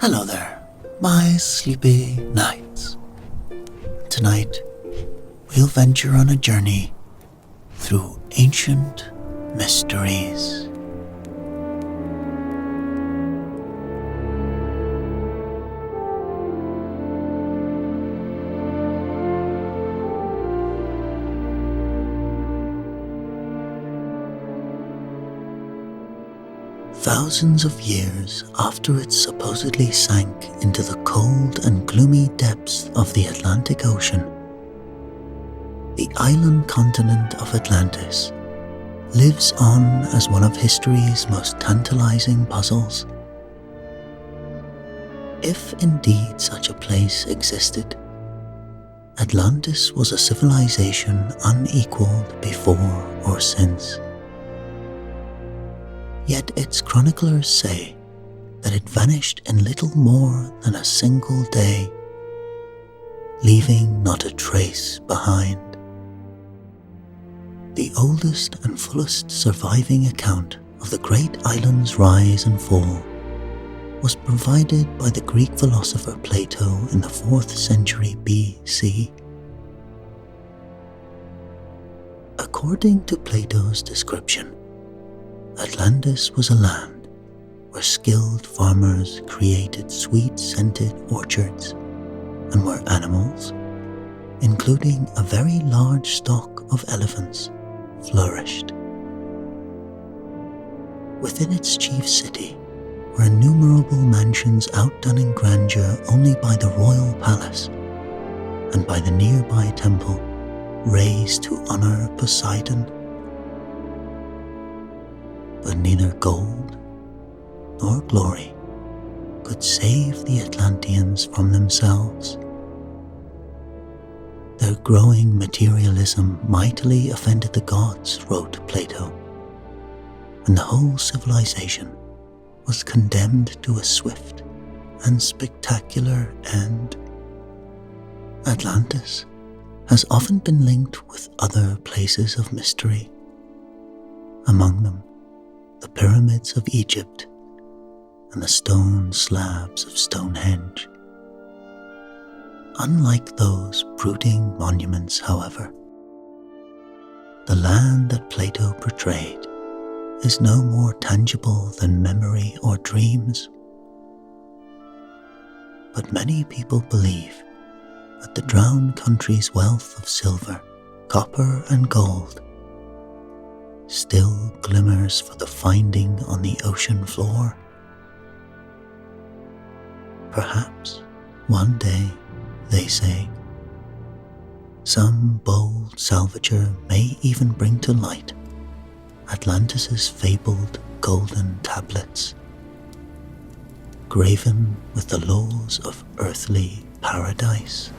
Hello there, my sleepy nights. Tonight, we'll venture on a journey through ancient mysteries. Thousands of years after it supposedly sank into the cold and gloomy depths of the Atlantic Ocean, the island continent of Atlantis lives on as one of history's most tantalizing puzzles. If indeed such a place existed, Atlantis was a civilization unequaled before or since. Yet its chroniclers say that it vanished in little more than a single day, leaving not a trace behind. The oldest and fullest surviving account of the great island's rise and fall was provided by the Greek philosopher Plato in the 4th century BC. According to Plato's description, Atlantis was a land where skilled farmers created sweet-scented orchards and where animals, including a very large stock of elephants, flourished. Within its chief city were innumerable mansions outdone in grandeur only by the royal palace and by the nearby temple raised to honor Poseidon. But neither gold nor glory could save the Atlanteans from themselves. Their growing materialism mightily offended the gods, wrote Plato, and the whole civilization was condemned to a swift and spectacular end. Atlantis has often been linked with other places of mystery, among them the pyramids of Egypt and the stone slabs of Stonehenge. Unlike those brooding monuments, however, the land that Plato portrayed is no more tangible than memory or dreams. But many people believe that the drowned country's wealth of silver, copper and gold still glimmers for the finding on the ocean floor. Perhaps one day, they say, some bold salvager may even bring to light Atlantis' fabled golden tablets, graven with the laws of earthly paradise.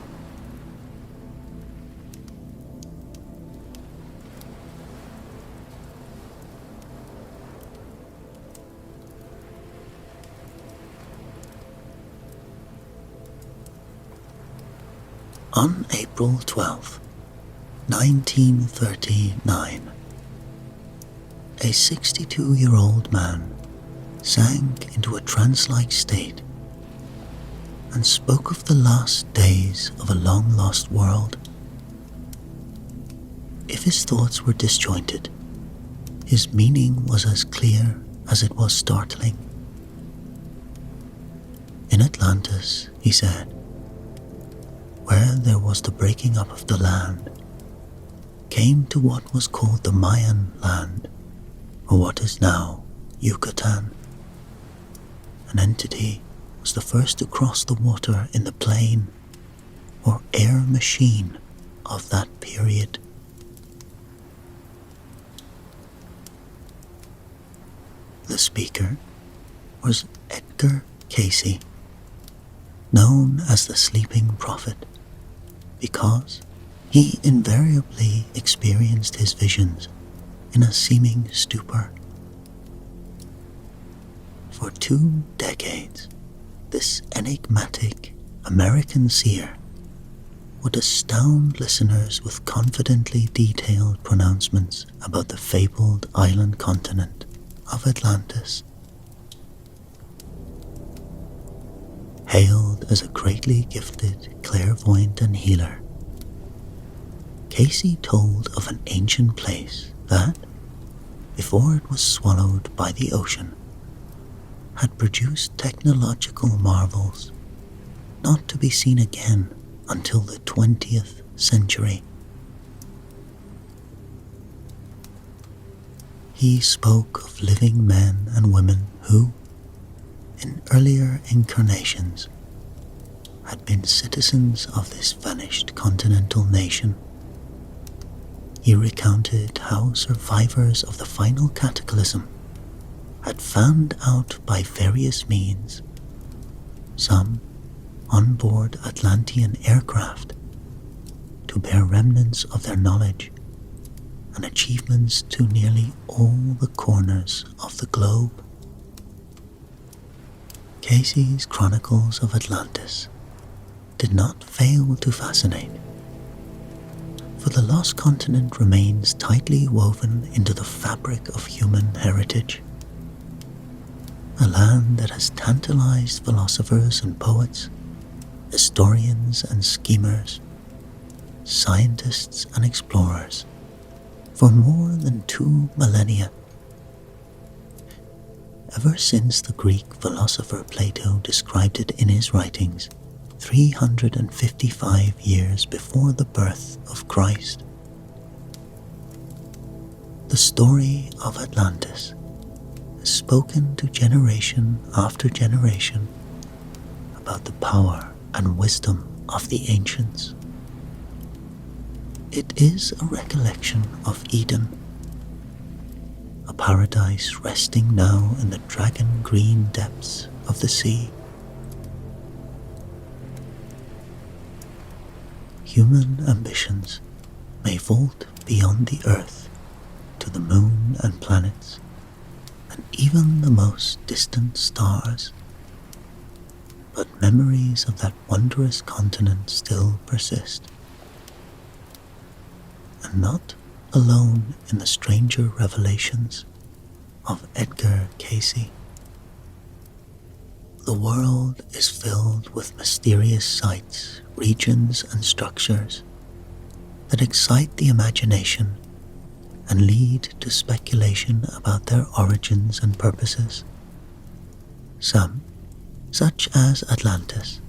On April 12, 1939, a 62-year-old man sank into a trance-like state and spoke of the last days of a long-lost world. If his thoughts were disjointed, his meaning was as clear as it was startling. In Atlantis, he said, where there was the breaking up of the land, came to what was called the Mayan land, or what is now Yucatan. An entity was the first to cross the water in the plane or air machine of that period. The speaker was Edgar Cayce, known as the Sleeping Prophet, because he invariably experienced his visions in a seeming stupor. For 2 decades, this enigmatic American seer would astound listeners with confidently detailed pronouncements about the fabled island continent of Atlantis. hailed as a greatly gifted clairvoyant and healer, Casey told of an ancient place that, before it was swallowed by the ocean, had produced technological marvels not to be seen again until the 20th century. He spoke of living men and women who, in earlier incarnations, had been citizens of this vanished continental nation. He recounted how survivors of the final cataclysm had found out by various means, some on board Atlantean aircraft, to bear remnants of their knowledge and achievements to nearly all the corners of the globe. Casey's Chronicles of Atlantis did not fail to fascinate, for the lost continent remains tightly woven into the fabric of human heritage, a land that has tantalized philosophers and poets, historians and schemers, scientists and explorers for more than 2 millennia. Ever since the Greek philosopher Plato described it in his writings 355 years before the birth of Christ. The story of Atlantis is spoken to generation after generation about the power and wisdom of the ancients. It is a recollection of Eden, a paradise resting now in the dragon-green depths of the sea. Human ambitions may vault beyond the earth to the moon and planets, and even the most distant stars, but memories of that wondrous continent still persist. And not alone in the stranger revelations of Edgar Casey. The world is filled with mysterious sights, regions, and structures that excite the imagination and lead to speculation about their origins and purposes. Some, such as Atlantis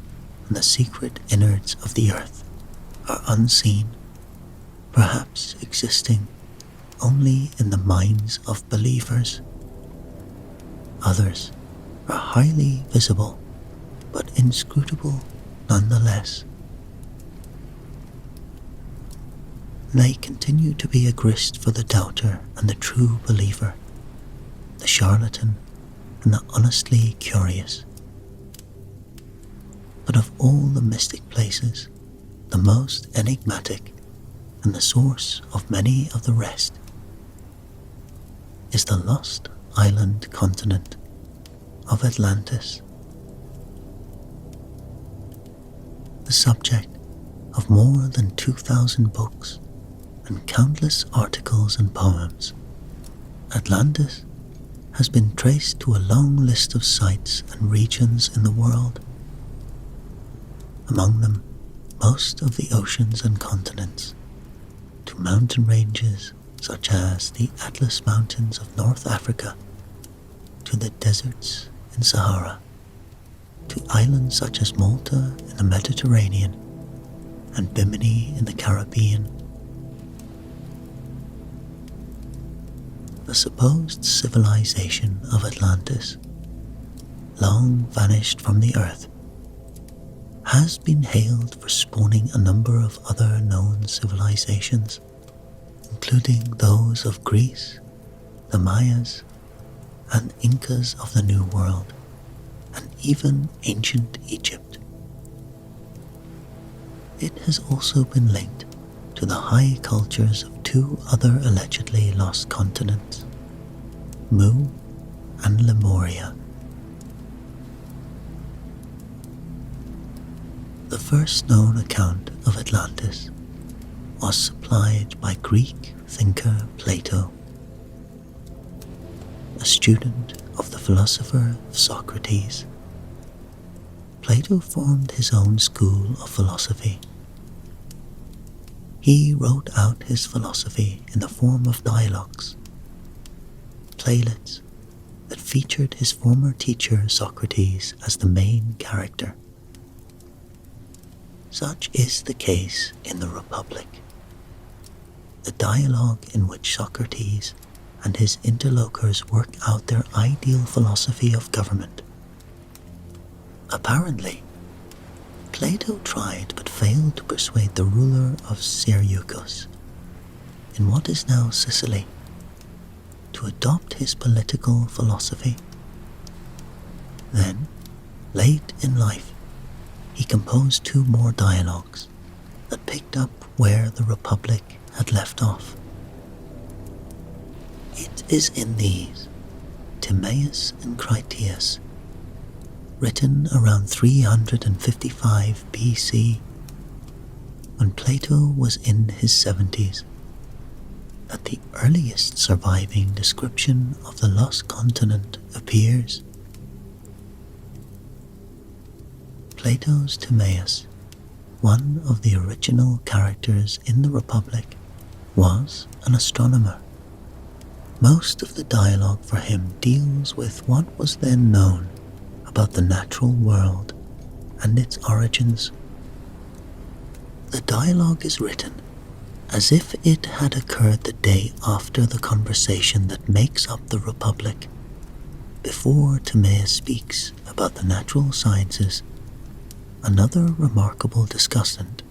and the secret innards of the earth, are unseen, perhaps existing only in the minds of believers. Others are highly visible, but inscrutable nonetheless. They continue to be a grist for the doubter and the true believer, the charlatan and the honestly curious. But of all the mystic places, the most enigmatic and the source of many of the rest is the lost island continent of Atlantis, the subject of more than 2,000 books and countless articles and poems. Atlantis has been traced to a long list of sites and regions in the world, among them most of the oceans and continents, to mountain ranges such as the Atlas Mountains of North Africa, to the deserts in Sahara, to islands such as Malta in the Mediterranean and Bimini in the Caribbean. The supposed civilization of Atlantis, long vanished from the earth, has been hailed for spawning a number of other known civilizations, including those of Greece, the Mayas, and Incas of the New World, and even ancient Egypt. It has also been linked to the high cultures of 2 other allegedly lost continents, Mu and Lemuria. The first known account of Atlantis was supplied by Greek thinker Plato, a student of the philosopher Socrates. Plato formed his own school of philosophy. He wrote out his philosophy in the form of dialogues, playlets that featured his former teacher Socrates as the main character. Such is the case in the Republic, the dialogue in which Socrates and his interlocutors work out their ideal philosophy of government. Apparently, Plato tried but failed to persuade the ruler of Syracuse, in what is now Sicily, to adopt his political philosophy. Then, late in life, he composed 2 more dialogues that picked up where the Republic had left off. It is in these, Timaeus and Critias, written around 355 BC, when Plato was in his 70s, that the earliest surviving description of the lost continent appears. Plato's Timaeus, one of the original characters in the Republic, was an astronomer. Most of the dialogue for him deals with what was then known about the natural world and its origins. The dialogue is written as if it had occurred the day after the conversation that makes up the Republic, before Timaeus speaks about the natural sciences. Another remarkable discussant,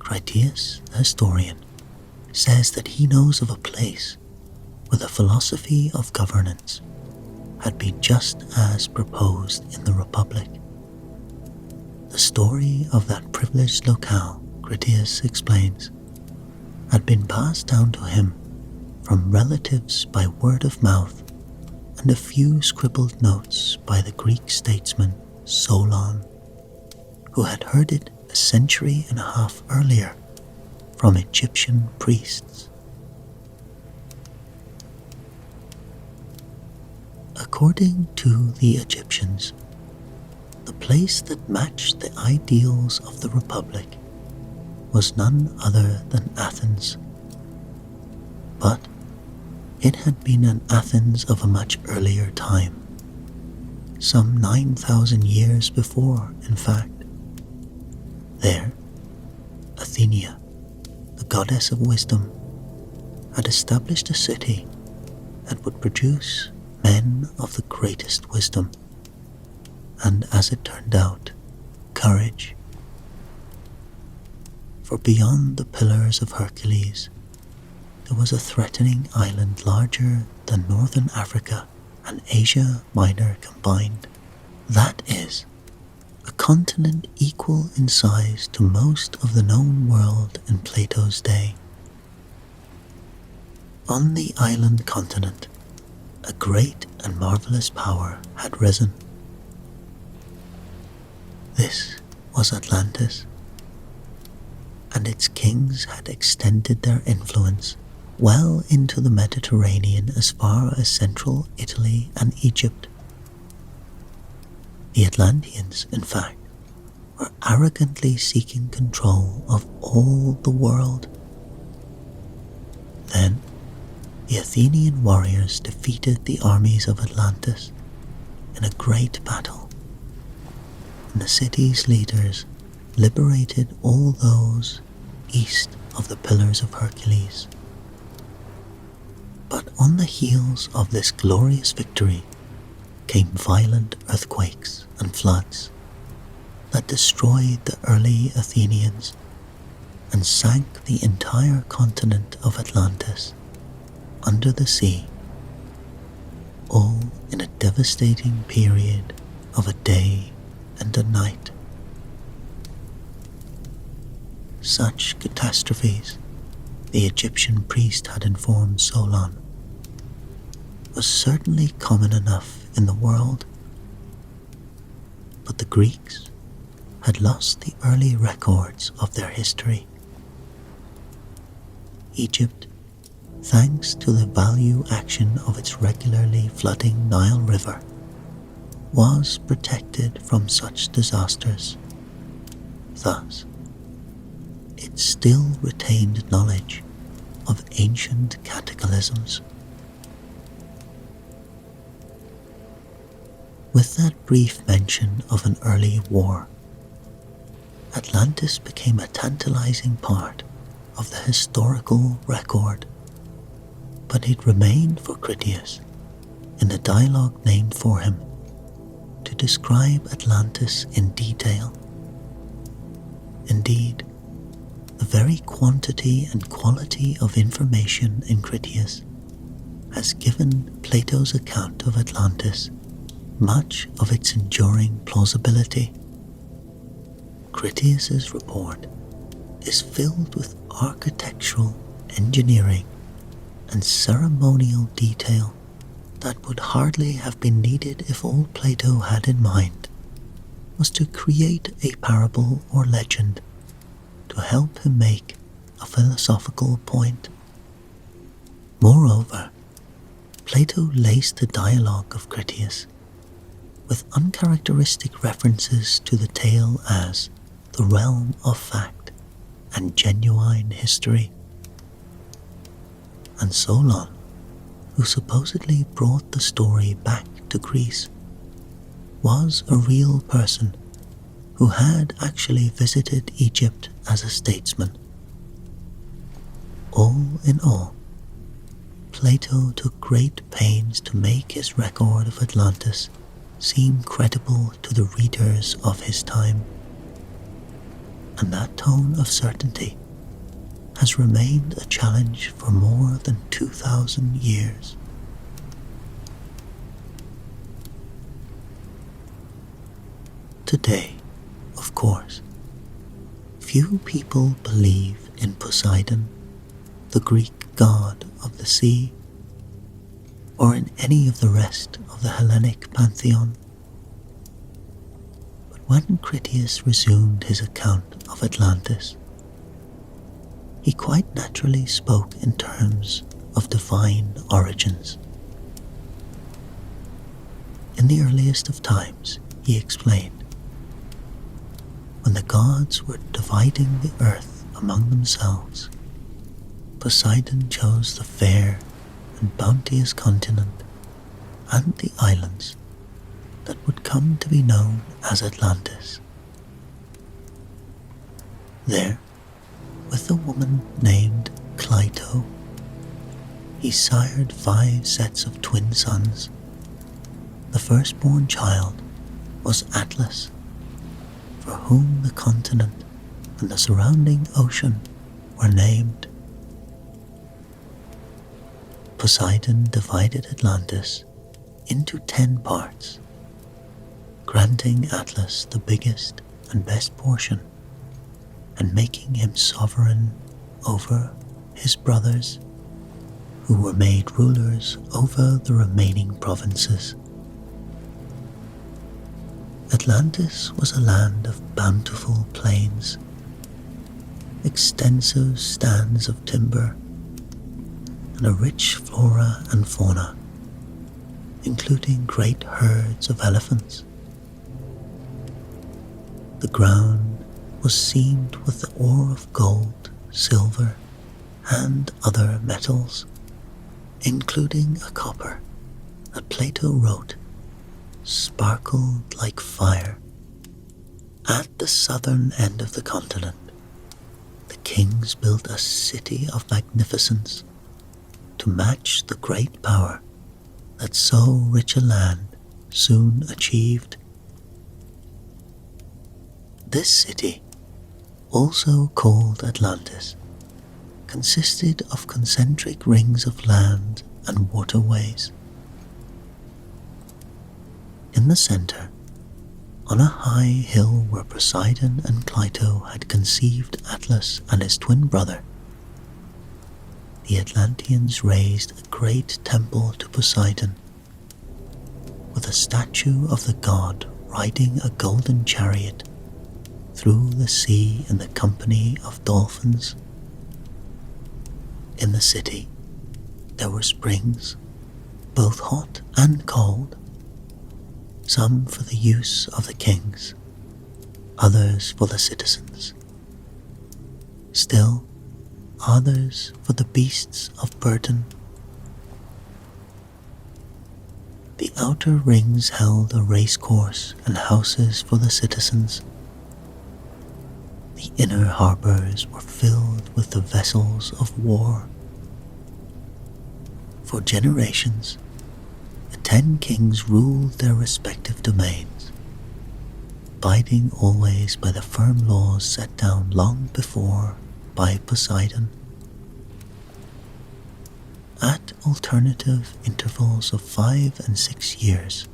Critias the historian, says that he knows of a place where the philosophy of governance had been just as proposed in the Republic. The story of that privileged locale, Critias explains, had been passed down to him from relatives by word of mouth and a few scribbled notes by the Greek statesman Solon, who had heard it a century and a half earlier from Egyptian priests. According to the Egyptians, the place that matched the ideals of the Republic was none other than Athens. But it had been an Athens of a much earlier time, some 9,000 years before, in fact. There, Athenia, the goddess of wisdom, had established a city that would produce men of the greatest wisdom, and as it turned out, courage. For beyond the Pillars of Hercules, there was a threatening island larger than northern Africa and Asia Minor combined. That is, a continent equal in size to most of the known world in Plato's day. On the island continent, a great and marvelous power had risen. This was Atlantis, and its kings had extended their influence well into the Mediterranean as far as central Italy and Egypt. The Atlanteans, in fact, were arrogantly seeking control of all the world. Then, the Athenian warriors defeated the armies of Atlantis in a great battle, and the city's leaders liberated all those east of the Pillars of Hercules. But on the heels of this glorious victory came violent earthquakes and floods that destroyed the early Athenians and sank the entire continent of Atlantis under the sea, all in a devastating period of a day and a night. Such catastrophes, the Egyptian priest had informed Solon, was certainly common enough in the world, but the Greeks had lost the early records of their history. Egypt, thanks to the value action of its regularly flooding Nile River, was protected from such disasters. Thus, it still retained knowledge of ancient cataclysms. With that brief mention of an early war, Atlantis became a tantalizing part of the historical record, but it remained for Critias, in the dialogue named for him, to describe Atlantis in detail. Indeed, the very quantity and quality of information in Critias has given Plato's account of Atlantis much of its enduring plausibility. Critias's report is filled with architectural, engineering, and ceremonial detail that would hardly have been needed if all Plato had in mind was to create a parable or legend to help him make a philosophical point. Moreover, Plato laced the dialogue of Critias with uncharacteristic references to the tale as the realm of fact and genuine history. And Solon, who supposedly brought the story back to Greece, was a real person who had actually visited Egypt as a statesman. All in all, Plato took great pains to make his record of Atlantis seem credible to the readers of his time, and that tone of certainty has remained a challenge for more than 2,000 years. Today, of course, few people believe in Poseidon, the Greek god of the sea, or in any of the rest of the Hellenic pantheon. But when Critias resumed his account of Atlantis, he quite naturally spoke in terms of divine origins. In the earliest of times, he explained, when the gods were dividing the earth among themselves, Poseidon chose the fair and bounteous continent and the islands that would come to be known as Atlantis. There, with a woman named Cleito, he sired 5 sets of twin sons. The firstborn child was Atlas, for whom the continent and the surrounding ocean were named. Poseidon divided Atlantis into 10 parts, granting Atlas the biggest and best portion, and making him sovereign over his brothers, who were made rulers over the remaining provinces. Atlantis was a land of bountiful plains, extensive stands of timber, and a rich flora and fauna, including great herds of elephants. The ground was seamed with the ore of gold, silver, and other metals, including a copper that Plato wrote sparkled like fire. At the southern end of the continent, the kings built a city of magnificence to match the great power that so rich a land soon achieved. This city, also called Atlantis, consisted of concentric rings of land and waterways. In the center, on a high hill where Poseidon and Cleito had conceived Atlas and his twin brother, the Atlanteans raised a great temple to Poseidon, with a statue of the god riding a golden chariot through the sea in the company of dolphins. In the city, there were springs, both hot and cold, some for the use of the kings, others for the citizens, still others for the beasts of burden. The outer rings held a racecourse and houses for the citizens. The inner harbors were filled with the vessels of war. For generations, the 10 kings ruled their respective domains, abiding always by the firm laws set down long before by Poseidon. At alternative intervals of 5 and 6 years,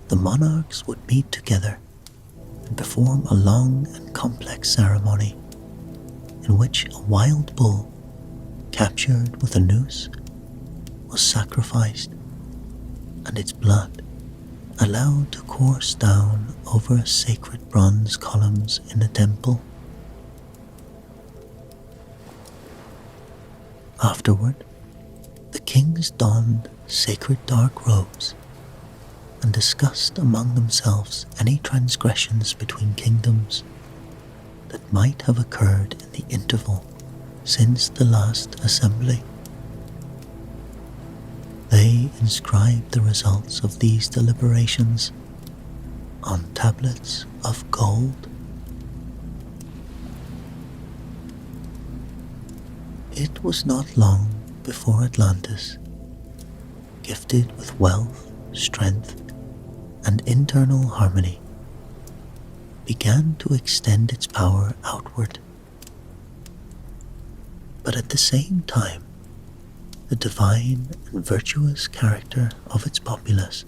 the monarchs would meet together and perform a long and complex ceremony in which a wild bull, captured with a noose, was sacrificed and its blood allowed to course down over sacred bronze columns in the temple. Afterward, the kings donned sacred dark robes and discussed among themselves any transgressions between kingdoms that might have occurred in the interval since the last assembly. They inscribed the results of these deliberations on tablets of gold. It was not long before Atlantis, gifted with wealth, strength, and internal harmony, began to extend its power outward. But at the same time, the divine and virtuous character of its populace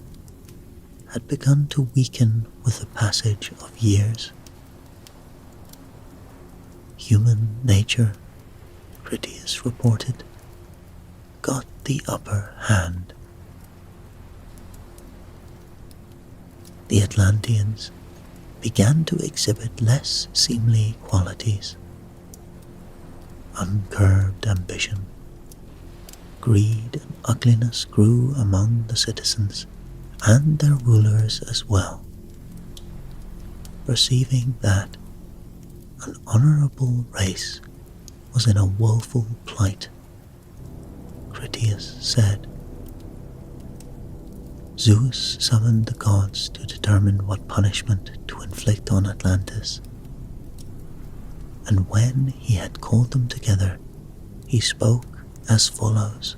had begun to weaken with the passage of years. Human nature, Critias reported, got the upper hand. The Atlanteans began to exhibit less seemly qualities. Uncurbed ambition, greed, and ugliness grew among the citizens and their rulers as well. Perceiving that an honorable race was in a woeful plight, Critias said, Zeus summoned the gods to determine what punishment to inflict on Atlantis. And when he had called them together, he spoke as follows.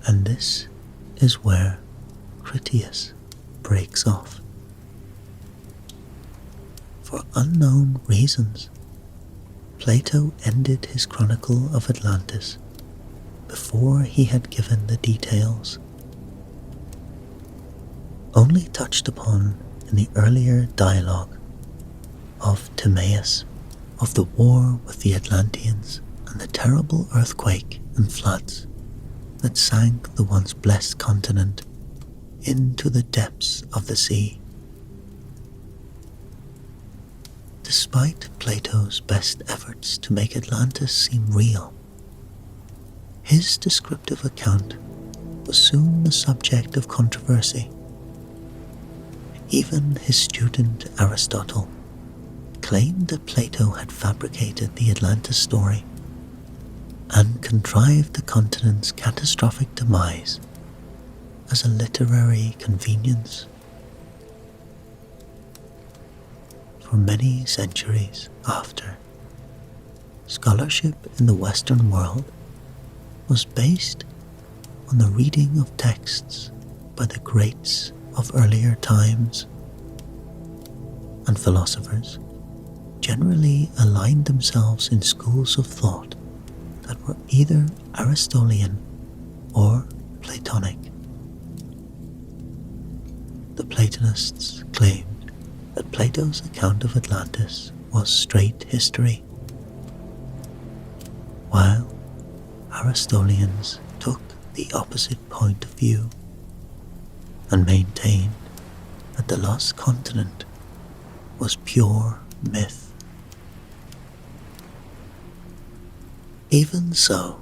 And this is where Critias breaks off. For unknown reasons, Plato ended his chronicle of Atlantis before he had given the details. Only touched upon in the earlier dialogue of Timaeus, of the war with the Atlanteans and the terrible earthquake and floods that sank the once blessed continent into the depths of the sea. Despite Plato's best efforts to make Atlantis seem real, his descriptive account was soon the subject of controversy. Even his student Aristotle claimed that Plato had fabricated the Atlantis story and contrived the continent's catastrophic demise as a literary convenience. For many centuries after, scholarship in the Western world was based on the reading of texts by the greats of earlier times, and philosophers generally aligned themselves in schools of thought that were either Aristotelian or Platonic. The Platonists claimed that Plato's account of Atlantis was straight history, while Aristotelians took the opposite point of view and maintained that the lost continent was pure myth. Even so,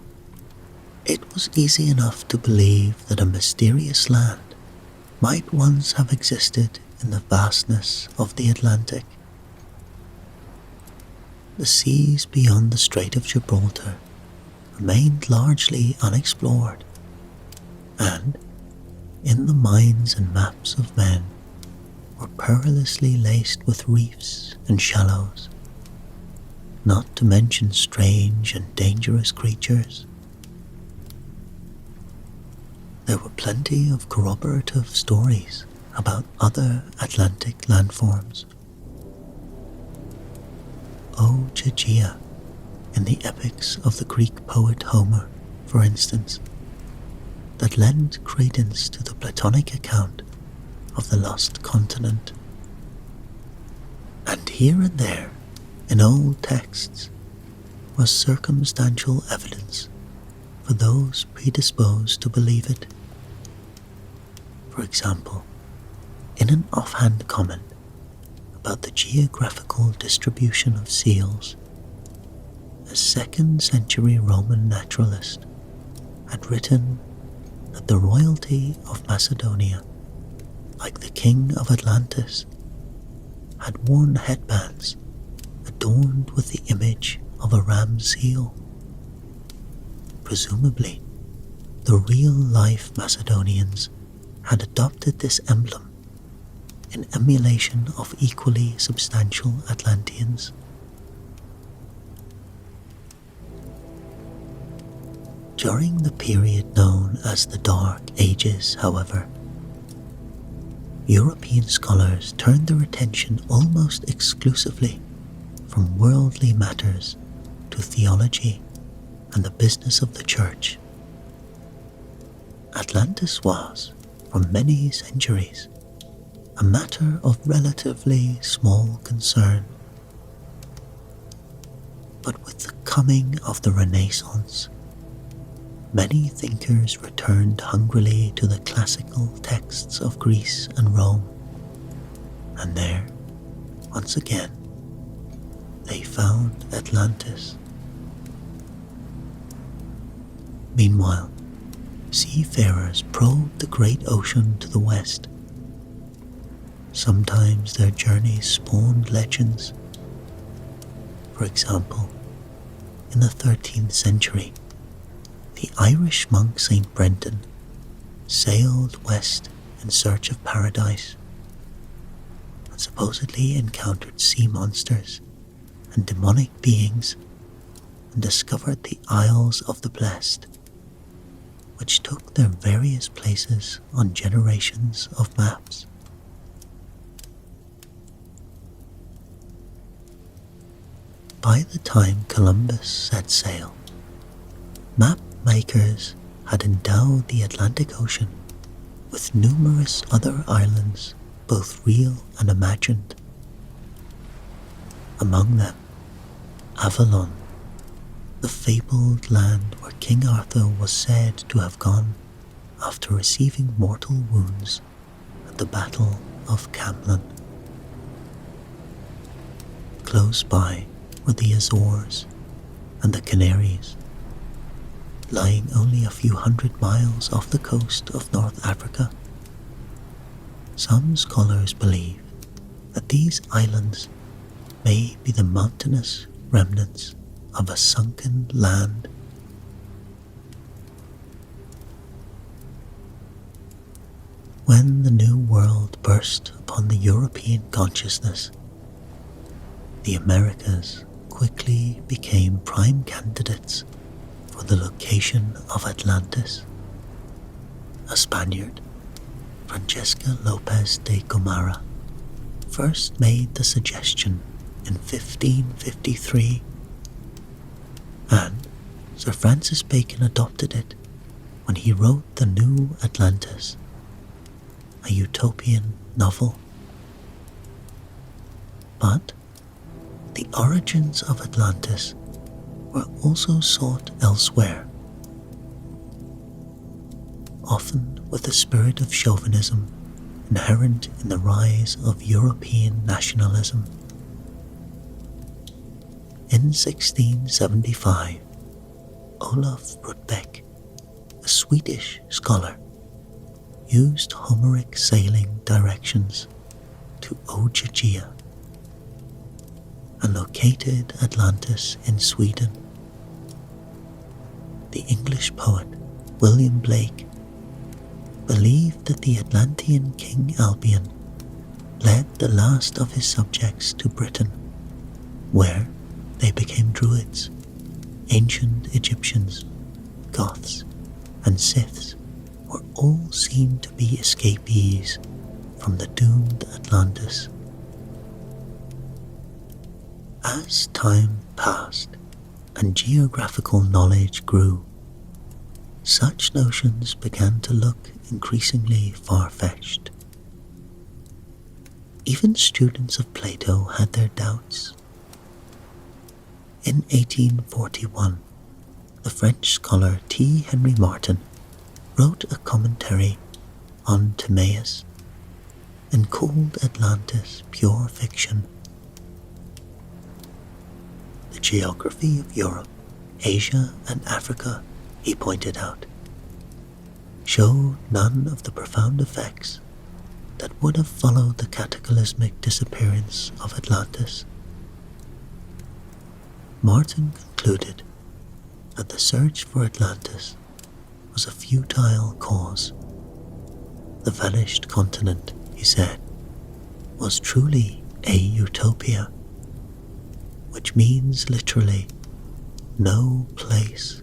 It was easy enough to believe that a mysterious land might once have existed in the vastness of the Atlantic. The seas beyond the Strait of Gibraltar remained largely unexplored, and, in the minds and maps of men, were perilously laced with reefs and shallows, not to mention strange and dangerous creatures. There were plenty of corroborative stories about other Atlantic landforms. O Gygea, in the epics of the Greek poet Homer, for instance, that lend credence to the Platonic account of the lost continent. And here and there, in old texts, was circumstantial evidence for those predisposed to believe it. For example, in an offhand comment about the geographical distribution of seals, a 2nd century Roman naturalist had written that the royalty of Macedonia, like the king of Atlantis, had worn headbands adorned with the image of a ram seal. Presumably, the real-life Macedonians had adopted this emblem in emulation of equally substantial Atlanteans. During the period known as the Dark Ages, however, European scholars turned their attention almost exclusively from worldly matters to theology and the business of the church. Atlantis was, for many centuries, a matter of relatively small concern. But with the coming of the Renaissance, many thinkers returned hungrily to the classical texts of Greece and Rome, and there, once again, they found Atlantis. Meanwhile, seafarers probed the great ocean to the west. Sometimes their journeys spawned legends. For example, in the 13th century, the Irish monk St. Brendan sailed west in search of paradise and supposedly encountered sea monsters and demonic beings and discovered the Isles of the Blessed, which took their various places on generations of maps. By the time Columbus set sail, map makers had endowed the Atlantic Ocean with numerous other islands, both real and imagined. Among them, Avalon, the fabled land where King Arthur was said to have gone after receiving mortal wounds at the Battle of Camlan. Close by were the Azores and the Canaries, lying only a few hundred miles off the coast of North Africa. Some scholars believe that these islands may be the mountainous remnants of a sunken land. When the New World burst upon the European consciousness, the Americas quickly became prime candidates for the location of Atlantis. A Spaniard, Francesca Lopez de Gomara, first made the suggestion in 1553, and Sir Francis Bacon adopted it when he wrote The New Atlantis, a utopian novel. But the origins of Atlantis were also sought elsewhere, often with the spirit of chauvinism inherent in the rise of European nationalism. In 1675, Olaf Rudbeck Swedish scholar, used Homeric sailing directions to Ogygia and located Atlantis in Sweden. The English poet William Blake believed that the Atlantean king Albion led the last of his subjects to Britain, where they became Druids. Ancient Egyptians, Goths, and Siths were all seen to be escapees from the doomed Atlantis. As time passed and geographical knowledge grew, such notions began to look increasingly far-fetched. Even students of Plato had their doubts. In 1841, the French scholar T. Henry Martin wrote a commentary on Timaeus and called Atlantis pure fiction. The geography of Europe, Asia, and Africa, he pointed out, showed none of the profound effects that would have followed the cataclysmic disappearance of Atlantis. Martin concluded that the search for Atlantis was a futile cause. The vanished continent, he said, was truly a utopia, which means literally no place.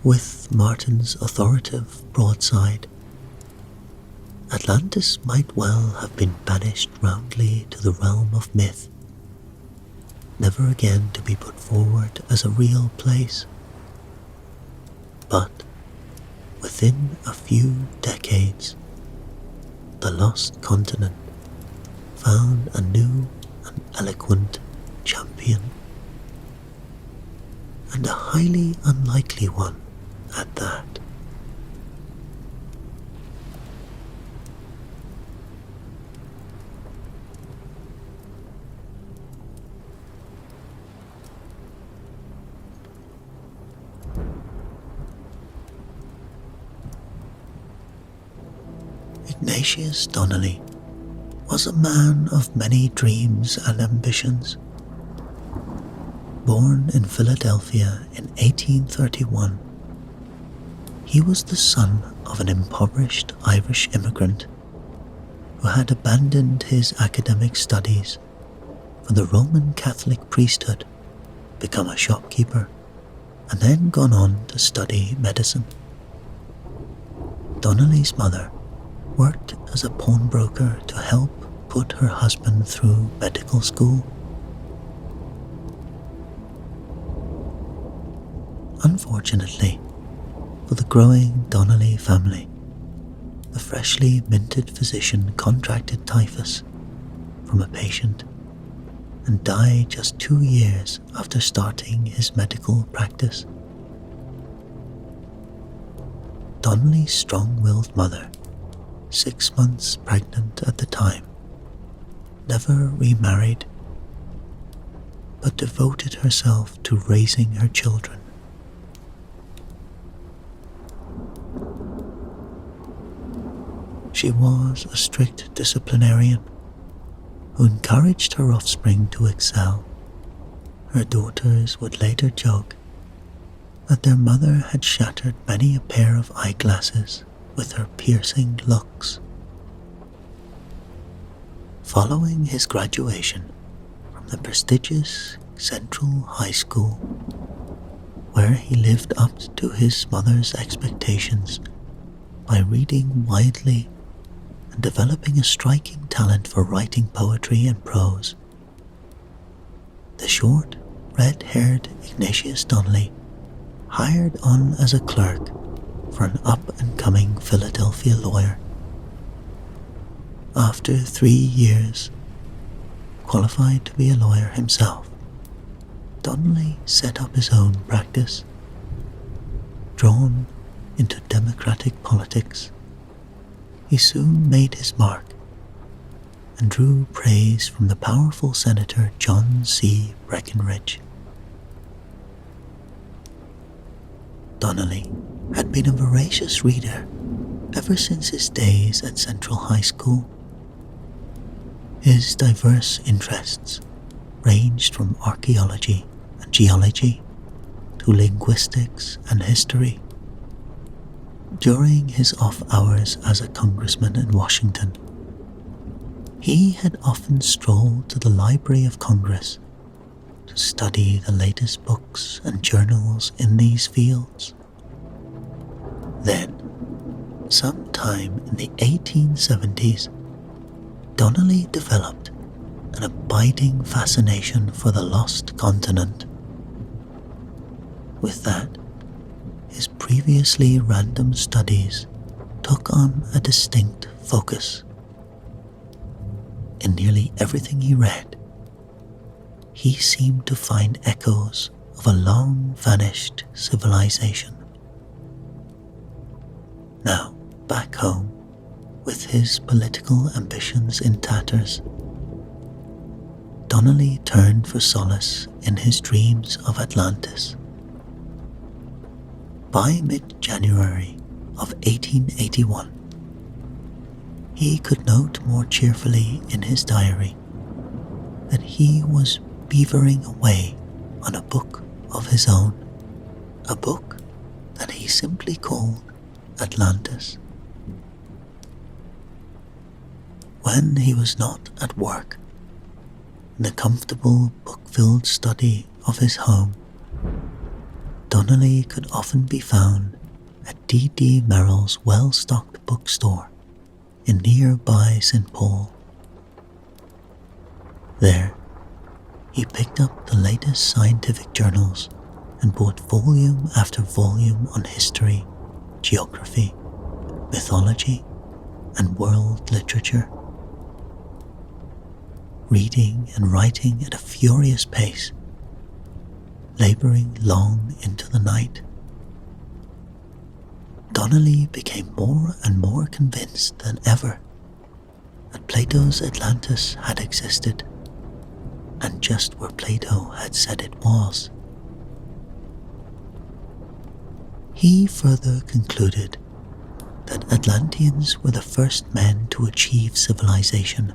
With Martin's authoritative broadside, Atlantis might well have been banished roundly to the realm of myth, never again to be put forward as a real place. But within a few decades, the lost continent found a new and eloquent champion, and a highly unlikely one at that. Ignatius Donnelly was a man of many dreams and ambitions. Born in Philadelphia in 1831, he was the son of an impoverished Irish immigrant who had abandoned his academic studies for the Roman Catholic priesthood, become a shopkeeper, and then gone on to study medicine. Donnelly's mother worked as a pawnbroker to help put her husband through medical school. Unfortunately for the growing Donnelly family, the freshly minted physician contracted typhus from a patient and died just 2 years after starting his medical practice. Donnelly's strong-willed mother, 6 months pregnant at the time, never remarried, but devoted herself to raising her children. She was a strict disciplinarian who encouraged her offspring to excel. Her daughters would later joke that their mother had shattered many a pair of eyeglasses with her piercing looks. Following his graduation from the prestigious Central High School, where he lived up to his mother's expectations by reading widely and developing a striking talent for writing poetry and prose, the short, red-haired Ignatius Donnelly hired on as a clerk for an up-and-coming Philadelphia lawyer. After 3 years, qualified to be a lawyer himself, Donnelly set up his own practice. Drawn into democratic politics, he soon made his mark and drew praise from the powerful Senator John C. Breckinridge. Donnelly had been a voracious reader ever since his days at Central High School. His diverse interests ranged from archaeology and geology to linguistics and history. During his off hours as a congressman in Washington, he had often strolled to the Library of Congress to study the latest books and journals in these fields. Then, sometime in the 1870s, Donnelly developed an abiding fascination for the lost continent. With that, his previously random studies took on a distinct focus. In nearly everything he read, he seemed to find echoes of a long-vanished civilization. Now, back home, with his political ambitions in tatters, Donnelly turned for solace in his dreams of Atlantis. By mid-January of 1881, he could note more cheerfully in his diary that he was beavering away on a book of his own, a book that he simply called Atlantis. When he was not at work, in the comfortable book-filled study of his home, Donnelly could often be found at D.D. Merrill's well-stocked bookstore in nearby St. Paul. There, he picked up the latest scientific journals and bought volume after volume on history, geography, mythology, and world literature. Reading and writing at a furious pace, laboring long into the night, Donnelly became more and more convinced than ever that Plato's Atlantis had existed, and just where Plato had said it was. He further concluded that Atlanteans were the first men to achieve civilization,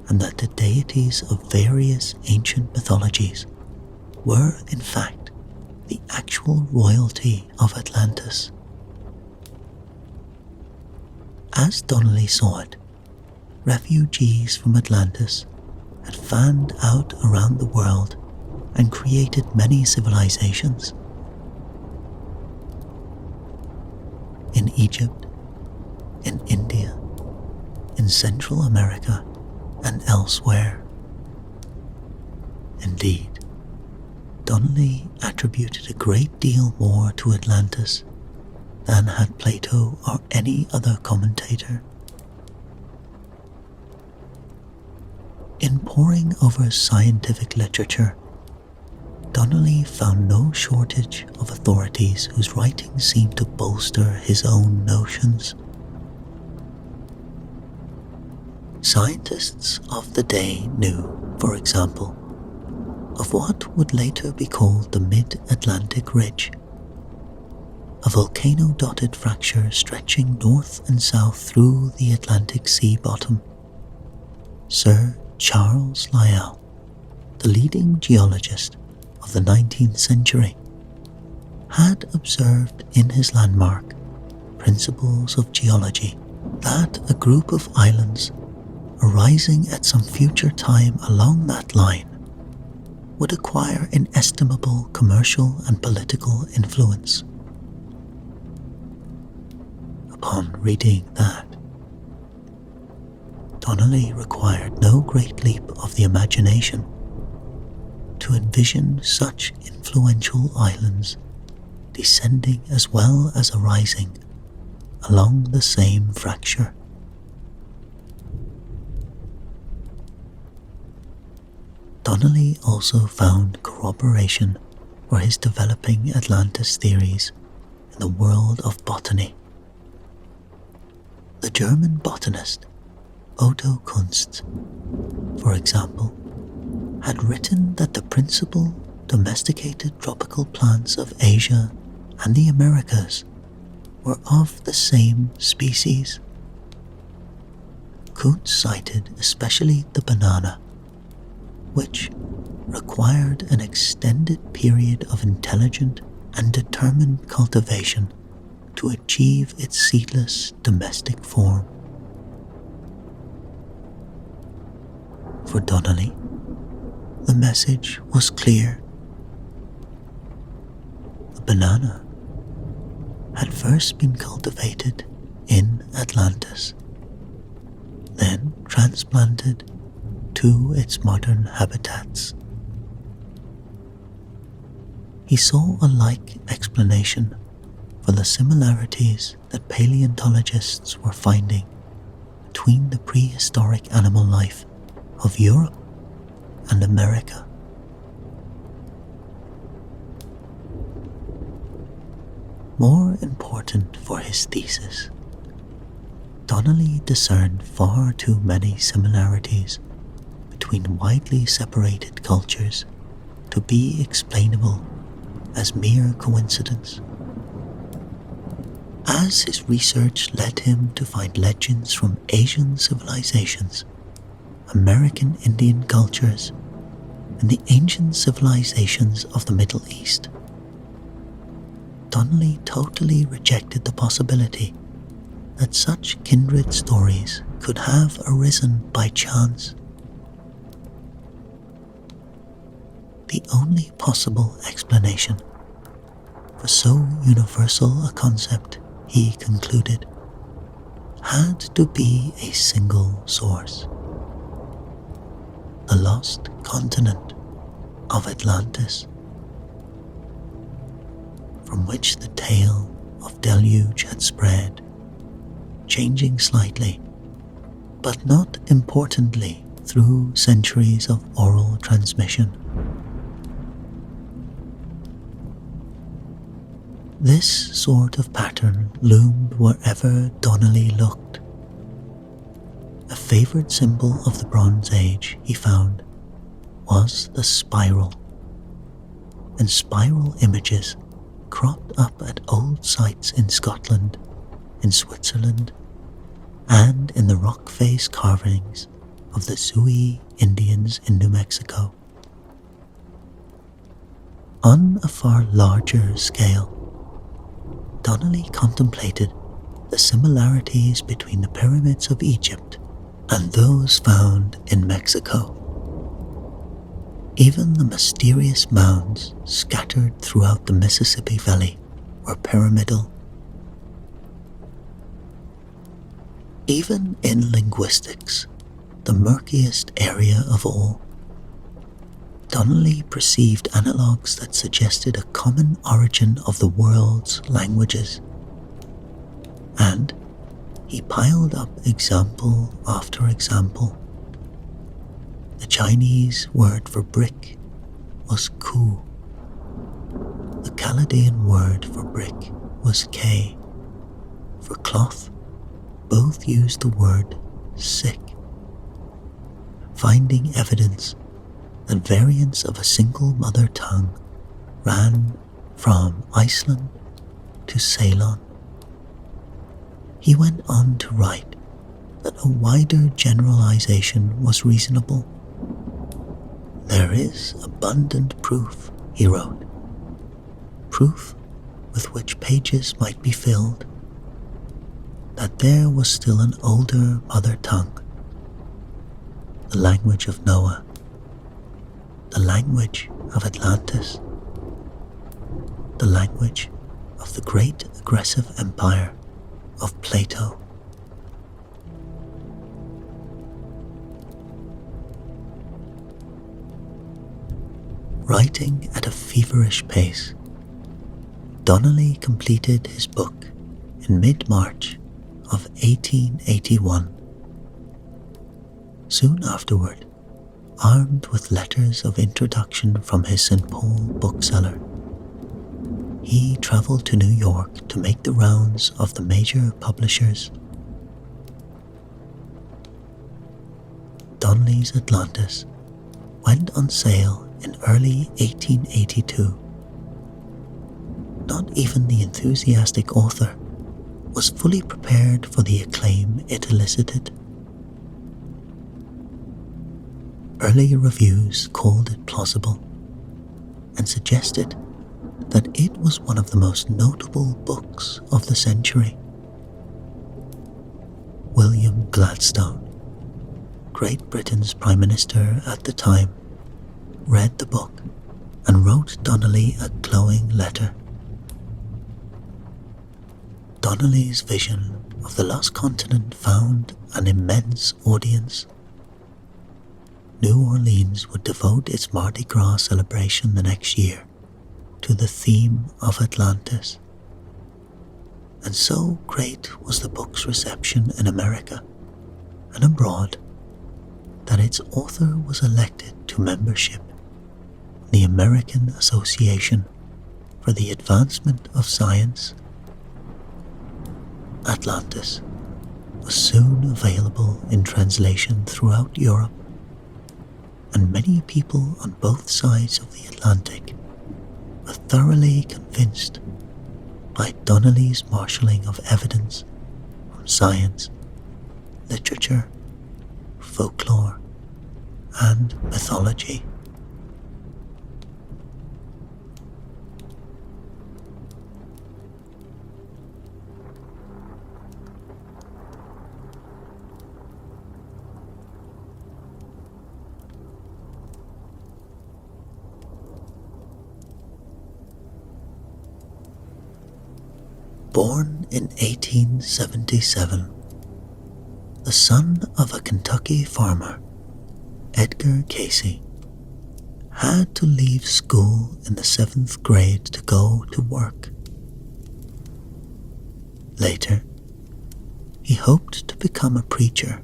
and that the deities of various ancient mythologies were, in fact, the actual royalty of Atlantis. As Donnelly saw it, refugees from Atlantis had fanned out around the world and created many civilizations. In Egypt, in India, in Central America, and elsewhere. Indeed, Donnelly attributed a great deal more to Atlantis than had Plato or any other commentator. In poring over scientific literature, Donnelly found no shortage of authorities whose writings seemed to bolster his own notions. Scientists of the day knew, for example, of what would later be called the Mid-Atlantic Ridge, a volcano-dotted fracture stretching north and south through the Atlantic Sea bottom. Sir Charles Lyell, the leading geologist of the 19th century, had observed in his landmark, Principles of Geology, that a group of islands arising at some future time along that line would acquire inestimable commercial and political influence. Upon reading that, Donnelly required no great leap of the imagination to envision such influential islands descending as well as arising along the same fracture. Donnelly also found corroboration for his developing Atlantis theories in the world of botany. The German botanist Otto Kunst, for example, had written that the principal domesticated tropical plants of Asia and the Americas were of the same species. Kuntz cited especially the banana, which required an extended period of intelligent and determined cultivation to achieve its seedless domestic form. For Donnelly, the message was clear. The banana had first been cultivated in Atlantis, then transplanted to its modern habitats. He saw a like explanation for the similarities that paleontologists were finding between the prehistoric animal life of Europe and America. More important for his thesis, Donnelly discerned far too many similarities between widely separated cultures to be explainable as mere coincidence. As his research led him to find legends from Asian civilizations, American Indian cultures, and the ancient civilizations of the Middle East, Donnelly totally rejected the possibility that such kindred stories could have arisen by chance. The only possible explanation for so universal a concept, he concluded, had to be a single source: the lost continent of Atlantis, from which the tale of deluge had spread, changing slightly, but not importantly through centuries of oral transmission. This sort of pattern loomed wherever Donnelly looked. A favourite symbol of the Bronze Age, he found, was the spiral, and spiral images cropped up at old sites in Scotland, in Switzerland, and in the rock face carvings of the Sioux Indians in New Mexico. On a far larger scale, Donnelly contemplated the similarities between the pyramids of Egypt and those found in Mexico. Even the mysterious mounds scattered throughout the Mississippi Valley were pyramidal. Even in linguistics, the murkiest area of all, Donnelly perceived analogues that suggested a common origin of the world's languages, and he piled up example after example. The Chinese word for brick was ku. The Chaldean word for brick was K. For cloth, both used the word sick, finding evidence that variants of a single mother tongue ran from Iceland to Ceylon. He went on to write that a wider generalization was reasonable. There is abundant proof, he wrote, proof with which pages might be filled, that there was still an older mother tongue, the language of Noah, the language of Atlantis, the language of the great aggressive empire of Plato. Writing at a feverish pace, Donnelly completed his book in mid-March of 1881. Soon afterward, armed with letters of introduction from his St. Paul bookseller, he travelled to New York to make the rounds of the major publishers. Donnelly's Atlantis went on sale in early 1882. not even the enthusiastic author was fully prepared for the acclaim it elicited. Early reviews called it plausible and suggested that it was one of the most notable books of the century. William Gladstone, Great Britain's Prime Minister at the time, read the book and wrote Donnelly a glowing letter. Donnelly's vision of the lost continent found an immense audience. New Orleans would devote its Mardi Gras celebration the next year to the theme of Atlantis. And so great was the book's reception in America and abroad that its author was elected to membership in the American Association for the Advancement of Science. Atlantis was soon available in translation throughout Europe, and many people on both sides of the Atlantic were thoroughly convinced by Donnelly's marshalling of evidence from science, literature, folklore, and mythology. Born in 1877, the son of a Kentucky farmer, Edgar Casey had to leave school in the 7th grade to go to work. Later, he hoped to become a preacher,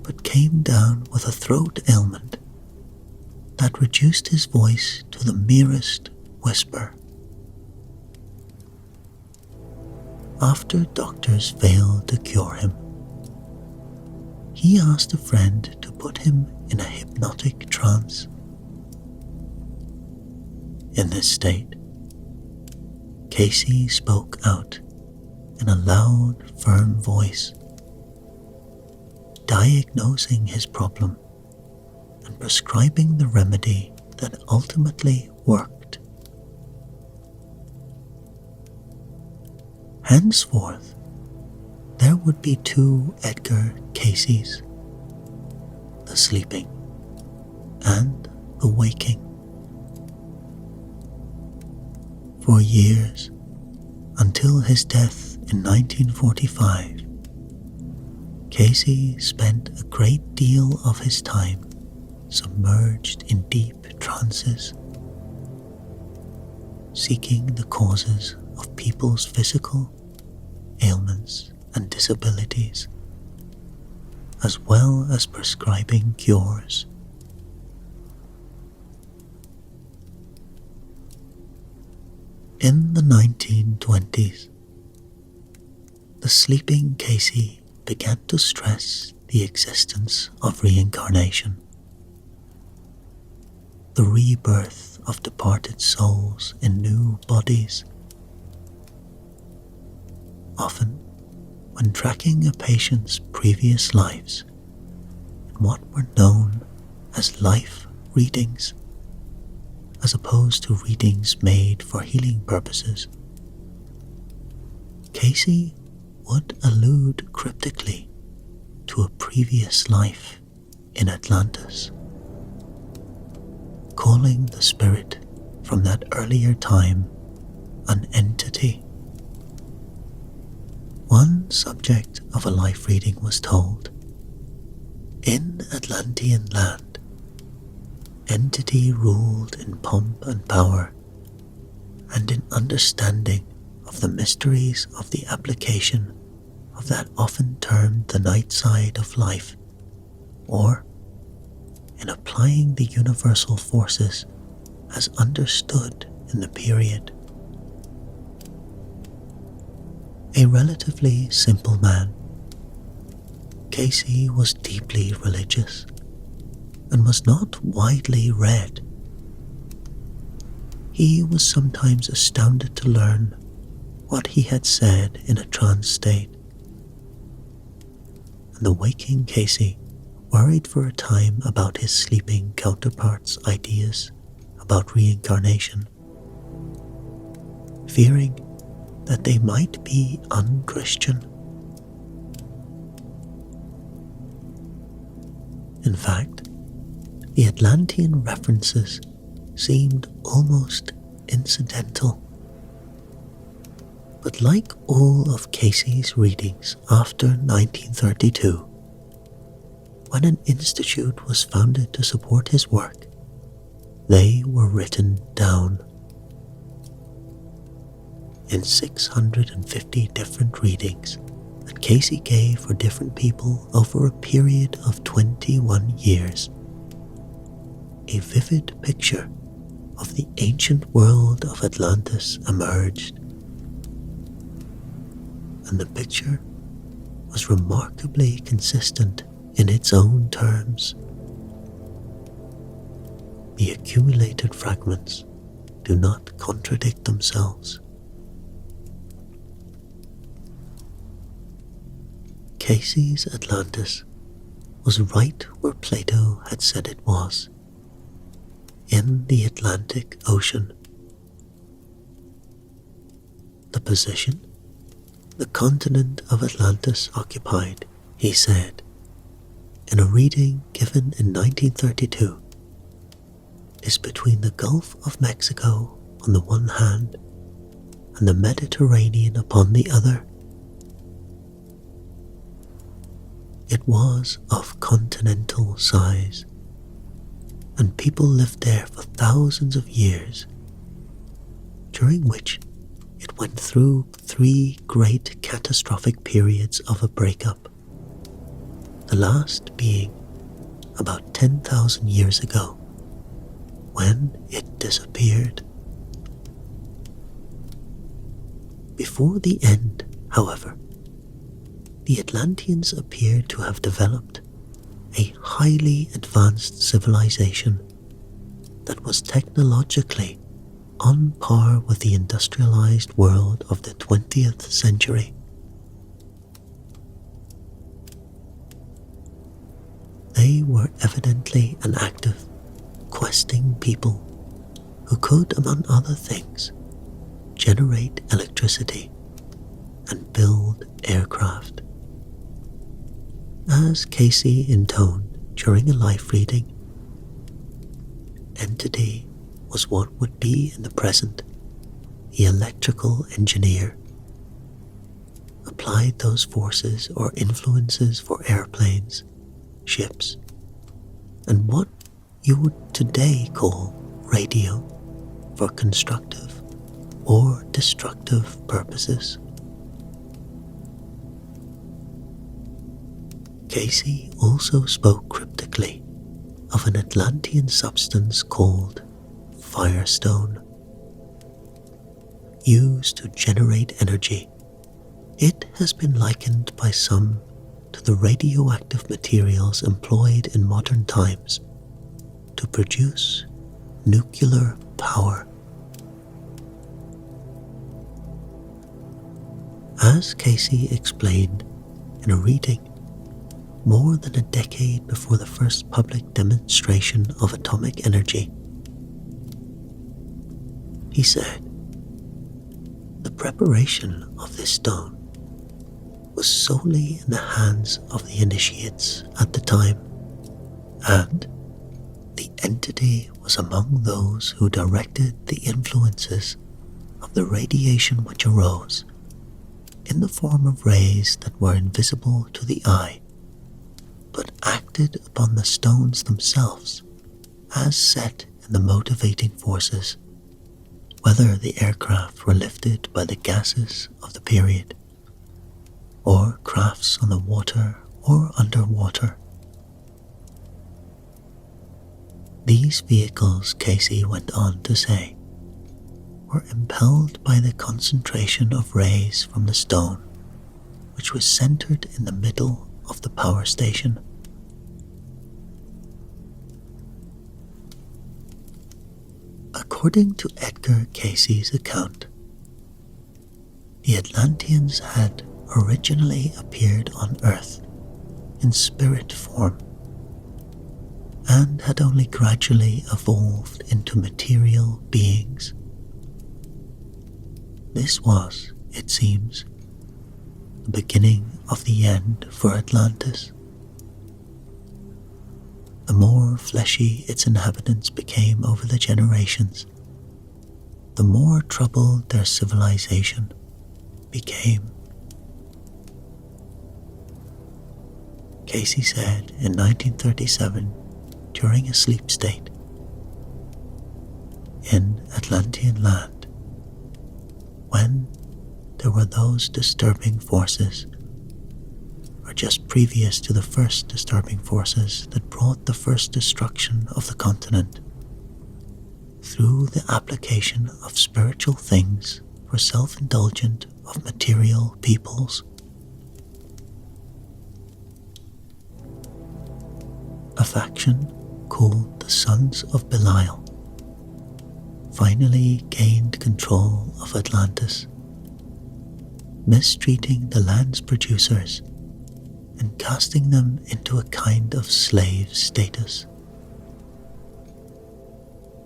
but came down with a throat ailment that reduced his voice to the merest whisper. After doctors failed to cure him, he asked a friend to put him in a hypnotic trance. In this state, Casey spoke out in a loud, firm voice, diagnosing his problem and prescribing the remedy that ultimately worked. Henceforth, there would be 2 Edgar Caseys, the sleeping and the waking. For years, until his death in 1945, Casey spent a great deal of his time submerged in deep trances, seeking the causes of people's physical ailments and disabilities, as well as prescribing cures. In the 1920s, the sleeping Casey began to stress the existence of reincarnation, the rebirth of departed souls in new bodies. Often, when tracking a patient's previous lives in what were known as life readings, as opposed to readings made for healing purposes, Casey would allude cryptically to a previous life in Atlantis, calling the spirit from that earlier time an entity. One subject of a life reading was told, in Atlantean land, entity ruled in pomp and power, and in understanding of the mysteries of the application of that often termed the night side of life, or in applying the universal forces as understood in the period. A relatively simple man, Casey was deeply religious and was not widely read. he was sometimes astounded to learn what he had said in a trance state, and the waking Casey worried for a time about his sleeping counterpart's ideas about reincarnation, fearing that they might be unchristian. In fact, the Atlantean references seemed almost incidental. But like all of Casey's readings after 1932, when an institute was founded to support his work, they were written down. In 650 different readings that Casey gave for different people over a period of 21 years, a vivid picture of the ancient world of Atlantis emerged, and the picture was remarkably consistent in its own terms. The accumulated fragments do not contradict themselves. Casey's Atlantis was right where Plato had said it was, in the Atlantic Ocean. The position the continent of Atlantis occupied, he said, in a reading given in 1932, is between the Gulf of Mexico on the one hand and the Mediterranean upon the other. It was of continental size, and people lived there for thousands of years, during which it went through 3 great catastrophic periods of a breakup, the last being about 10,000 years ago, when it disappeared. Before the end, however, the Atlanteans appeared to have developed a highly advanced civilization that was technologically on par with the industrialized world of the 20th century. They were evidently an active, questing people who could, among other things, generate electricity and build aircraft. As Casey intoned during a life reading, entity was what would be in the present the electrical engineer, applied those forces or influences for airplanes, ships, and what you would today call radio for constructive or destructive purposes. Casey also spoke cryptically of an Atlantean substance called firestone. Used to generate energy, it has been likened by some to the radioactive materials employed in modern times to produce nuclear power. As Casey explained in a reading more than a decade before the first public demonstration of atomic energy, he said, the preparation of this stone was solely in the hands of the initiates at the time, and the entity was among those who directed the influences of the radiation which arose in the form of rays that were invisible to the eye, but acted upon the stones themselves as set in the motivating forces, whether the aircraft were lifted by the gases of the period, or crafts on the water or underwater. These vehicles, Casey went on to say, were impelled by the concentration of rays from the stone, which was centered in the middle of the power station. According to Edgar Casey's account, the Atlanteans had originally appeared on Earth in spirit form and had only gradually evolved into material beings. This was, it seems, the beginning of the end for Atlantis. The more fleshy its inhabitants became over the generations, the more troubled their civilization became. Casey said in 1937, during a sleep state, in Atlantean land, when there were those disturbing forces, or just previous to the first disturbing forces that brought the first destruction of the continent, through the application of spiritual things for self-indulgent of material peoples. A faction called the Sons of Belial finally gained control of Atlantis, mistreating the land's producers and casting them into a kind of slave status.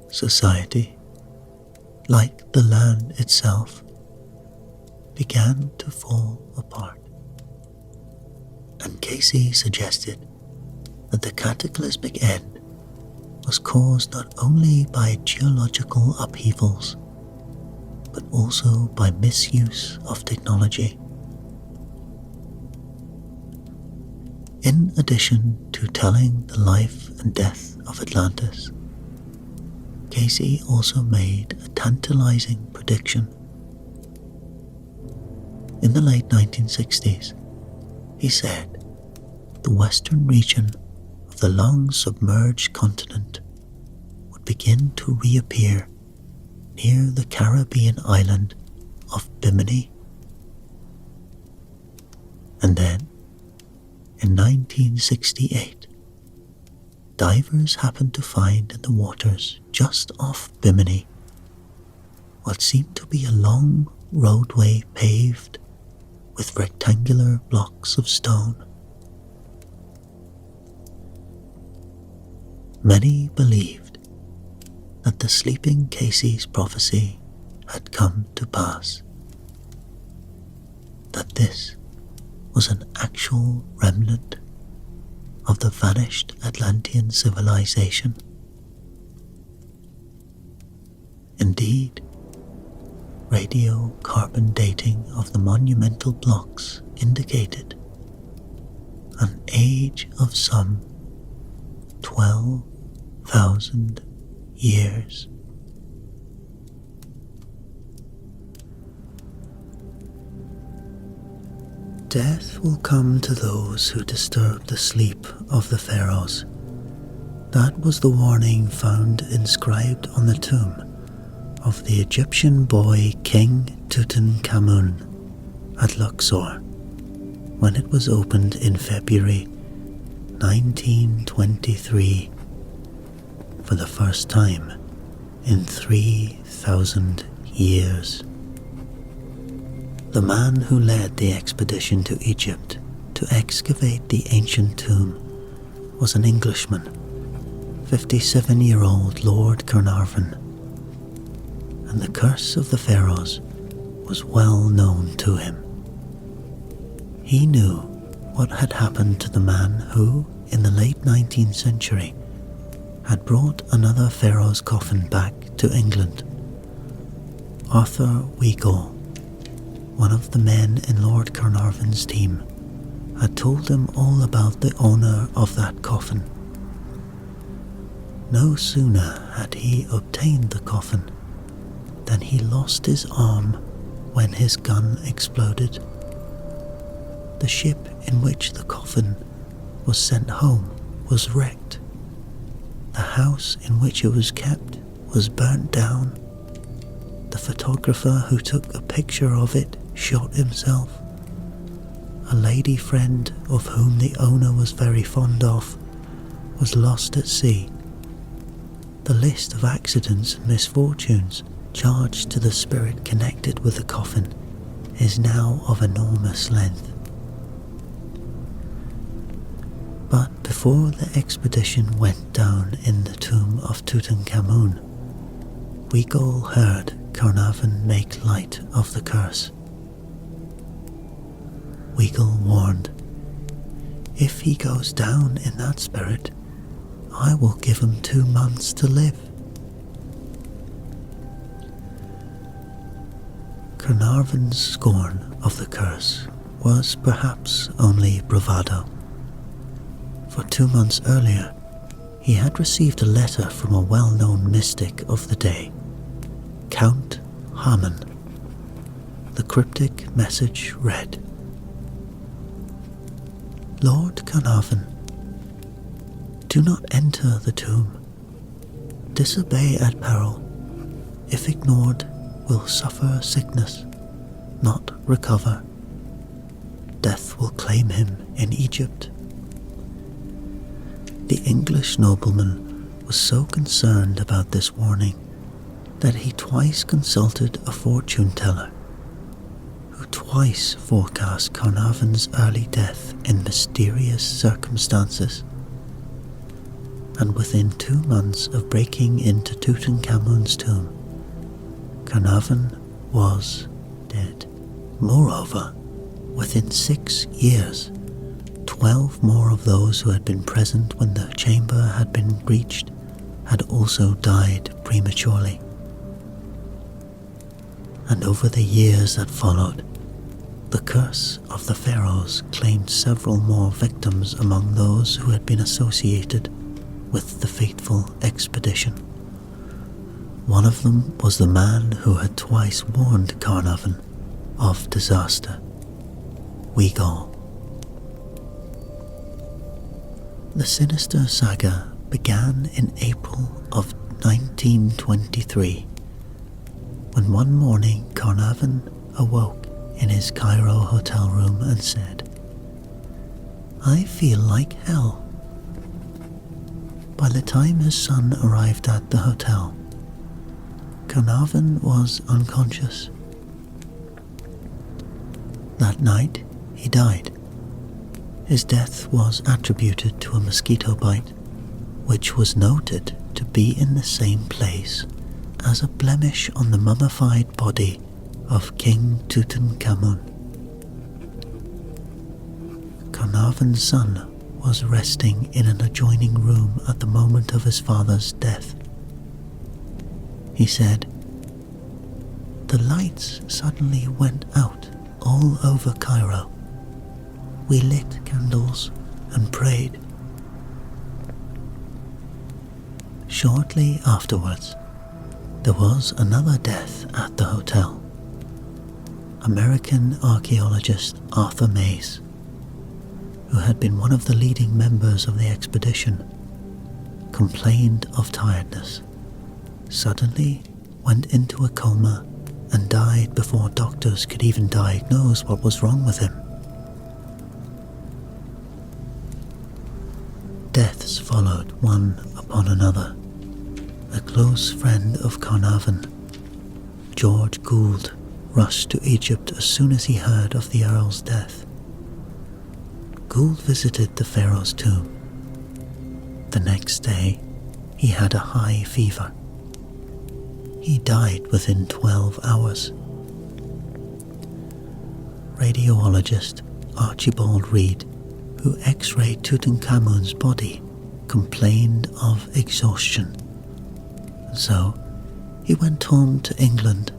Society, like the land itself, began to fall apart, and Casey suggested that the cataclysmic end was caused not only by geological upheavals, but also by misuse of technology. In addition to telling the life and death of Atlantis, Casey also made a tantalizing prediction. In the late 1960s, he said the western region of the long submerged continent would begin to reappear near the Caribbean island of Bimini. And then, in 1968, divers happened to find in the waters just off Bimini what seemed to be a long roadway paved with rectangular blocks of stone. Many believed that the sleeping Casey's prophecy had come to pass, that this was an actual remnant of the vanished Atlantean civilization. Indeed, radiocarbon dating of the monumental blocks indicated an age of some 12,000 years. Death will come to those who disturb the sleep of the pharaohs. That was the warning found inscribed on the tomb of the Egyptian boy King Tutankhamun at Luxor when it was opened in February 1923 for the first time in 3,000 years. The man who led the expedition to Egypt to excavate the ancient tomb was an Englishman, 57-year-old Lord Carnarvon, and the curse of the pharaohs was well known to him. He knew what had happened to the man who, in the late 19th century, had brought another pharaoh's coffin back to England. Arthur Weigall, one of the men in Lord Carnarvon's team, had told him all about the owner of that coffin. No sooner had he obtained the coffin than he lost his arm when his gun exploded. The ship in which the coffin was sent home was wrecked. The house in which it was kept was burnt down. The photographer who took a picture of it shot himself. A lady friend of whom the owner was very fond of was lost at sea. The list of accidents and misfortunes charged to the spirit connected with the coffin is now of enormous length. But before the expedition went down in the tomb of Tutankhamun, we all heard Carnarvon make light of the curse. Weagle warned, "If he goes down in that spirit, I will give him 2 months to live." Carnarvon's scorn of the curse was perhaps only bravado. For 2 months earlier, he had received a letter from a well-known mystic of the day, Count Hamann. The cryptic message read, "Lord Carnarvon, do not enter the tomb. Disobey at peril. If ignored, will suffer sickness, not recover. Death will claim him in Egypt." The English nobleman was so concerned about this warning that he twice consulted a fortune teller, who twice forecast Carnarvon's early death in mysterious circumstances. And within 2 months of breaking into Tutankhamun's tomb, Carnarvon was dead. Moreover, within 6 years, 12 more of those who had been present when the chamber had been breached had also died prematurely. And over the years that followed, the curse of the pharaohs claimed several more victims among those who had been associated with the fateful expedition. One of them was the man who had twice warned Carnarvon of disaster, Weagle. The sinister saga began in April of 1923, when one morning Carnarvon awoke in his Cairo hotel room and said, "I feel like hell." By the time his son arrived at the hotel, Carnarvon was unconscious. That night, he died. His death was attributed to a mosquito bite, which was noted to be in the same place as a blemish on the mummified body of King Tutankhamun. Carnarvon's son was resting in an adjoining room at the moment of his father's death. He said, "The lights suddenly went out all over Cairo. We lit candles and prayed." Shortly afterwards, there was another death at the hotel. American archaeologist Arthur Mays, who had been one of the leading members of the expedition, complained of tiredness, suddenly went into a coma and died before doctors could even diagnose what was wrong with him. Deaths followed one upon another. A close friend of Carnarvon, George Gould, rushed to Egypt as soon as he heard of the Earl's death. Gould visited the pharaoh's tomb. The next day, he had a high fever. He died within 12 hours. Radiologist Archibald Reed, who x-rayed Tutankhamun's body, complained of exhaustion. So, he went home to England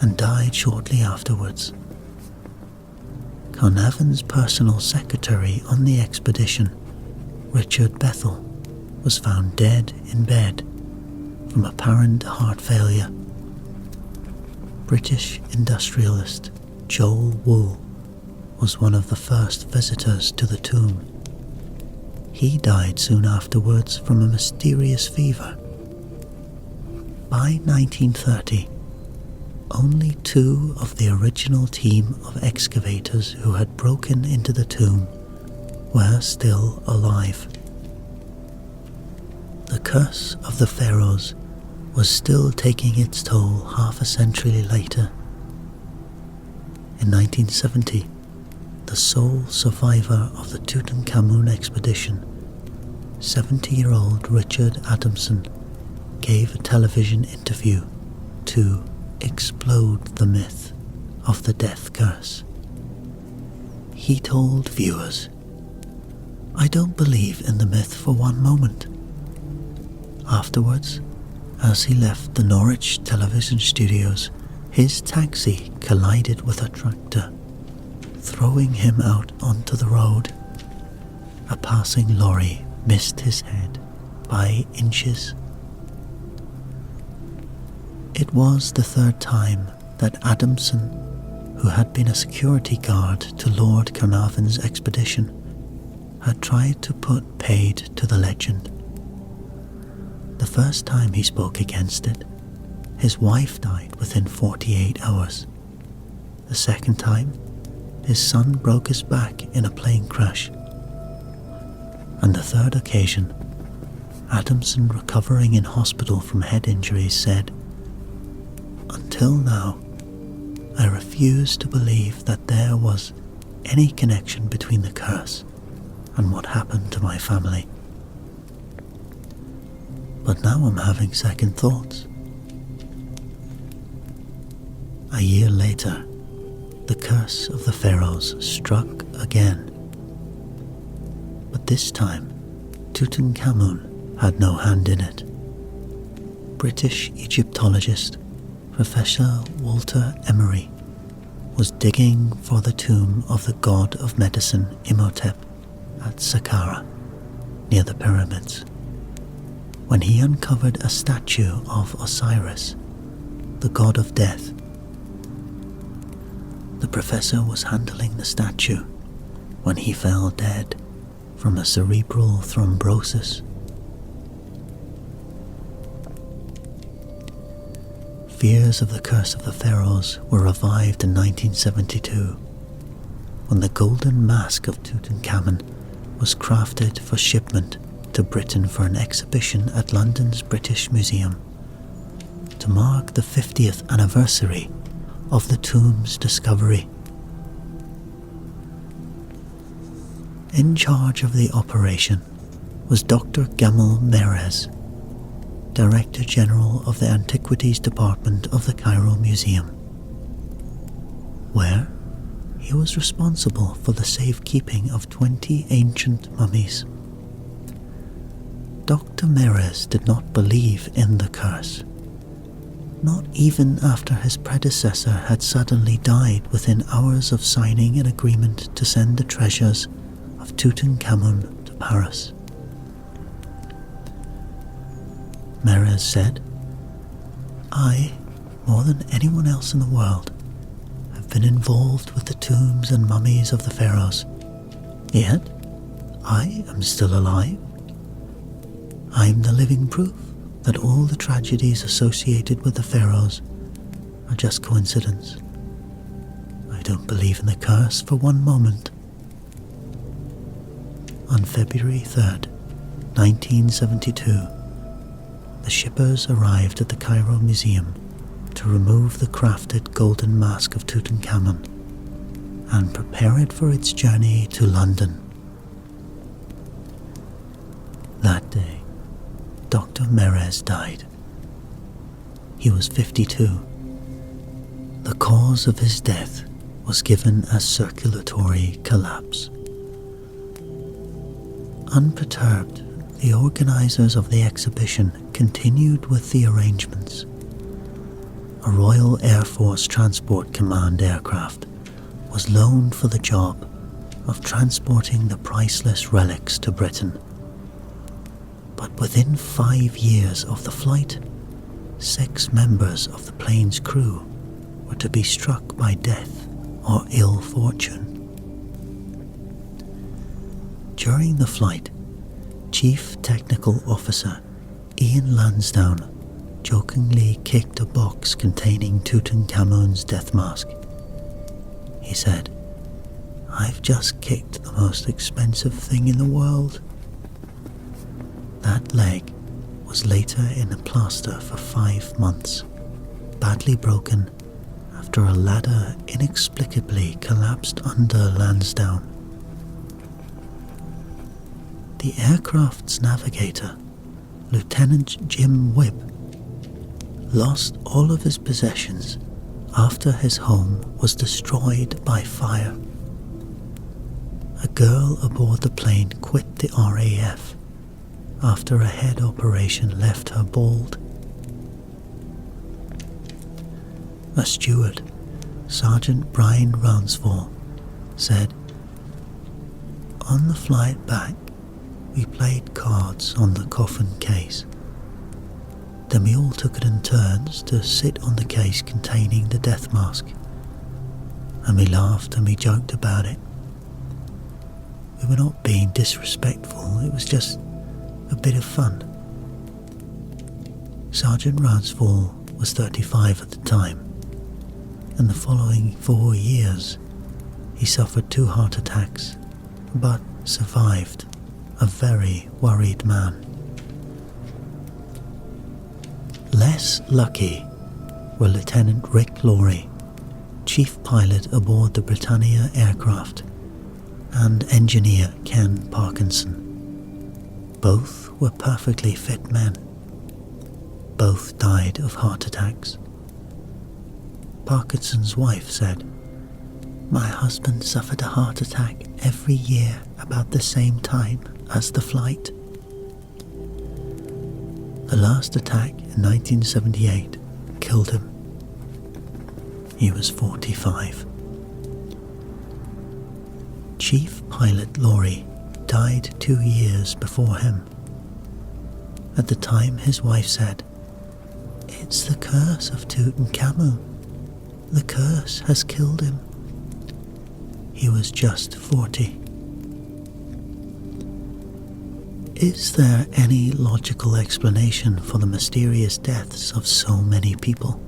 and died shortly afterwards. Carnarvon's personal secretary on the expedition, Richard Bethel, was found dead in bed from apparent heart failure. British industrialist Joel Wool was one of the first visitors to the tomb. He died soon afterwards from a mysterious fever. By 1930, only 2 of the original team of excavators who had broken into the tomb were still alive. The curse of the pharaohs was still taking its toll half a century later. In 1970, the sole survivor of the Tutankhamun expedition, 70-year-old Richard Adamson, gave a television interview to explode the myth of the death curse. He told viewers, "I don't believe in the myth for one moment." Afterwards, as he left the Norwich television studios, his taxi collided with a tractor, throwing him out onto the road. A passing lorry missed his head by inches. It was the third time that Adamson, who had been a security guard to Lord Carnarvon's expedition, had tried to put paid to the legend. The first time he spoke against it, his wife died within 48 hours. The second time, his son broke his back in a plane crash. And the third occasion, Adamson, recovering in hospital from head injuries, said, "Until now, I refuse to believe that there was any connection between the curse and what happened to my family. But now I'm having second thoughts." A year later, the curse of the pharaohs struck again. But this time, Tutankhamun had no hand in it. British Egyptologist Professor Walter Emery was digging for the tomb of the god of medicine Imhotep at Saqqara, near the pyramids, when he uncovered a statue of Osiris, the god of death. The professor was handling the statue when he fell dead from a cerebral thrombosis. Fears of the curse of the pharaohs were revived in 1972, when the golden mask of Tutankhamun was crafted for shipment to Britain for an exhibition at London's British Museum to mark the 50th anniversary of the tomb's discovery. In charge of the operation was Dr. Gamal Merez, Director General of the Antiquities Department of the Cairo Museum, where he was responsible for the safekeeping of 20 ancient mummies. Dr. Merez did not believe in the curse, not even after his predecessor had suddenly died within hours of signing an agreement to send the treasures of Tutankhamun to Paris. Merez said, "I, more than anyone else in the world, have been involved with the tombs and mummies of the pharaohs, yet I am still alive. I am the living proof that all the tragedies associated with the pharaohs are just coincidence. I don't believe in the curse for one moment." On February 3rd, 1972, the shippers arrived at the Cairo Museum to remove the crafted golden mask of Tutankhamun and prepare it for its journey to London. That day, Dr. Merez died. He was 52. The cause of his death was given as circulatory collapse. Unperturbed, the organizers of the exhibition continued with the arrangements. A Royal Air Force Transport Command aircraft was loaned for the job of transporting the priceless relics to Britain. But within 5 years of the flight, 6 members of the plane's crew were to be struck by death or ill fortune. During the flight, Chief Technical Officer Ian Lansdowne jokingly kicked a box containing Tutankhamun's death mask. He said, "I've just kicked the most expensive thing in the world." That leg was later in a plaster for 5 months, badly broken after a ladder inexplicably collapsed under Lansdowne. The aircraft's navigator, Lieutenant Jim Wibb, lost all of his possessions after his home was destroyed by fire. A girl aboard the plane quit the RAF after a head operation left her bald. A steward, Sergeant Brian Rounsfall, said, "On the flight back, we played cards on the coffin case. Then we all took it in turns to sit on the case containing the death mask, and we laughed and we joked about it. We were not being disrespectful, it was just a bit of fun." Sergeant Rounsfall was 35 at the time, and the following 4 years he suffered 2 heart attacks, but survived, a very worried man. Less lucky were Lieutenant Rick Laurie, chief pilot aboard the Britannia aircraft, and engineer Ken Parkinson. Both were perfectly fit men. Both died of heart attacks. Parkinson's wife said, "My husband suffered a heart attack every year about the same time as the flight." The last attack in 1978 killed him. He was 45. Chief Pilot Laurie died 2 years before him. At the time, his wife said, "It's the curse of Tutankhamun. The curse has killed him." He was just 40. Is there any logical explanation for the mysterious deaths of so many people?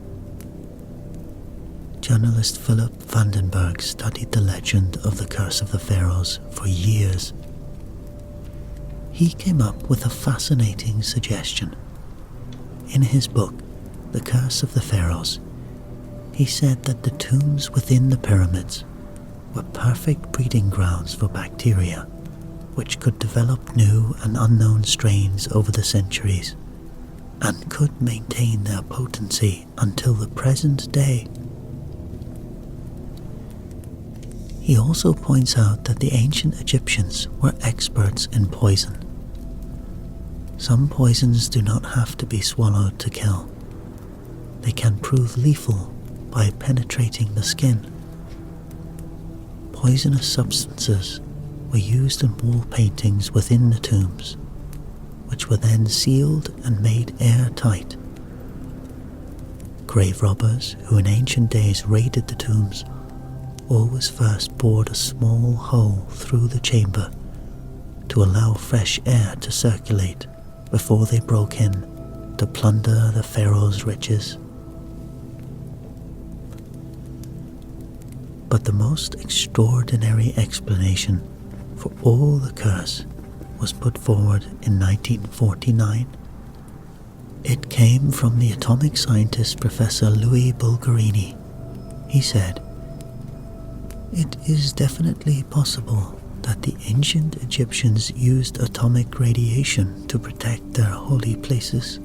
Journalist Philip Vandenberg studied the legend of the Curse of the Pharaohs for years. He came up with a fascinating suggestion. In his book, The Curse of the Pharaohs, he said that the tombs within the pyramids were perfect breeding grounds for bacteria, which could develop new and unknown strains over the centuries, and could maintain their potency until the present day. He also points out that the ancient Egyptians were experts in poison. Some poisons do not have to be swallowed to kill. They can prove lethal by penetrating the skin. Poisonous substances were used in wall paintings within the tombs, which were then sealed and made airtight. Grave robbers who in ancient days raided the tombs always first bored a small hole through the chamber to allow fresh air to circulate before they broke in to plunder the pharaoh's riches. But the most extraordinary explanation for all the curse was put forward in 1949. It came from the atomic scientist Professor Louis Bulgarini. He said, "It is definitely possible that the ancient Egyptians used atomic radiation to protect their holy places.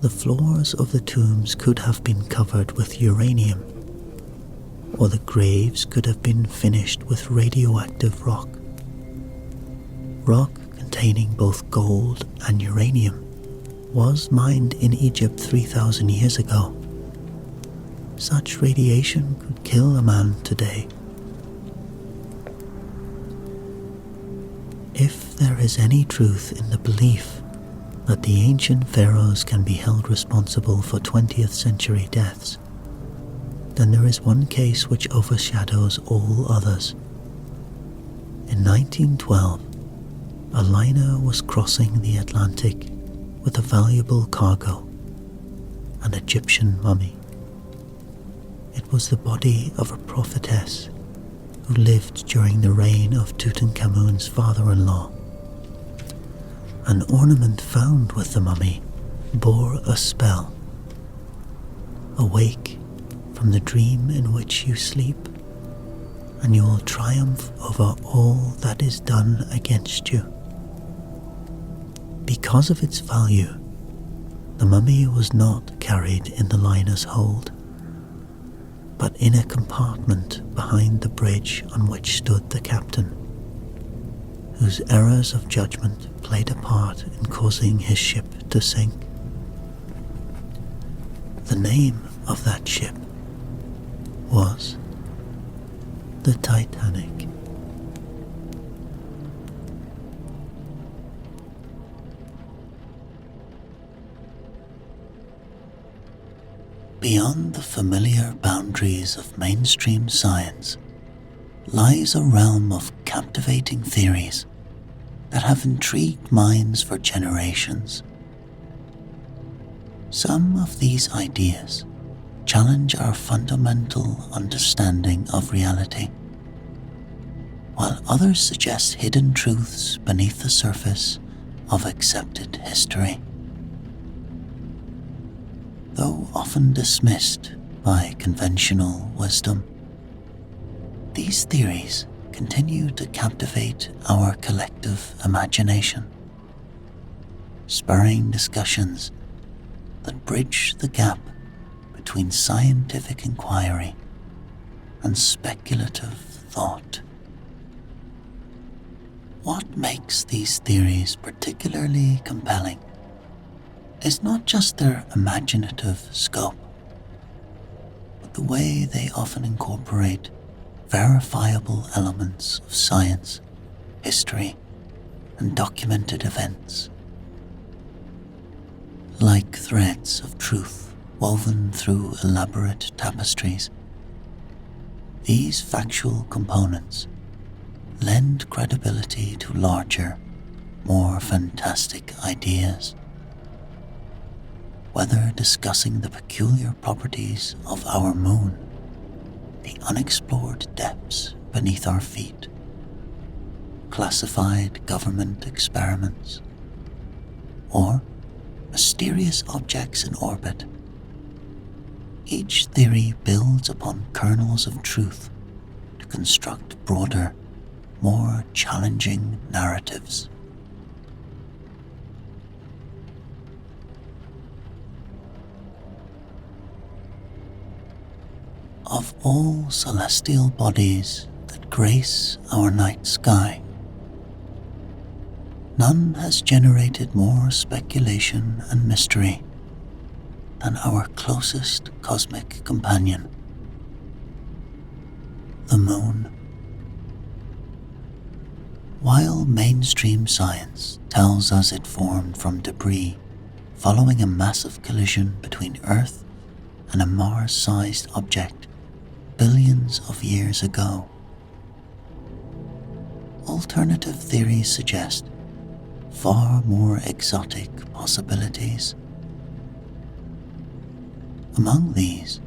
The floors of the tombs could have been covered with uranium, or the graves could have been finished with radioactive rock. Rock containing both gold and uranium was mined in Egypt 3,000 years ago. Such radiation could kill a man today. If there is any truth in the belief that the ancient pharaohs can be held responsible for 20th century deaths, then there is one case which overshadows all others. In 1912, a liner was crossing the Atlantic with a valuable cargo, an Egyptian mummy. It was the body of a prophetess who lived during the reign of Tutankhamun's father-in-law. An ornament found with the mummy bore a spell. Awake from the dream in which you sleep, and you will triumph over all that is done against you. Because of its value, the mummy was not carried in the liner's hold, but in a compartment behind the bridge on which stood the captain, whose errors of judgment played a part in causing his ship to sink. The name of that ship was the Titanic. Beyond the familiar boundaries of mainstream science lies a realm of captivating theories that have intrigued minds for generations. Some of these ideas challenge our fundamental understanding of reality, while others suggest hidden truths beneath the surface of accepted history. Though often dismissed by conventional wisdom, these theories continue to captivate our collective imagination, spurring discussions that bridge the gap between scientific inquiry and speculative thought. What makes these theories particularly compelling is not just their imaginative scope, but the way they often incorporate verifiable elements of science, history, and documented events. Like threads of truth woven through elaborate tapestries, these factual components lend credibility to larger, more fantastic ideas. Whether discussing the peculiar properties of our moon, the unexplored depths beneath our feet, classified government experiments, or mysterious objects in orbit, each theory builds upon kernels of truth to construct broader, more challenging narratives. Of all celestial bodies that grace our night sky, none has generated more speculation and mystery than our closest cosmic companion, the moon. While mainstream science tells us it formed from debris following a massive collision between Earth and a Mars-sized object billions of years ago, alternative theories suggest far more exotic possibilities. Among these,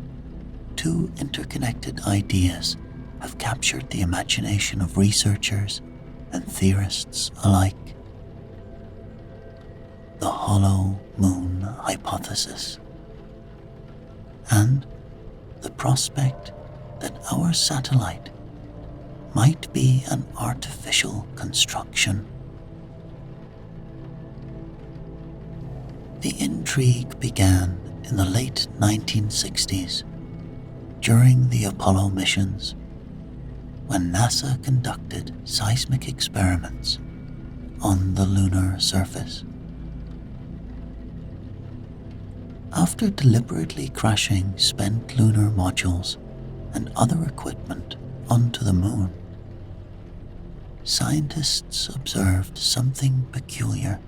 two interconnected ideas have captured the imagination of researchers and theorists alike: the hollow moon hypothesis and the prospect that our satellite might be an artificial construction. The intrigue began in the late 1960s during the Apollo missions, when NASA conducted seismic experiments on the lunar surface. After deliberately crashing spent lunar modules and other equipment onto the moon, scientists observed something peculiar.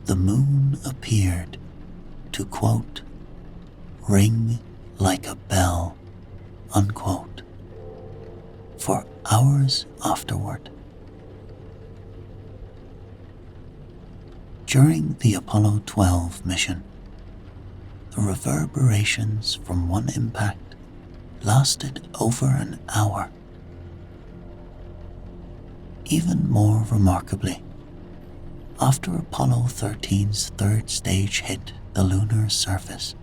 The moon appeared to, quote, ring like a bell, unquote, for hours afterward. During the Apollo 12 mission, the reverberations from one impact lasted over an hour. Even more remarkably, After Apollo 13's third stage hit the lunar surface,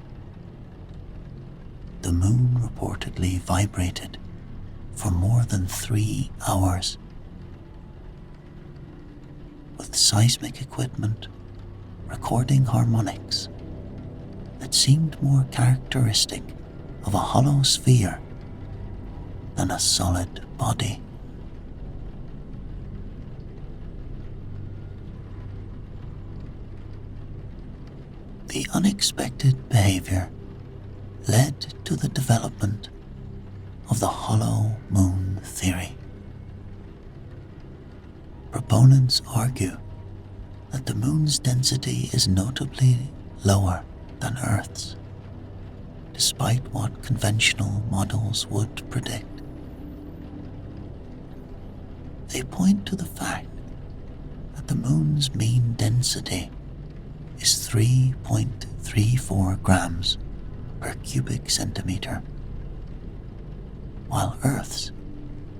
the moon reportedly vibrated for more than 3 hours, with seismic equipment recording harmonics that seemed more characteristic of a hollow sphere than a solid body. The unexpected behavior led to the development of the hollow moon theory. Proponents argue that the moon's density is notably lower than Earth's, despite what conventional models would predict. They point to the fact that the moon's mean density is 3.34 grams per cubic centimeter, while Earth's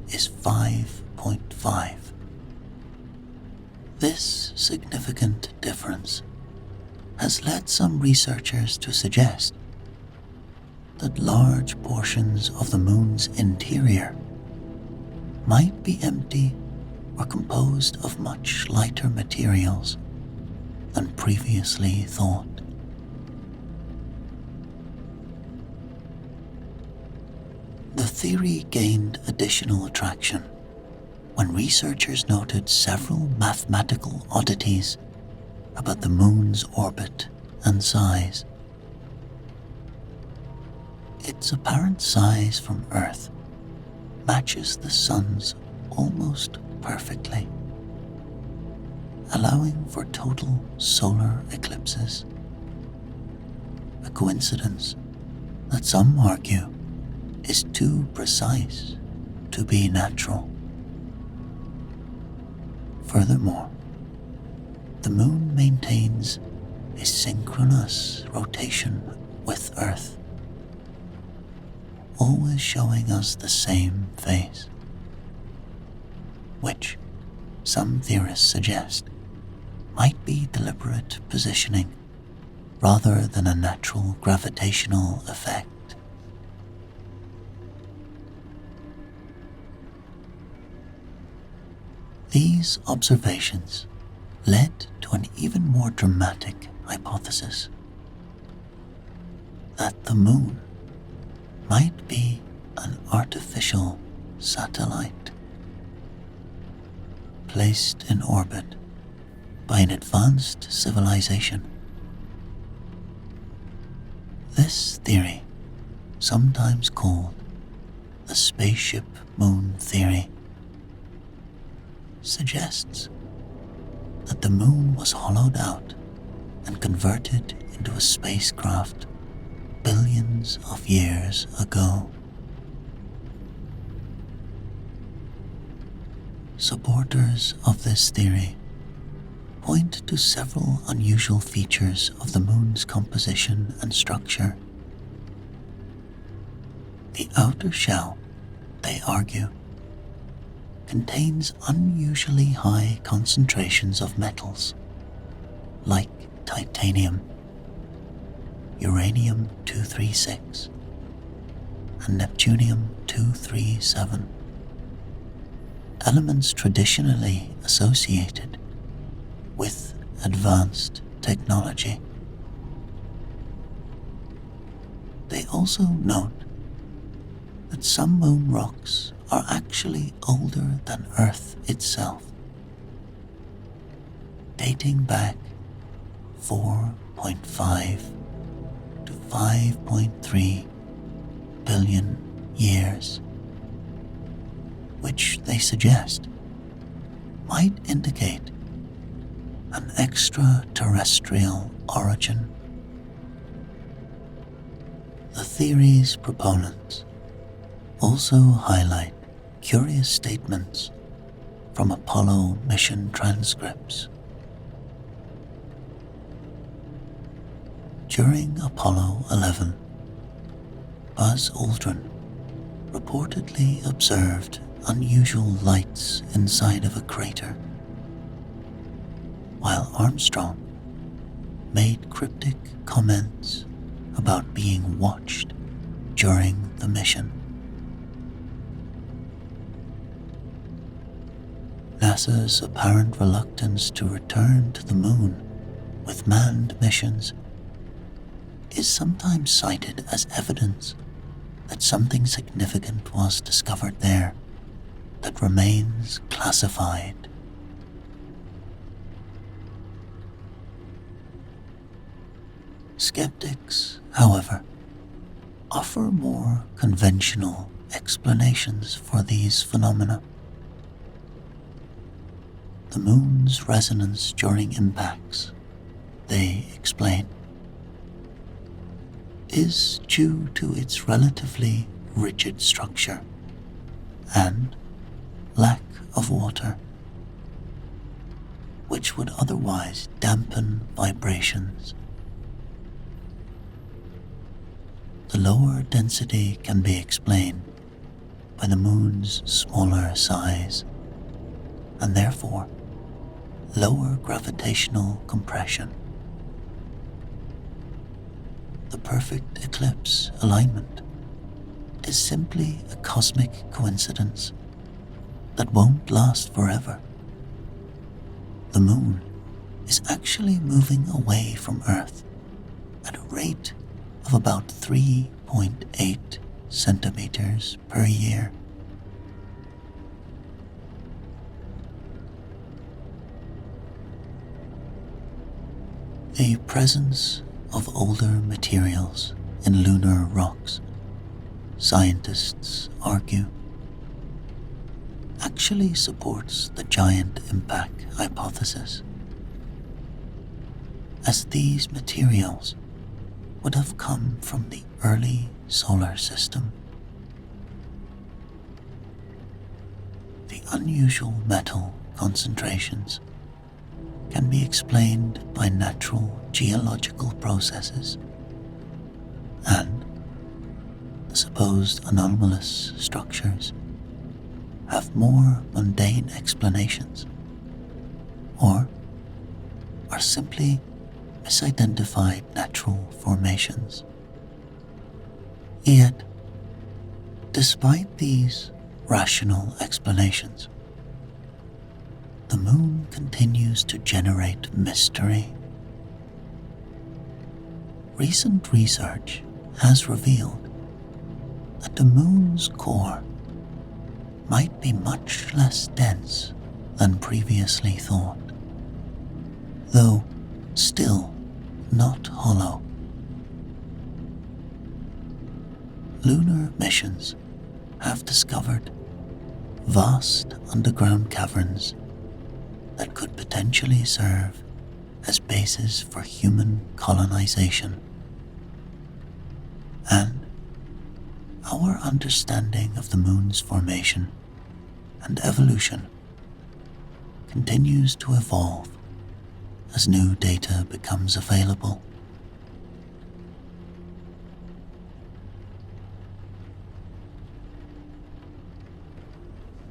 is 5.5. This significant difference has led some researchers to suggest that large portions of the moon's interior might be empty or composed of much lighter materials than previously thought. The theory gained additional traction when researchers noted several mathematical oddities about the moon's orbit and size. Its apparent size from Earth matches the sun's almost perfectly, allowing for total solar eclipses, a coincidence that some argue is too precise to be natural. Furthermore, the moon maintains a synchronous rotation with Earth, always showing us the same face, which some theorists suggest might be deliberate positioning rather than a natural gravitational effect. These observations led to an even more dramatic hypothesis: that the moon might be an artificial satellite placed in orbit by an advanced civilization. This theory, sometimes called the spaceship moon theory, suggests that the moon was hollowed out and converted into a spacecraft billions of years ago. Supporters of this theory point to several unusual features of the moon's composition and structure. The outer shell, they argue, contains unusually high concentrations of metals like titanium, uranium-236, and neptunium-237, elements traditionally associated with advanced technology. They also note that some moon rocks are actually older than Earth itself, dating back 4.5 to 5.3 billion years, which they suggest might indicate an extraterrestrial origin. The theory's proponents also highlight curious statements from Apollo mission transcripts. During Apollo 11, Buzz Aldrin reportedly observed unusual lights inside of a crater, while Armstrong made cryptic comments about being watched during the mission. NASA's apparent reluctance to return to the moon with manned missions is sometimes cited as evidence that something significant was discovered there that remains classified. Skeptics, however, offer more conventional explanations for these phenomena. The moon's resonance during impacts, they explain, is due to its relatively rigid structure and lack of water, which would otherwise dampen vibrations. The lower density can be explained by the moon's smaller size and therefore lower gravitational compression. The perfect eclipse alignment is simply a cosmic coincidence that won't last forever. The moon is actually moving away from Earth at a rate of about 3.8 centimeters per year. The presence of older materials in lunar rocks, scientists argue, actually supports the giant impact hypothesis, as these materials would have come from the early solar system. The unusual metal concentrations can be explained by natural geological processes, and the supposed anomalous structures have more mundane explanations, or are simply misidentified natural formations. Yet, despite these rational explanations, the moon continues to generate mystery. Recent research has revealed that the moon's core might be much less dense than previously thought, though still not hollow. Lunar missions have discovered vast underground caverns that could potentially serve as bases for human colonization. And our understanding of the moon's formation and evolution continues to evolve as new data becomes available.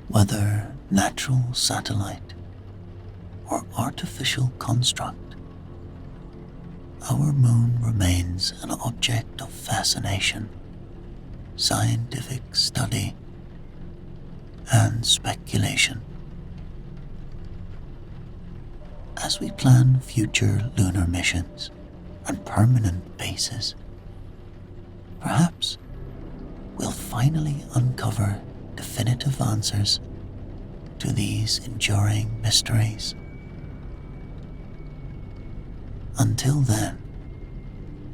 Whether natural satellite or artificial construct, our moon remains an object of fascination, scientific study, and speculation. As we plan future lunar missions and permanent bases, perhaps we'll finally uncover definitive answers to these enduring mysteries. Until then,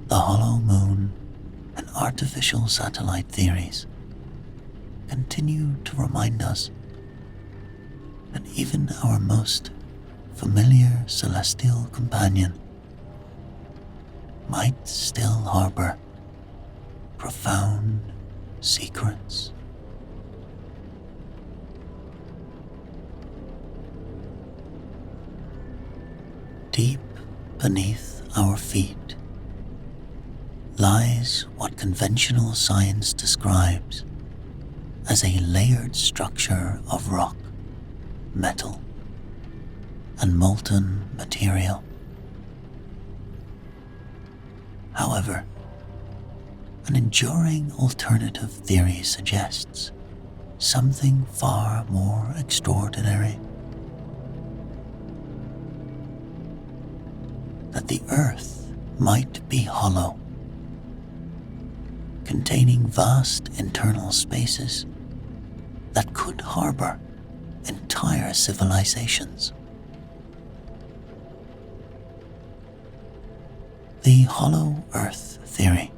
the hollow moon and artificial satellite theories continue to remind us that even our most familiar celestial companion might still harbor profound secrets. Deep beneath our feet lies what conventional science describes as a layered structure of rock, metal, and molten material. However, an enduring alternative theory suggests something far more extraordinary. That the Earth might be hollow, containing vast internal spaces that could harbor entire civilizations. The hollow Earth theory,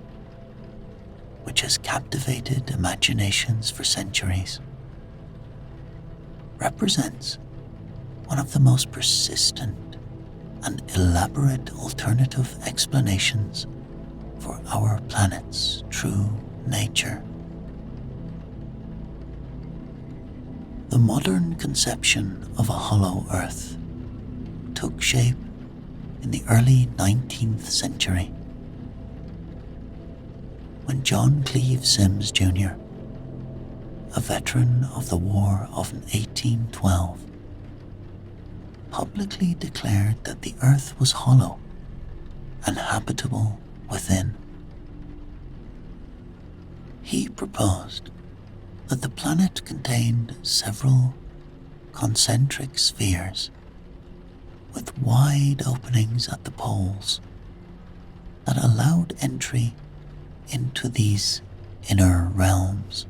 which has captivated imaginations for centuries, represents one of the most persistent and elaborate alternative explanations for our planet's true nature. The modern conception of a hollow Earth took shape in the early 19th century when John Cleve Symmes Jr., a veteran of the War of 1812, publicly declared that the Earth was hollow and habitable within. He proposed that the planet contained several concentric spheres with wide openings at the poles that allowed entry into these inner realms.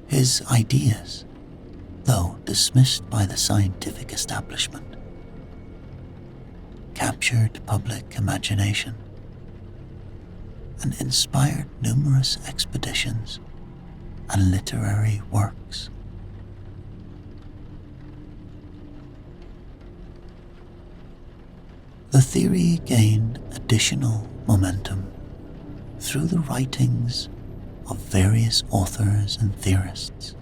His ideas, though dismissed by the scientific establishment, captured public imagination and inspired numerous expeditions and literary works. The theory gained additional momentum through the writings of various authors and theorists.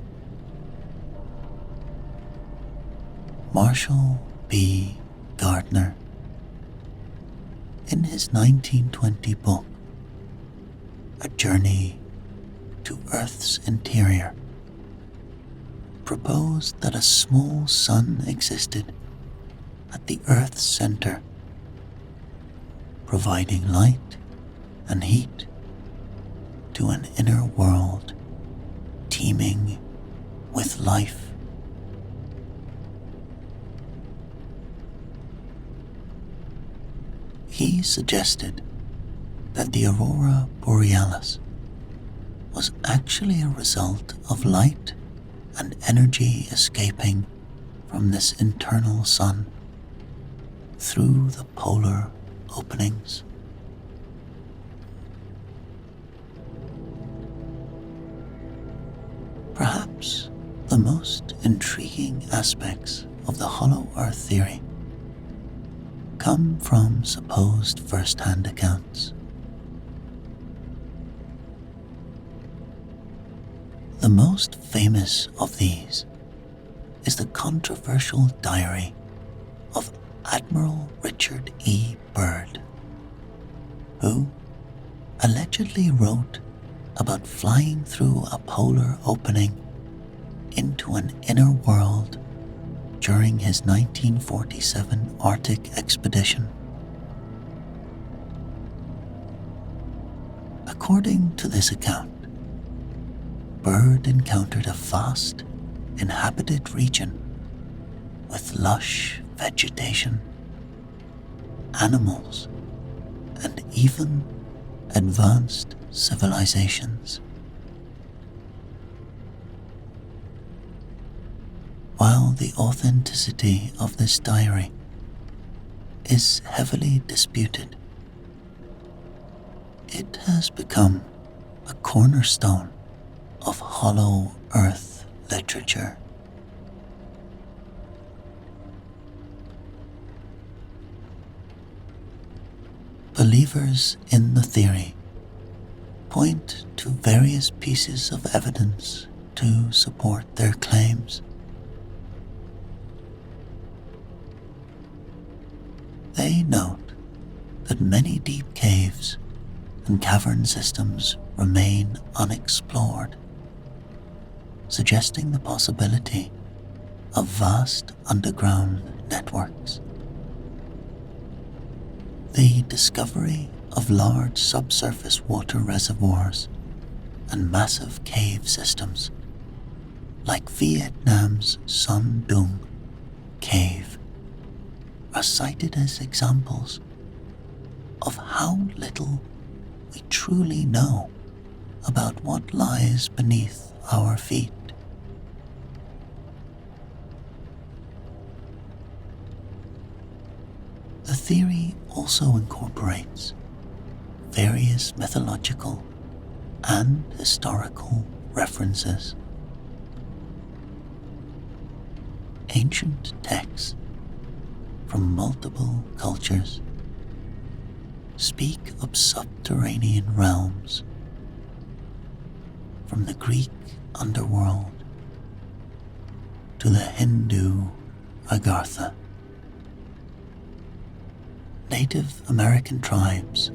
Marshall B. Gardner, in his 1920 book, A Journey to Earth's Interior, proposed that a small sun existed at the Earth's center, providing light and heat to an inner world teeming with life. He suggested that the aurora borealis was actually a result of light and energy escaping from this internal sun through the polar openings. Perhaps the most intriguing aspects of the hollow Earth theory come from supposed first-hand accounts. The most famous of these is the controversial diary of Admiral Richard E. Byrd, who allegedly wrote about flying through a polar opening into an inner world during his 1947 Arctic expedition. According to this account, Byrd encountered a vast, inhabited region with lush vegetation, animals, and even advanced civilizations. While the authenticity of this diary is heavily disputed, it has become a cornerstone of hollow Earth literature. Believers in the theory point to various pieces of evidence to support their claims. They note that many deep caves and cavern systems remain unexplored, suggesting the possibility of vast underground networks. The discovery of large subsurface water reservoirs and massive cave systems, like Vietnam's Son Doong cave, are cited as examples of how little we truly know about what lies beneath our feet. The theory also incorporates various mythological and historical references. Ancient texts from multiple cultures speak of subterranean realms, from the Greek underworld to the Hindu Agartha. Native American tribes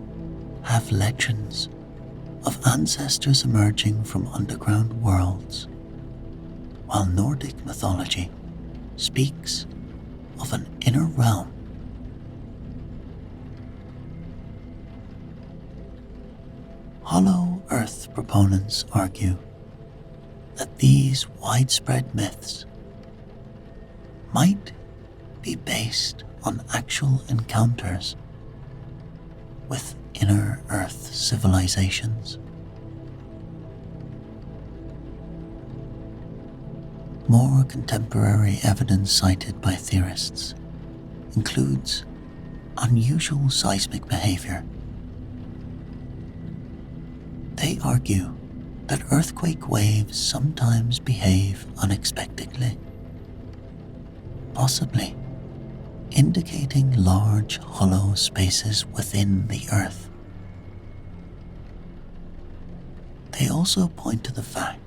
have legends of ancestors emerging from underground worlds, while Nordic mythology speaks of an inner realm. Hollow Earth proponents argue that these widespread myths might be based on actual encounters with inner Earth civilizations. More contemporary evidence cited by theorists includes unusual seismic behavior. They argue that earthquake waves sometimes behave unexpectedly, possibly indicating large hollow spaces within the Earth. They also point to the fact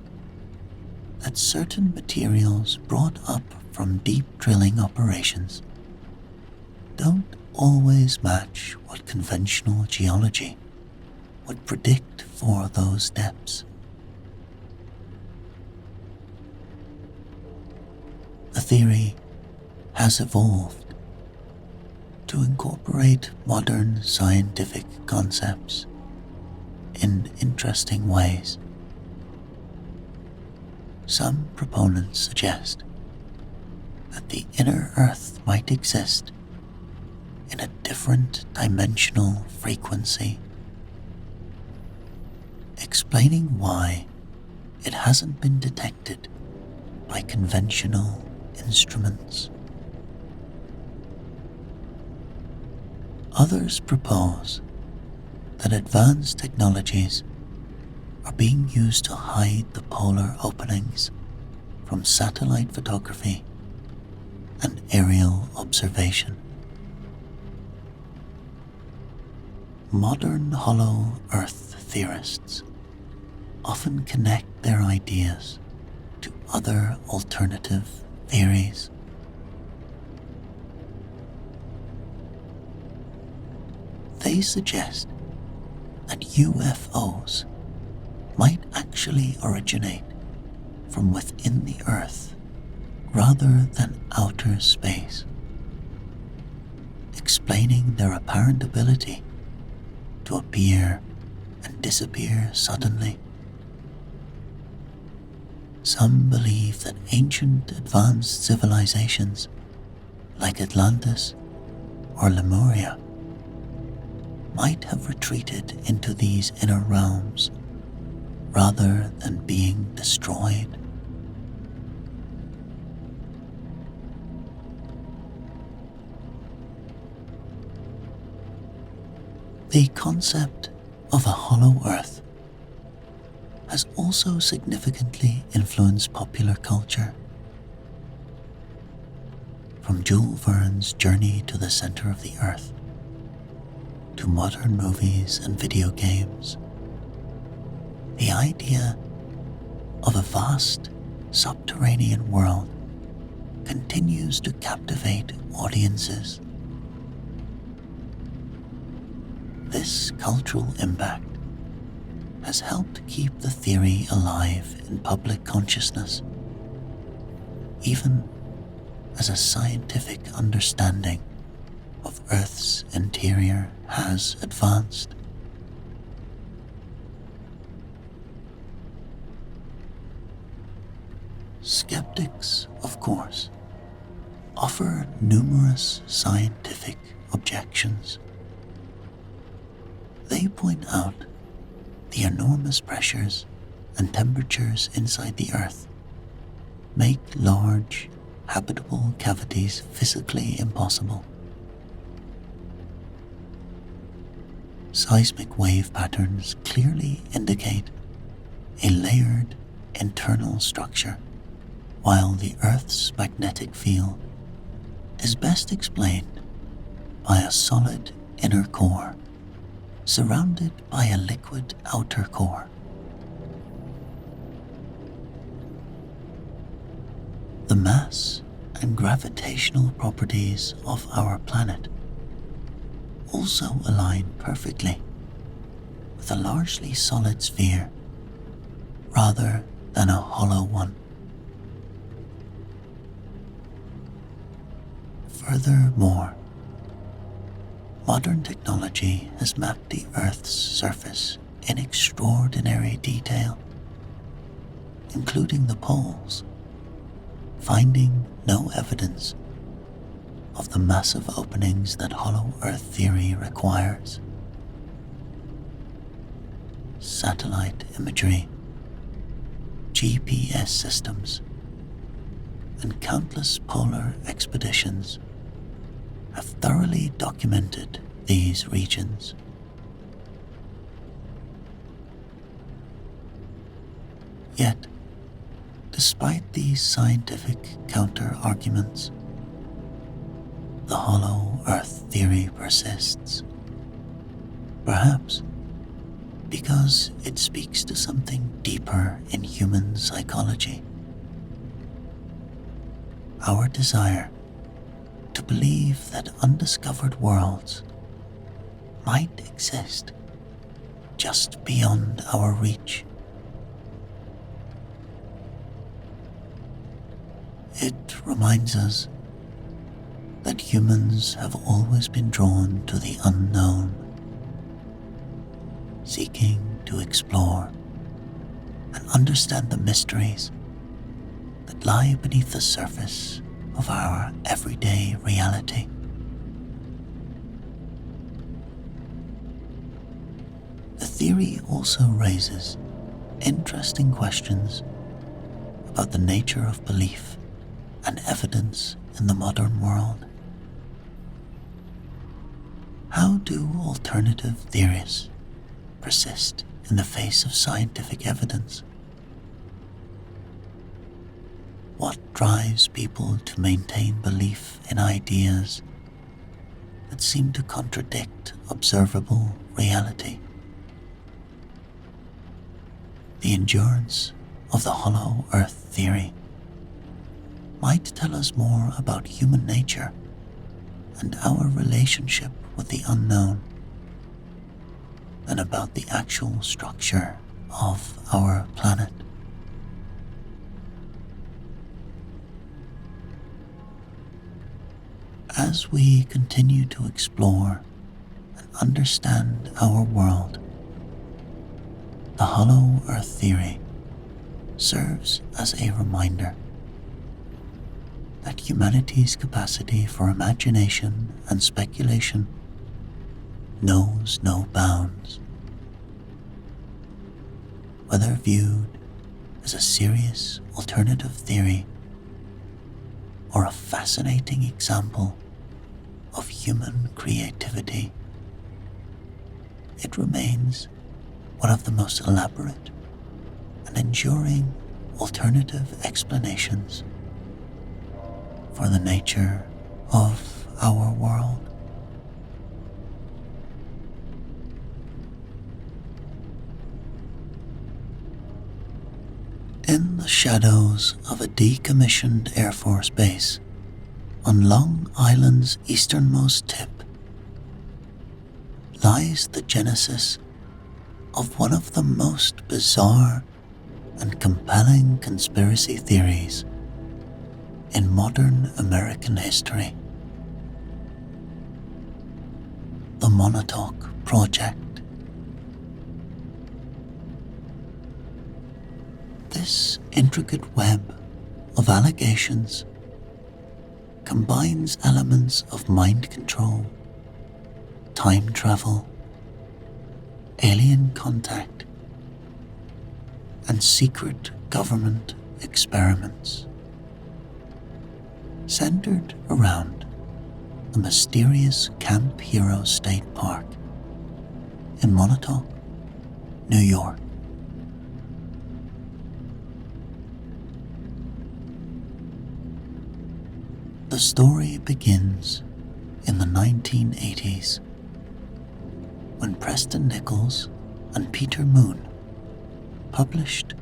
that certain materials brought up from deep drilling operations don't always match what conventional geology would predict for those depths. The theory has evolved to incorporate modern scientific concepts in interesting ways. Some proponents suggest that the inner Earth might exist in a different dimensional frequency, explaining why it hasn't been detected by conventional instruments. Others propose that advanced technologies are being used to hide the polar openings from satellite photography and aerial observation. Modern hollow Earth theorists often connect their ideas to other alternative theories. They suggest that UFOs might actually originate from within the Earth rather than outer space, explaining their apparent ability to appear and disappear suddenly. Some believe that ancient advanced civilizations like Atlantis or Lemuria might have retreated into these inner realms rather than being destroyed. The concept of a hollow Earth has also significantly influenced popular culture. From Jules Verne's Journey to the Center of the Earth to modern movies and video games, the idea of a vast subterranean world continues to captivate audiences. This cultural impact has helped keep the theory alive in public consciousness, even as a scientific understanding of Earth's interior has advanced. Skeptics, of course, offer numerous scientific objections. They point out the enormous pressures and temperatures inside the Earth make large, habitable cavities physically impossible. Seismic wave patterns clearly indicate a layered internal structure, while the Earth's magnetic field is best explained by a solid inner core surrounded by a liquid outer core. The mass and gravitational properties of our planet also align perfectly with a largely solid sphere rather than a hollow one. Furthermore, modern technology has mapped the Earth's surface in extraordinary detail, including the poles, finding no evidence of the massive openings that hollow Earth theory requires. Satellite imagery, GPS systems, and countless polar expeditions have thoroughly documented these regions. Yet, despite these scientific counter-arguments, the hollow Earth theory persists. Perhaps because it speaks to something deeper in human psychology. Our desire to believe that undiscovered worlds might exist just beyond our reach. It reminds us that humans have always been drawn to the unknown, seeking to explore and understand the mysteries that lie beneath the surface of our everyday reality. The theory also raises interesting questions about the nature of belief and evidence in the modern world. How do alternative theories persist in the face of scientific evidence? What drives people to maintain belief in ideas that seem to contradict observable reality? The endurance of the hollow Earth theory might tell us more about human nature and our relationship with the unknown than about the actual structure of our planet. As we continue to explore and understand our world, the hollow Earth theory serves as a reminder that humanity's capacity for imagination and speculation knows no bounds. Whether viewed as a serious alternative theory or a fascinating example of human creativity, it remains one of the most elaborate and enduring alternative explanations for the nature of our world. In the shadows of a decommissioned Air Force base on Long Island's easternmost tip lies the genesis of one of the most bizarre and compelling conspiracy theories in modern American history. The Montauk Project. This intricate web of allegations combines elements of mind control, time travel, alien contact, and secret government experiments, centered around the mysterious Camp Hero State Park in Montauk, New York. The story begins in the 1980s when Preston Nichols and Peter Moon published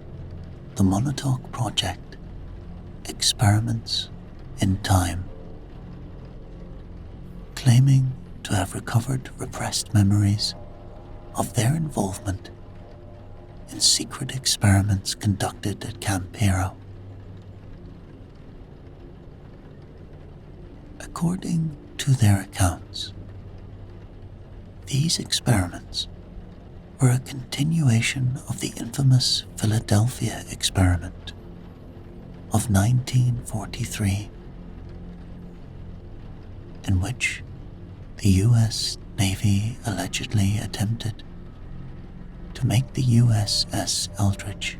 the Montauk Project, Experiments in Time, claiming to have recovered repressed memories of their involvement in secret experiments conducted at Camp Hero. According to their accounts, these experiments were a continuation of the infamous Philadelphia experiment of 1943, in which the U.S. Navy allegedly attempted to make the USS Eldridge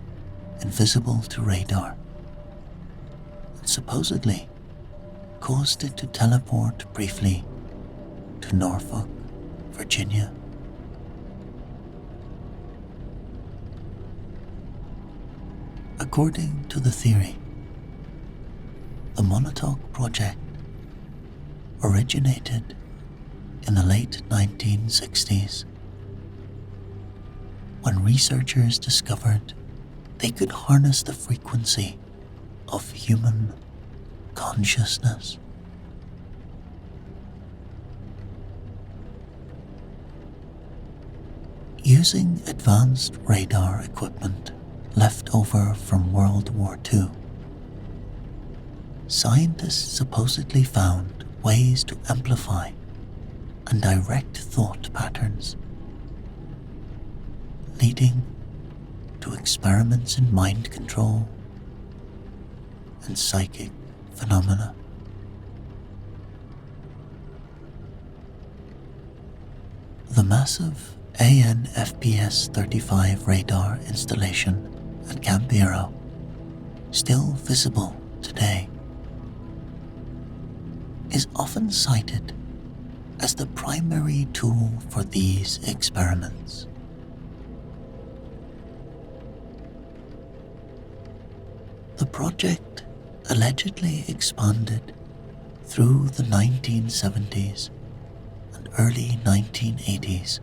invisible to radar, and supposedly caused it to teleport briefly to Norfolk, Virginia. According to the theory, the Montauk Project originated in the late 1960s when researchers discovered they could harness the frequency of human consciousness. Using advanced radar equipment left over from World War II, scientists supposedly found ways to amplify and direct thought patterns, leading to experiments in mind control and psychic phenomena. The massive AN/FPS-35 radar installation at Camp Hero, still visible today, is often cited as the primary tool for these experiments. The project allegedly expanded through the 1970s and early 1980s,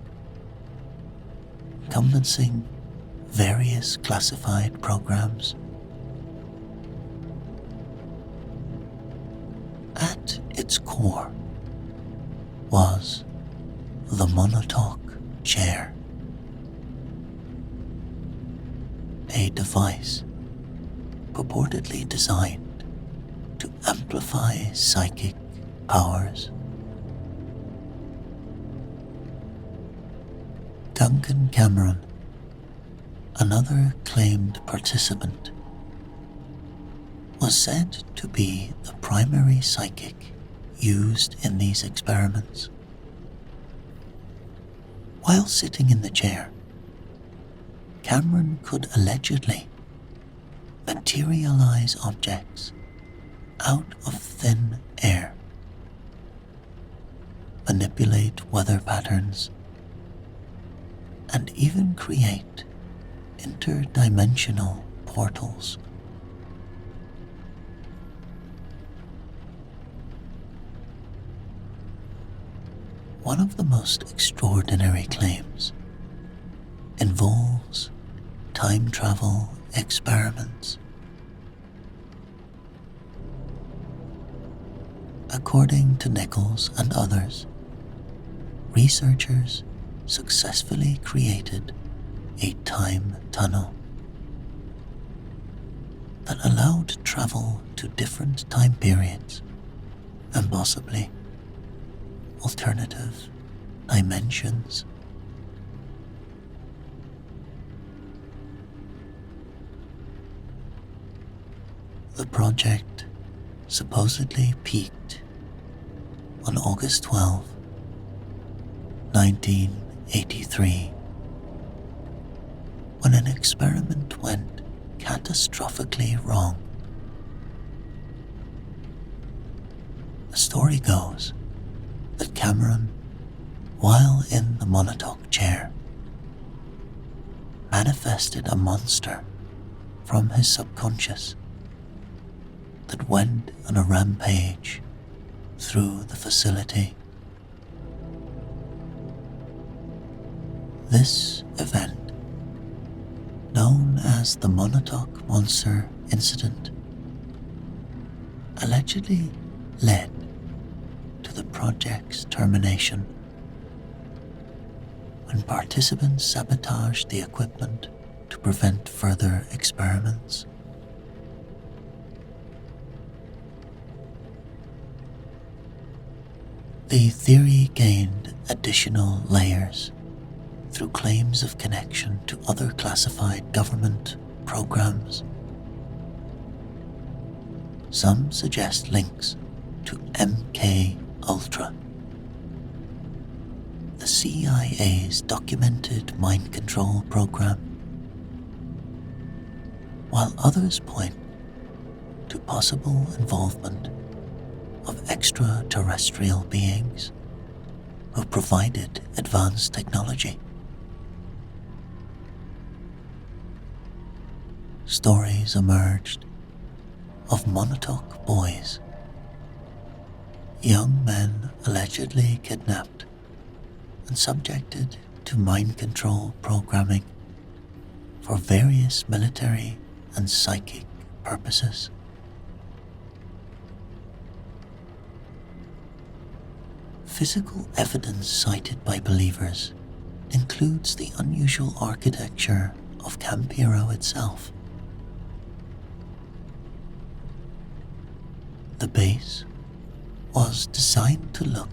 encompassing various classified programs. At its core was the Montauk Chair, a device purportedly designed to amplify psychic powers. Duncan Cameron, another claimed participant, was said to be the primary psychic used in these experiments. While sitting in the chair, Cameron could allegedly materialize objects out of thin air, manipulate weather patterns, and even create interdimensional portals. One of the most extraordinary claims involves time travel experiments. According to Nichols and others, researchers successfully created a time tunnel that allowed travel to different time periods and possibly alternative dimensions. The project supposedly peaked on August 12, 1983, when an experiment went catastrophically wrong. The story goes that Cameron, while in the Montauk chair, manifested a monster from his subconscious that went on a rampage through the facility. This event, known as the Montauk Monster Incident, allegedly led to the project's termination when participants sabotaged the equipment to prevent further experiments. The theory gained additional layers through claims of connection to other classified government programs. Some suggest links to MK Ultra, the CIA's documented mind control program, while others point to possible involvement of extraterrestrial beings who provided advanced technology. Stories emerged of Montauk boys, young men allegedly kidnapped and subjected to mind control programming for various military and psychic purposes. Physical evidence cited by believers includes the unusual architecture of Campiro itself. The base was designed to look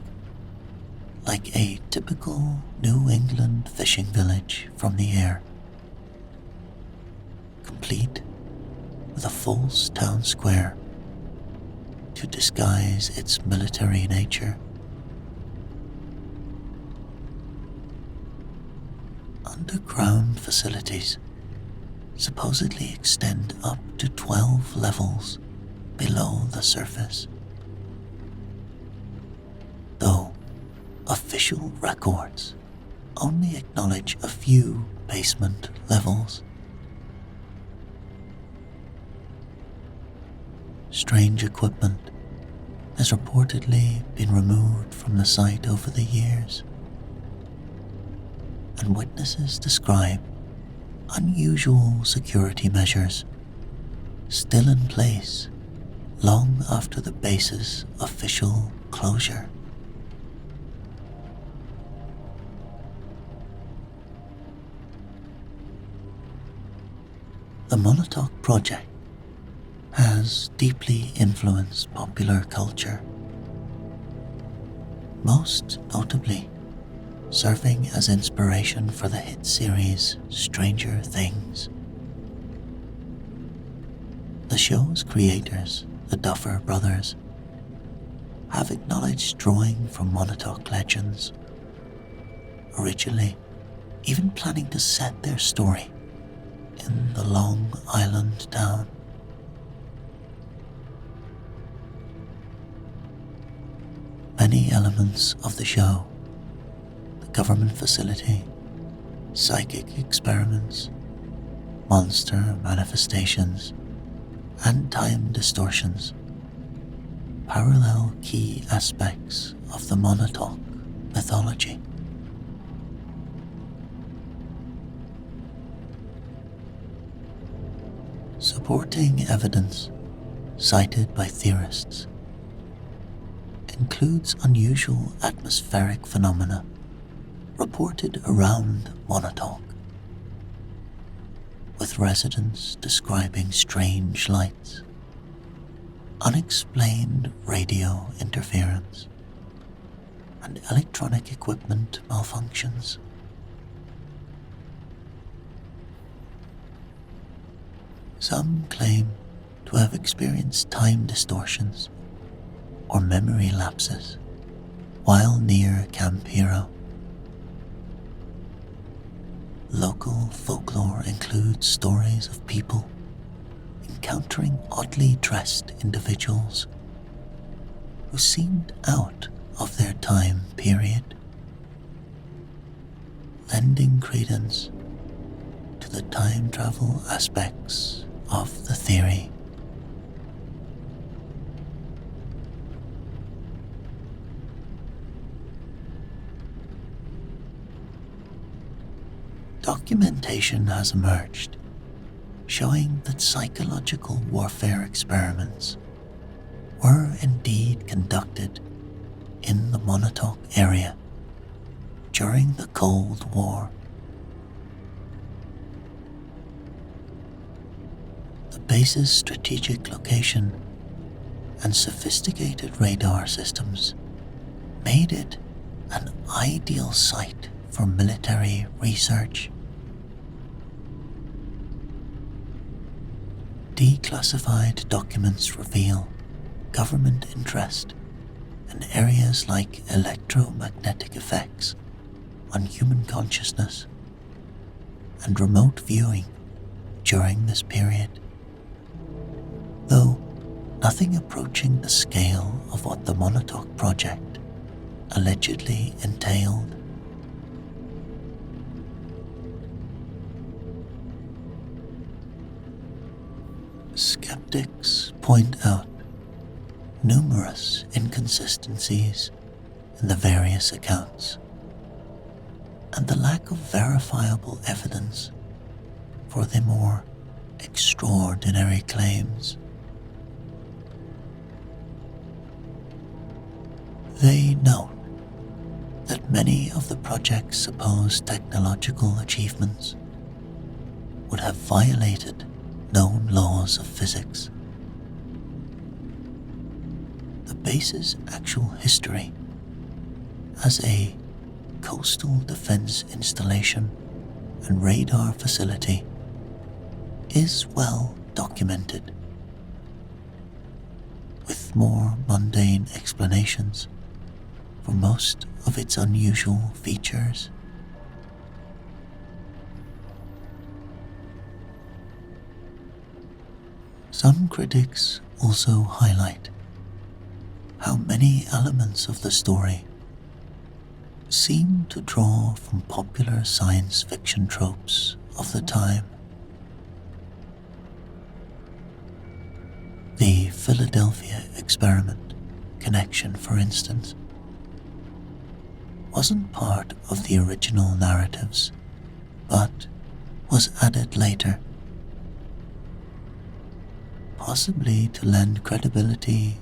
like a typical New England fishing village from the air, complete with a false town square to disguise its military nature. Underground facilities supposedly extend up to 12 levels below the surface, though official records only acknowledge a few basement levels. Strange equipment has reportedly been removed from the site over the years, and witnesses describe unusual security measures still in place long after the base's official closure. The Montauk Project has deeply influenced popular culture, most notably serving as inspiration for the hit series Stranger Things. The show's creators, the Duffer Brothers, have acknowledged drawing from Montauk legends, originally even planning to set their story in the Long Island town. Many elements of the show, the government facility, psychic experiments, monster manifestations, and time distortions, parallel key aspects of the Montauk mythology. Supporting evidence cited by theorists includes unusual atmospheric phenomena reported around Montauk, with residents describing strange lights unexplained radio interference, and electronic equipment malfunctions. Some claim to have experienced time distortions or memory lapses while near Camp Hero. Local folklore includes stories of people encountering oddly dressed individuals who seemed out of their time period, lending credence to the time travel aspects of the theory. Documentation has emerged showing that psychological warfare experiments were indeed conducted in the Montauk area during the Cold War. The base's strategic location and sophisticated radar systems made it an ideal site for military research. Declassified documents reveal government interest in areas like electromagnetic effects on human consciousness and remote viewing during this period, though nothing approaching the scale of what the Montauk Project allegedly entailed. Skeptics point out numerous inconsistencies in the various accounts and the lack of verifiable evidence for the more extraordinary claims. They note that many of the project's supposed technological achievements would have violated known laws of physics. The base's actual history as a coastal defense installation and radar facility is well documented, with more mundane explanations for most of its unusual features. Some critics also highlight how many elements of the story seem to draw from popular science fiction tropes of the time. The Philadelphia experiment connection, for instance, wasn't part of the original narratives, but was added later, possibly to lend credibility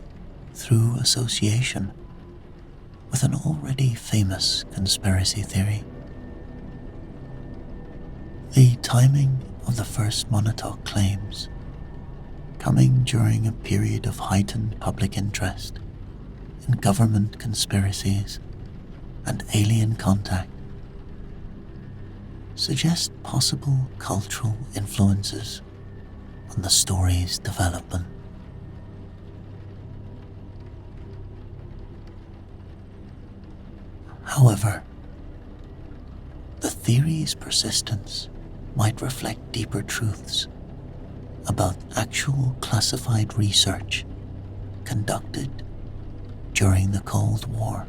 through association with an already famous conspiracy theory. The timing of the first Montauk claims, coming during a period of heightened public interest in government conspiracies and alien contact, suggest possible cultural influences on the story's development. However, the theory's persistence might reflect deeper truths about actual classified research conducted during the Cold War.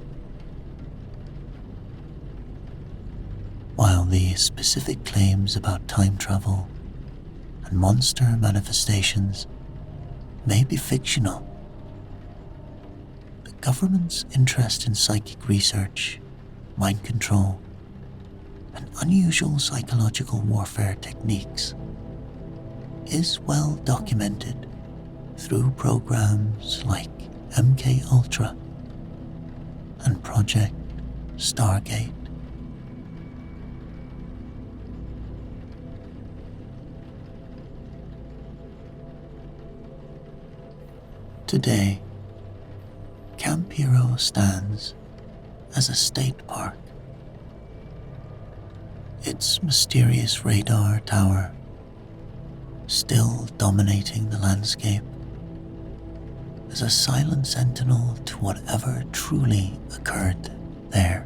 While the specific claims about time travel and monster manifestations may be fictional, the government's interest in psychic research, mind control, and unusual psychological warfare techniques is well documented through programs like MK Ultra and Project Stargate. Today, Camp Hero stands as a state park. Its mysterious radar tower still dominating the landscape as a silent sentinel to whatever truly occurred there.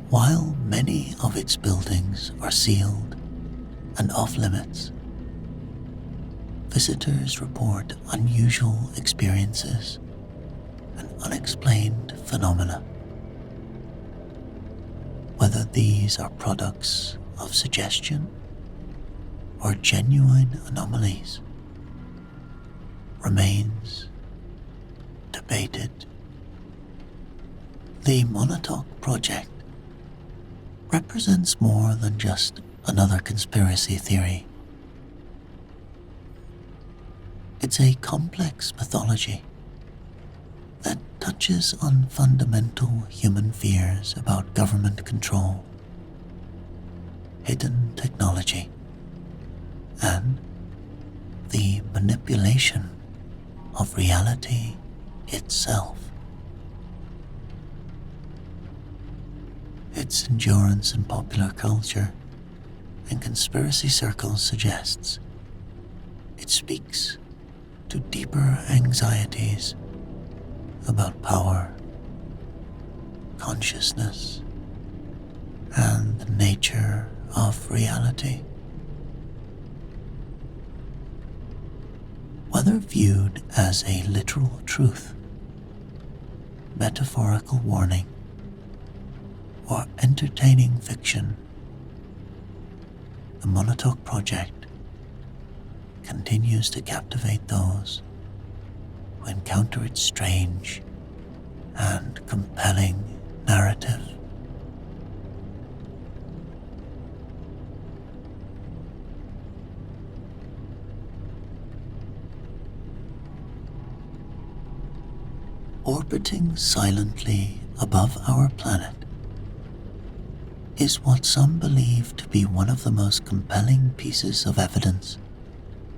While many of its buildings are sealed and off-limits, visitors report unusual experiences and unexplained phenomena. Whether these are products of suggestion or genuine anomalies remains debated. The Montauk Project represents more than just another conspiracy theory. It's a complex mythology that touches on fundamental human fears about government control, hidden technology, and the manipulation of reality itself. Its endurance in popular culture and conspiracy circles suggests it speaks to deeper anxieties about power, consciousness, and the nature of reality. Whether viewed as a literal truth, metaphorical warning, or entertaining fiction, the Montauk Project continues to captivate those who encounter its strange and compelling narrative. Orbiting silently above our planet is what some believe to be one of the most compelling pieces of evidence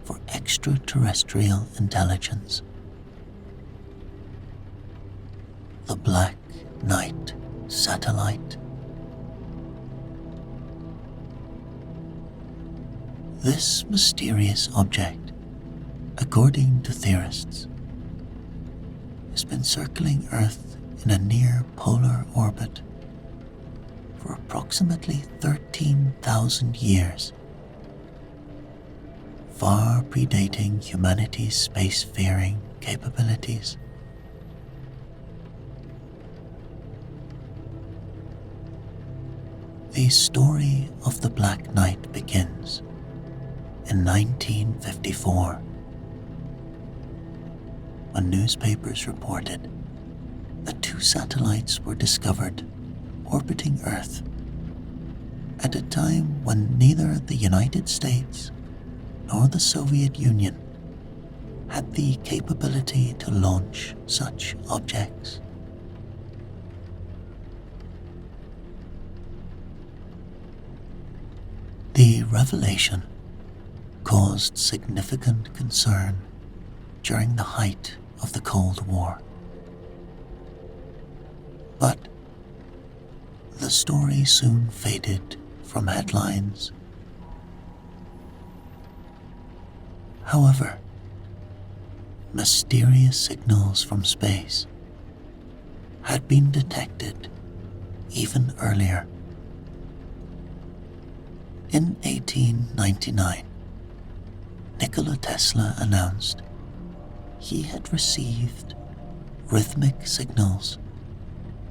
for extraterrestrial intelligence. The Black Knight Satellite. This mysterious object, according to theorists, has been circling Earth in a near-polar orbit for approximately 13,000 years, far predating humanity's spacefaring capabilities. The story of the Black Knight begins in 1954, when newspapers reported that two satellites were discovered orbiting Earth at a time when neither the United States nor the Soviet Union had the capability to launch such objects. The revelation caused significant concern during the height of the Cold War. But the story soon faded from headlines. However, mysterious signals from space had been detected even earlier. In 1899, Nikola Tesla announced he had received rhythmic signals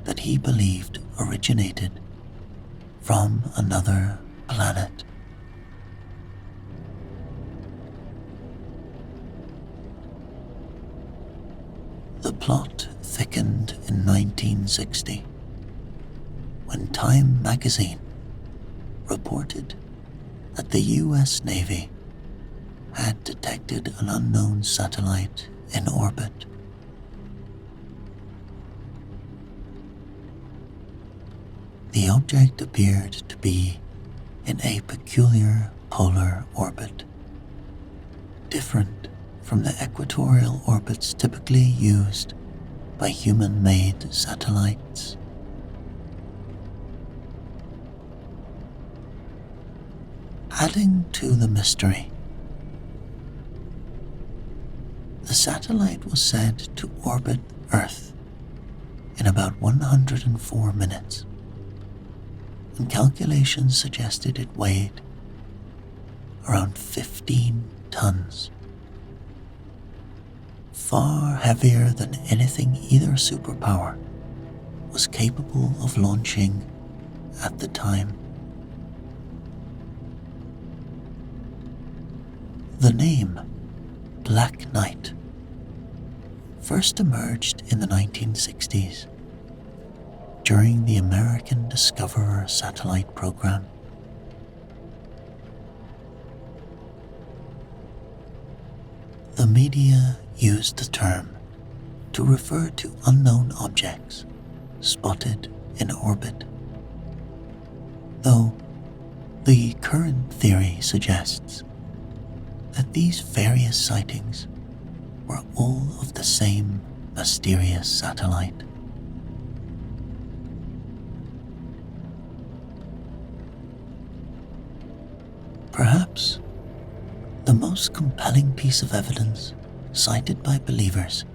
that he believed originated from another planet. The plot thickened in 1960 when Time magazine reported that the US Navy had detected an unknown satellite in orbit. The object appeared to be in a peculiar polar orbit, different from the equatorial orbits typically used by human-made satellites. Adding to the mystery, the satellite was said to orbit Earth in about 104 minutes, and calculations suggested it weighed around 15 tons, far heavier than anything either superpower was capable of launching at the time. The name Black Knight first emerged in the 1960s during the American Discoverer satellite program. The media used the term to refer to unknown objects spotted in orbit, though the current theory suggests that these various sightings were all of the same mysterious satellite. Perhaps the most compelling piece of evidence cited by believers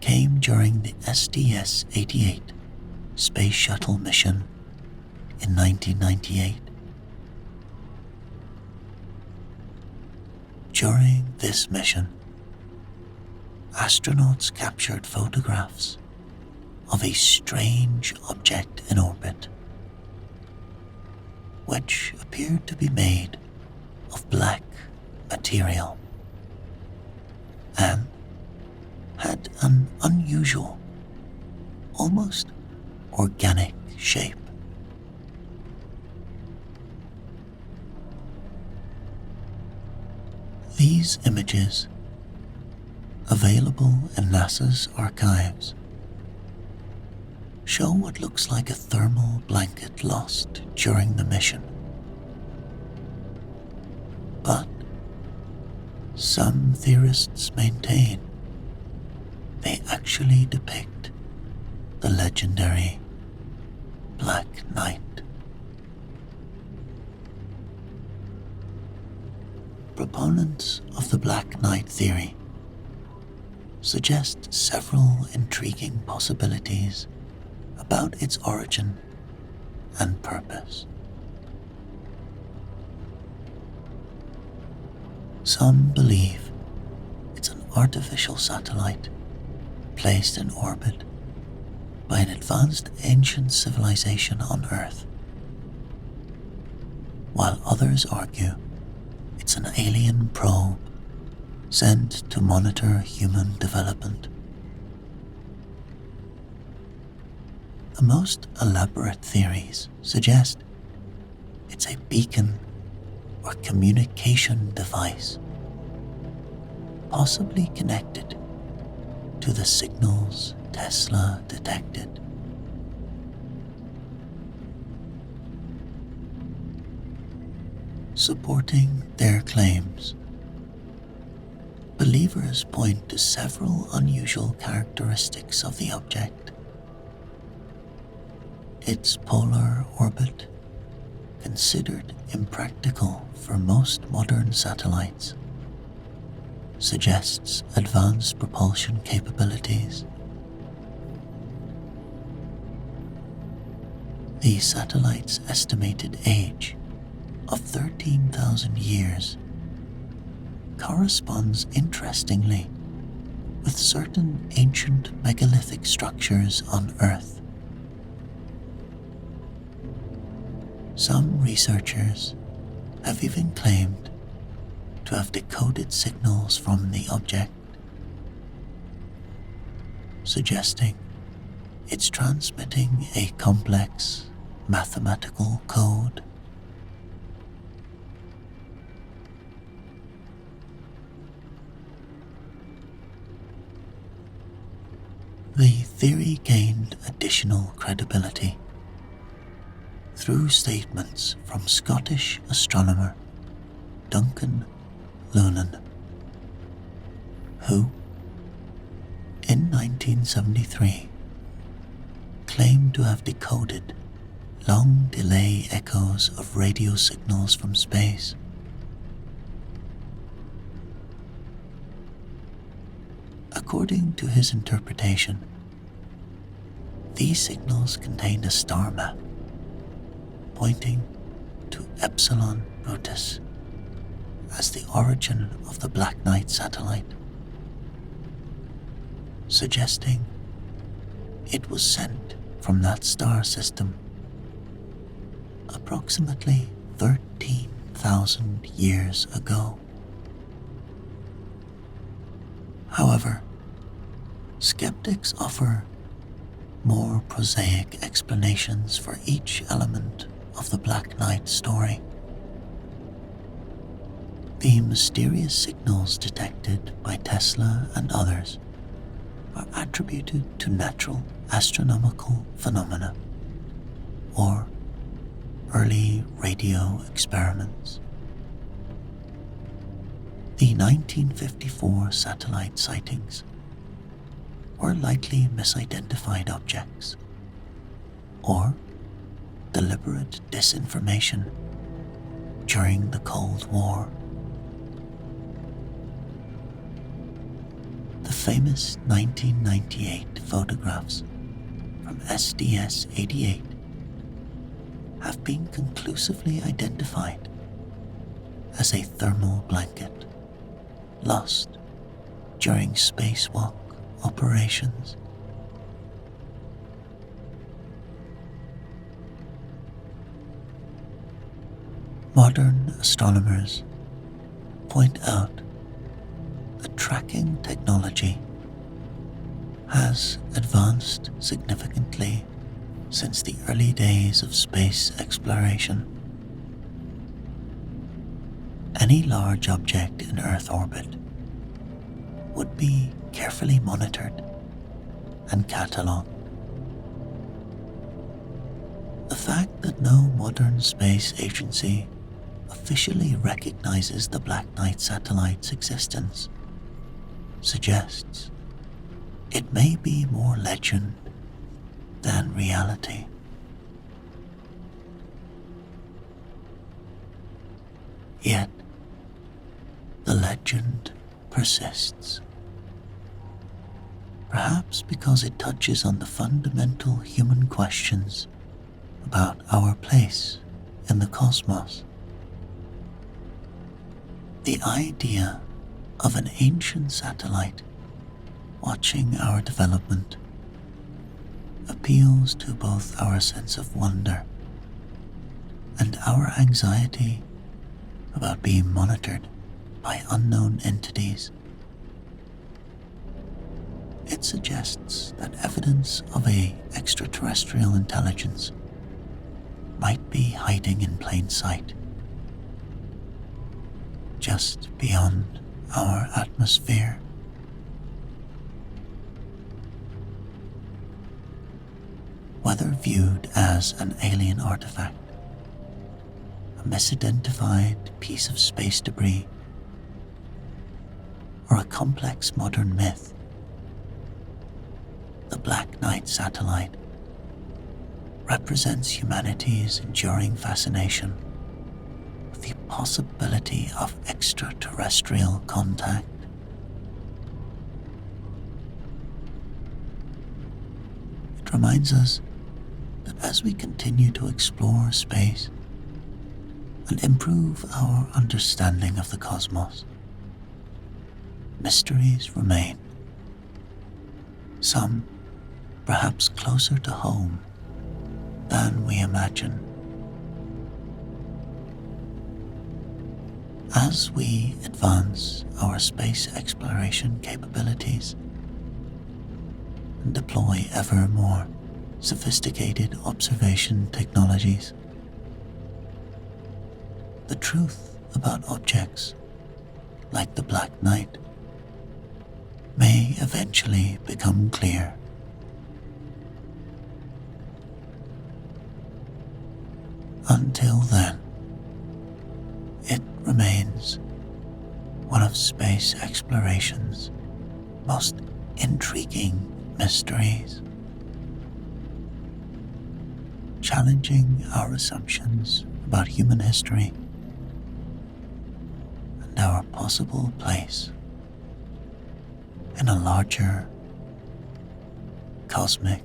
came during the STS-88 space shuttle mission in 1998. During this mission, astronauts captured photographs of a strange object in orbit, which appeared to be made of black material and had an unusual, almost organic shape. These images, available in NASA's archives, show what looks like a thermal blanket lost during the mission. But some theorists maintain they actually depict the legendary Black Knight. Proponents of the Black Knight theory suggest several intriguing possibilities about its origin and purpose. Some believe it's an artificial satellite placed in orbit by an advanced ancient civilization on Earth, while others argue it's an alien probe sent to monitor human development. The most elaborate theories suggest it's a beacon or communication device, possibly connected to the signals Tesla detected. Supporting their claims, believers point to several unusual characteristics of the object. Its polar orbit, considered impractical for most modern satellites, suggests advanced propulsion capabilities. The satellite's estimated age of 13,000 years corresponds interestingly with certain ancient megalithic structures on Earth. Some researchers have even claimed to have decoded signals from the object, suggesting it's transmitting a complex mathematical code. The theory gained additional credibility through statements from Scottish astronomer Duncan Lunan, who, in 1973, claimed to have decoded long delay echoes of radio signals from space. According to his interpretation, these signals contained a star map pointing to Epsilon Brutus as the origin of the Black Knight satellite, suggesting it was sent from that star system approximately 13,000 years ago. However, skeptics offer more prosaic explanations for each element of the Black Knight story. The mysterious signals detected by Tesla and others are attributed to natural astronomical phenomena or early radio experiments. The 1954 satellite sightings were likely misidentified objects or deliberate disinformation during the Cold War. The famous 1998 photographs from SDS-88 have been conclusively identified as a thermal blanket lost during spacewalk operations. Modern astronomers point out that tracking technology has advanced significantly since the early days of space exploration. Any large object in Earth orbit would be carefully monitored and catalogued. The fact that no modern space agency officially recognizes the Black Knight satellite's existence suggests it may be more legend than reality. Yet, the legend persists, perhaps because it touches on the fundamental human questions about our place in the cosmos. The idea of an ancient satellite watching our development appeals to both our sense of wonder and our anxiety about being monitored by unknown entities. It suggests that evidence of an extraterrestrial intelligence might be hiding in plain sight, just beyond our atmosphere. Whether viewed as an alien artifact, a misidentified piece of space debris, or a complex modern myth, the Black Knight satellite represents humanity's enduring fascination with the possibility of extraterrestrial contact. It reminds us that as we continue to explore space and improve our understanding of the cosmos, mysteries remain, some perhaps closer to home than we imagine. As we advance our space exploration capabilities and deploy ever more sophisticated observation technologies, the truth about objects like the Black Knight may eventually become clear. Until then, it remains one of space exploration's most intriguing mysteries, challenging our assumptions about human history and our possible place in a larger cosmic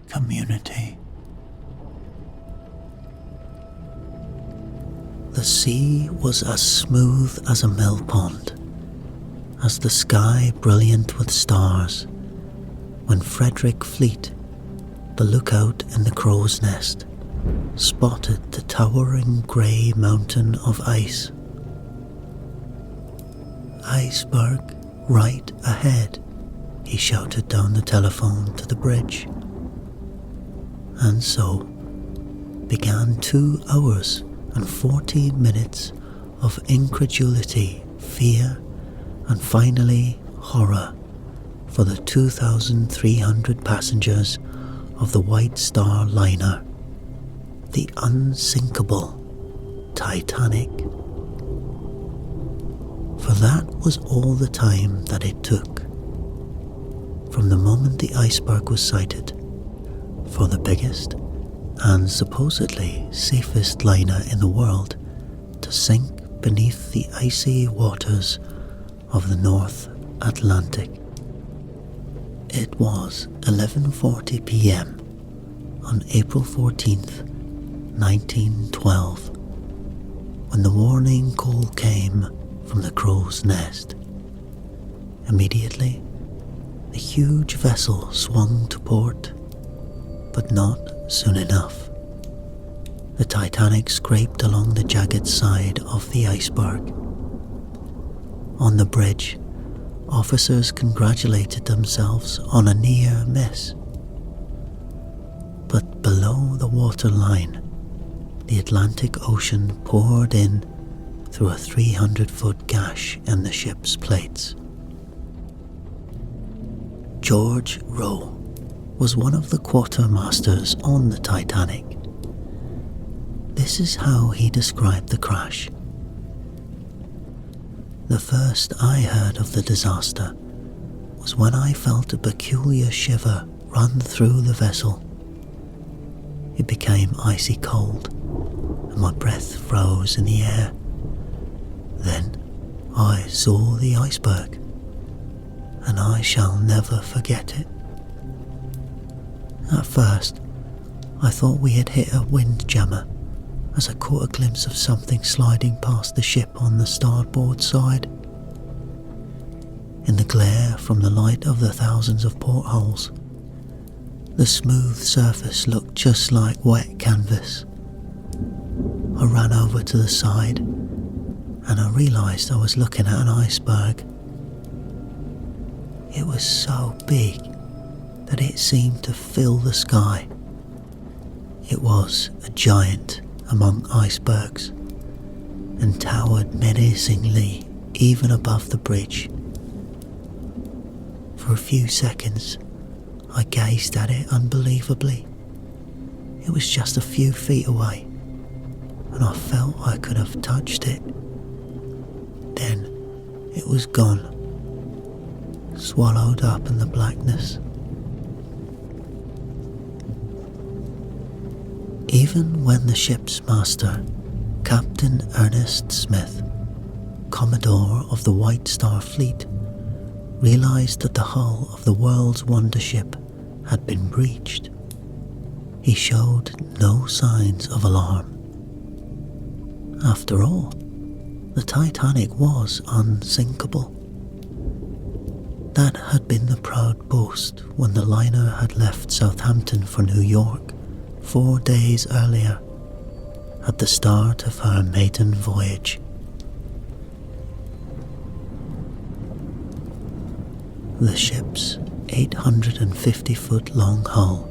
community. The sea was as smooth as a mill pond, as the sky brilliant with stars, when Frederick Fleet, the lookout in the crow's nest, spotted the towering grey mountain of ice. "Iceberg right ahead," he shouted down the telephone to the bridge. And so began 2 hours and 40 minutes of incredulity, fear, and finally horror for the 2,300 passengers of the White Star liner, the unsinkable Titanic. For that was all the time that it took, from the moment the iceberg was sighted, for the biggest and supposedly safest liner in the world to sink beneath the icy waters of the North Atlantic. It was 11:40 p.m. on April 14th, 1912, when the warning call came from the crow's nest. Immediately, the huge vessel swung to port, but not soon enough. The Titanic scraped along the jagged side of the iceberg. On the bridge, officers congratulated themselves on a near miss. But below the waterline, the Atlantic Ocean poured in through a 300-foot gash in the ship's plates. George Rowe was one of the quartermasters on the Titanic. This is how he described the crash. "The first I heard of the disaster was when I felt a peculiar shiver run through the vessel. It became icy cold, and my breath froze in the air. Then I saw the iceberg, and I shall never forget it. At first, I thought we had hit a windjammer, as I caught a glimpse of something sliding past the ship on the starboard side. In the glare from the light of the thousands of portholes, the smooth surface looked just like wet canvas. I ran over to the side, and I realised I was looking at an iceberg. It was so big that it seemed to fill the sky. It was a giant among icebergs, and towered menacingly even above the bridge. For a few seconds, I gazed at it unbelievably. It was just a few feet away, and I felt I could have touched it. Then it was gone, swallowed up in the blackness. Even when the ship's master, Captain Ernest Smith, Commodore of the White Star Fleet, realised that the hull of the world's wonder ship had been breached, he showed no signs of alarm. After all, the Titanic was unsinkable. That had been the proud boast when the liner had left Southampton for New York 4 days earlier, at the start of her maiden voyage. The ship's 850-foot long hull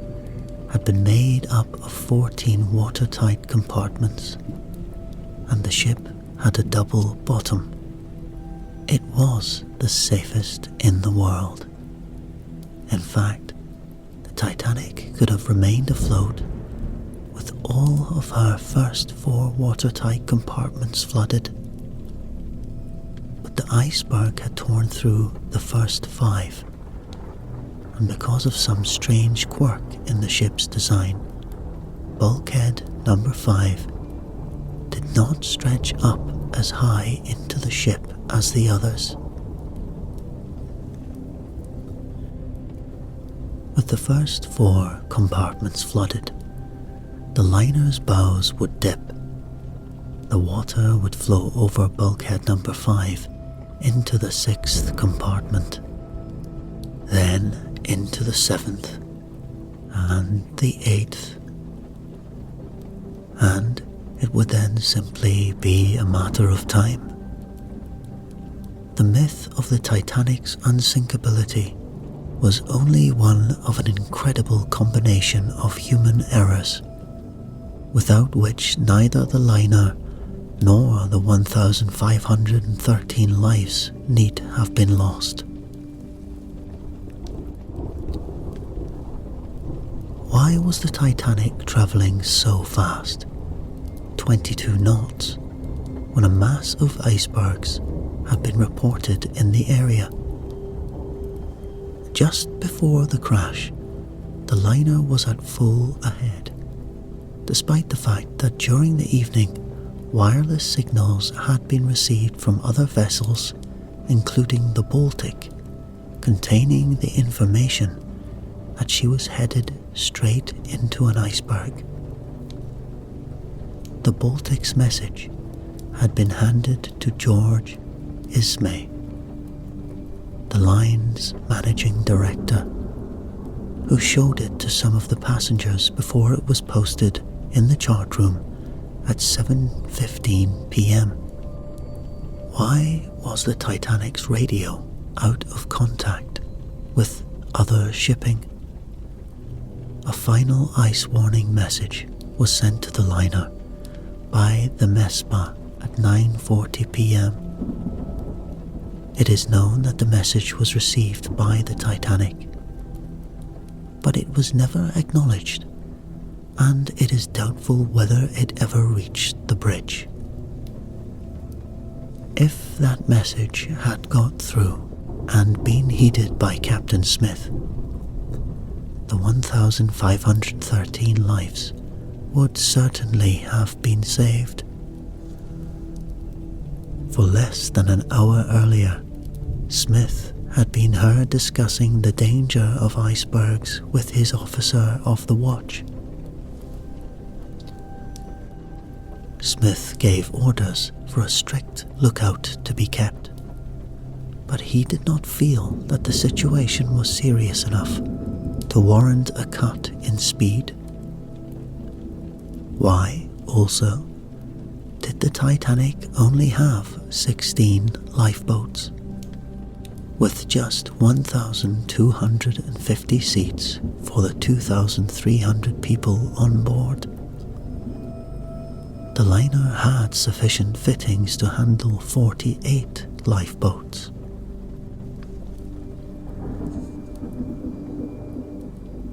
had been made up of 14 watertight compartments, and the ship had a double bottom. It was the safest in the world. In fact, the Titanic could have remained afloat with all of her first 4 watertight compartments flooded. But the iceberg had torn through the first 5, and because of some strange quirk in the ship's design, bulkhead number 5 did not stretch up as high into the ship as the others. With the first 4 compartments flooded, the liner's bows would dip. The water would flow over bulkhead number 5 into the 6th compartment, then into the 7th and the 8th, and it would then simply be a matter of time. The myth of the Titanic's unsinkability was only one of an incredible combination of human errors, without which neither the liner nor the 1,513 lives need have been lost. Why was the Titanic travelling so fast, 22 knots, when a mass of icebergs had been reported in the area? Just before the crash, the liner was at full ahead, despite the fact that during the evening, wireless signals had been received from other vessels, including the Baltic, containing the information that she was headed straight into an iceberg. The Baltic's message had been handed to George Ismay, the line's managing director, who showed it to some of the passengers before it was posted in the chart room at 7:15 p.m. Why was the Titanic's radio out of contact with other shipping? A final ice warning message was sent to the liner by the MESPA at 9:40 p.m. It is known that the message was received by the Titanic, but it was never acknowledged, and it is doubtful whether it ever reached the bridge. If that message had got through and been heeded by Captain Smith, the 1,513 lives would certainly have been saved. For less than an hour earlier, Smith had been heard discussing the danger of icebergs with his officer of the watch. Smith gave orders for a strict lookout to be kept, but he did not feel that the situation was serious enough to warrant a cut in speed. Why, also, did the Titanic only have 16 lifeboats, with just 1,250 seats for the 2,300 people on board? The liner had sufficient fittings to handle 48 lifeboats.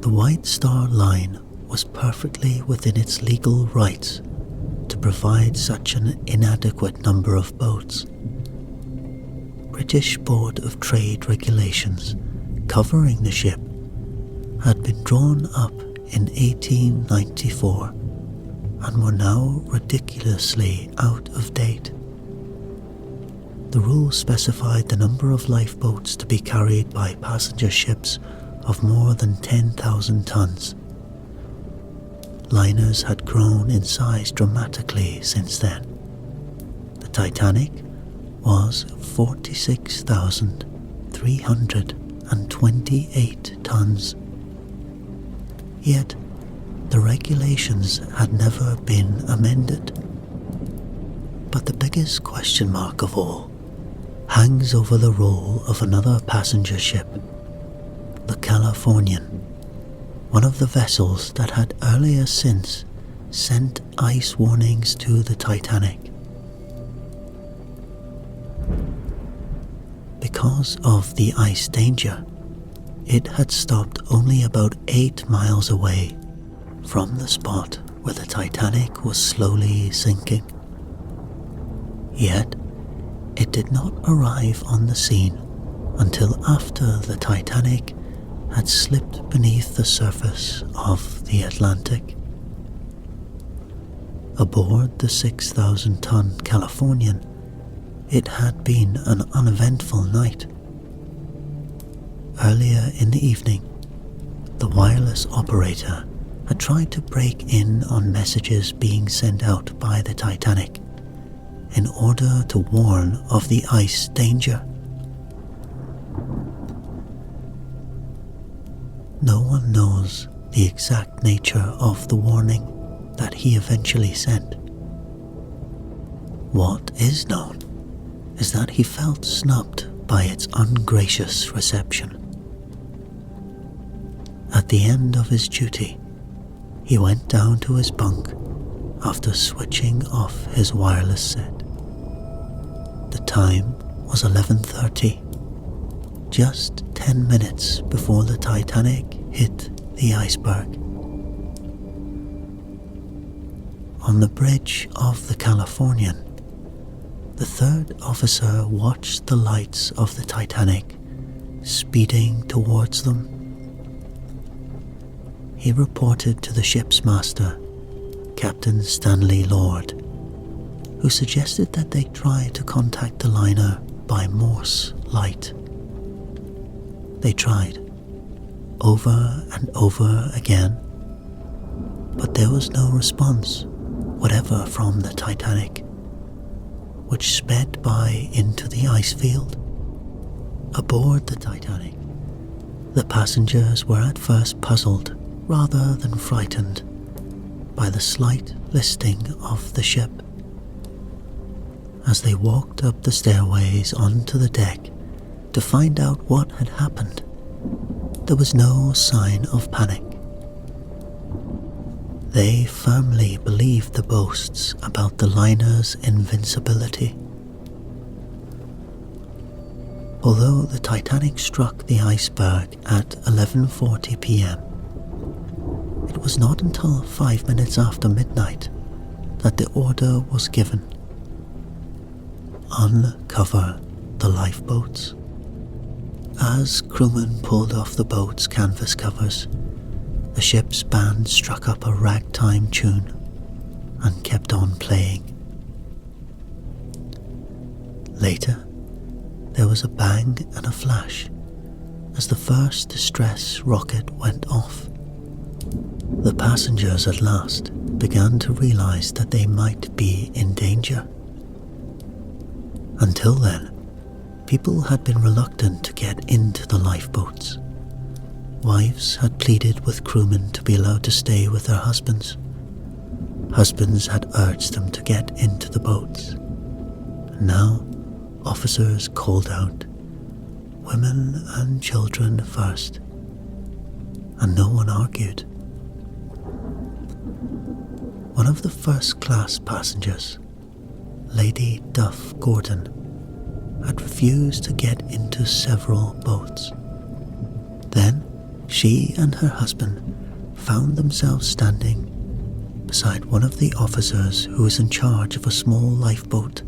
The White Star Line was perfectly within its legal rights to provide such an inadequate number of boats. British Board of Trade regulations covering the ship had been drawn up in 1894 and were now ridiculously out of date. The rules specified the number of lifeboats to be carried by passenger ships of more than 10,000 tons. Liners had grown in size dramatically since then. The Titanic was 46,328 tons. Yet, the regulations had never been amended. But the biggest question mark of all hangs over the role of another passenger ship, the Californian, one of the vessels that had earlier since sent ice warnings to the Titanic. Because of the ice danger, it had stopped only about 8 miles away from the spot where the Titanic was slowly sinking. Yet, it did not arrive on the scene until after the Titanic had slipped beneath the surface of the Atlantic. Aboard the 6,000-ton Californian, it had been an uneventful night. Earlier in the evening, the wireless operator had tried to break in on messages being sent out by the Titanic in order to warn of the ice danger. No one knows the exact nature of the warning that he eventually sent. What is known is that he felt snubbed by its ungracious reception. At the end of his duty, he went down to his bunk after switching off his wireless set. The time was 11:30, just 10 minutes before the Titanic hit the iceberg. On the bridge of the Californian, the third officer watched the lights of the Titanic speeding towards them. He reported to the ship's master, Captain Stanley Lord, who suggested that they try to contact the liner by Morse light. They tried, over and over again, but there was no response whatever from the Titanic, which sped by into the ice field. Aboard the Titanic, the passengers were at first puzzled rather than frightened by the slight listing of the ship. As they walked up the stairways onto the deck to find out what had happened, there was no sign of panic. They firmly believed the boasts about the liner's invincibility. Although the Titanic struck the iceberg at 11:40 p.m., it was not until 5 minutes after midnight that the order was given. Uncover the lifeboats. As crewmen pulled off the boat's canvas covers, the ship's band struck up a ragtime tune and kept on playing. Later, there was a bang and a flash as the first distress rocket went off. The passengers at last began to realize that they might be in danger. Until then, people had been reluctant to get into the lifeboats. Wives had pleaded with crewmen to be allowed to stay with their husbands. Husbands had urged them to get into the boats. And now, officers called out, women and children first, and no one argued. One of the first-class passengers, Lady Duff Gordon, had refused to get into several boats. Then, she and her husband found themselves standing beside one of the officers who was in charge of a small lifeboat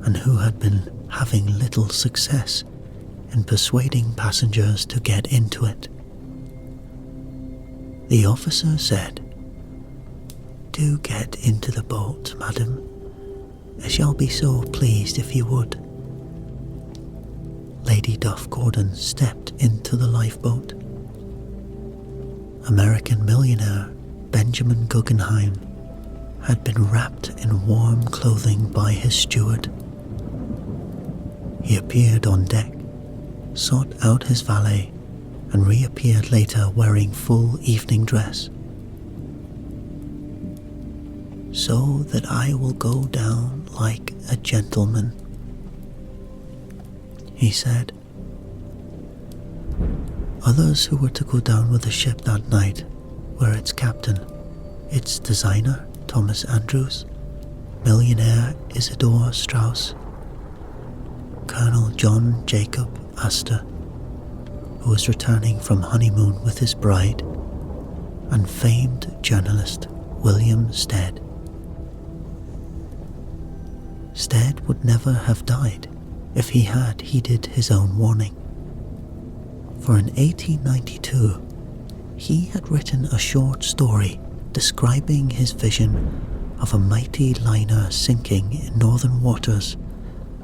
and who had been having little success in persuading passengers to get into it. The officer said, "Do get into the boat, madam. I shall be so pleased if you would." Lady Duff Gordon stepped into the lifeboat. American millionaire Benjamin Guggenheim had been wrapped in warm clothing by his steward. He appeared on deck, sought out his valet, and reappeared later wearing full evening dress. "So that I will go down like a gentleman," he said. Others who were to go down with the ship that night were its captain, its designer, Thomas Andrews, millionaire Isidor Strauss, Colonel John Jacob Astor, who was returning from honeymoon with his bride, and famed journalist William Stead. Stead would never have died if he had heeded his own warning. For in 1892, he had written a short story describing his vision of a mighty liner sinking in northern waters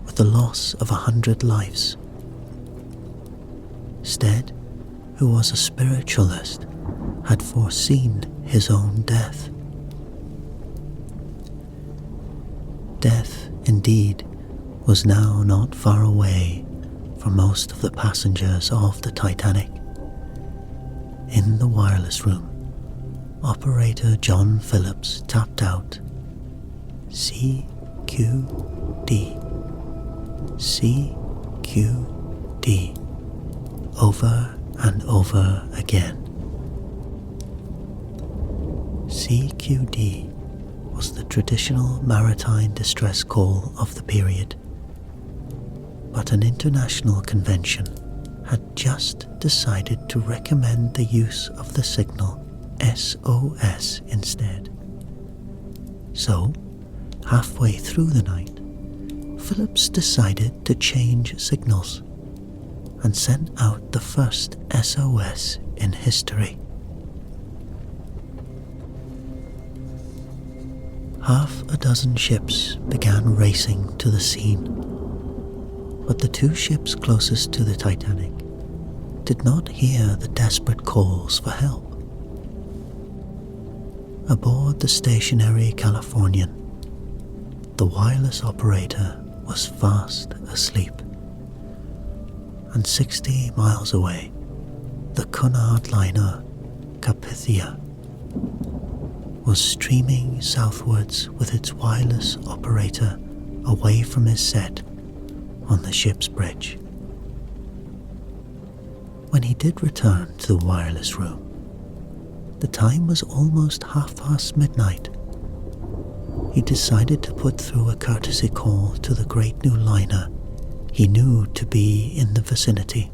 with the loss of 100 lives. Stead, who was a spiritualist, had foreseen his own death. Death, indeed, was now not far away for most of the passengers of the Titanic. In the wireless room, operator John Phillips tapped out CQD, CQD, over and over again. CQD was the traditional maritime distress call of the period, but an international convention had just decided to recommend the use of the signal SOS instead. So, halfway through the night, Phillips decided to change signals and sent out the first SOS in history. Half a dozen ships began racing to the scene, but the two ships closest to the Titanic did not hear the desperate calls for help. Aboard the stationary Californian, the wireless operator was fast asleep, and 60 miles away, the Cunard liner Carpathia was streaming southwards with its wireless operator away from his set on the ship's bridge. When he did return to the wireless room, the time was almost midnight. He decided to put through a courtesy call to the great new liner he knew to be in the vicinity.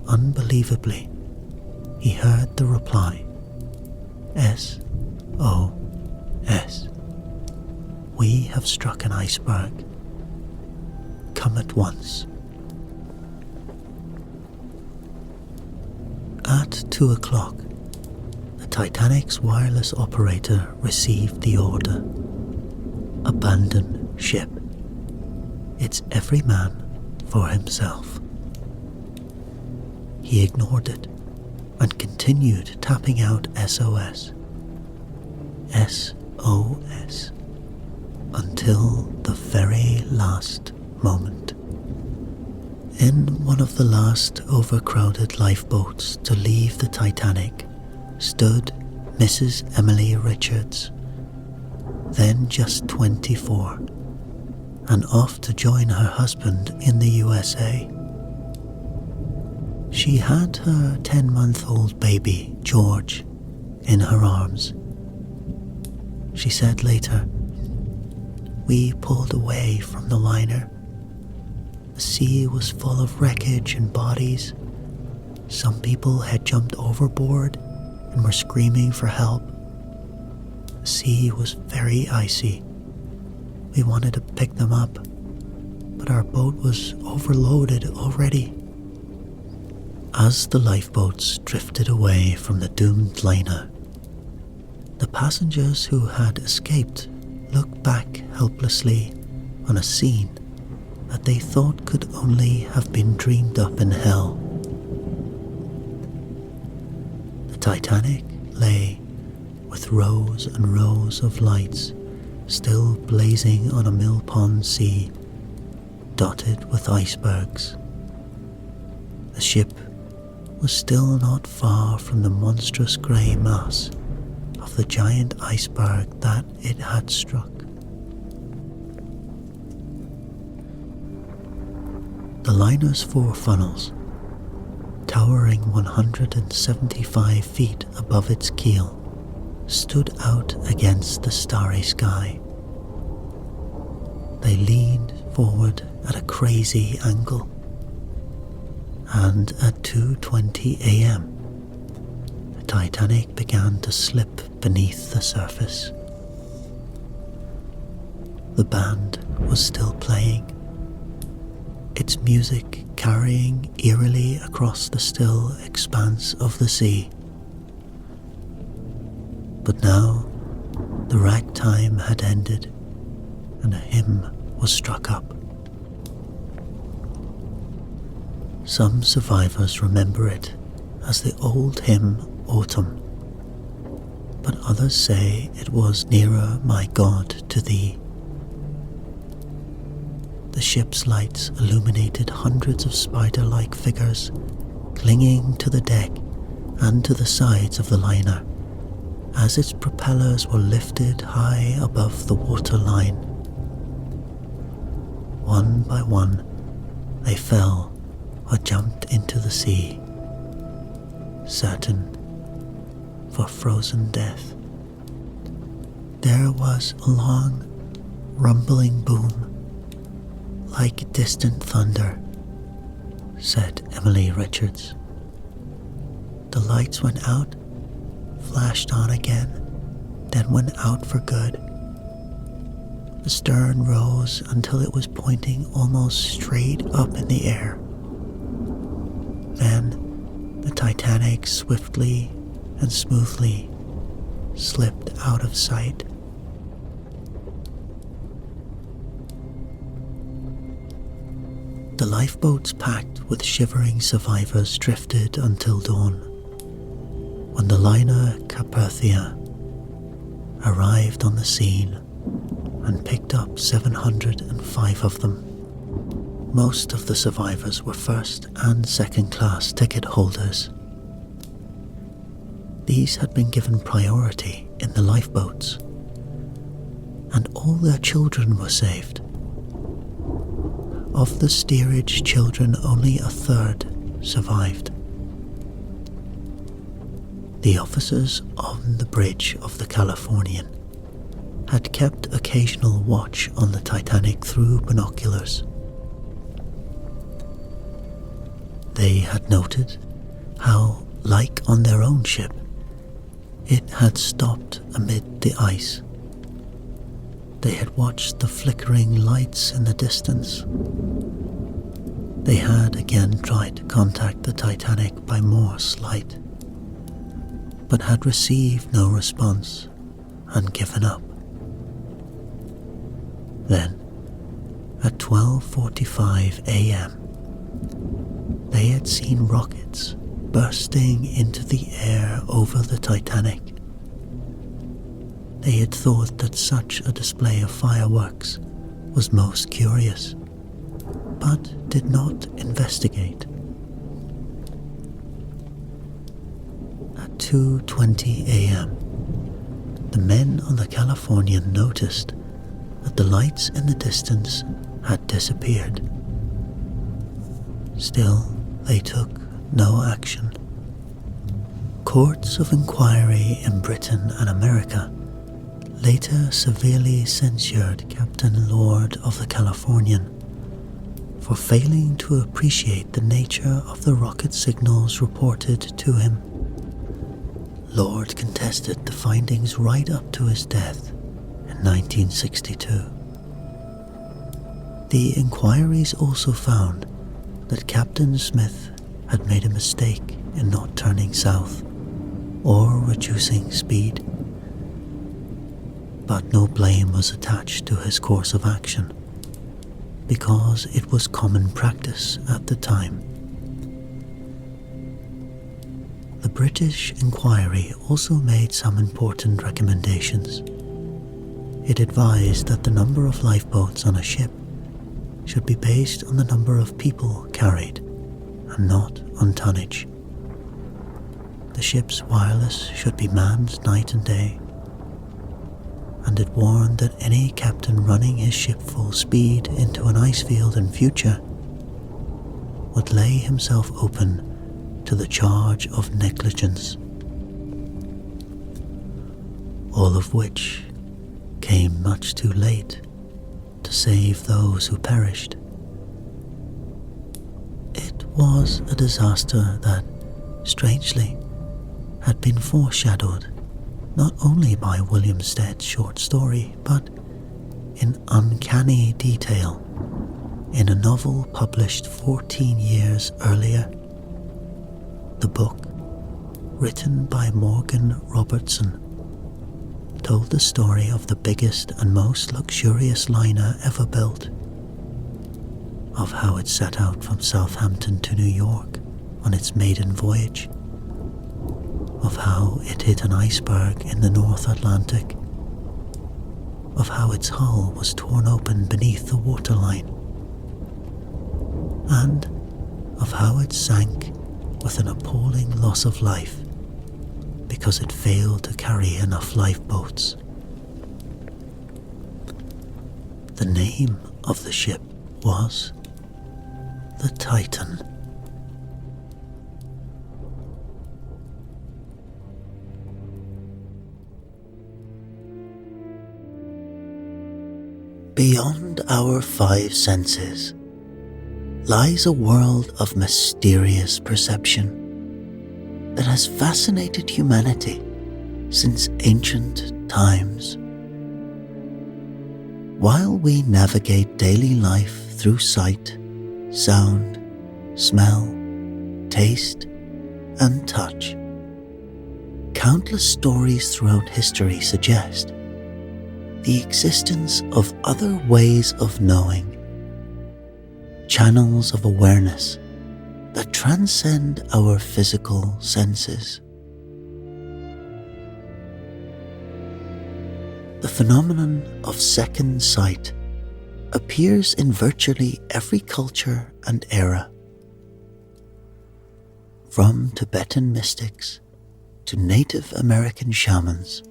Unbelievably, he heard the reply, SOS. We have struck an iceberg. Come at once. At 2 o'clock, the Titanic's wireless operator received the order. Abandon ship. It's every man for himself. He ignored it and continued tapping out SOS. SOS. Until the very last moment. In one of the last overcrowded lifeboats to leave the Titanic stood Mrs. Emily Richards, then just 24, and off to join her husband in the USA. She had her 10-month-old baby, George, in her arms. She said later, "We pulled away from the liner. The sea was full of wreckage and bodies. Some people had jumped overboard and were screaming for help. The sea was very icy. We wanted to pick them up, but our boat was overloaded already." As the lifeboats drifted away from the doomed liner, the passengers who had escaped looked back helplessly on a scene that they thought could only have been dreamed up in hell. The Titanic lay with rows and rows of lights still blazing on a mill pond sea, dotted with icebergs. The ship was still not far from the monstrous grey mass of the giant iceberg that it had struck. The liner's 4 funnels, towering 175 feet above its keel, stood out against the starry sky. They leaned forward at a crazy angle, and at 2:20 a.m., Titanic began to slip beneath the surface. The band was still playing, its music carrying eerily across the still expanse of the sea. But now the ragtime had ended, and a hymn was struck up. Some survivors remember it as the old hymn Autumn, but others say it was Nearer, My God, to Thee. The ship's lights illuminated hundreds of spider-like figures clinging to the deck and to the sides of the liner as its propellers were lifted high above the water line. One by one, they fell or jumped into the sea, certain for frozen death. There was a long, rumbling boom, like distant thunder, said Emily Richards. The lights went out, flashed on again, then went out for good. The stern rose until it was pointing almost straight up in the air. Then the Titanic swiftly and smoothly slipped out of sight. The lifeboats packed with shivering survivors drifted until dawn, when the liner Carpathia arrived on the scene and picked up 705 of them. Most of the survivors were first and second class ticket holders. These had been given priority in the lifeboats, and all their children were saved. Of the steerage children, only a third survived. The officers on the bridge of the Californian had kept occasional watch on the Titanic through binoculars. They had noted how, like on their own ship, it had stopped amid the ice. They had watched the flickering lights in the distance. They had again tried to contact the Titanic by Morse light, but had received no response and given up. Then, at 12:45 a.m., they had seen rockets bursting into the air over the Titanic. They had thought that such a display of fireworks was most curious, but did not investigate. At 2:20 a.m., the men on the Californian noticed that the lights in the distance had disappeared. Still, they took no action. Courts of inquiry in Britain and America later severely censured Captain Lord of the Californian for failing to appreciate the nature of the rocket signals reported to him. Lord contested the findings right up to his death in 1962. The inquiries also found that Captain Smith had made a mistake in not turning south or reducing speed, but no blame was attached to his course of action because it was common practice at the time. The British inquiry also made some important recommendations. It advised that the number of lifeboats on a ship should be based on the number of people carried and not on tonnage. The ship's wireless should be manned night and day, and it warned that any captain running his ship full speed into an ice field in future would lay himself open to the charge of negligence, all of which came much too late to save those who perished. It was a disaster that, strangely, had been foreshadowed not only by William Stead's short story, but in uncanny detail in a novel published 14 years earlier. The book, written by Morgan Robertson, told the story of the biggest and most luxurious liner ever built, of how it set out from Southampton to New York on its maiden voyage, of how it hit an iceberg in the North Atlantic, of how its hull was torn open beneath the waterline, and of how it sank with an appalling loss of life because it failed to carry enough lifeboats. The name of the ship was the Titan. Beyond our five senses lies a world of mysterious perception that has fascinated humanity since ancient times. While we navigate daily life through sight, sound, smell, taste, and touch, countless stories throughout history suggest the existence of other ways of knowing, channels of awareness that transcend our physical senses. The phenomenon of second sight appears in virtually every culture and era. From Tibetan mystics to Native American shamans,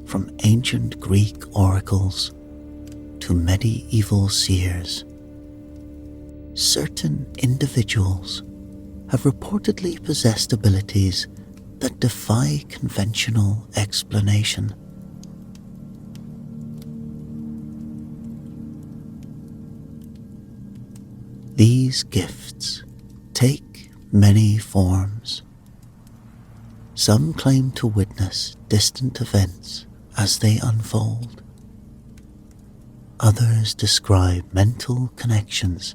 from ancient Greek oracles to medieval seers, certain individuals have reportedly possessed abilities that defy conventional explanation. These gifts take many forms. Some claim to witness distant events as they unfold. Others describe mental connections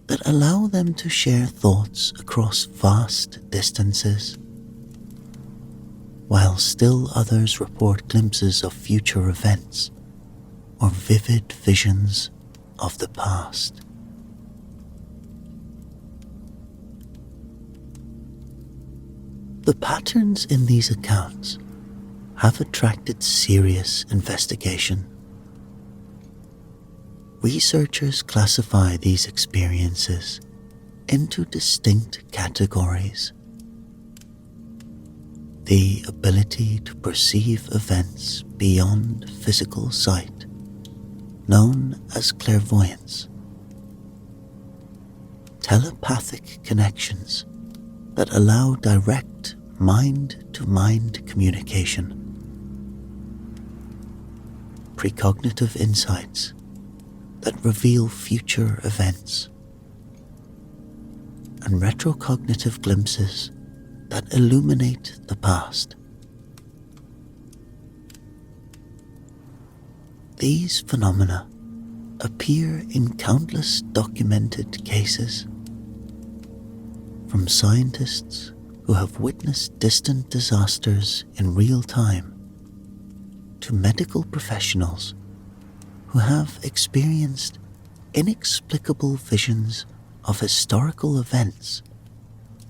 that allow them to share thoughts across vast distances, while still others report glimpses of future events or vivid visions of the past. The patterns in these accounts have attracted serious investigation. Researchers classify these experiences into distinct categories: the ability to perceive events beyond physical sight, known as clairvoyance; telepathic connections that allow direct mind-to-mind communication; precognitive insights that reveal future events; and retrocognitive glimpses that illuminate the past. These phenomena appear in countless documented cases, from scientists who have witnessed distant disasters in real time, to medical professionals who have experienced inexplicable visions of historical events,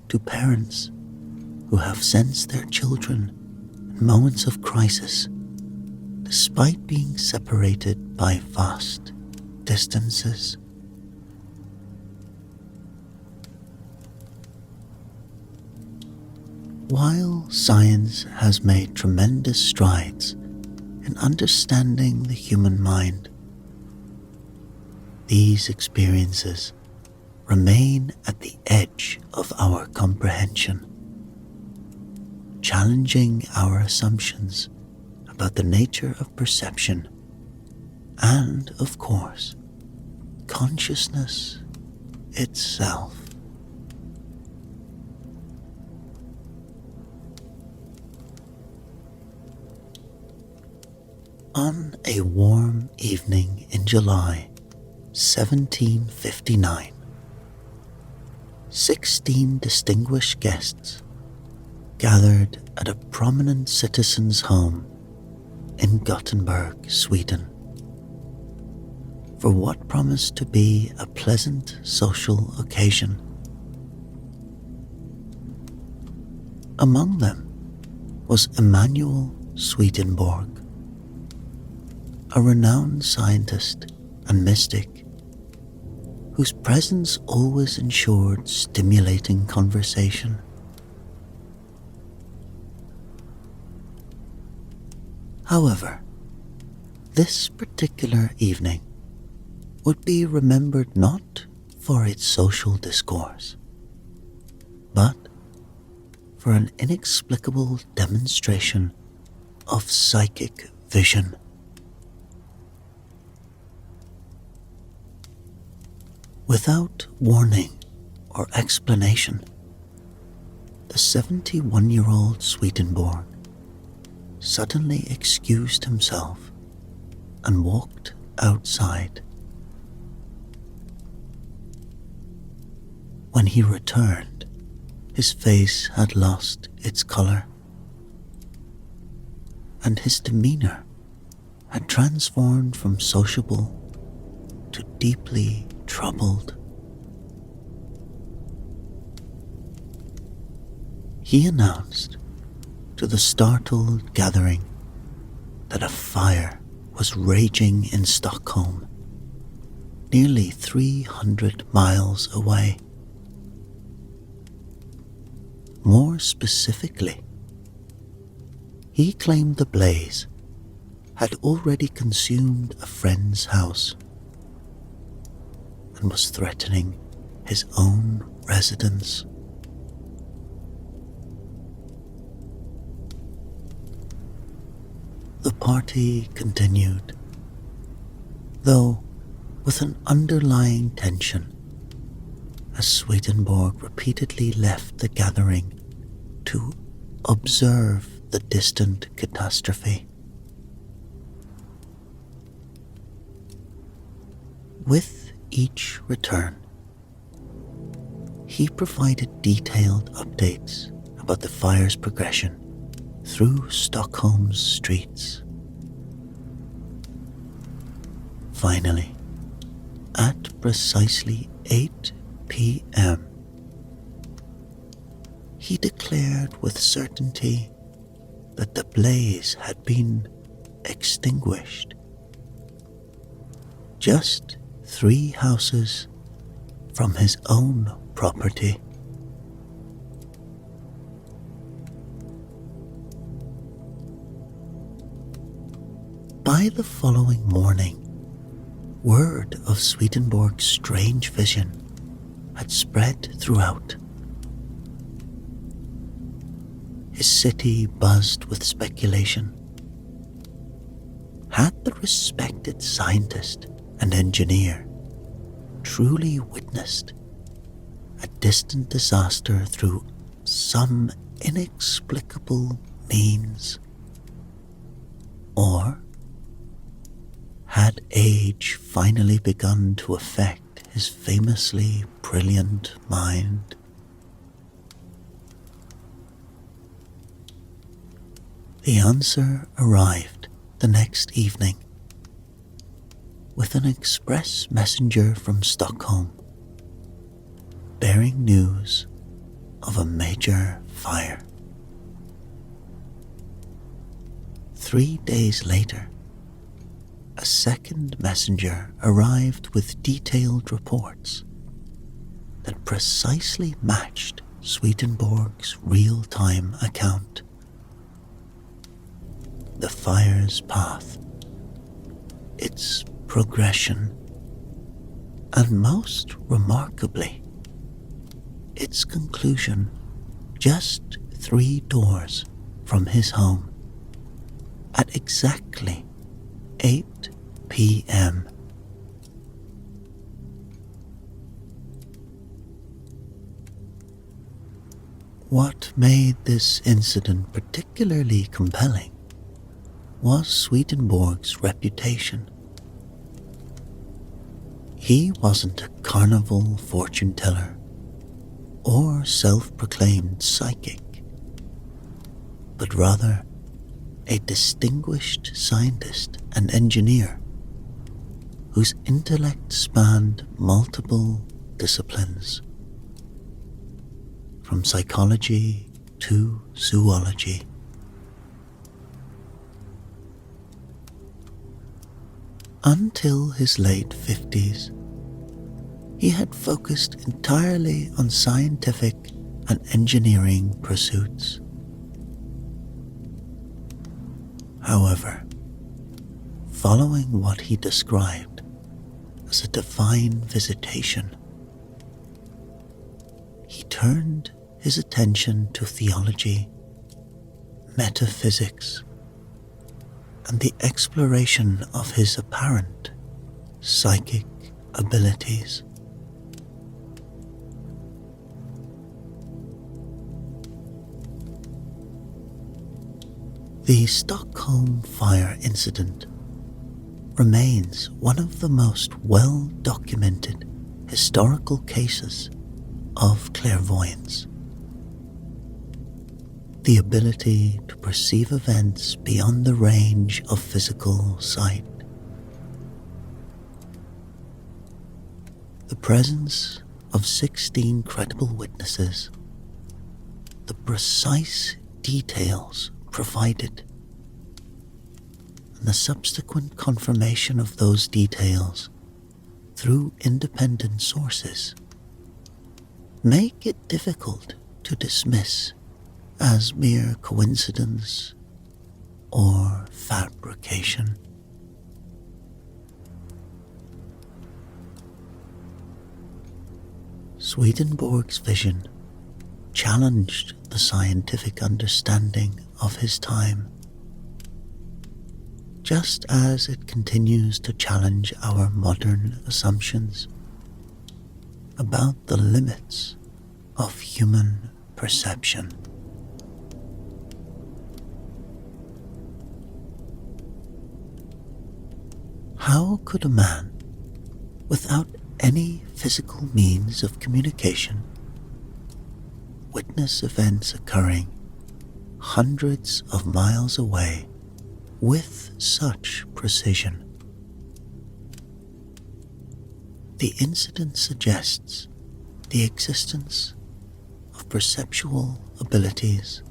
to parents who have sensed their children in moments of crisis despite being separated by vast distances. While science has made tremendous strides in understanding the human mind, these experiences remain at the edge of our comprehension, challenging our assumptions about the nature of perception and, of course, consciousness itself. On a warm evening in July 1759, 16 distinguished guests gathered at a prominent citizen's home in Gothenburg, Sweden, for what promised to be a pleasant social occasion. Among them was Emanuel Swedenborg, a renowned scientist and mystic whose presence always ensured stimulating conversation. However, this particular evening would be remembered not for its social discourse, but for an inexplicable demonstration of psychic vision. Without warning or explanation, the 71-year-old Swedenborg suddenly excused himself and walked outside. When he returned, his face had lost its color, and his demeanor had transformed from sociable to deeply troubled. He announced to the startled gathering that a fire was raging in Stockholm, nearly 300 miles away. More specifically, he claimed the blaze had already consumed a friend's house and was threatening his own residence. The party continued, though with an underlying tension, as Swedenborg repeatedly left the gathering to observe the distant catastrophe. With each return, he provided detailed updates about the fire's progression through Stockholm's streets. Finally, at precisely 8 p.m., he declared with certainty that the blaze had been extinguished just 3 houses from his own property. By the following morning, word of Swedenborg's strange vision had spread throughout. His city buzzed with speculation. Had the respected scientist and engineer truly witnessed a distant disaster through some inexplicable means? Or had age finally begun to affect his famously brilliant mind? The answer arrived the next evening with an express messenger from Stockholm bearing news of a major fire. 3 days later, a second messenger arrived with detailed reports that precisely matched Swedenborg's real-time account. The fire's path, its progression, and most remarkably, its conclusion just 3 doors from his home at exactly 8 p.m. What made this incident particularly compelling was Swedenborg's reputation. He wasn't a carnival fortune teller or self-proclaimed psychic, but rather a distinguished scientist and engineer whose intellect spanned multiple disciplines, from psychology to zoology. Until his late 50s, he had focused entirely on scientific and engineering pursuits. However, following what he described as a divine visitation, he turned his attention to theology, metaphysics, and the exploration of his apparent psychic abilities. The Stockholm fire incident remains one of the most well-documented historical cases of clairvoyance. The ability to perceive events beyond the range of physical sight. The presence of 16 credible witnesses, the precise details provided, and the subsequent confirmation of those details through independent sources make it difficult to dismiss as mere coincidence or fabrication. Swedenborg's vision challenged the scientific understanding of his time, just as it continues to challenge our modern assumptions about the limits of human perception. How could a man, without any physical means of communication, witness events occurring hundreds of miles away with such precision? The incident suggests the existence of perceptual abilities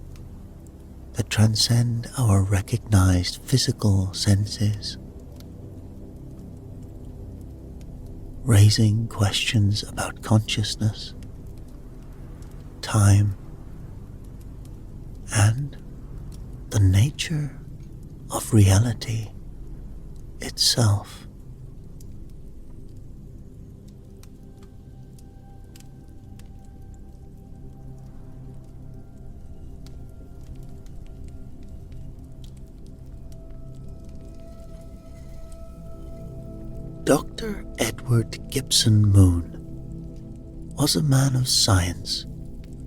that transcend our recognized physical senses, raising questions about consciousness, time, and the nature of reality itself. Dr. Edward Gibson Moon was a man of science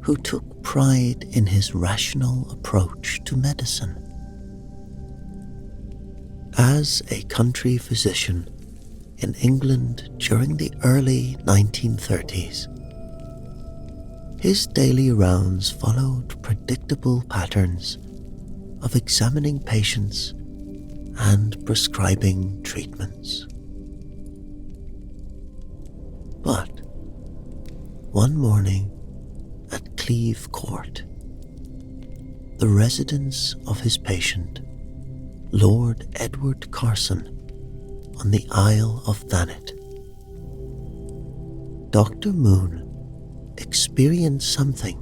who took pride in his rational approach to medicine. As a country physician in England during the early 1930s, his daily rounds followed predictable patterns of examining patients and prescribing treatments. But one morning at Cleeve Court, the residence of his patient, Lord Edward Carson, on the Isle of Thanet, Dr. Moon experienced something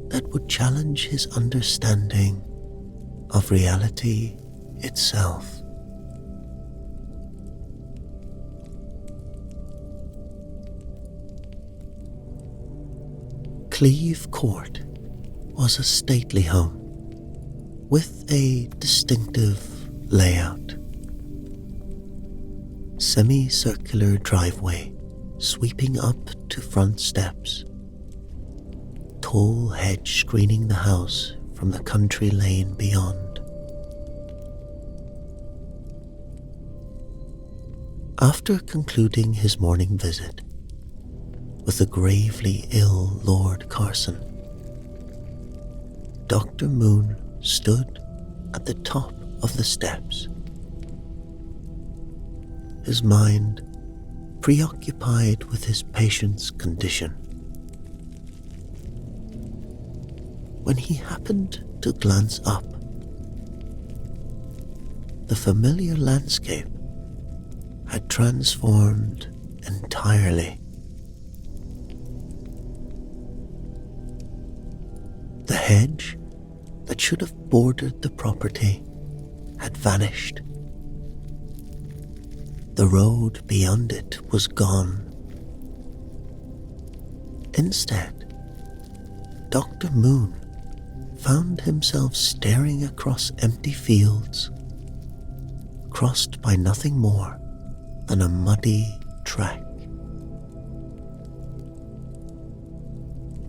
that would challenge his understanding of reality itself. Cleeve Court was a stately home with a distinctive layout. Semicircular driveway sweeping up to front steps, tall hedge screening the house from the country lane beyond. After concluding his morning visit with the gravely ill Lord Carson, Dr. Moon stood at the top of the steps, his mind preoccupied with his patient's condition, when he happened to glance up. The familiar landscape had transformed entirely. The hedge that should have bordered the property had vanished. The road beyond it was gone. Instead, Dr. Moon found himself staring across empty fields, crossed by nothing more than a muddy track.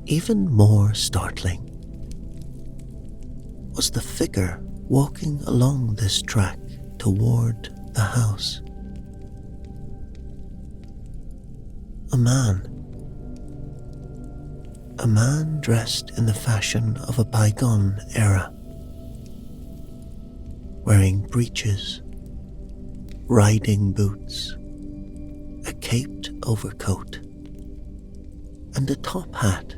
Even more startling was the figure walking along this track toward the house. A man dressed in the fashion of a bygone era, wearing breeches, riding boots, a caped overcoat, and a top hat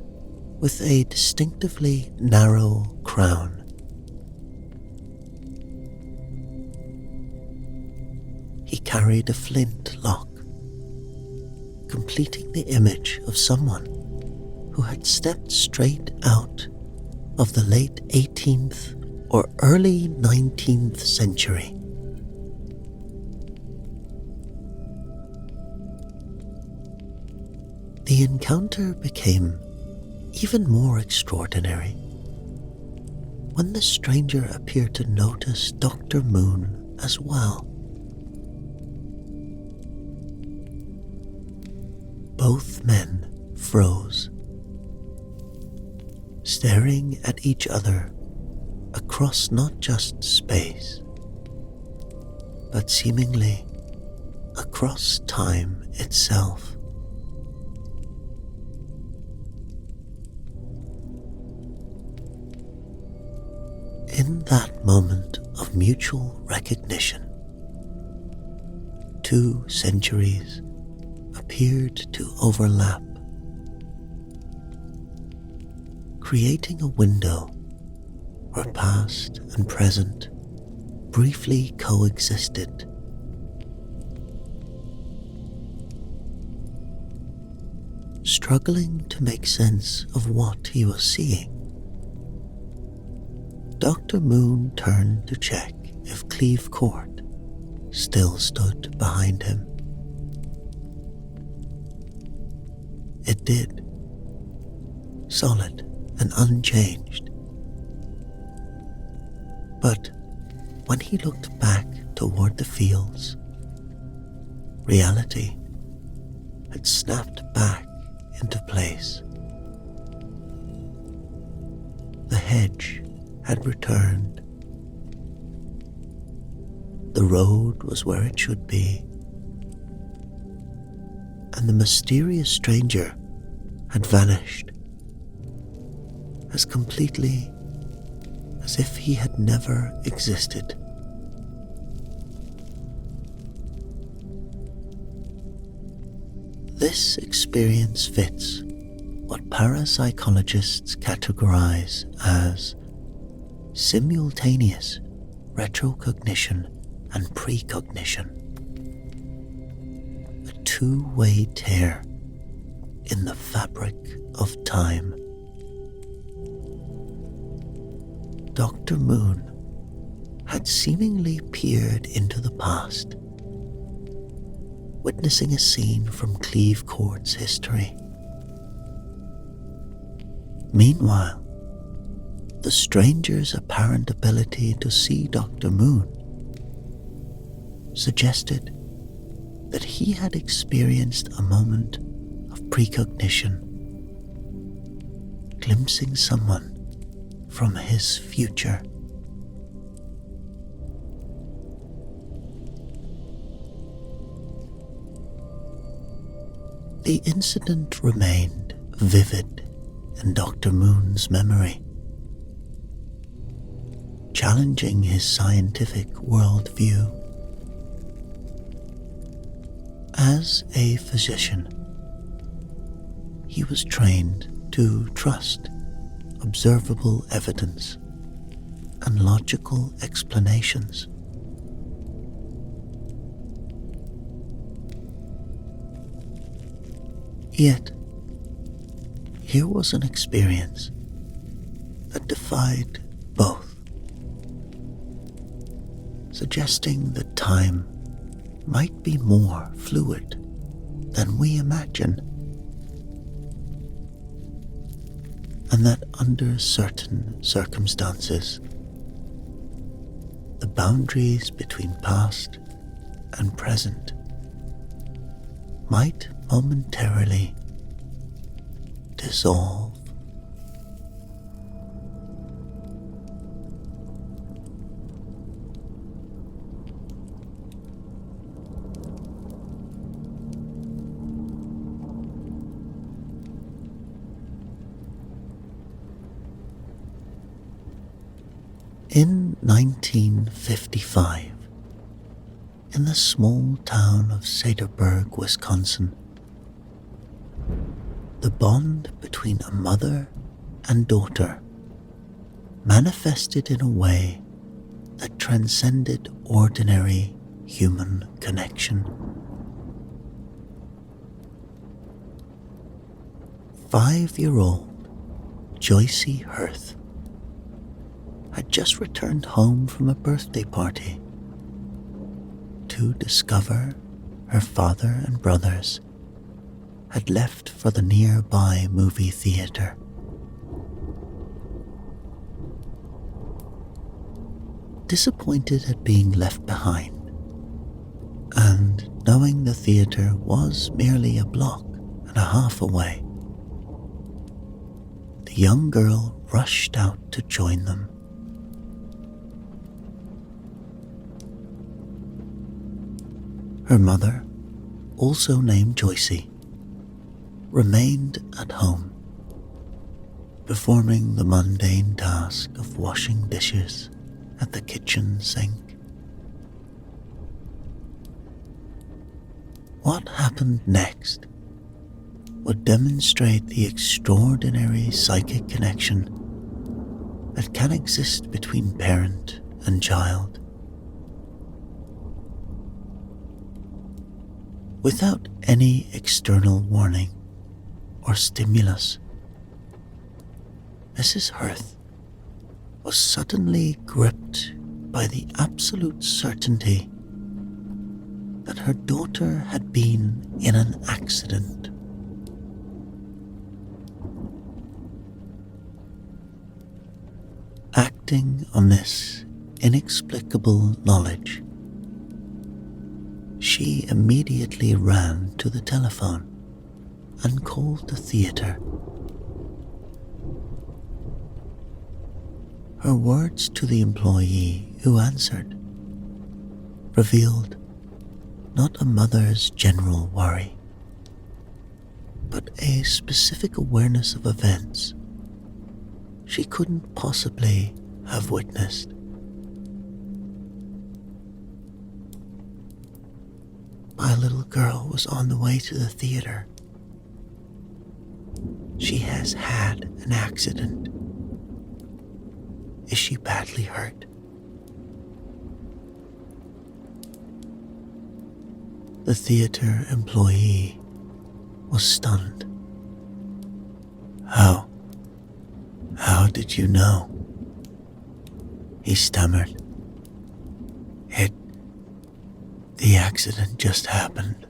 with a distinctively narrow crown. He carried a flint lock, completing the image of someone who had stepped straight out of the late 18th or early 19th century. The encounter became even more extraordinary when the stranger appeared to notice Dr. Moon as well. Both men froze, staring at each other across not just space, but seemingly across time itself. In that moment of mutual recognition, 2 centuries appeared to overlap, creating a window where past and present briefly coexisted. Struggling to make sense of what he was seeing, Dr. Moon turned to check if Cleve Court still stood behind him. It did, solid and unchanged. But when he looked back toward the fields, reality had snapped back into place. The hedge had returned. The road was where it should be, and the mysterious stranger had vanished as completely as if he had never existed. This experience fits what parapsychologists categorize as simultaneous retrocognition and precognition, a two-way tear in the fabric of time. Dr. Moon had seemingly peered into the past, witnessing a scene from Cleve Court's history. Meanwhile, the stranger's apparent ability to see Dr. Moon suggested that he had experienced a moment of precognition, glimpsing someone from his future. the incident remained vivid in Dr. Moon's memory, challenging his scientific worldview. As a physician, he was trained to trust observable evidence and logical explanations. Yet, here was an experience that defied both, suggesting that time might be more fluid than we imagine, and that under certain circumstances, the boundaries between past and present might momentarily dissolve. In 1955, in the small town of Cedarburg, Wisconsin, the bond between a mother and daughter manifested in a way that transcended ordinary human connection. 5-year-old Joycey Hirth had just returned home from a birthday party to discover her father and brothers had left for the nearby movie theater. Disappointed at being left behind, and knowing the theater was merely a block and a half away, the young girl rushed out to join them. Her mother, also named Joycey, remained at home, performing the mundane task of washing dishes at the kitchen sink. What happened next would demonstrate the extraordinary psychic connection that can exist between parent and child. Without any external warning or stimulus, Mrs. Hirth was suddenly gripped by the absolute certainty that her daughter had been in an accident. Acting on this inexplicable knowledge, she immediately ran to the telephone and called the theater. Her words to the employee who answered revealed not a mother's general worry, but a specific awareness of events she couldn't possibly have witnessed. My little girl was on the way to the theater. She has had an accident. Is she badly hurt? The theater employee was stunned. How did you know? He stammered. The accident just happened.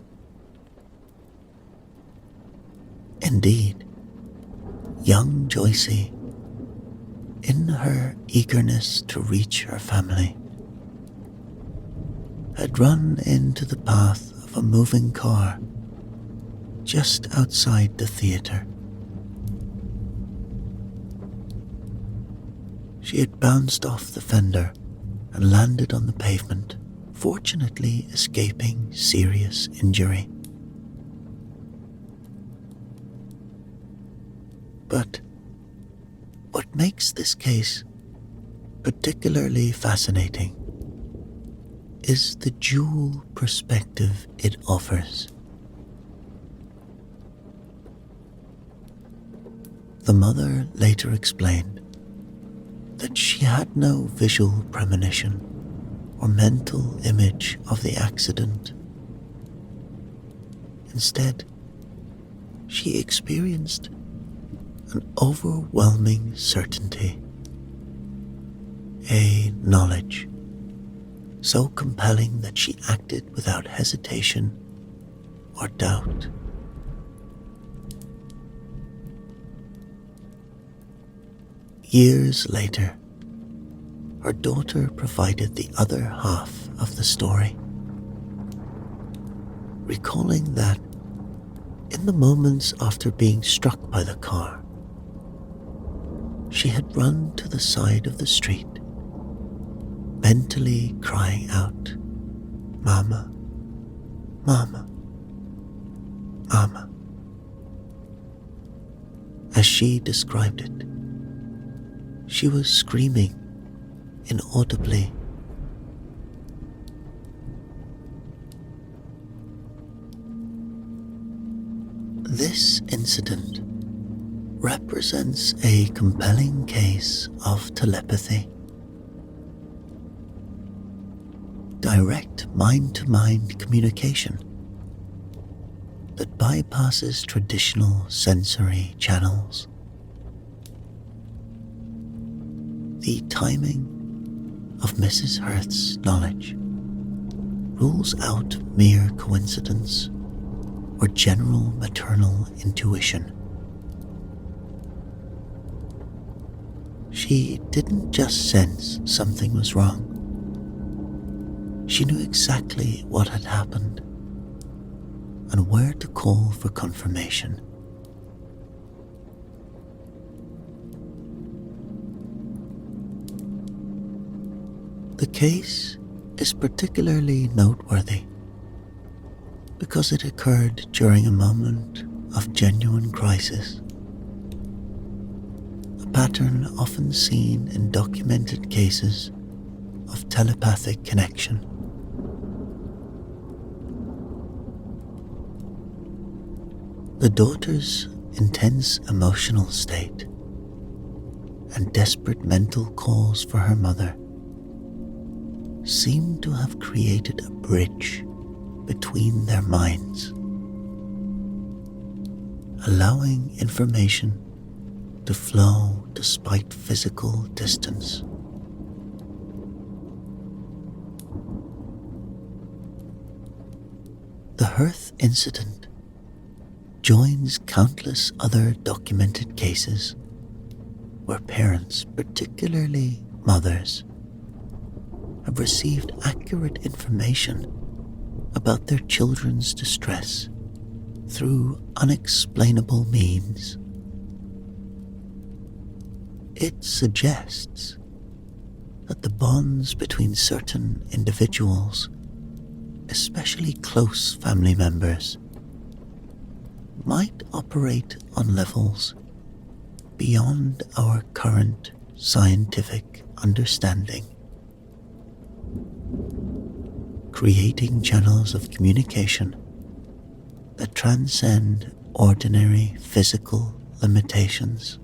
Indeed, young Joycey, in her eagerness to reach her family, had run into the path of a moving car just outside the theater. She had bounced off the fender and landed on the pavement, fortunately escaping serious injury. But what makes this case particularly fascinating is the dual perspective it offers. The mother later explained that she had no visual premonition or mental image of the accident. Instead, she experienced an overwhelming certainty, a knowledge so compelling that she acted without hesitation or doubt. Years later, her daughter provided the other half of the story, recalling that in the moments after being struck by the car, she had run to the side of the street, mentally crying out, "Mama, Mama, Mama." As she described it, she was screaming inaudibly. This incident represents a compelling case of telepathy. Direct mind-to-mind communication that bypasses traditional sensory channels. The timing of Mrs. Hurth's knowledge rules out mere coincidence or general maternal intuition. She didn't just sense something was wrong. She knew exactly what had happened and where to call for confirmation. The case is particularly noteworthy because it occurred during a moment of genuine crisis, a pattern often seen in documented cases of telepathic connection. The daughter's intense emotional state and desperate mental calls for her mother seemed to have created a bridge between their minds, allowing information to flow despite physical distance. The Hurth incident joins countless other documented cases where parents, particularly mothers, have received accurate information about their children's distress through unexplainable means. It suggests that the bonds between certain individuals, especially close family members, might operate on levels beyond our current scientific understanding, creating channels of communication that transcend ordinary physical limitations.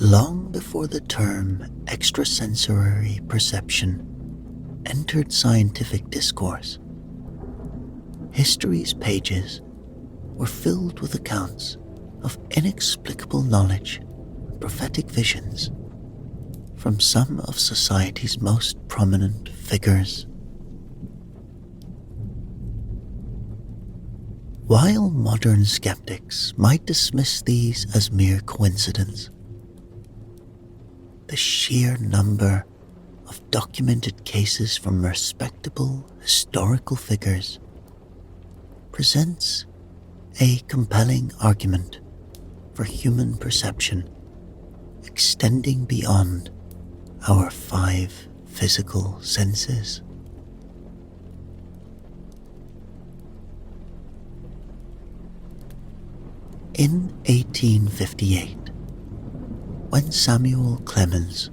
Long before the term extrasensory perception entered scientific discourse, history's pages were filled with accounts of inexplicable knowledge and prophetic visions from some of society's most prominent figures. While modern skeptics might dismiss these as mere coincidence, the sheer number of documented cases from respectable historical figures presents a compelling argument for human perception extending beyond our 5 physical senses. In 1858, when Samuel Clemens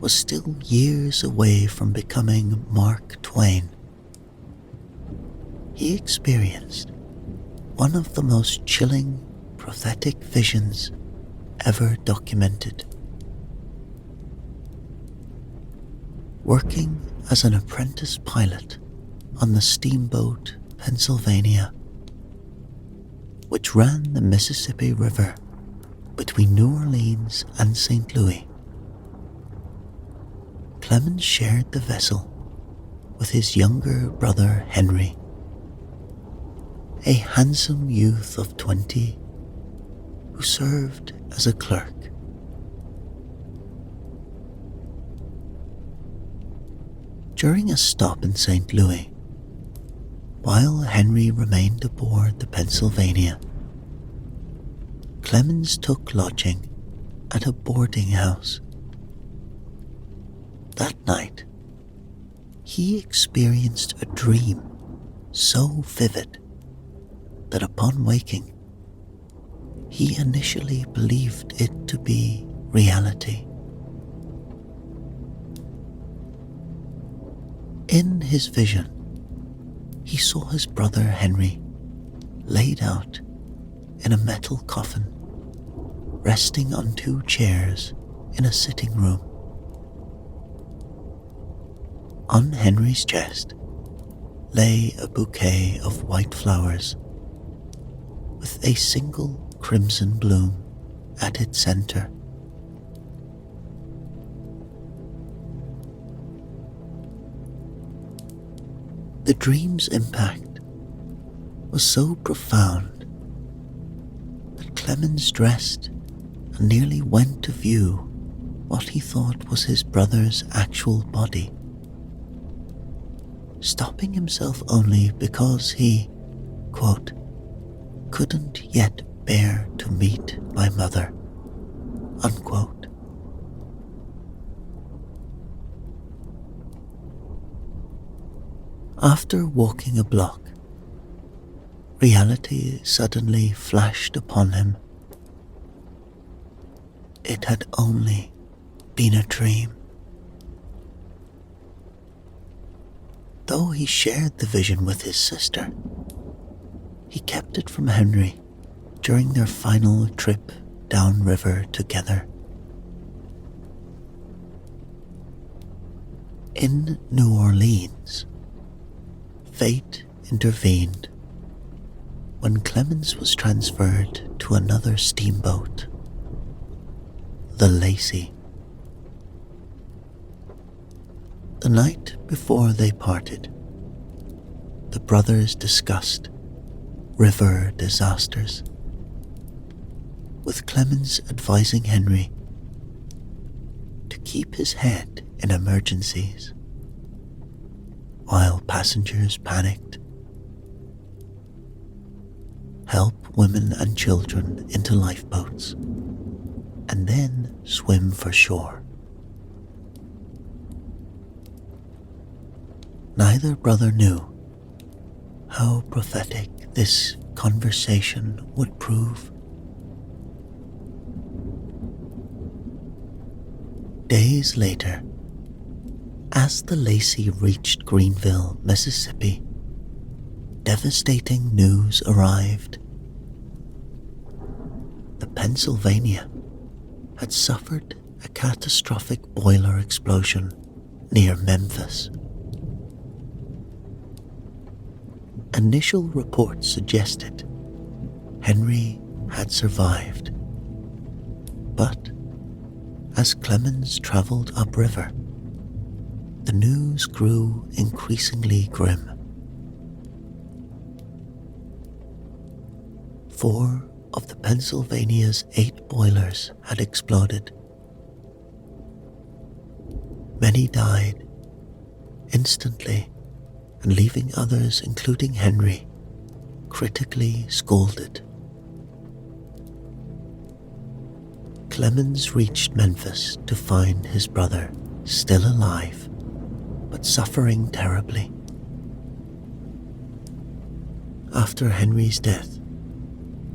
was still years away from becoming Mark Twain, he experienced one of the most chilling prophetic visions ever documented. Working as an apprentice pilot on the steamboat Pennsylvania, which ran the Mississippi River between New Orleans and St. Louis, Clemens shared the vessel with his younger brother Henry, a handsome youth of 20 who served as a clerk. During a stop in St. Louis, while Henry remained aboard the Pennsylvania, Clemens took lodging at a boarding house. That night, he experienced a dream so vivid that upon waking, he initially believed it to be reality. In his vision, he saw his brother Henry laid out in a metal coffin, resting on 2 chairs in a sitting room. On Henry's chest lay a bouquet of white flowers with a single crimson bloom at its center. The dream's impact was so profound that Clemens dressed and nearly went to view what he thought was his brother's actual body, stopping himself only because he, quote, couldn't yet bear to meet my mother, unquote. After walking a block, reality suddenly flashed upon him. It had only been a dream. Though he shared the vision with his sister, he kept it from Henry during their final trip downriver together. In New Orleans, fate intervened when Clemens was transferred to another steamboat, the Lacey. The night before they parted, the brothers discussed river disasters, with Clemens advising Henry to keep his head in emergencies while passengers panicked, help women and children into lifeboats, and then swim for shore. Neither brother knew how prophetic this conversation would prove. Days later, as the Lacey reached Greenville, Mississippi, devastating news arrived. The Pennsylvania had suffered a catastrophic boiler explosion near Memphis. Initial reports suggested Henry had survived, but as Clemens traveled upriver, the news grew increasingly grim. 4 of the Pennsylvania's 8 boilers had exploded. Many died instantly, and leaving others, including Henry, critically scalded. Clemens reached Memphis to find his brother still alive, but suffering terribly. After Henry's death,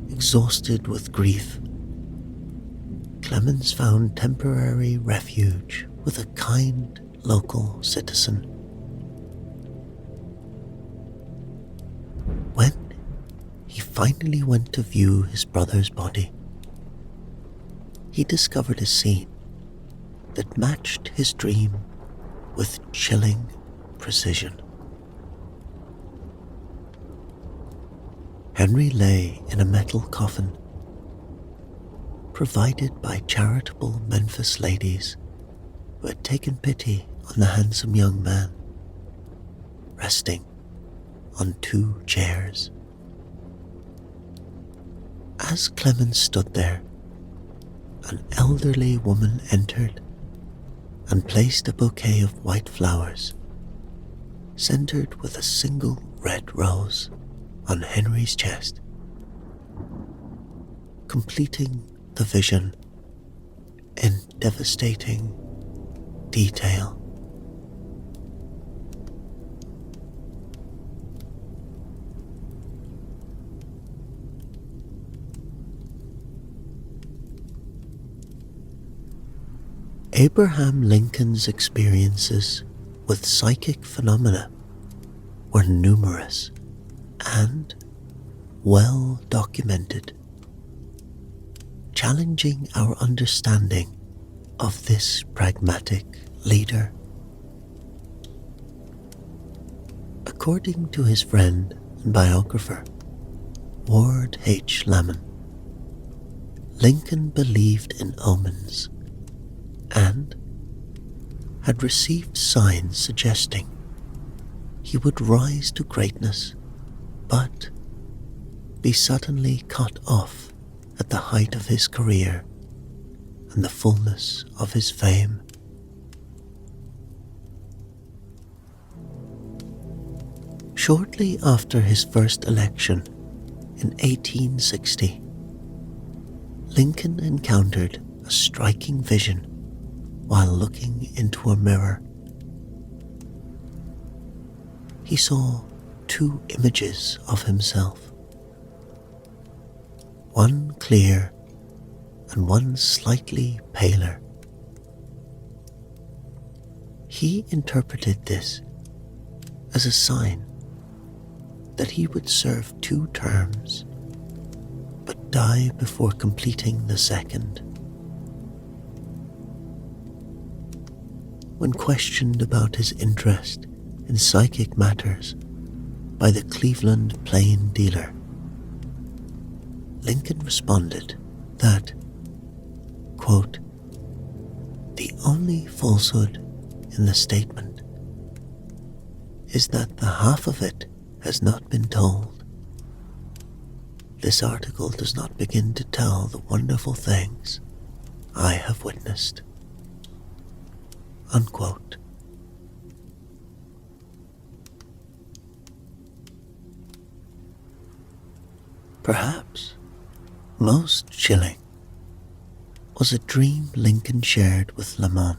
exhausted with grief, Clemens found temporary refuge with a kind local citizen. When he finally went to view his brother's body, he discovered a scene that matched his dream with chilling precision. Henry lay in a metal coffin provided by charitable Memphis ladies who had taken pity on the handsome young man, resting on 2 chairs. As Clemens stood there, an elderly woman entered and placed a bouquet of white flowers, centered with a single red rose, on Henry's chest, completing the vision in devastating detail. Abraham Lincoln's experiences with psychic phenomena were numerous and well documented, challenging our understanding of this pragmatic leader. According to his friend and biographer, Ward H. Lamon, Lincoln believed in omens and had received signs suggesting he would rise to greatness but be suddenly cut off at the height of his career and the fullness of his fame. Shortly after his first election in 1860, Lincoln encountered a striking vision while looking into a mirror. He saw 2 images of himself, one clear and one slightly paler. He interpreted this as a sign that he would serve 2 terms but die before completing the second. When questioned about his interest in psychic matters by the Cleveland plain dealer, Lincoln responded that, quote, "The only falsehood in the statement is that the half of it has not been told. This article does not begin to tell the wonderful things I have witnessed." Unquote. Perhaps most chilling was a dream Lincoln shared with Lamont.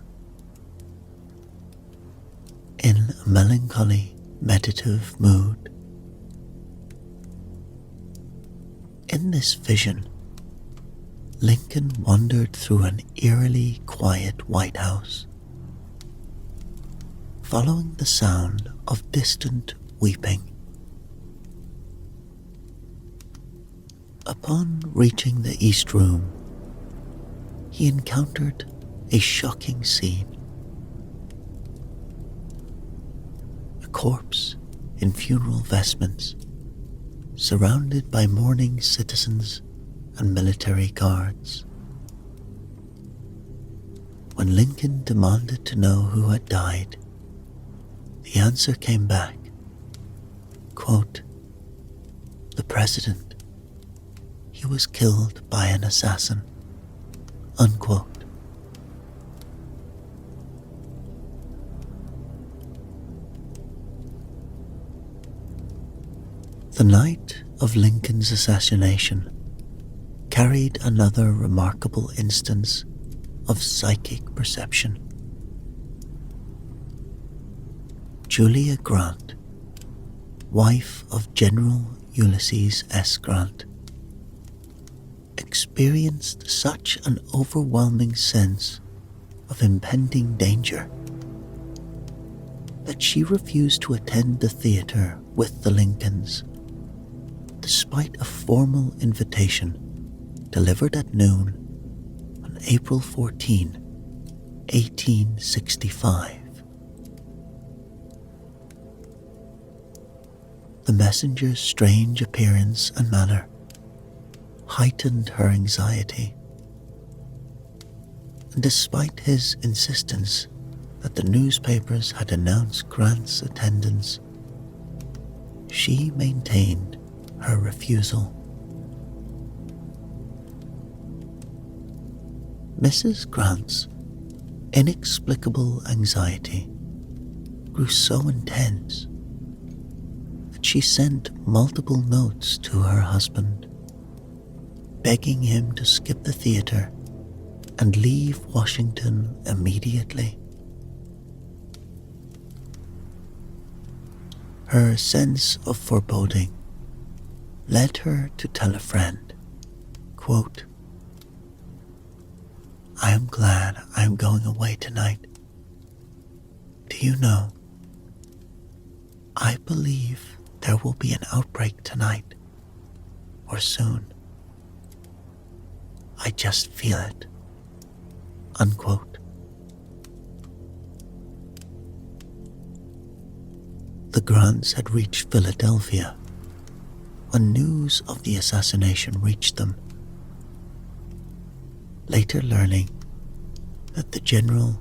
In a melancholy, meditative mood. In this vision, Lincoln wandered through an eerily quiet White House, following the sound of distant weeping. Upon reaching the East Room, he encountered a shocking scene. A corpse in funeral vestments, surrounded by mourning citizens and military guards. When Lincoln demanded to know who had died, the answer came back, quote, "The president. He was killed by an assassin." Unquote. The night of Lincoln's assassination carried another remarkable instance of psychic perception. Julia Grant, wife of General Ulysses S. Grant, experienced such an overwhelming sense of impending danger that she refused to attend the theater with the Lincolns, despite a formal invitation delivered at noon on April 14, 1865. The messenger's strange appearance and manner heightened her anxiety, and despite his insistence that the newspapers had announced Grant's attendance, she maintained her refusal. Mrs. Grant's inexplicable anxiety grew so intense that she sent multiple notes to her husband, begging him to skip the theater and leave Washington immediately. Her sense of foreboding led her to tell a friend, quote, "I am glad I am going away tonight. Do you know, I believe there will be an outbreak tonight, or soon. I just feel it." Unquote. The Grants had reached Philadelphia when news of the assassination reached them, later learning that the general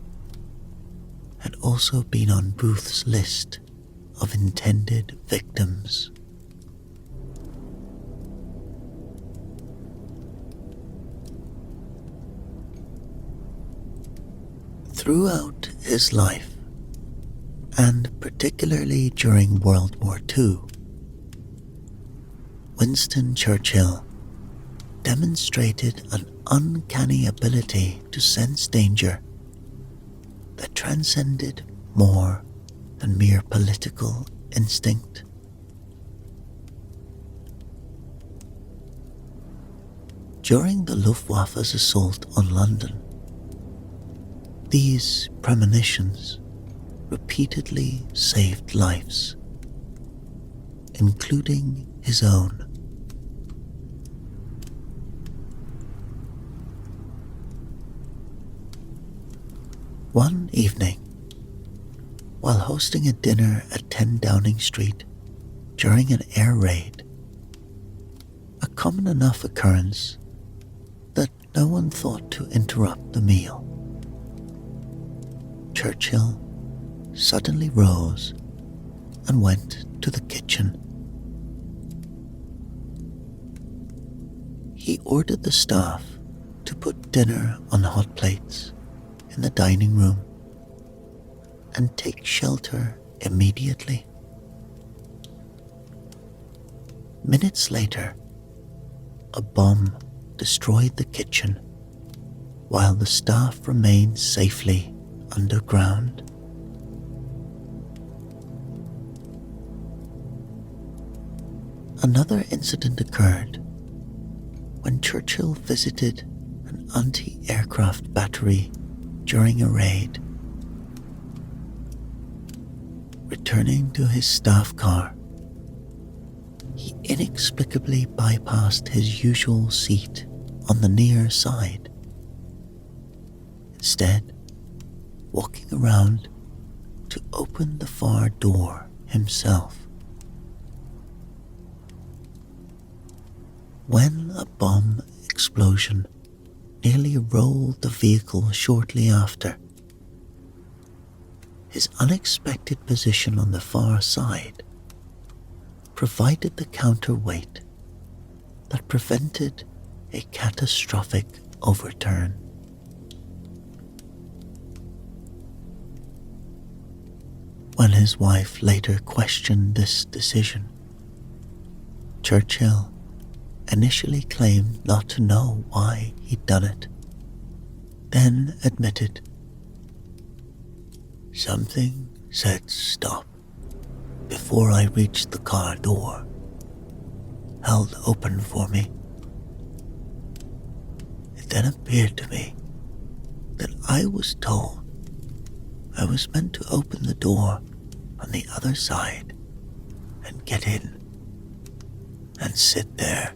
had also been on Booth's list of intended victims. Throughout his life, and particularly during World War II, Winston Churchill demonstrated an uncanny ability to sense danger that transcended more than mere political instinct. During the Luftwaffe's assault on London, these premonitions repeatedly saved lives, including his own. One evening, while hosting a dinner at 10 Downing Street during an air raid, a common enough occurrence that no one thought to interrupt the meal, Churchill suddenly rose and went to the kitchen. He ordered the staff to put dinner on hot plates in the dining room and take shelter immediately. Minutes later, a bomb destroyed the kitchen while the staff remained safely underground. Another incident occurred when Churchill visited an anti-aircraft battery during a raid. Returning to his staff car, he inexplicably bypassed his usual seat on the near side, instead walking around to open the far door himself. When a bomb explosion nearly rolled the vehicle shortly after, his unexpected position on the far side provided the counterweight that prevented a catastrophic overturn. When his wife later questioned this decision, Churchill initially claimed not to know why he'd done it, then admitted, "Something said stop before I reached the car door, held open for me. It then appeared to me that I was told I was meant to open the door on the other side and get in and sit there."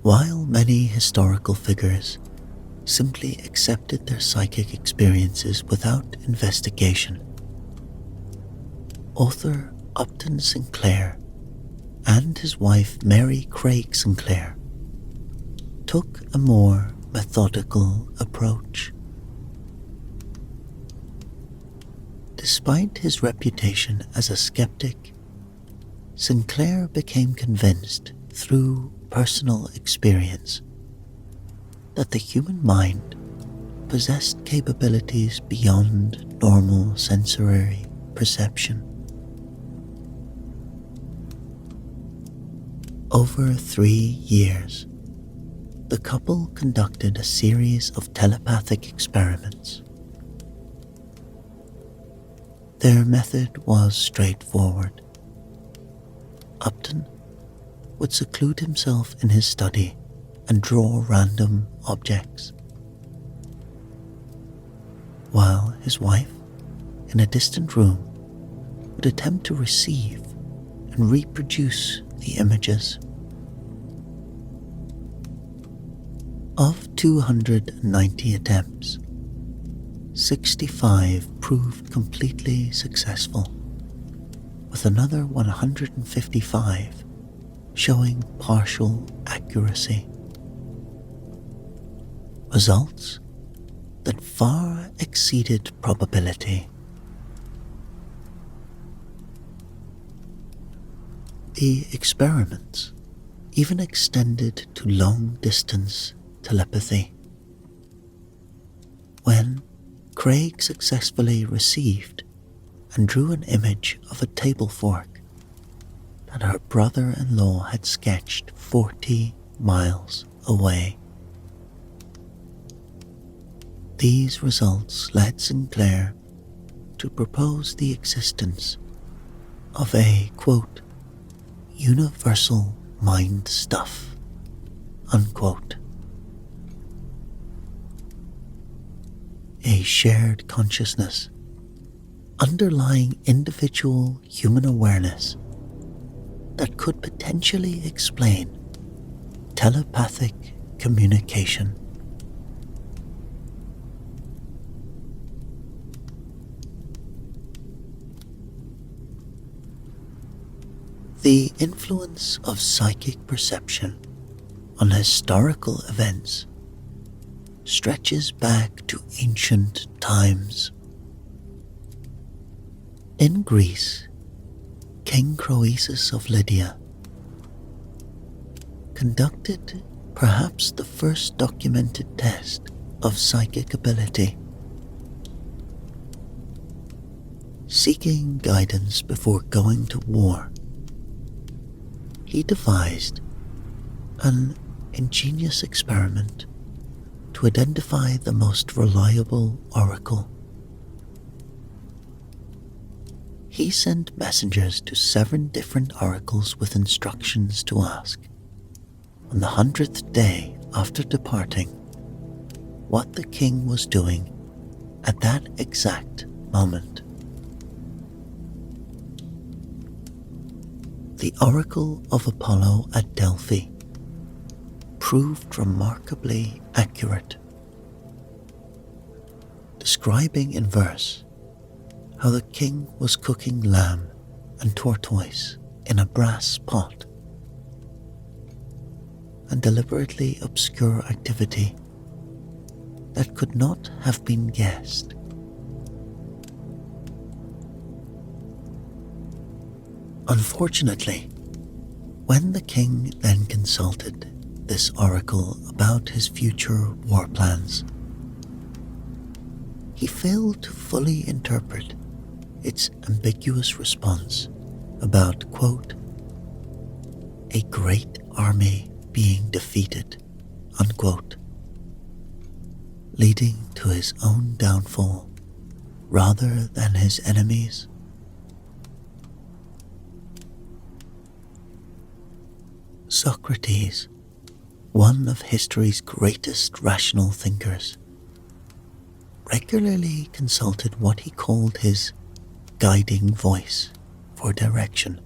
While many historical figures simply accepted their psychic experiences without investigation, author Upton Sinclair and his wife Mary Craig Sinclair took a more methodical approach. Despite his reputation as a skeptic, Sinclair became convinced through personal experience that the human mind possessed capabilities beyond normal sensory perception. Over 3 years, the couple conducted a series of telepathic experiments. Their method was straightforward. Upton would seclude himself in his study and draw random objects, while his wife, in a distant room, would attempt to receive and reproduce the images. Of 290 attempts, 65 proved completely successful, with another 155 showing partial accuracy. Results that far exceeded probability. The experiments even extended to long-distance telepathy. When Craig successfully received and drew an image of a table fork that her brother-in-law had sketched 40 miles away. These results led Sinclair to propose the existence of a, quote, universal mind stuff, unquote. A shared consciousness underlying individual human awareness that could potentially explain telepathic communication. The influence of psychic perception on historical events stretches back to ancient times. In Greece, King Croesus of Lydia conducted perhaps the first documented test of psychic ability. Seeking guidance before going to war, he devised an ingenious experiment to identify the most reliable oracle. He sent messengers to 7 different oracles with instructions to ask, on the 100th day after departing, what the king was doing at that exact moment. The oracle of Apollo at Delphi proved remarkably accurate, describing in verse how the king was cooking lamb and tortoise in a brass pot, and deliberately obscure activity that could not have been guessed. Unfortunately, when the king then consulted this oracle about his future war plans, he failed to fully interpret its ambiguous response about, quote, a great army being defeated, unquote, leading to his own downfall rather than his enemies. Socrates, one of history's greatest rational thinkers, regularly consulted what he called his guiding voice for direction.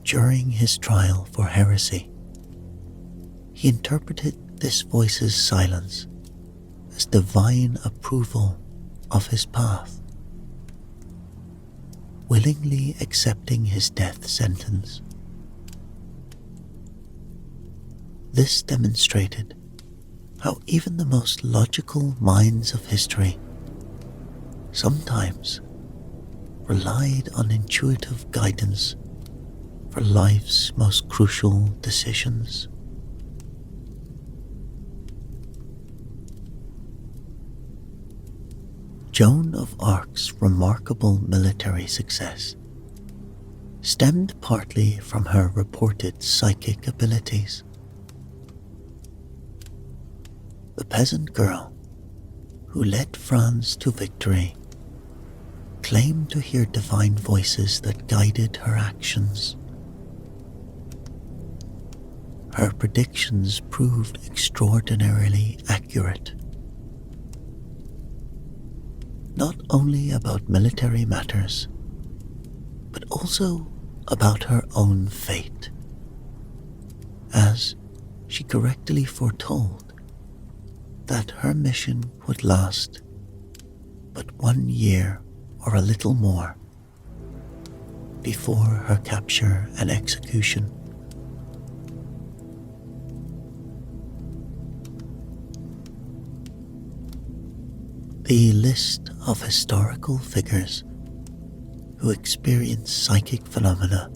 During his trial for heresy, he interpreted this voice's silence as divine approval of his path, willingly accepting his death sentence. This demonstrated how even the most logical minds of history sometimes relied on intuitive guidance for life's most crucial decisions. Joan of Arc's remarkable military success stemmed partly from her reported psychic abilities. The peasant girl who led France to victory claimed to hear divine voices that guided her actions. Her predictions proved extraordinarily accurate, not only about military matters, but also about her own fate, as she correctly foretold that her mission would last but 1 year or a little more before her capture and execution. The list of historical figures who experience psychic phenomena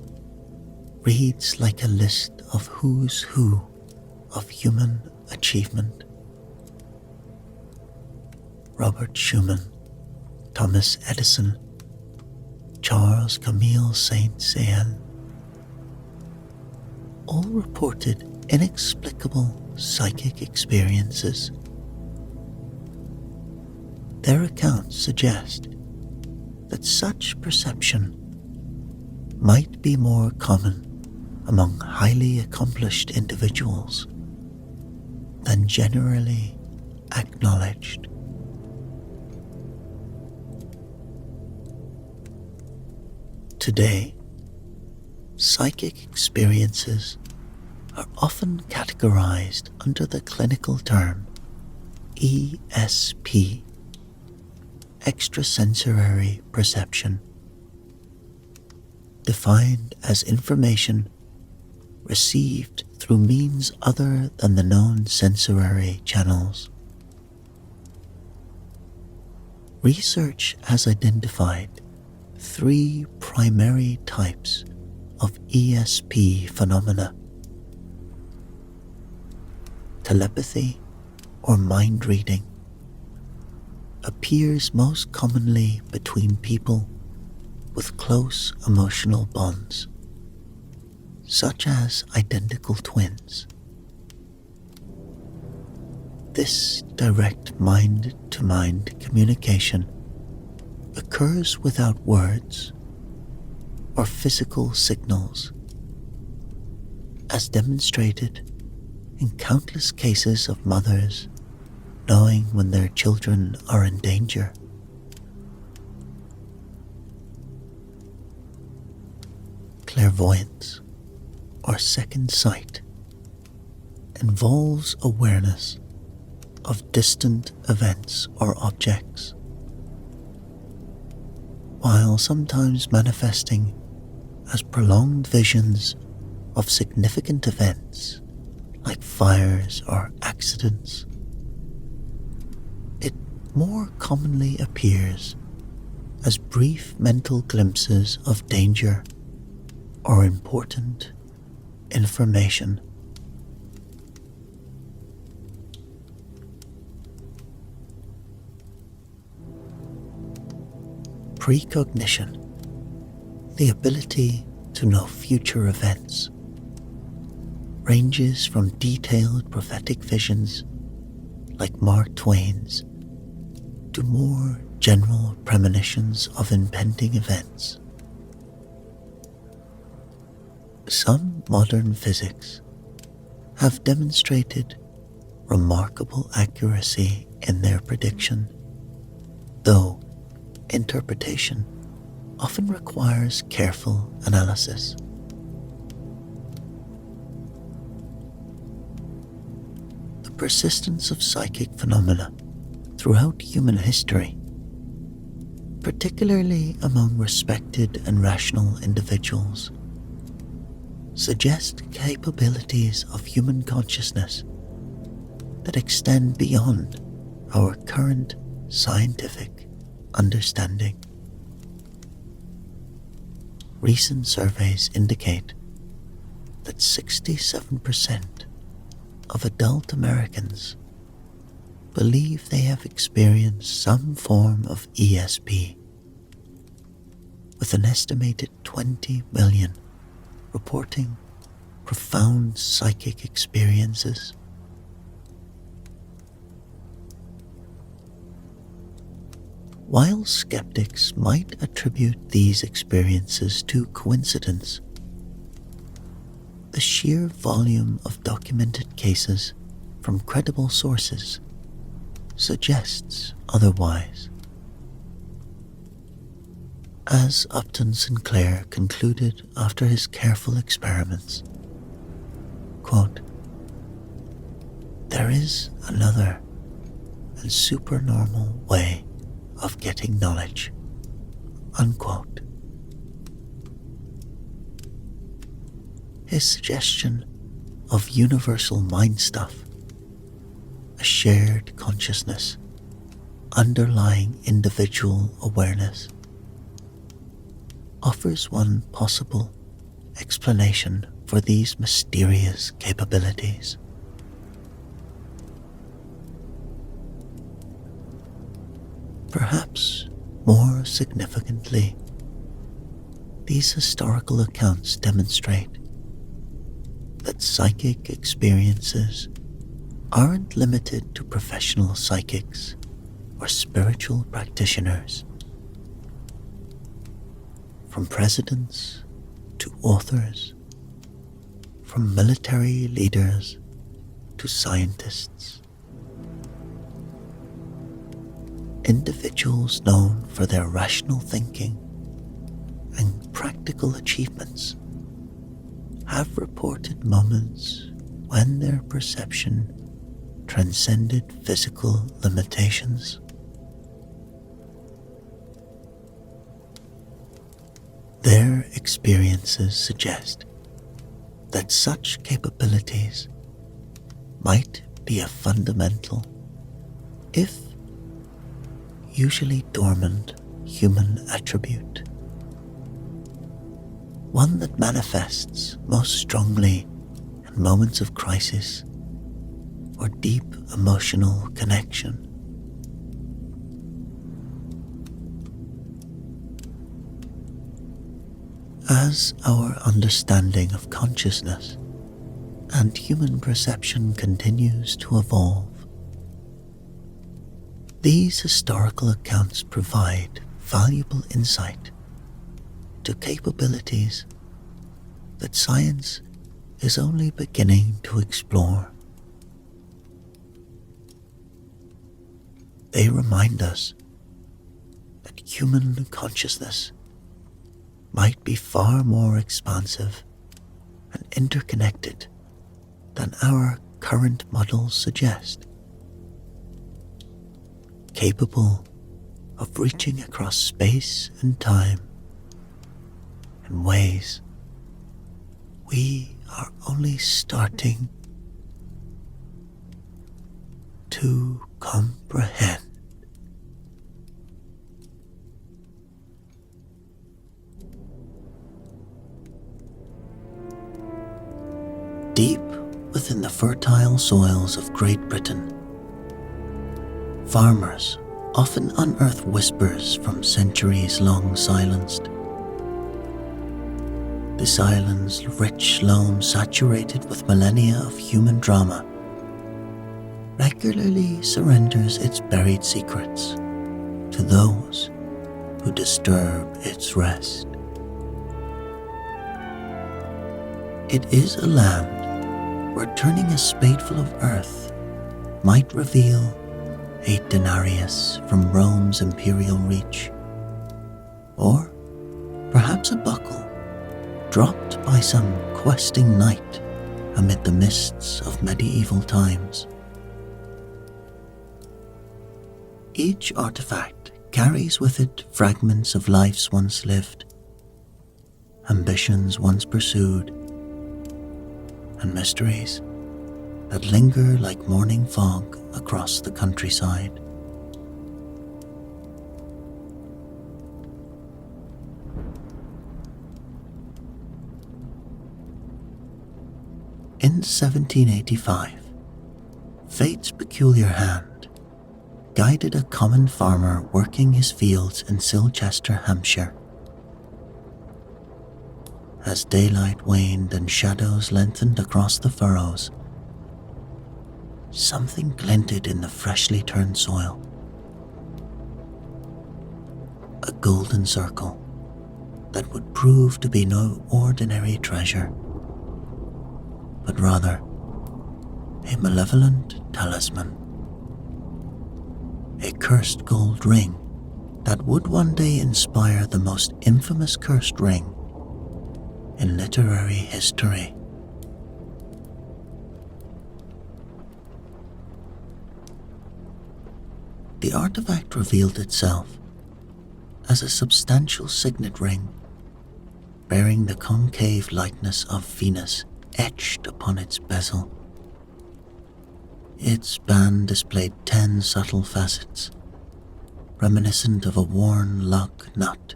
reads like a list of who's who of human achievement. Robert Schumann, Thomas Edison, Charles Camille Saint-Saëns, all reported inexplicable psychic experiences. Their accounts suggest that such perception might be more common among highly accomplished individuals than generally acknowledged. Today, psychic experiences are often categorized under the clinical term ESP, extrasensory perception, defined as information received through means other than the known sensory channels. Research has identified 3 primary types of ESP phenomena: telepathy, or mind reading, appears most commonly between people with close emotional bonds, such as identical twins. This direct mind-to-mind communication occurs without words or physical signals, as demonstrated in countless cases of mothers knowing when their children are in danger. Clairvoyance, or second sight, involves awareness of distant events or objects, while sometimes manifesting as prolonged visions of significant events like fires or accidents. It more commonly appears as brief mental glimpses of danger or important information. precognition, the ability to know future events, ranges from detailed prophetic visions like Mark Twain's to more general premonitions of impending events. Some modern physics have demonstrated remarkable accuracy in their prediction, though interpretation often requires careful analysis. The persistence of psychic phenomena throughout human history, particularly among respected and rational individuals, suggest capabilities of human consciousness that extend beyond our current scientific understanding. Recent surveys indicate that 67% of adult Americans believe they have experienced some form of ESP, with an estimated 20 million reporting profound psychic experiences. While skeptics might attribute these experiences to coincidence, the sheer volume of documented cases from credible sources suggests otherwise. As Upton Sinclair concluded after his careful experiments, quote, "There is another and supernormal way of getting knowledge," unquote. His suggestion of universal mind stuff, a shared consciousness underlying individual awareness, offers one possible explanation for these mysterious capabilities. Perhaps more significantly, these historical accounts demonstrate that psychic experiences aren't limited to professional psychics or spiritual practitioners. From presidents to authors, from military leaders to scientists, individuals known for their rational thinking and practical achievements have reported moments when their perception transcended physical limitations. Their experiences suggest that such capabilities might be a fundamental, if usually dormant, human attribute, one that manifests most strongly in moments of crisis or deep emotional connection. As our understanding of consciousness and human perception continues to evolve, these historical accounts provide valuable insight to capabilities that science is only beginning to explore. They remind us that human consciousness might be far more expansive and interconnected than our current models suggest, capable of reaching across space and time in ways we are only starting to comprehend. Deep within the fertile soils of Great Britain, farmers often unearth whispers from centuries long silenced. This island's rich loam, saturated with millennia of human drama, regularly surrenders its buried secrets to those who disturb its rest. It is a land where turning a spadeful of earth might reveal a denarius from Rome's imperial reach, or perhaps a buckle dropped by some questing knight amid the mists of medieval times. Each artifact carries with it fragments of lives once lived, ambitions once pursued, and mysteries that linger like morning fog across the countryside. In 1785, fate's peculiar hand guided a common farmer working his fields in Silchester, Hampshire. As daylight waned and shadows lengthened across the furrows, something glinted in the freshly turned soil. A golden circle that would prove to be no ordinary treasure, but rather a malevolent talisman. A cursed gold ring that would one day inspire the most infamous cursed ring in literary history. The artifact revealed itself as a substantial signet ring bearing the concave likeness of Venus etched upon its bezel. Its band displayed 10 subtle facets, reminiscent of a worn luck nut,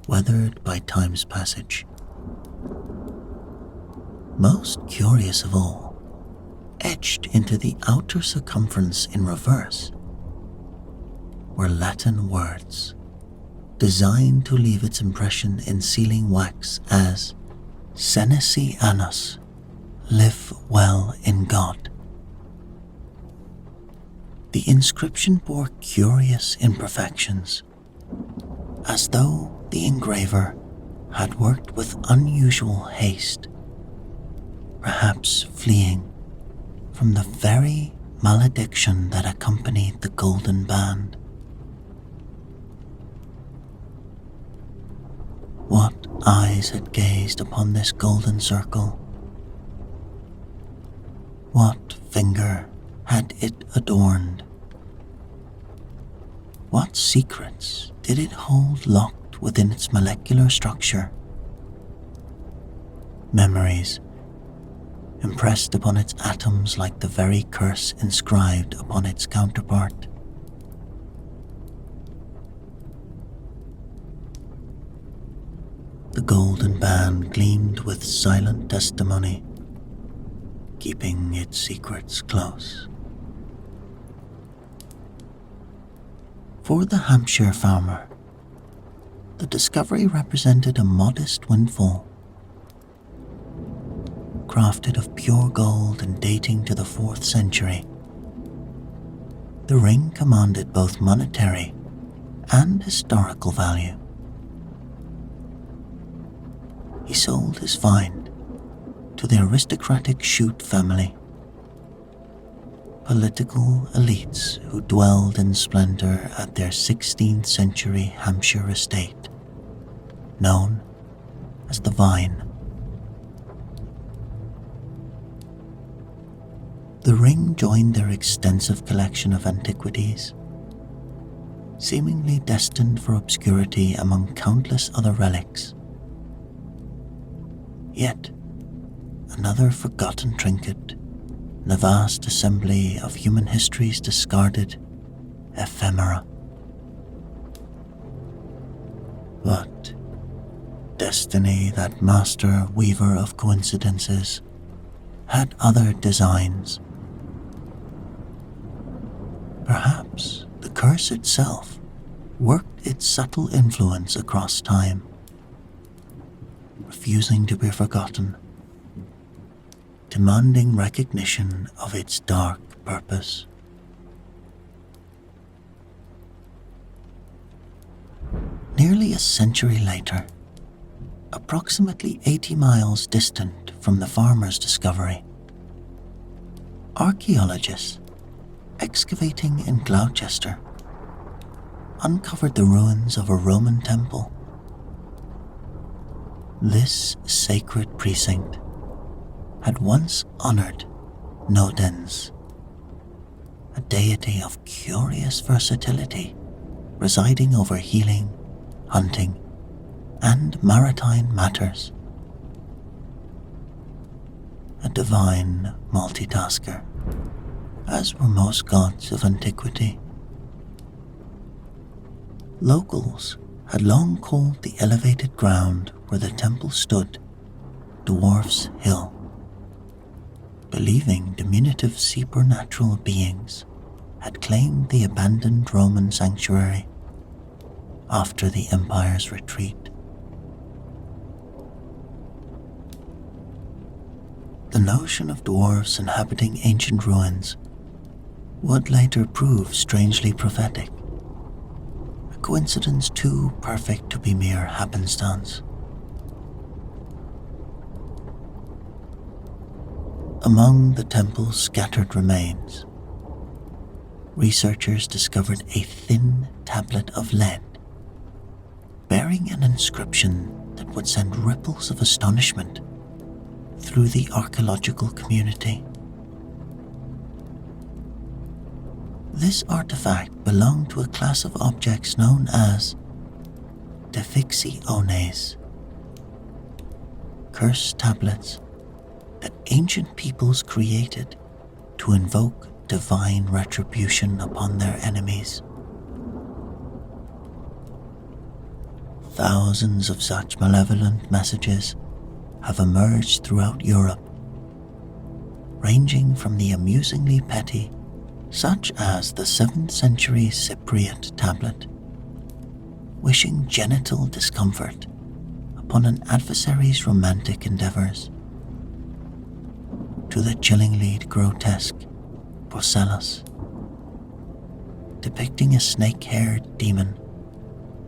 weathered by time's passage. Most curious of all, etched into the outer circumference in reverse, were Latin words, designed to leave its impression in sealing wax as Senesci annus, live well in God. The inscription bore curious imperfections, as though the engraver had worked with unusual haste, perhaps fleeing from the very malediction that accompanied the golden band. What eyes had gazed upon this golden circle? What finger had it adorned? What secrets did it hold locked within its molecular structure? Memories impressed upon its atoms like the very curse inscribed upon its counterpart. The golden band gleamed with silent testimony, keeping its secrets close. For the Hampshire farmer, the discovery represented a modest windfall. Crafted of pure gold and dating to the 4th century, the ring commanded both monetary and historical value. He sold his find to the aristocratic Shute family, political elites who dwelled in splendor at their 16th century Hampshire estate, known as the Vine. The ring joined their extensive collection of antiquities, seemingly destined for obscurity among countless other relics. Yet another forgotten trinket in the vast assembly of human history's discarded ephemera. But destiny, that master weaver of coincidences, had other designs. Perhaps the curse itself worked its subtle influence across time, refusing to be forgotten, demanding recognition of its dark purpose. Nearly a century later, approximately 80 miles distant from the farmer's discovery, archaeologists excavating in Gloucester uncovered the ruins of a Roman temple. This sacred precinct had once honored Nodens, a deity of curious versatility residing over healing, hunting, and maritime matters. A divine multitasker, as were most gods of antiquity. Locals had long called the elevated ground where the temple stood Dwarf's Hill, believing diminutive supernatural beings had claimed the abandoned Roman sanctuary after the empire's retreat. The notion of dwarves inhabiting ancient ruins would later prove strangely prophetic, a coincidence too perfect to be mere happenstance. Among the temple's scattered remains, researchers discovered a thin tablet of lead bearing an inscription that would send ripples of astonishment through the archaeological community. This artifact belonged to a class of objects known as Defixiones, cursed tablets that ancient peoples created to invoke divine retribution upon their enemies. Thousands of such malevolent messages have emerged throughout Europe, ranging from the amusingly petty, such as the 7th century Cypriot tablet, wishing genital discomfort upon an adversary's romantic endeavors, to the chillingly grotesque Porcellus, depicting a snake-haired demon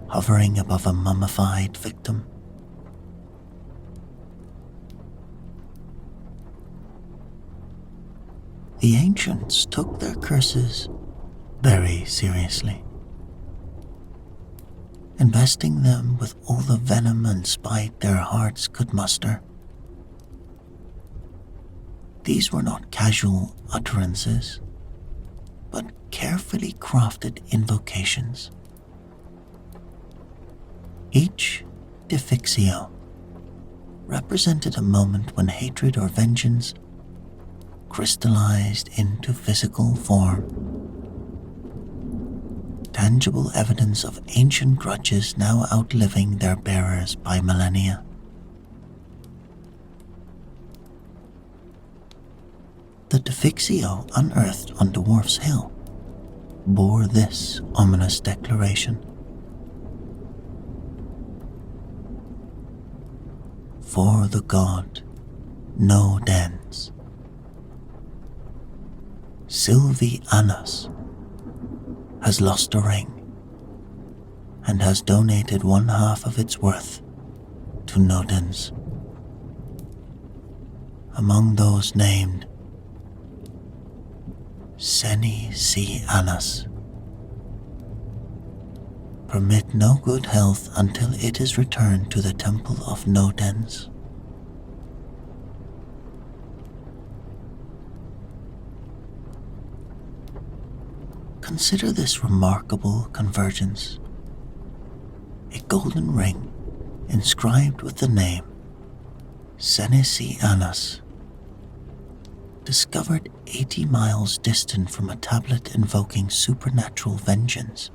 hovering above a mummified victim. The ancients took their curses very seriously, investing them with all the venom and spite their hearts could muster. These were not casual utterances, but carefully crafted invocations. Each defixio represented a moment when hatred or vengeance crystallized into physical form, tangible evidence of ancient grudges now outliving their bearers by millennia. The defixio unearthed on Dwarf's Hill bore this ominous declaration: "For the god, no dens. Sylvie Annas has lost a ring and has donated 1/2 of its worth to Nodens. Among those named, Seni C. Annas. Permit no good health until it is returned to the temple of Nodens." Consider this remarkable convergence. A golden ring inscribed with the name Senesi Annas, discovered 80 miles distant from a tablet invoking supernatural vengeance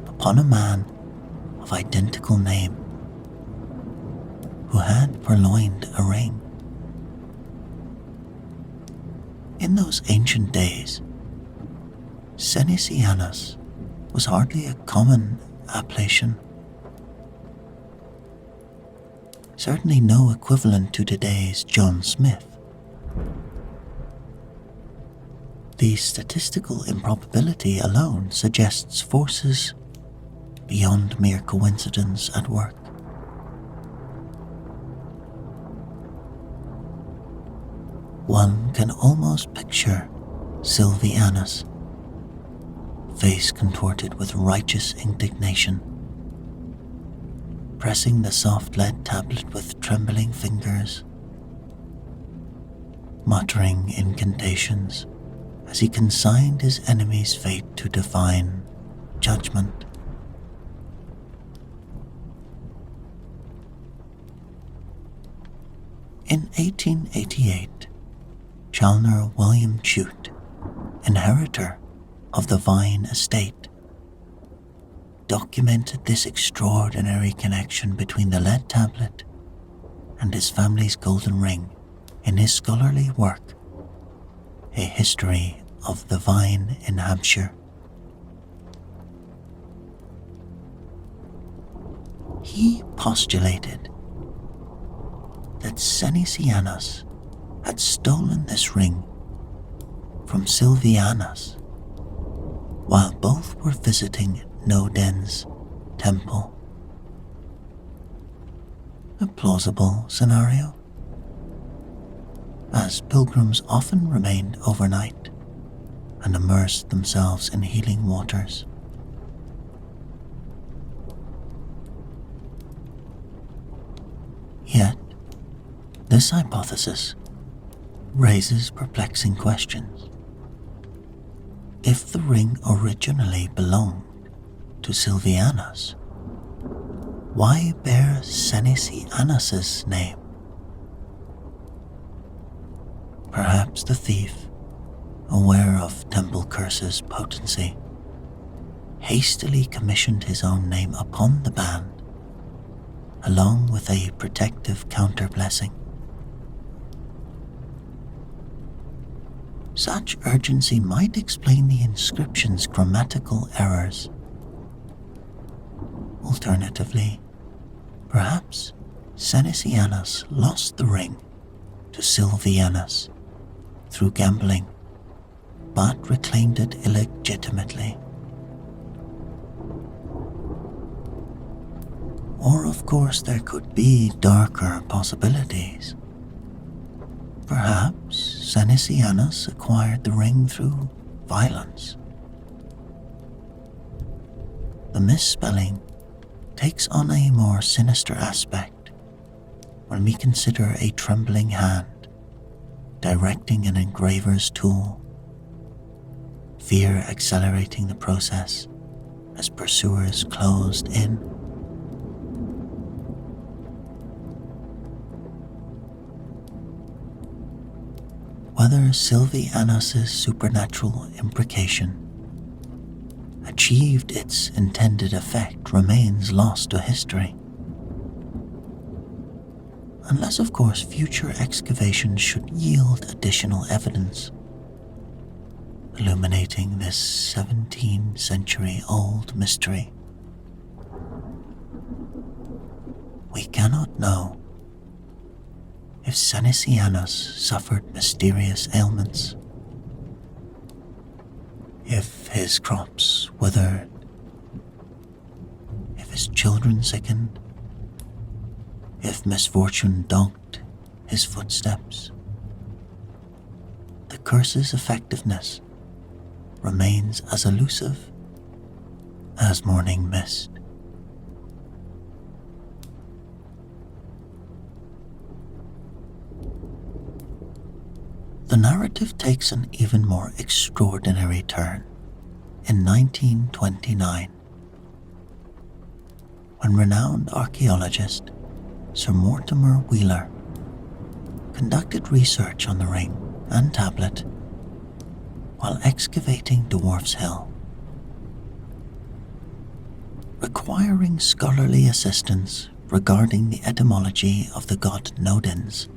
upon a man of identical name who had purloined a ring. In those ancient days, Senesi Annas was hardly a common appellation. Certainly no equivalent to today's John Smith. The statistical improbability alone suggests forces beyond mere coincidence at work. One can almost picture Sylvianus, face contorted with righteous indignation, pressing the soft lead tablet with trembling fingers, muttering incantations as he consigned his enemy's fate to divine judgment. In 1888, Chalner William Chute, inheritor of the Vine estate, documented this extraordinary connection between the lead tablet and his family's golden ring in his scholarly work, A History of the Vine in Hampshire. He postulated that Senesianus had stolen this ring from Sylvianus while both were visiting Noden's temple. A plausible scenario, as pilgrims often remained overnight and immersed themselves in healing waters. Yet, this hypothesis raises perplexing questions. If the ring originally belonged to Sylvianus, why bear Senesianus's name? Perhaps the thief, aware of temple curse's potency, hastily commissioned his own name upon the band, along with a protective counter-blessing. Such urgency might explain the inscription's grammatical errors. Alternatively, perhaps Senesianus lost the ring to Sylvianus through gambling, but reclaimed it illegitimately. Or, of course, there could be darker possibilities. Perhaps Senesianus acquired the ring through violence. The misspelling takes on a more sinister aspect when we consider a trembling hand directing an engraver's tool, fear accelerating the process as pursuers closed in. Whether Sylvianus's supernatural imprecation achieved its intended effect remains lost to history. Unless, of course, future excavations should yield additional evidence, illuminating this 17th-century-old mystery. We cannot know if Senesianus suffered mysterious ailments, if his crops withered, if his children sickened, if misfortune dogged his footsteps. The curse's effectiveness remains as elusive as morning mist. The narrative takes an even more extraordinary turn in 1929, when renowned archaeologist Sir Mortimer Wheeler conducted research on the ring and tablet while excavating Dwarf's Hill. Requiring scholarly assistance regarding the etymology of the god Nodens,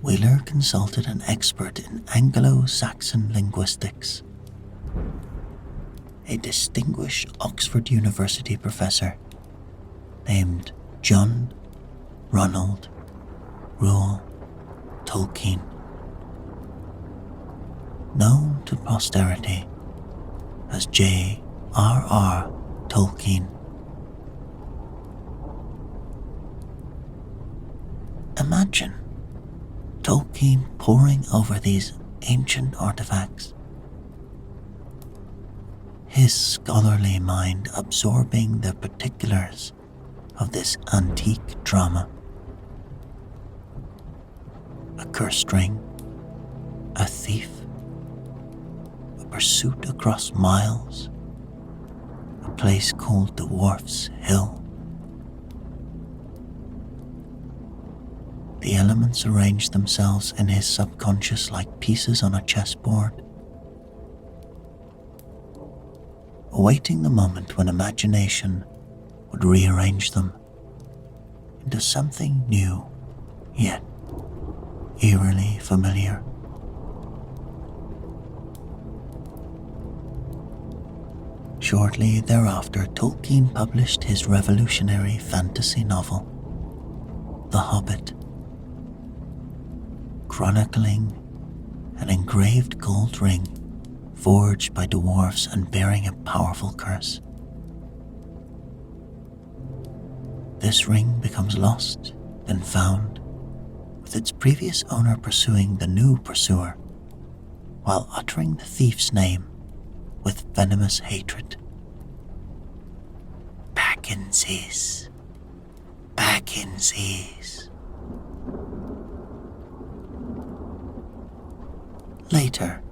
Wheeler consulted an expert in Anglo-Saxon linguistics. a distinguished Oxford University professor named John Ronald Reuel Tolkien, known to posterity as J.R.R. Tolkien. Imagine Tolkien poring over these ancient artifacts, his scholarly mind absorbing the particulars of this antique drama. A cursed ring, a thief, a pursuit across miles, a place called the Dwarf's Hill. The elements arranged themselves in his subconscious like pieces on a chessboard, awaiting the moment when imagination would rearrange them into something new, yet eerily familiar. Shortly thereafter, Tolkien published his revolutionary fantasy novel, The Hobbit, chronicling an engraved gold ring forged by dwarves and bearing a powerful curse. This ring becomes lost, then found, with its previous owner pursuing the new pursuer, while uttering the thief's name with venomous hatred. Backensies. Backensies. Later,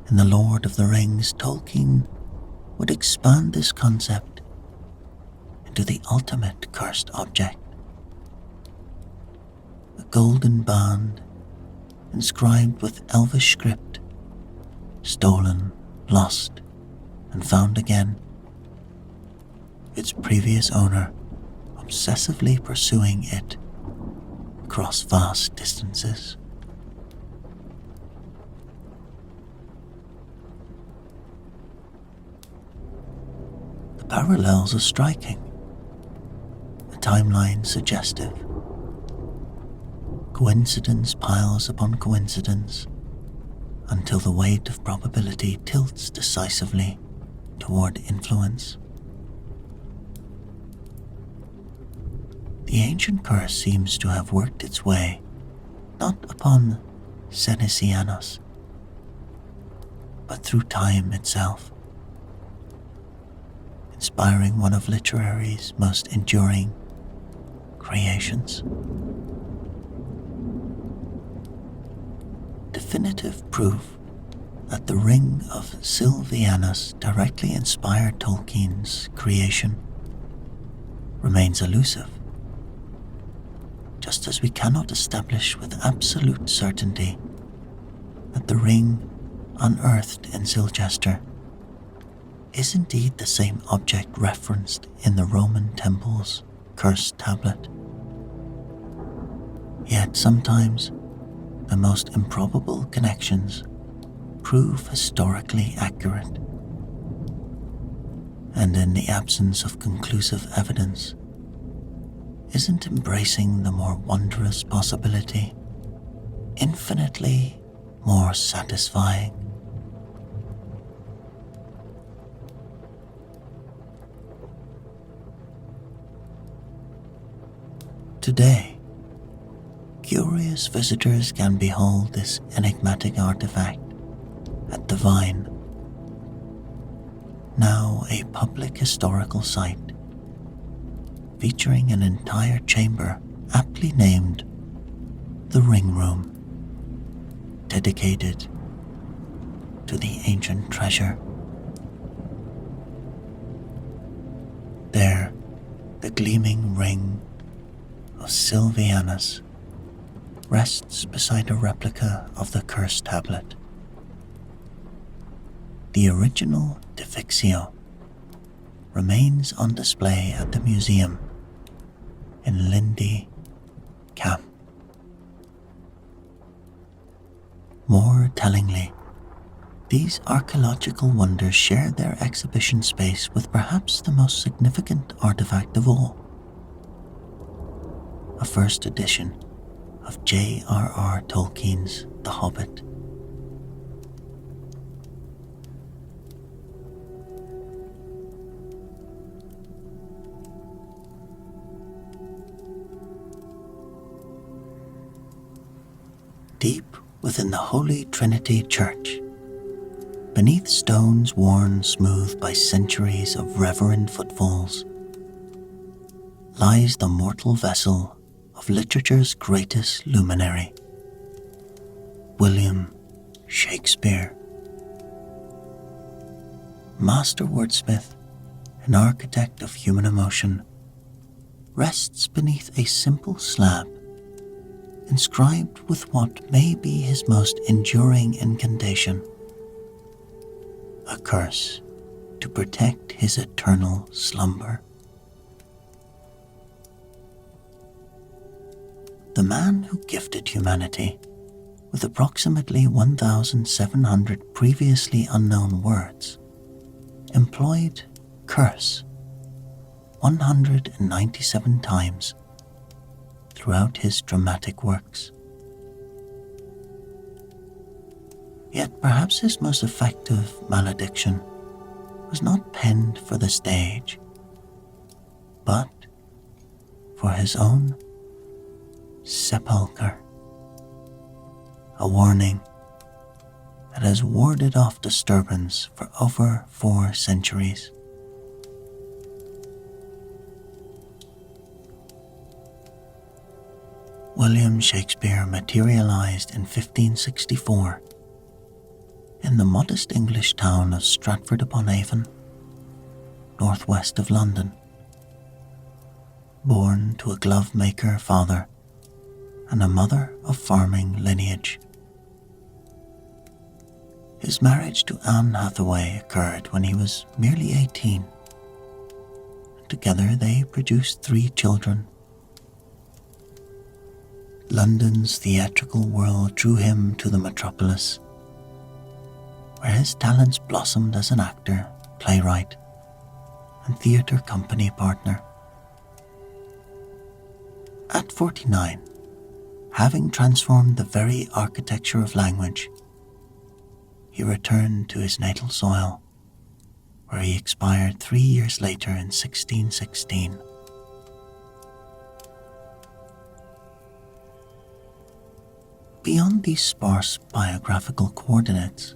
in The Lord of the Rings, Tolkien would expand this concept into the ultimate cursed object, a golden band inscribed with elvish script, stolen, lost, and found again, its previous owner obsessively pursuing it across vast distances. The parallels are striking, a timeline suggestive. Coincidence piles upon coincidence until the weight of probability tilts decisively toward influence. The ancient curse seems to have worked its way not upon Senescianos, but through time itself, inspiring one of literary's most enduring creations. Definitive proof that the Ring of Silvianus directly inspired Tolkien's creation remains elusive, just as we cannot establish with absolute certainty that the ring unearthed in Silchester is indeed the same object referenced in the Roman temple's cursed tablet. Yet sometimes the most improbable connections prove historically accurate, and in the absence of conclusive evidence, isn't embracing the more wondrous possibility infinitely more satisfying? Today, curious visitors can behold this enigmatic artifact at the Vine, now a public historical site, featuring an entire chamber aptly named the Ring Room, dedicated to the ancient treasure. There, the gleaming ring of Silvianus rests beside a replica of the cursed tablet. The original Defixio remains on display at the museum in Lindy Camp. More tellingly, These archaeological wonders share their exhibition space with perhaps the most significant artifact of all, a first edition of J.R.R. Tolkien's The Hobbit. Deep within the Holy Trinity Church, beneath stones worn smooth by centuries of reverent footfalls, lies the mortal vessel of literature's greatest luminary, William Shakespeare. Master wordsmith and architect of human emotion, rests beneath a simple slab inscribed with what may be his most enduring incantation, a curse to protect his eternal slumber. The man who gifted humanity with approximately 1,700 previously unknown words employed curse 197 times throughout his dramatic works. Yet perhaps his most effective malediction was not penned for the stage, but for his own sepulchre, a warning that has warded off disturbance for over 4 centuries. William Shakespeare materialized in 1564 in the modest English town of Stratford-upon-Avon, northwest of London. Born to a glove-maker father and a mother of farming lineage. His marriage to Anne Hathaway occurred when he was merely 18. Together they produced 3 children. London's theatrical world drew him to the metropolis, where his talents blossomed as an actor, playwright, and theatre company partner. At 49, having transformed the very architecture of language, he returned to his natal soil, where he expired 3 years later in 1616. Beyond these sparse biographical coordinates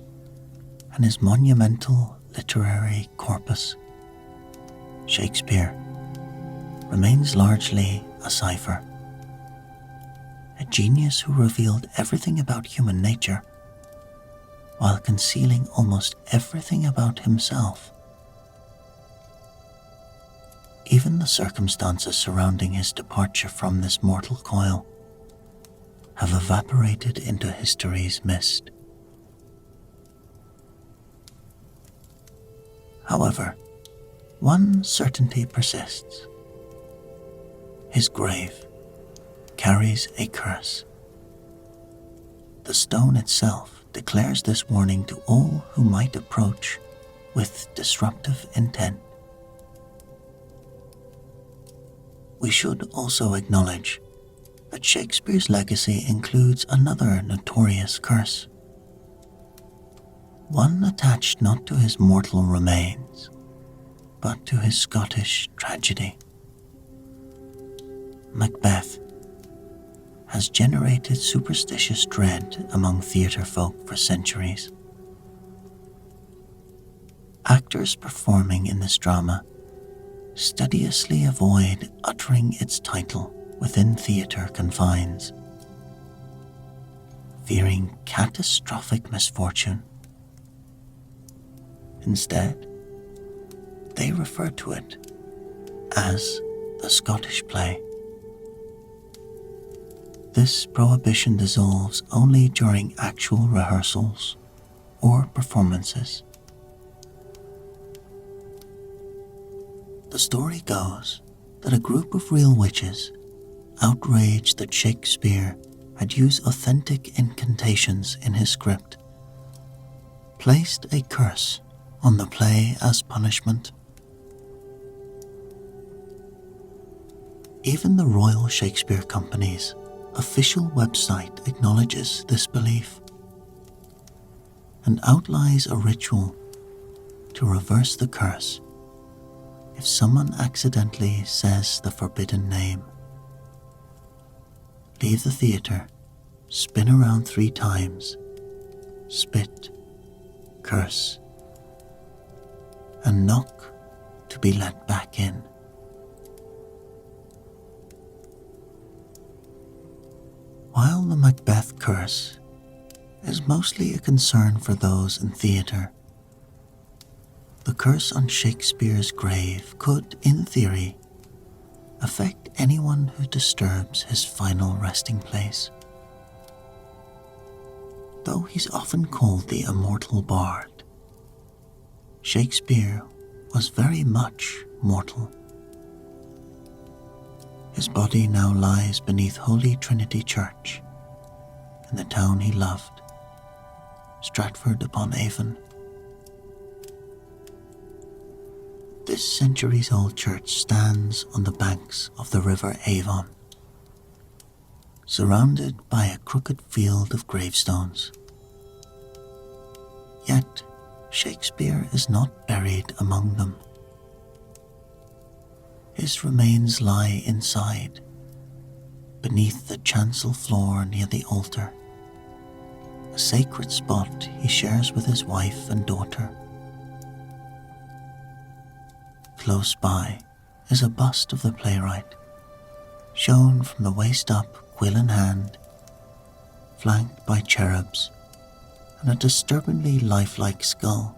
and his monumental literary corpus, Shakespeare remains largely a cipher, a genius who revealed everything about human nature while concealing almost everything about himself. Even the circumstances surrounding his departure from this mortal coil have evaporated into history's mist. However, one certainty persists. His grave carries a curse. The stone itself declares this warning to all who might approach with disruptive intent. We should also acknowledge that Shakespeare's legacy includes another notorious curse, one attached not to his mortal remains, but to his Scottish tragedy. Macbeth has generated superstitious dread among theatre folk for centuries. Actors performing in this drama studiously avoid uttering its title within theatre confines, fearing catastrophic misfortune. Instead, they refer to it as the Scottish play. This prohibition dissolves only during actual rehearsals or performances. The story goes that a group of real witches, outraged that Shakespeare had used authentic incantations in his script, placed a curse on the play as punishment. Even the Royal Shakespeare Company's official website acknowledges this belief and outlines a ritual to reverse the curse if someone accidentally says the forbidden name. Leave the theatre, spin around 3 times, spit, curse, and knock to be let back in. While the Macbeth curse is mostly a concern for those in theatre, the curse on Shakespeare's grave could, in theory, affect anyone who disturbs his final resting place. Though he's often called the immortal bard, Shakespeare was very much mortal. His body now lies beneath Holy Trinity Church in the town he loved, Stratford-upon-Avon. This centuries-old church stands on the banks of the River Avon, surrounded by a crooked field of gravestones. Yet, Shakespeare is not buried among them. His remains lie inside, beneath the chancel floor near the altar, a sacred spot he shares with his wife and daughter. Close by is a bust of the playwright, shown from the waist up, quill in hand, flanked by cherubs and a disturbingly lifelike skull.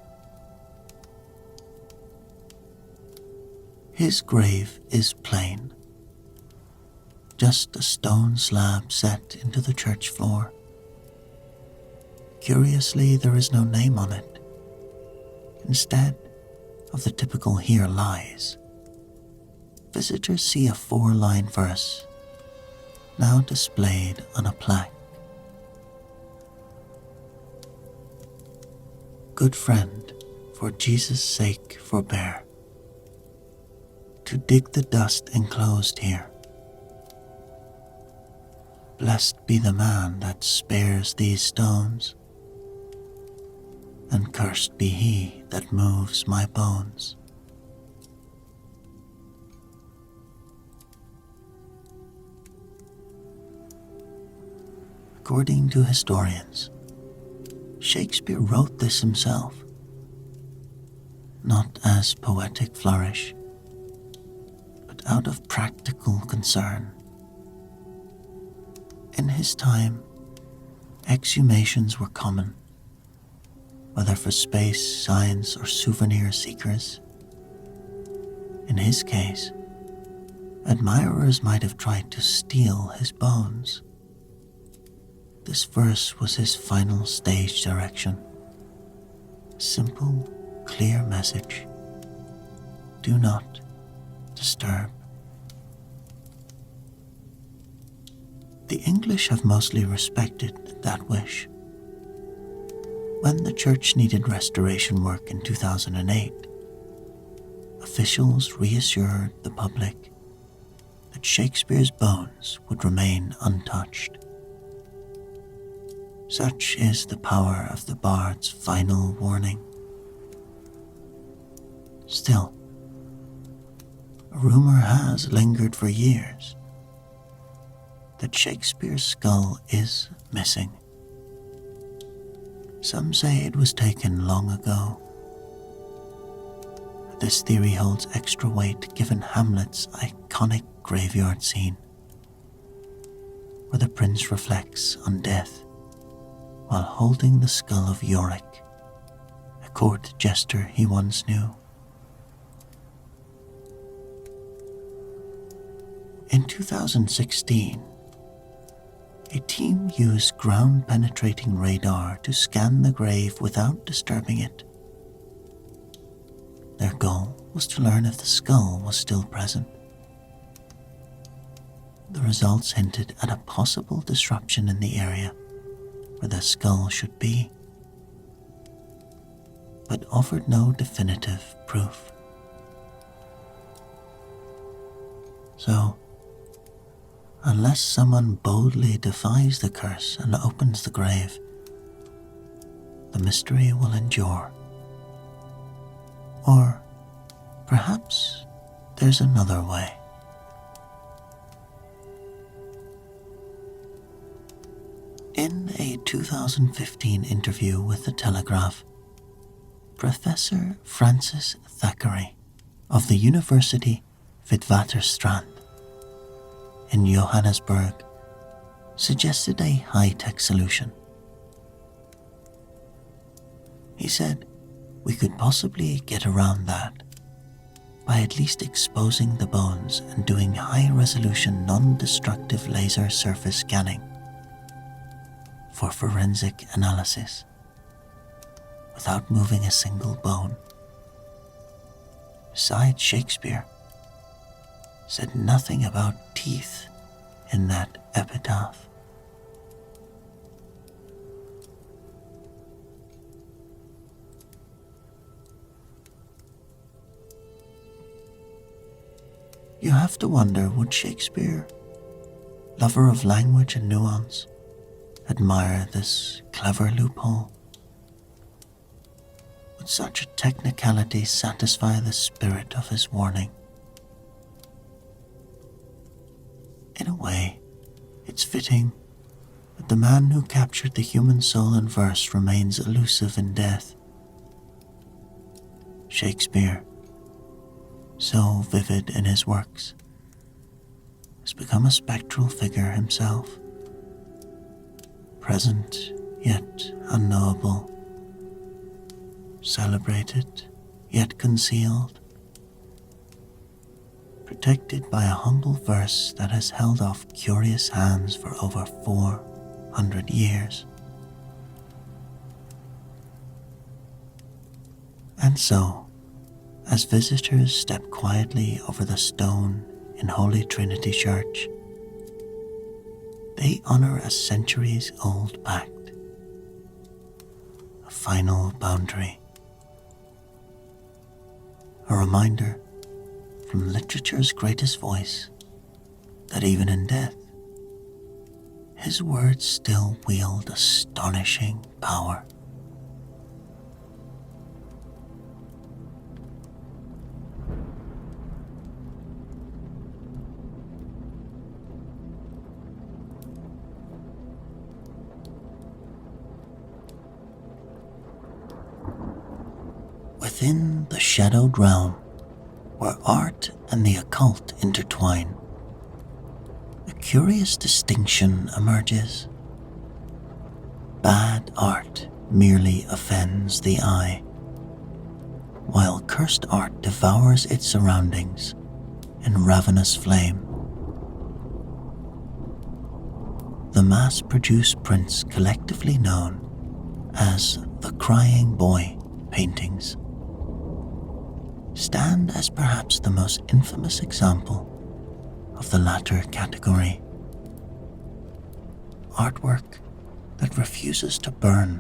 His grave is plain, just a stone slab set into the church floor. Curiously, there is no name on it. Instead of the typical "Here lies," visitors see a 4-line verse, now displayed on a plaque. Good friend, for Jesus' sake forbear to dig the dust enclosed here. Blessed be the man that spares these stones, and cursed be he that moves my bones. According to historians, Shakespeare wrote this himself, not as poetic flourish, but out of practical concern. In his time, exhumations were common, whether for space, science, or souvenir seekers. In his case, admirers might have tried to steal his bones. This verse was his final stage direction. A simple, clear message. Do not disturb. The English have mostly respected that wish. When the church needed restoration work in 2008, officials reassured the public that Shakespeare's bones would remain untouched. Such is the power of the bard's final warning. Still, a rumor has lingered for years that Shakespeare's skull is missing. Some say it was taken long ago. This theory holds extra weight given Hamlet's iconic graveyard scene, where the prince reflects on death while holding the skull of Yorick, a court jester he once knew. In 2016, a team used ground-penetrating radar to scan the grave without disturbing it. Their goal was to learn if the skull was still present. The results hinted at a possible disruption in the area where the skull should be. but offered no definitive proof. So, unless someone boldly defies the curse and opens the grave, the mystery will endure. Or perhaps there's another way. In a 2015 interview with The Telegraph, Professor Francis Thackeray of the University Witwatersrand in Johannesburg suggested a high-tech solution. He said we could possibly get around that by at least exposing the bones and doing high-resolution non-destructive laser surface scanning for forensic analysis without moving a single bone. Besides, Shakespeare said nothing about teeth in that epitaph. You have to wonder, would Shakespeare, lover of language and nuance, admire this clever loophole? Would such a technicality satisfy the spirit of his warning? In a way, it's fitting that the man who captured the human soul in verse remains elusive in death. Shakespeare, so vivid in his works, has become a spectral figure himself, present yet unknowable, celebrated yet concealed, protected by a humble verse that has held off curious hands for over 400 years. And so, as visitors step quietly over the stone in Holy Trinity Church, they honor a centuries-old pact, a final boundary, a reminder from literature's greatest voice that even in death, his words still wield astonishing power. Within the shadowed realm, where art and the occult intertwine, a curious distinction emerges. Bad art merely offends the eye, while cursed art devours its surroundings in ravenous flame. The mass-produced prints collectively known as the Crying Boy paintings stand as perhaps the most infamous example of the latter category. Artwork that refuses to burn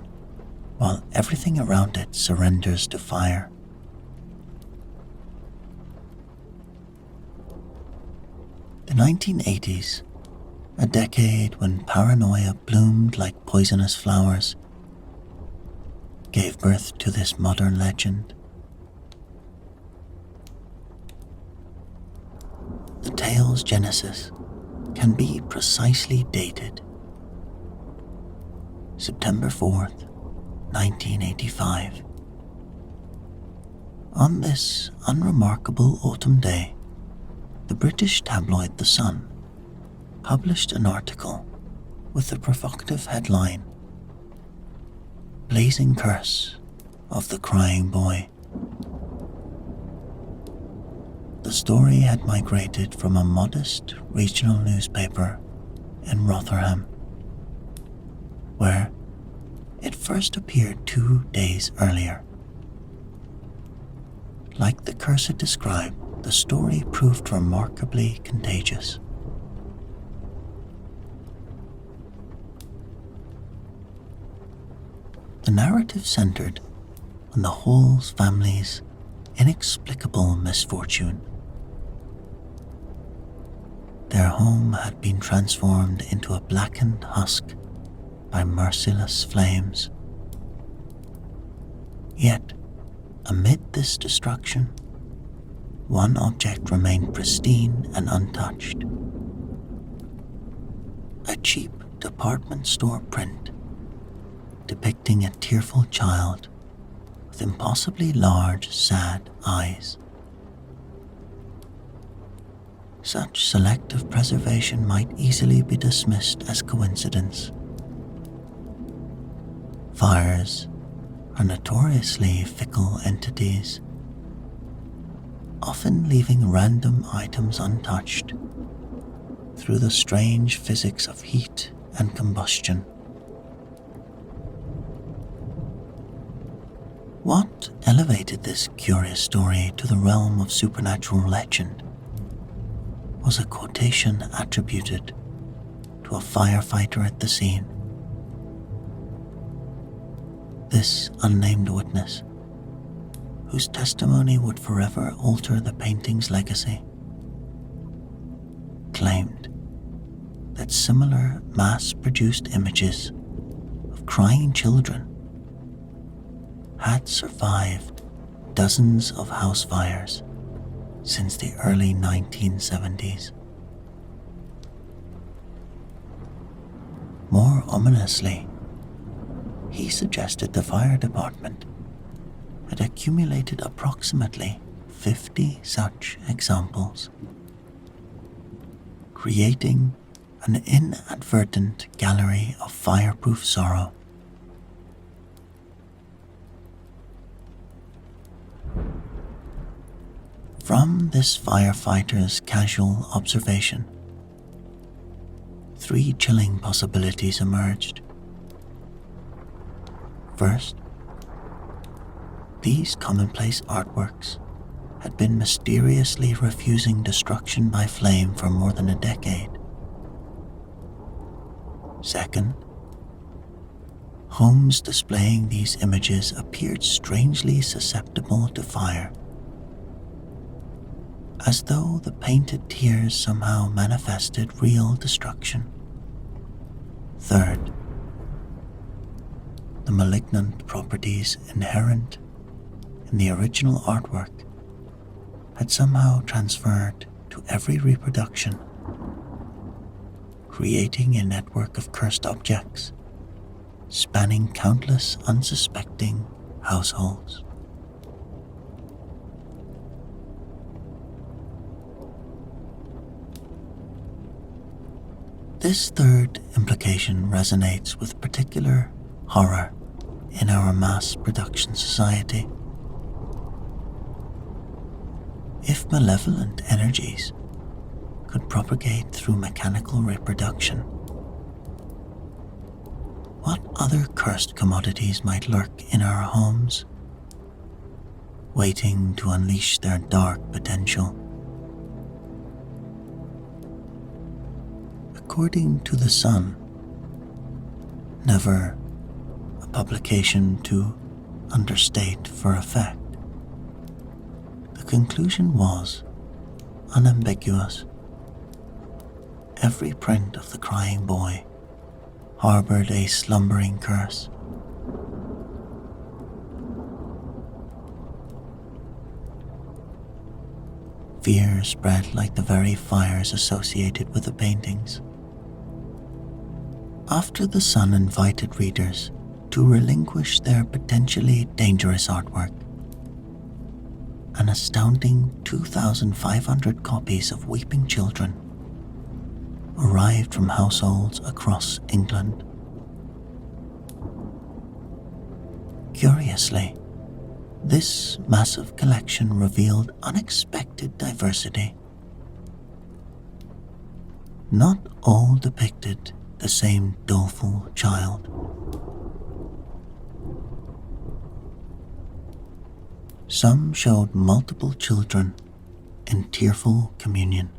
while everything around it surrenders to fire. The 1980s, a decade when paranoia bloomed like poisonous flowers, gave birth to this modern legend. The tale's genesis can be precisely dated September 4th, 1985. On this unremarkable autumn day, the British tabloid The Sun published an article with the provocative headline, "Blazing Curse of the Crying Boy." The story had migrated from a modest regional newspaper in Rotherham, where it first appeared 2 days earlier. Like the curse it described, the story proved remarkably contagious. The narrative centered on the whole family's inexplicable misfortune. Their home had been transformed into a blackened husk by merciless flames. Yet, amid this destruction, one object remained pristine and untouched. A cheap department store print depicting a tearful child with impossibly large, sad eyes. Such selective preservation might easily be dismissed as coincidence. Fires are notoriously fickle entities, often leaving random items untouched through the strange physics of heat and combustion. What elevated this curious story to the realm of supernatural legend was a quotation attributed to a firefighter at the scene. This unnamed witness, whose testimony would forever alter the painting's legacy, claimed that similar mass-produced images of crying children had survived dozens of house fires since the early 1970s. More ominously, he suggested the fire department had accumulated approximately 50 such examples, creating an inadvertent gallery of fireproof sorrow. From this firefighter's casual observation, 3 chilling possibilities emerged. First, these commonplace artworks had been mysteriously refusing destruction by flame for more than a decade. Second, homes displaying these images appeared strangely susceptible to fire, as though the painted tears somehow manifested real destruction. Third, the malignant properties inherent in the original artwork had somehow transferred to every reproduction, creating a network of cursed objects spanning countless unsuspecting households. This third implication resonates with particular horror in our mass production society. If malevolent energies could propagate through mechanical reproduction, what other cursed commodities might lurk in our homes, waiting to unleash their dark potential? According to The Sun, never a publication to understate for effect, the conclusion was unambiguous. Every print of the crying boy harbored a slumbering curse. Fear spread like the very fires associated with the paintings. After The Sun invited readers to relinquish their potentially dangerous artwork, an astounding 2,500 copies of Weeping Children arrived from households across England. Curiously, this massive collection revealed unexpected diversity. Not all depicted the same doleful child. Some showed multiple children in tearful communion,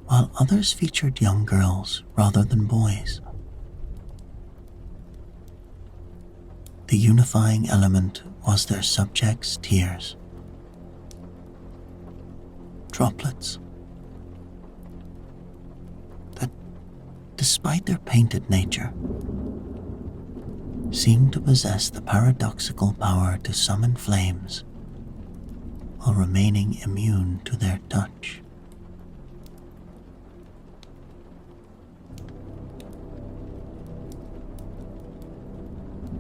while others featured young girls rather than boys. The unifying element was their subjects' tears. Droplets that, despite their painted nature, seemed to possess the paradoxical power to summon flames while remaining immune to their touch.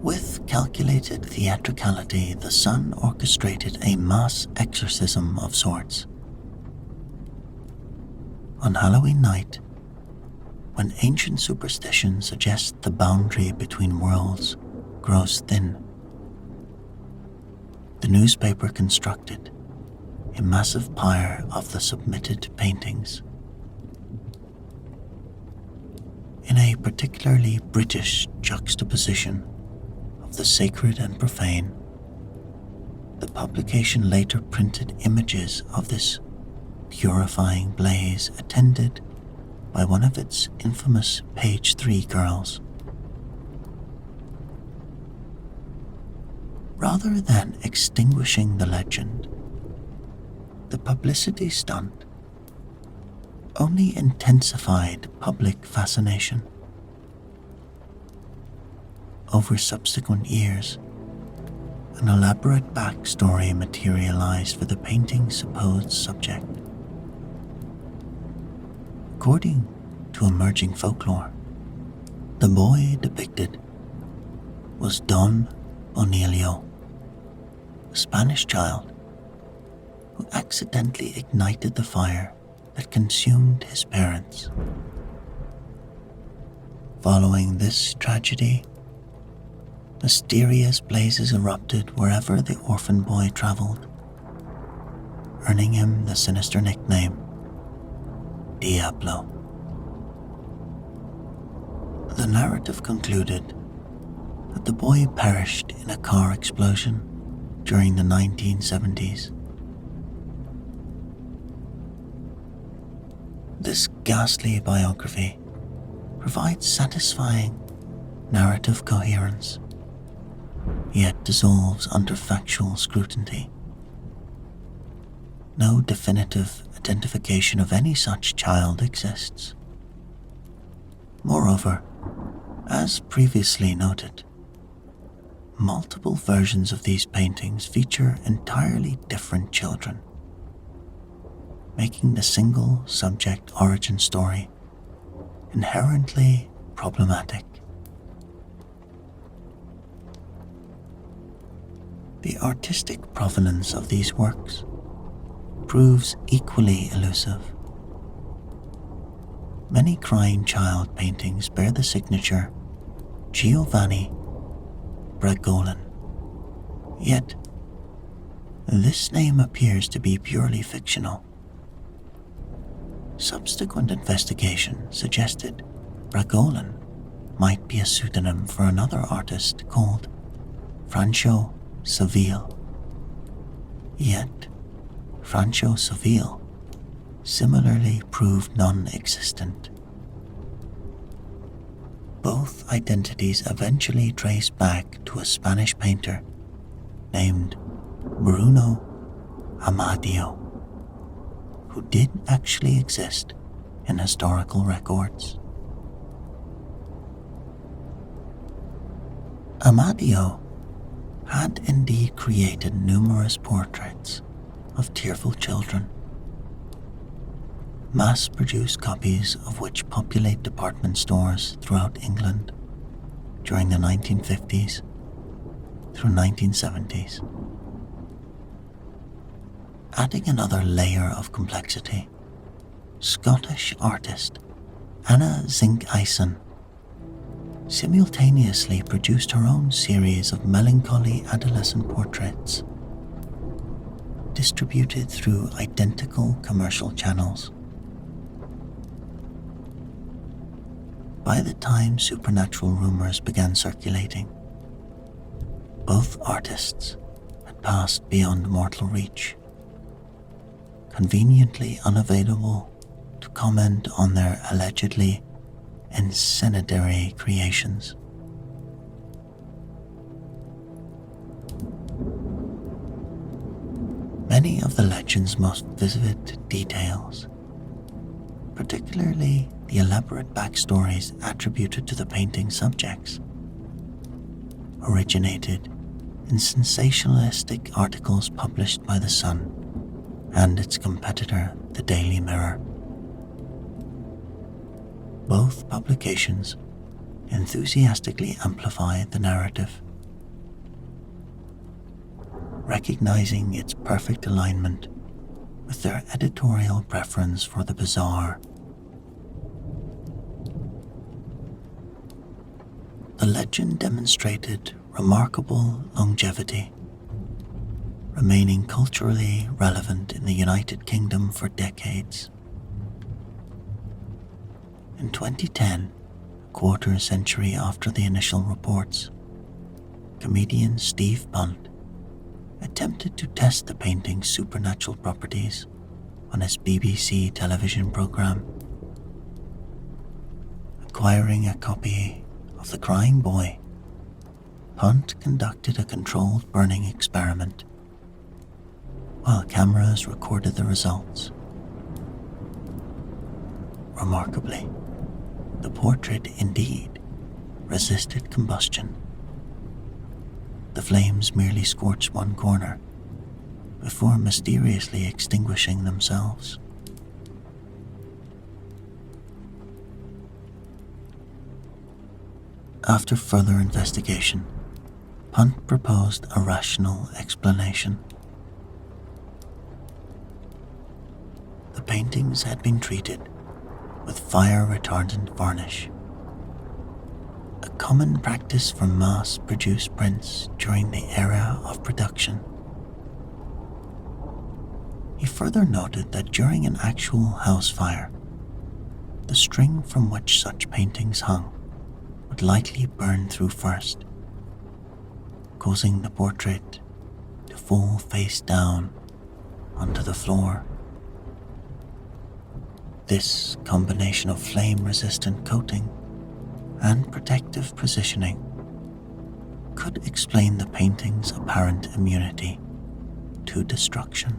With calculated theatricality, the sun orchestrated a mass exorcism of sorts. On Halloween night, when ancient superstition suggests the boundary between worlds grows thin, the newspaper constructed a massive pyre of the submitted paintings. In a particularly British juxtaposition of the sacred and profane, the publication later printed images of this purifying blaze attended by one of its infamous page 3 girls. Rather than extinguishing the legend, the publicity stunt only intensified public fascination. Over subsequent years, an elaborate backstory materialized for the painting's supposed subject. According to emerging folklore, the boy depicted was Don Bonillo, a Spanish child who accidentally ignited the fire that consumed his parents. Following this tragedy, mysterious blazes erupted wherever the orphan boy traveled, earning him the sinister nickname Diablo. The narrative concluded that the boy perished in a car explosion during the 1970s. This ghastly biography provides satisfying narrative coherence, yet dissolves under factual scrutiny. No definitive identification of any such child exists. Moreover, as previously noted, multiple versions of these paintings feature entirely different children, making the single subject origin story inherently problematic. The artistic provenance of these works proves equally elusive. Many crying child paintings bear the signature Giovanni Bragolin, yet this name appears to be purely fictional. Subsequent investigation suggested Bragolin might be a pseudonym for another artist called Franco Seville. Yet, Franco Seville similarly proved non-existent. Both identities eventually traced back to a Spanish painter named Bruno Amadio, who did actually exist in historical records. Amadio had indeed created numerous portraits of tearful children, mass-produced copies of which populate department stores throughout England during the 1950s through 1970s. Adding another layer of complexity, Scottish artist Anna Zink-Eisen simultaneously produced her own series of melancholy adolescent portraits, distributed through identical commercial channels. By the time supernatural rumors began circulating, both artists had passed beyond mortal reach, conveniently unavailable to comment on their allegedly incendiary creations. many of the legend's most vivid details, particularly the elaborate backstories attributed to the painting's subjects, originated in sensationalistic articles published by The Sun and its competitor, the Daily Mirror. Both publications enthusiastically amplified the narrative, recognizing its perfect alignment with their editorial preference for the bizarre. The legend demonstrated remarkable longevity, remaining culturally relevant in the United Kingdom for decades. In 2010, a quarter century after the initial reports, comedian Steve Punt attempted to test the painting's supernatural properties on his BBC television program. Acquiring a copy of The Crying Boy, Punt conducted a controlled burning experiment while cameras recorded the results. Remarkably, the portrait indeed resisted combustion. The flames merely scorched one corner before mysteriously extinguishing themselves. After further investigation, Punt proposed a rational explanation. The paintings had been treated with fire-retardant varnish, a common practice for mass-produced prints during the era of production. He further noted that during an actual house fire, the string from which such paintings hung would likely burn through first, causing the portrait to fall face down onto the floor. This combination of flame-resistant coating and protective positioning could explain the painting's apparent immunity to destruction.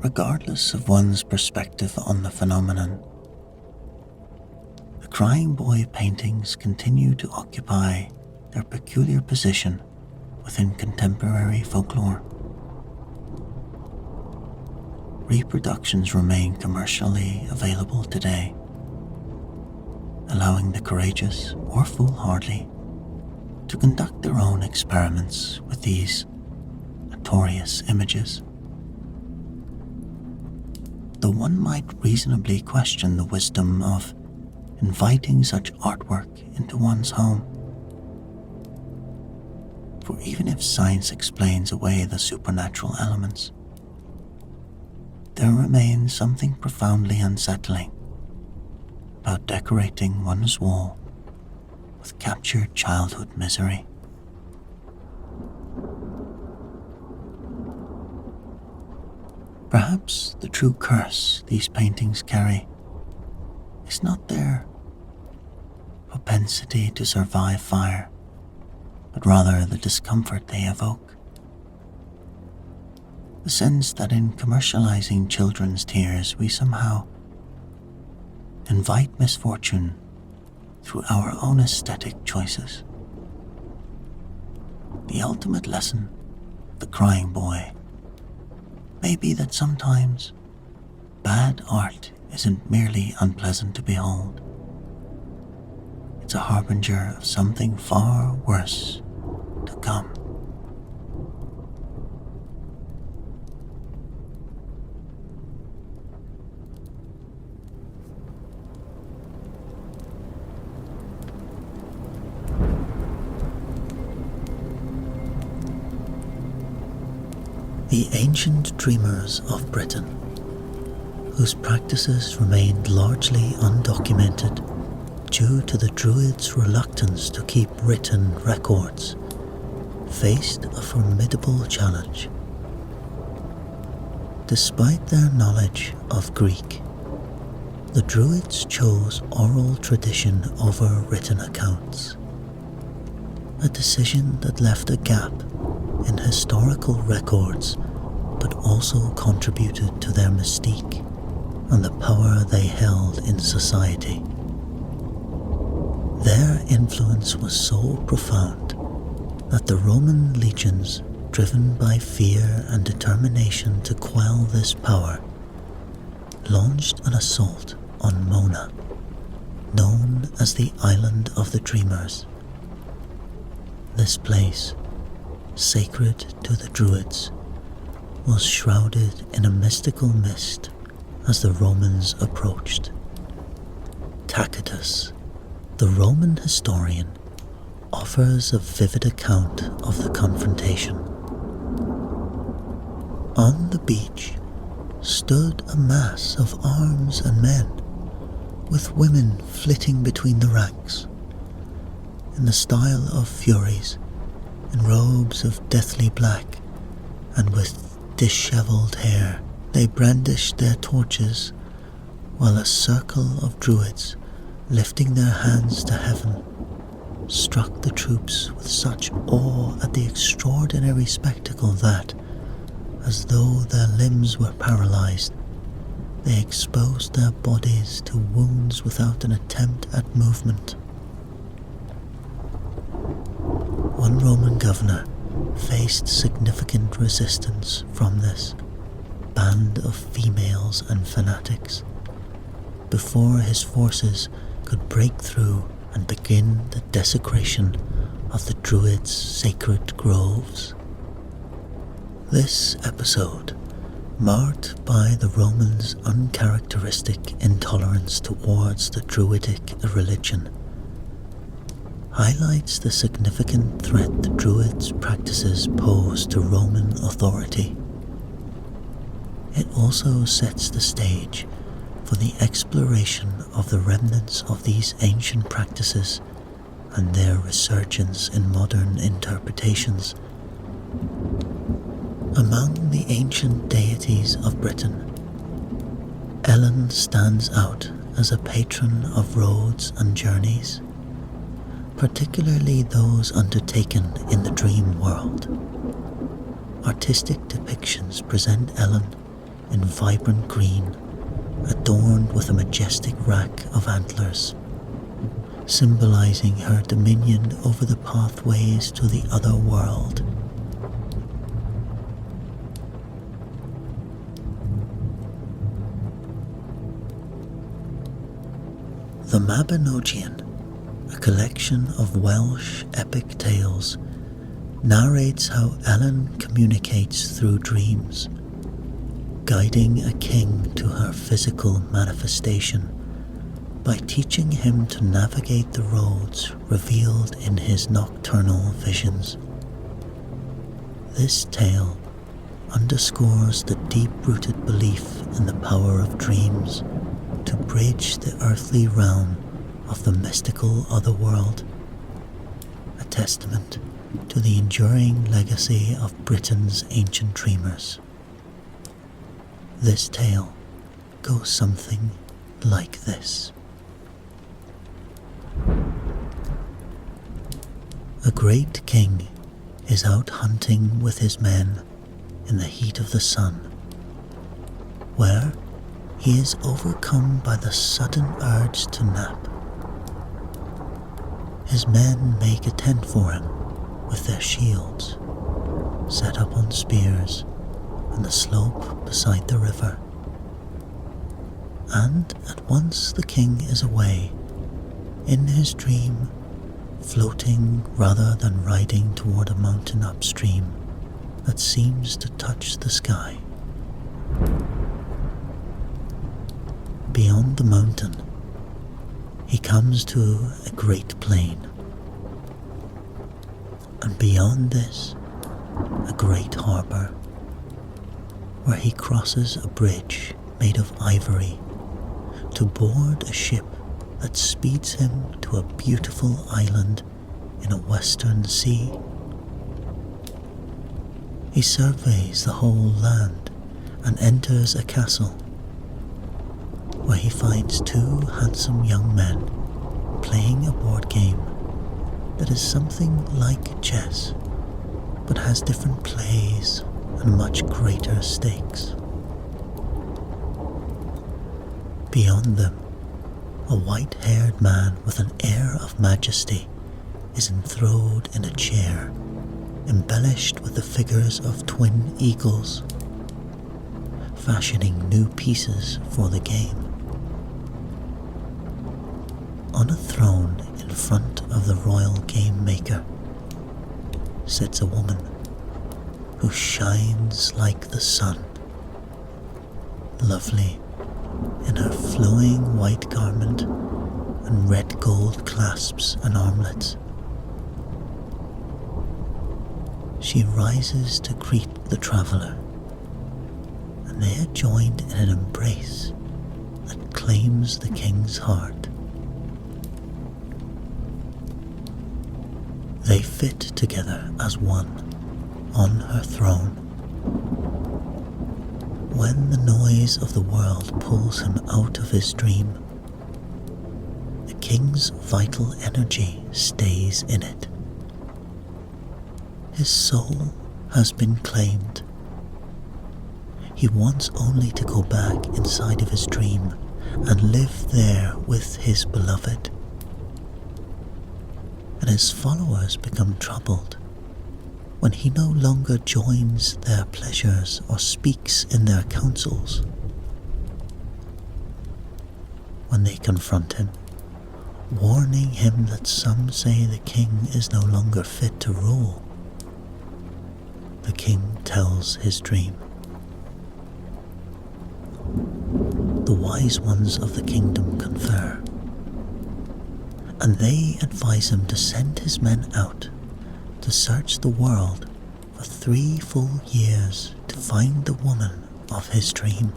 Regardless of one's perspective on the phenomenon, the Crying Boy paintings continue to occupy their peculiar position within contemporary folklore. Reproductions remain commercially available today, allowing the courageous or foolhardy to conduct their own experiments with these notorious images. Though one might reasonably question the wisdom of inviting such artwork into one's home. For even if science explains away the supernatural elements, there remains something profoundly unsettling about decorating one's wall with captured childhood misery. Perhaps the true curse these paintings carry is not their propensity to survive fire, but rather the discomfort they evoke. The sense that in commercializing children's tears, we somehow invite misfortune through our own aesthetic choices. The ultimate lesson of The Crying Boy may be that sometimes bad art isn't merely unpleasant to behold. It's a harbinger of something far worse to come. The ancient dreamers of Britain, whose practices remained largely undocumented due to the Druids' reluctance to keep written records, faced a formidable challenge. Despite their knowledge of Greek, the Druids chose oral tradition over written accounts, a decision that left a gap in historical records but also contributed to their mystique and the power they held in society. Their influence was so profound that the Roman legions, driven by fear and determination to quell this power, launched an assault on Mona, known as the Island of the Dreamers. This place, sacred to the Druids, was shrouded in a mystical mist as the Romans approached. Tacitus, the Roman historian, offers a vivid account of the confrontation. On the beach stood a mass of arms and men, with women flitting between the ranks. In the style of furies, in robes of deathly black, and with dishevelled hair, they brandished their torches, while a circle of druids, lifting their hands to heaven, struck the troops with such awe at the extraordinary spectacle that, as though their limbs were paralyzed, they exposed their bodies to wounds without an attempt at movement. One Roman governor faced significant resistance from this band of females and fanatics before his forces could break through and begin the desecration of the Druids' sacred groves. This episode, marked by the Romans' uncharacteristic intolerance towards the Druidic religion, highlights the significant threat the Druids' practices pose to Roman authority. It also sets the stage for the exploration of the remnants of these ancient practices and their resurgence in modern interpretations. Among the ancient deities of Britain, Ellen stands out as a patron of roads and journeys, particularly those undertaken in the dream world. Artistic depictions present Ellen in vibrant green, adorned with a majestic rack of antlers, symbolizing her dominion over the pathways to the other world. The Mabinogion, a collection of Welsh epic tales, narrates how Ellen communicates through dreams, guiding a king to her physical manifestation by teaching him to navigate the roads revealed in his nocturnal visions. This tale underscores the deep-rooted belief in the power of dreams to bridge the earthly realm of the mystical otherworld, a testament to the enduring legacy of Britain's ancient dreamers. This tale goes something like this. A great king is out hunting with his men in the heat of the sun, where he is overcome by the sudden urge to nap. His men make a tent for him with their shields, set up on spears on the slope beside the river. And at once the king is away, in his dream, floating rather than riding toward a mountain upstream that seems to touch the sky. Beyond the mountain, he comes to a great plain, and beyond this, a great harbour, where he crosses a bridge made of ivory to board a ship that speeds him to a beautiful island in a western sea. He surveys the whole land and enters a castle, where he finds two handsome young men playing a board game that is something like chess, but has different plays and much greater stakes. Beyond them, a white-haired man with an air of majesty is enthroned in a chair, embellished with the figures of twin eagles, fashioning new pieces for the game. On a throne in front of the royal game maker sits a woman who shines like the sun, lovely in her flowing white garment and red gold clasps and armlets. She rises to greet the traveller, and they are joined in an embrace that claims the king's heart. They fit together as one on her throne. When the noise of the world pulls him out of his dream, the king's vital energy stays in it. His soul has been claimed. He wants only to go back inside of his dream and live there with his beloved. And his followers become troubled when he no longer joins their pleasures or speaks in their councils. When they confront him, warning him that some say the king is no longer fit to rule, the king tells his dream. The wise ones of the kingdom confer, and they advise him to send his men out to search the world for 3 full years to find the woman of his dream.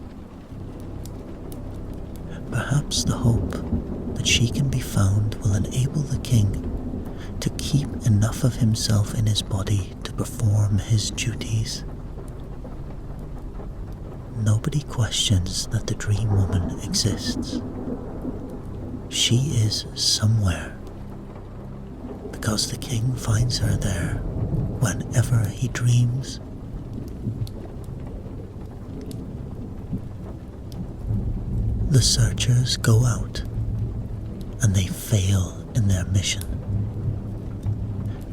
Perhaps the hope that she can be found will enable the king to keep enough of himself in his body to perform his duties. Nobody questions that the dream woman exists. She is somewhere, because the king finds her there whenever he dreams. The searchers go out, and they fail in their mission.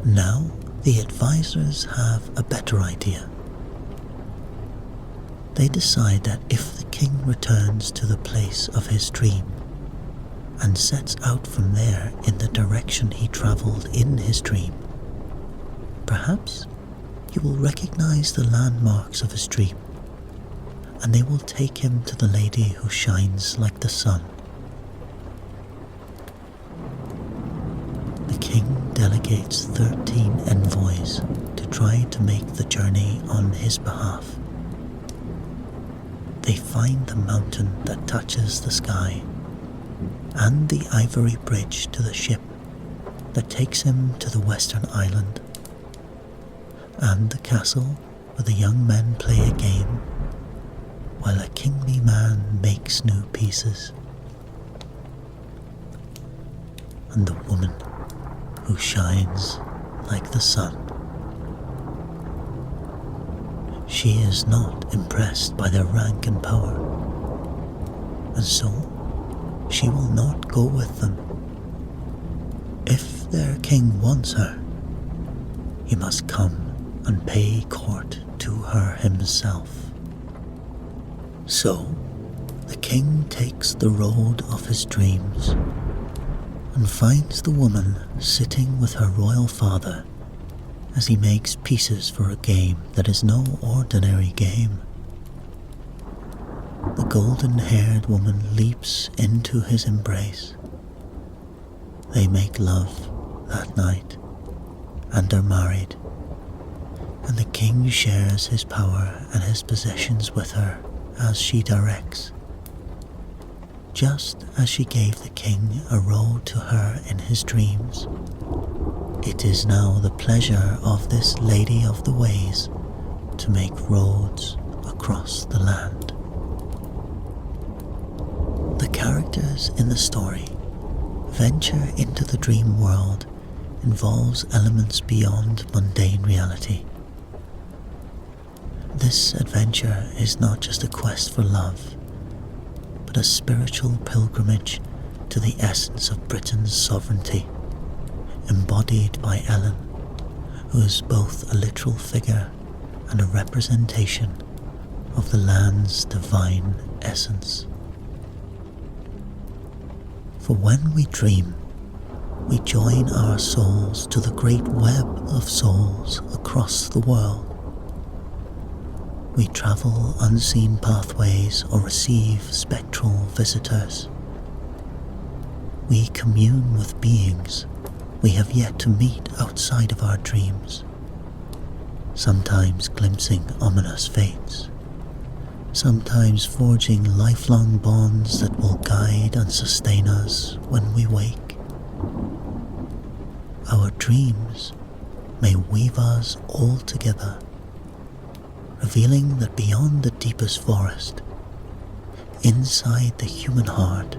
Now the advisors have a better idea. They decide that if the king returns to the place of his dream and sets out from there in the direction he travelled in his dream, perhaps he will recognize the landmarks of his dream, and they will take him to the lady who shines like the sun. The king delegates 13 envoys to try to make the journey on his behalf. They find the mountain that touches the sky, and the ivory bridge to the ship that takes him to the western island, and the castle where the young men play a game while a kingly man makes new pieces, and the woman who shines like the sun. She is not impressed by their rank and power, and so she will not go with them. If their king wants her, he must come and pay court to her himself. So the king takes the road of his dreams and finds the woman sitting with her royal father as he makes pieces for a game that is no ordinary game. The golden-haired woman leaps into his embrace. They make love that night and are married, and the king shares his power and his possessions with her as she directs. Just as she gave the king a road to her in his dreams, it is now the pleasure of this Lady of the Ways to make roads across the land. The characters in the story venture into the dream world involves elements beyond mundane reality. This adventure is not just a quest for love, but a spiritual pilgrimage to the essence of Britain's sovereignty, embodied by Ellen, who is both a literal figure and a representation of the land's divine essence. For when we dream, we join our souls to the great web of souls across the world. We travel unseen pathways or receive spectral visitors. We commune with beings we have yet to meet outside of our dreams, sometimes glimpsing ominous fates, sometimes forging lifelong bonds that will guide and sustain us when we wake. Our dreams may weave us all together, revealing that beyond the deepest forest, inside the human heart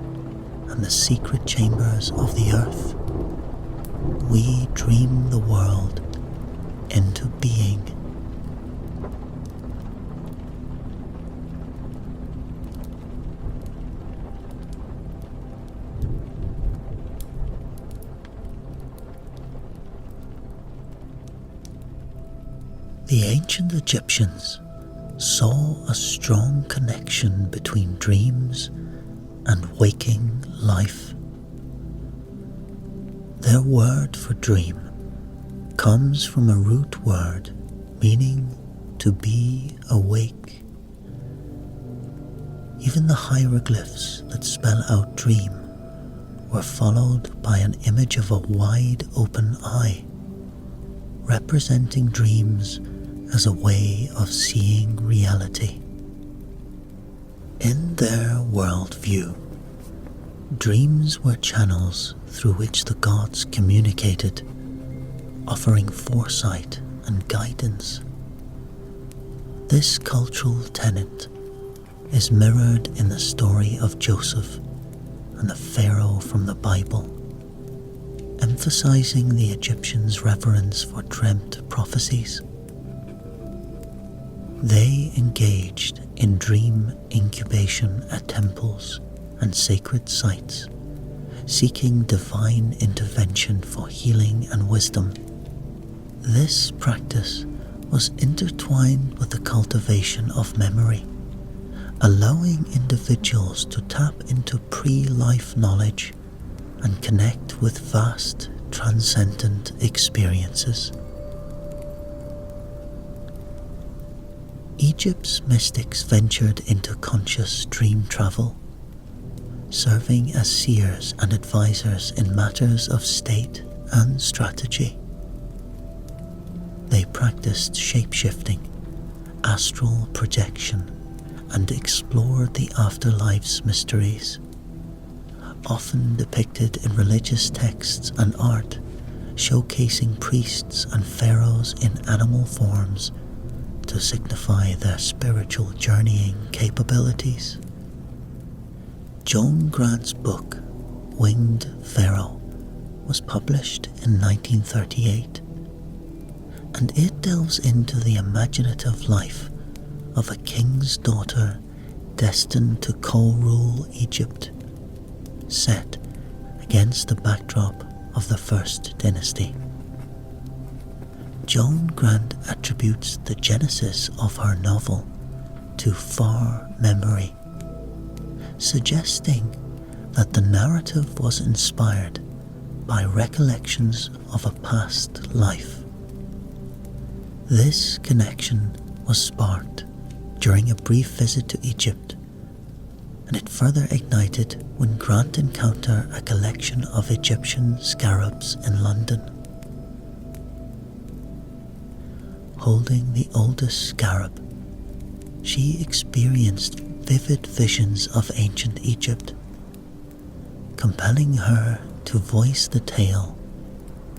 and the secret chambers of the earth, we dream the world into being. The ancient Egyptians saw a strong connection between dreams and waking life. Their word for dream comes from a root word meaning to be awake. Even the hieroglyphs that spell out dream were followed by an image of a wide open eye, representing dreams as a way of seeing reality. In their worldview, dreams were channels through which the gods communicated, offering foresight and guidance. This cultural tenet is mirrored in the story of Joseph and the Pharaoh from the Bible, emphasizing the Egyptians' reverence for dreamt prophecies. They engaged in dream incubation at temples and sacred sites, seeking divine intervention for healing and wisdom. This practice was intertwined with the cultivation of memory, allowing individuals to tap into pre-life knowledge and connect with vast, transcendent experiences. Egypt's mystics ventured into conscious dream travel, serving as seers and advisors in matters of state and strategy. They practiced shape-shifting, astral projection, and explored the afterlife's mysteries, often depicted in religious texts and art, showcasing priests and pharaohs in animal forms to signify their spiritual journeying capabilities. Joan Grant's book, Winged Pharaoh, was published in 1938, and it delves into the imaginative life of a king's daughter destined to co-rule Egypt, set against the backdrop of the First Dynasty. Joan Grant attributes the genesis of her novel to far memory, suggesting that the narrative was inspired by recollections of a past life. This connection was sparked during a brief visit to Egypt, and it further ignited when Grant encountered a collection of Egyptian scarabs in London. Holding the oldest scarab, she experienced vivid visions of ancient Egypt, compelling her to voice the tale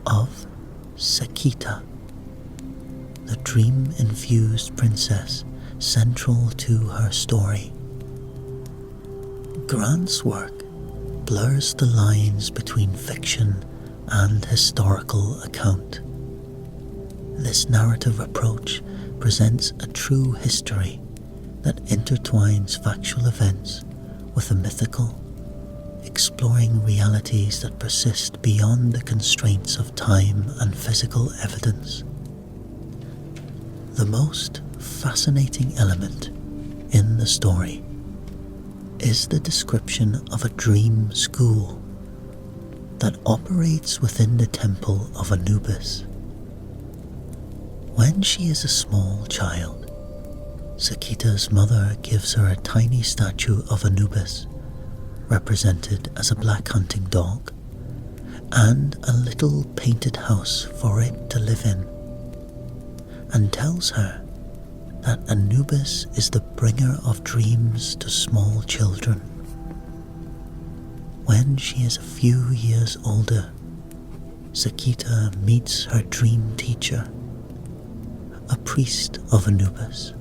of Sakita, the dream-infused princess central to her story. Grant's work blurs the lines between fiction and historical account. This narrative approach presents a true history that intertwines factual events with the mythical, exploring realities that persist beyond the constraints of time and physical evidence. The most fascinating element in the story is the description of a dream school that operates within the temple of Anubis. When she is a small child, Sakita's mother gives her a tiny statue of Anubis, represented as a black hunting dog, and a little painted house for it to live in, and tells her that Anubis is the bringer of dreams to small children. When she is a few years older, Sakita meets her dream teacher, a priest of Anubis.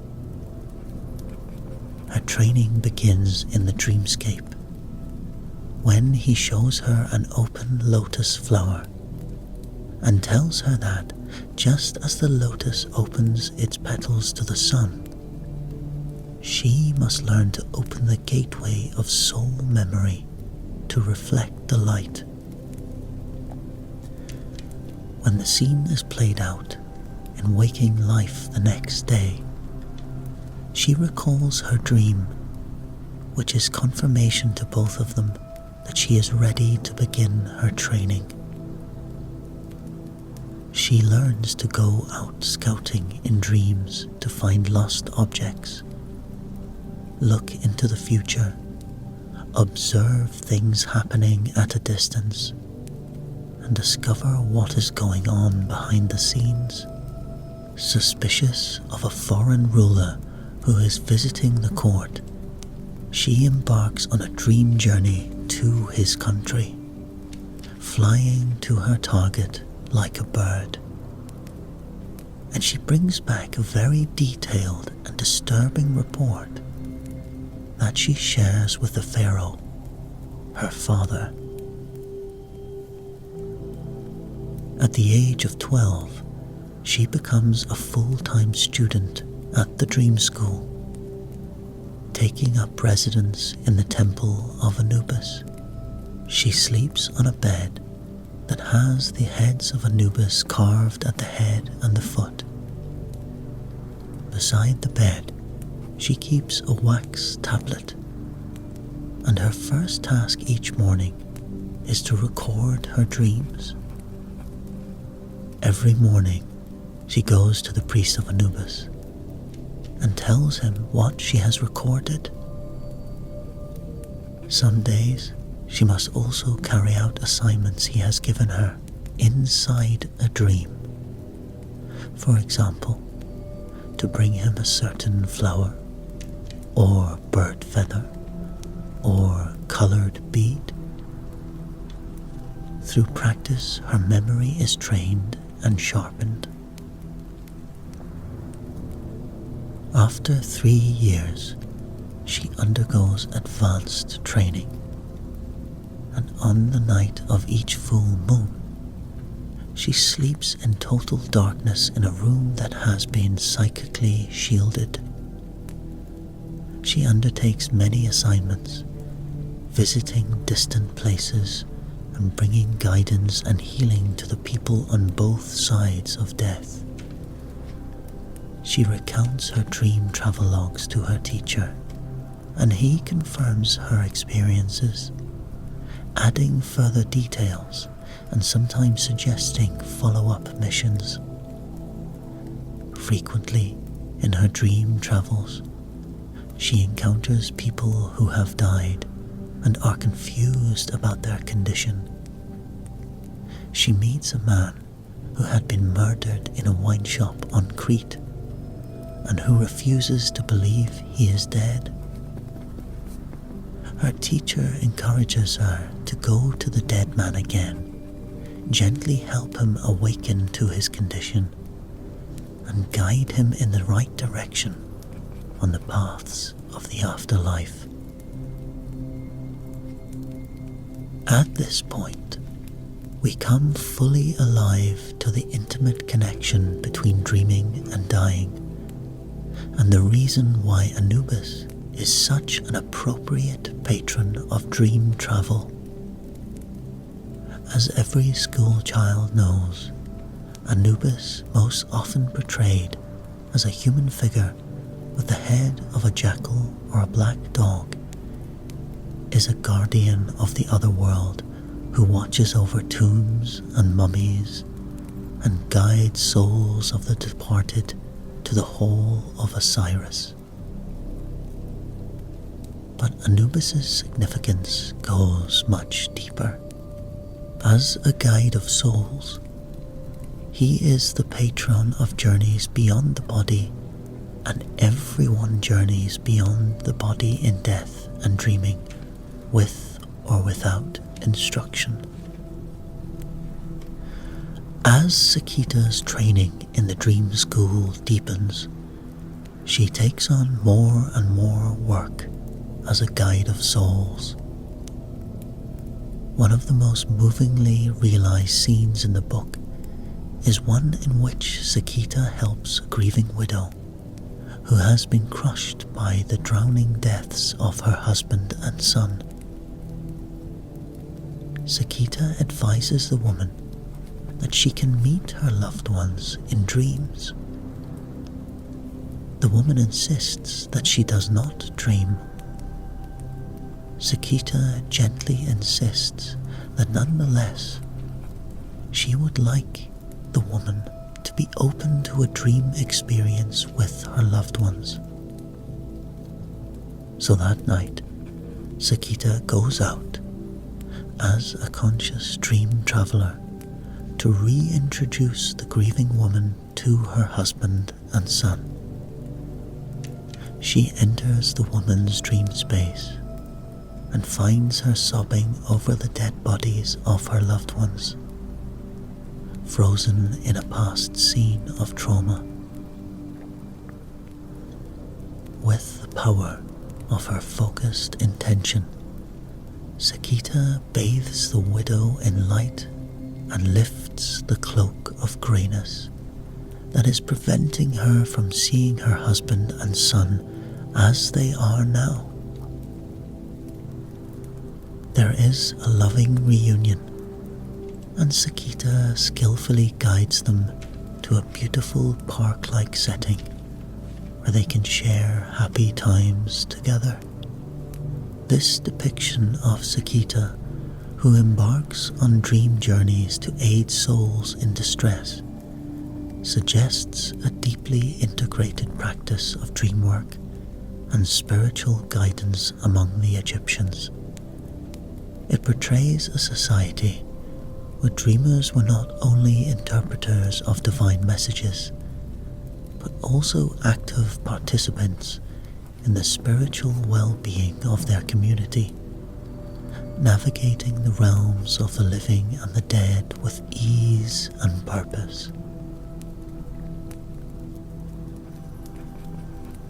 Her training begins in the dreamscape, when he shows her an open lotus flower and tells her that just as the lotus opens its petals to the sun, she must learn to open the gateway of soul memory to reflect the light. When the scene is played out in waking life the next day, she recalls her dream, which is confirmation to both of them that she is ready to begin her training. She learns to go out scouting in dreams to find lost objects, look into the future, observe things happening at a distance, and discover what is going on behind the scenes. Suspicious of a foreign ruler who is visiting the court, she embarks on a dream journey to his country, flying to her target like a bird. And she brings back a very detailed and disturbing report that she shares with the pharaoh, her father. At the age of 12, she becomes a full-time student at the dream school, taking up residence in the temple of Anubis. She sleeps on a bed that has the heads of Anubis carved at the head and the foot. Beside the bed, she keeps a wax tablet, and her first task each morning is to record her dreams. Every morning, she goes to the priest of Anubis and tells him what she has recorded. Some days, she must also carry out assignments he has given her inside a dream. For example, to bring him a certain flower, or bird feather, or colored bead. Through practice, her memory is trained and sharpened. After 3 years, she undergoes advanced training, and on the night of each full moon, she sleeps in total darkness in a room that has been psychically shielded. She undertakes many assignments, visiting distant places and bringing guidance and healing to the people on both sides of death. She recounts her dream travelogues to her teacher, and he confirms her experiences, adding further details and sometimes suggesting follow-up missions. Frequently, in her dream travels, she encounters people who have died and are confused about their condition. She meets a man who had been murdered in a wine shop on Crete and who refuses to believe he is dead. Her teacher encourages her to go to the dead man again, gently help him awaken to his condition, and guide him in the right direction on the paths of the afterlife. At this point, we come fully alive to the intimate connection between dreaming and dying, and the reason why Anubis is such an appropriate patron of dream travel. As every school child knows, Anubis, most often portrayed as a human figure with the head of a jackal or a black dog, is a guardian of the other world who watches over tombs and mummies and guides souls of the departed to the hall of Osiris. But Anubis's significance goes much deeper. As a guide of souls, he is the patron of journeys beyond the body, and everyone journeys beyond the body in death and dreaming, with or without instruction. As Sakita's training in the dream school deepens, she takes on more and more work as a guide of souls. One of the most movingly realized scenes in the book is one in which Sakita helps a grieving widow who has been crushed by the drowning deaths of her husband and son. Sakita advises the woman that she can meet her loved ones in dreams. The woman insists that she does not dream. Sakita gently insists that nonetheless, she would like the woman to be open to a dream experience with her loved ones. So that night, Sakita goes out as a conscious dream traveler to reintroduce the grieving woman to her husband and son. She enters the woman's dream space and finds her sobbing over the dead bodies of her loved ones, frozen in a past scene of trauma. With the power of her focused intention, Sakita bathes the widow in light and lifts the cloak of greyness that is preventing her from seeing her husband and son as they are now. There is a loving reunion, and Sakita skillfully guides them to a beautiful park-like setting where they can share happy times together. This depiction of Sakita, who embarks on dream journeys to aid souls in distress, suggests a deeply integrated practice of dream work and spiritual guidance among the Egyptians. It portrays a society where dreamers were not only interpreters of divine messages, but also active participants in the spiritual well-being of their community, navigating the realms of the living and the dead with ease and purpose.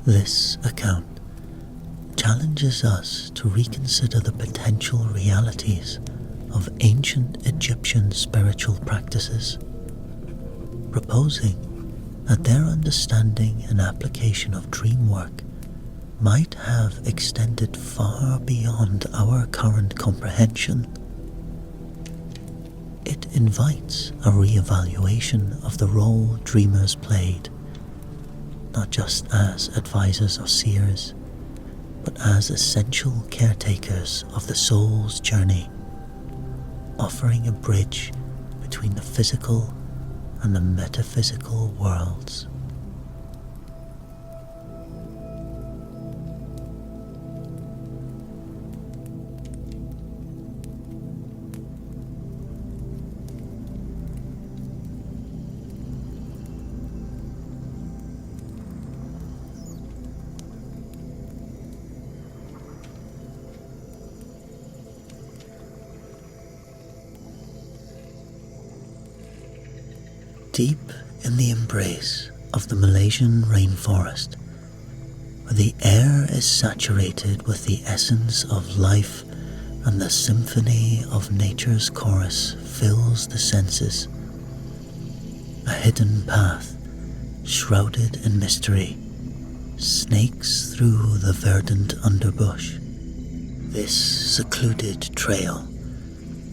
This account challenges us to reconsider the potential realities of ancient Egyptian spiritual practices, proposing that their understanding and application of dream work might have extended far beyond our current comprehension. It invites a re-evaluation of the role dreamers played, not just as advisors or seers, but as essential caretakers of the soul's journey, offering a bridge between the physical and the metaphysical worlds. Deep in the embrace of the Malaysian rainforest, where the air is saturated with the essence of life and the symphony of nature's chorus fills the senses. A hidden path, shrouded in mystery, snakes through the verdant underbush. This secluded trail,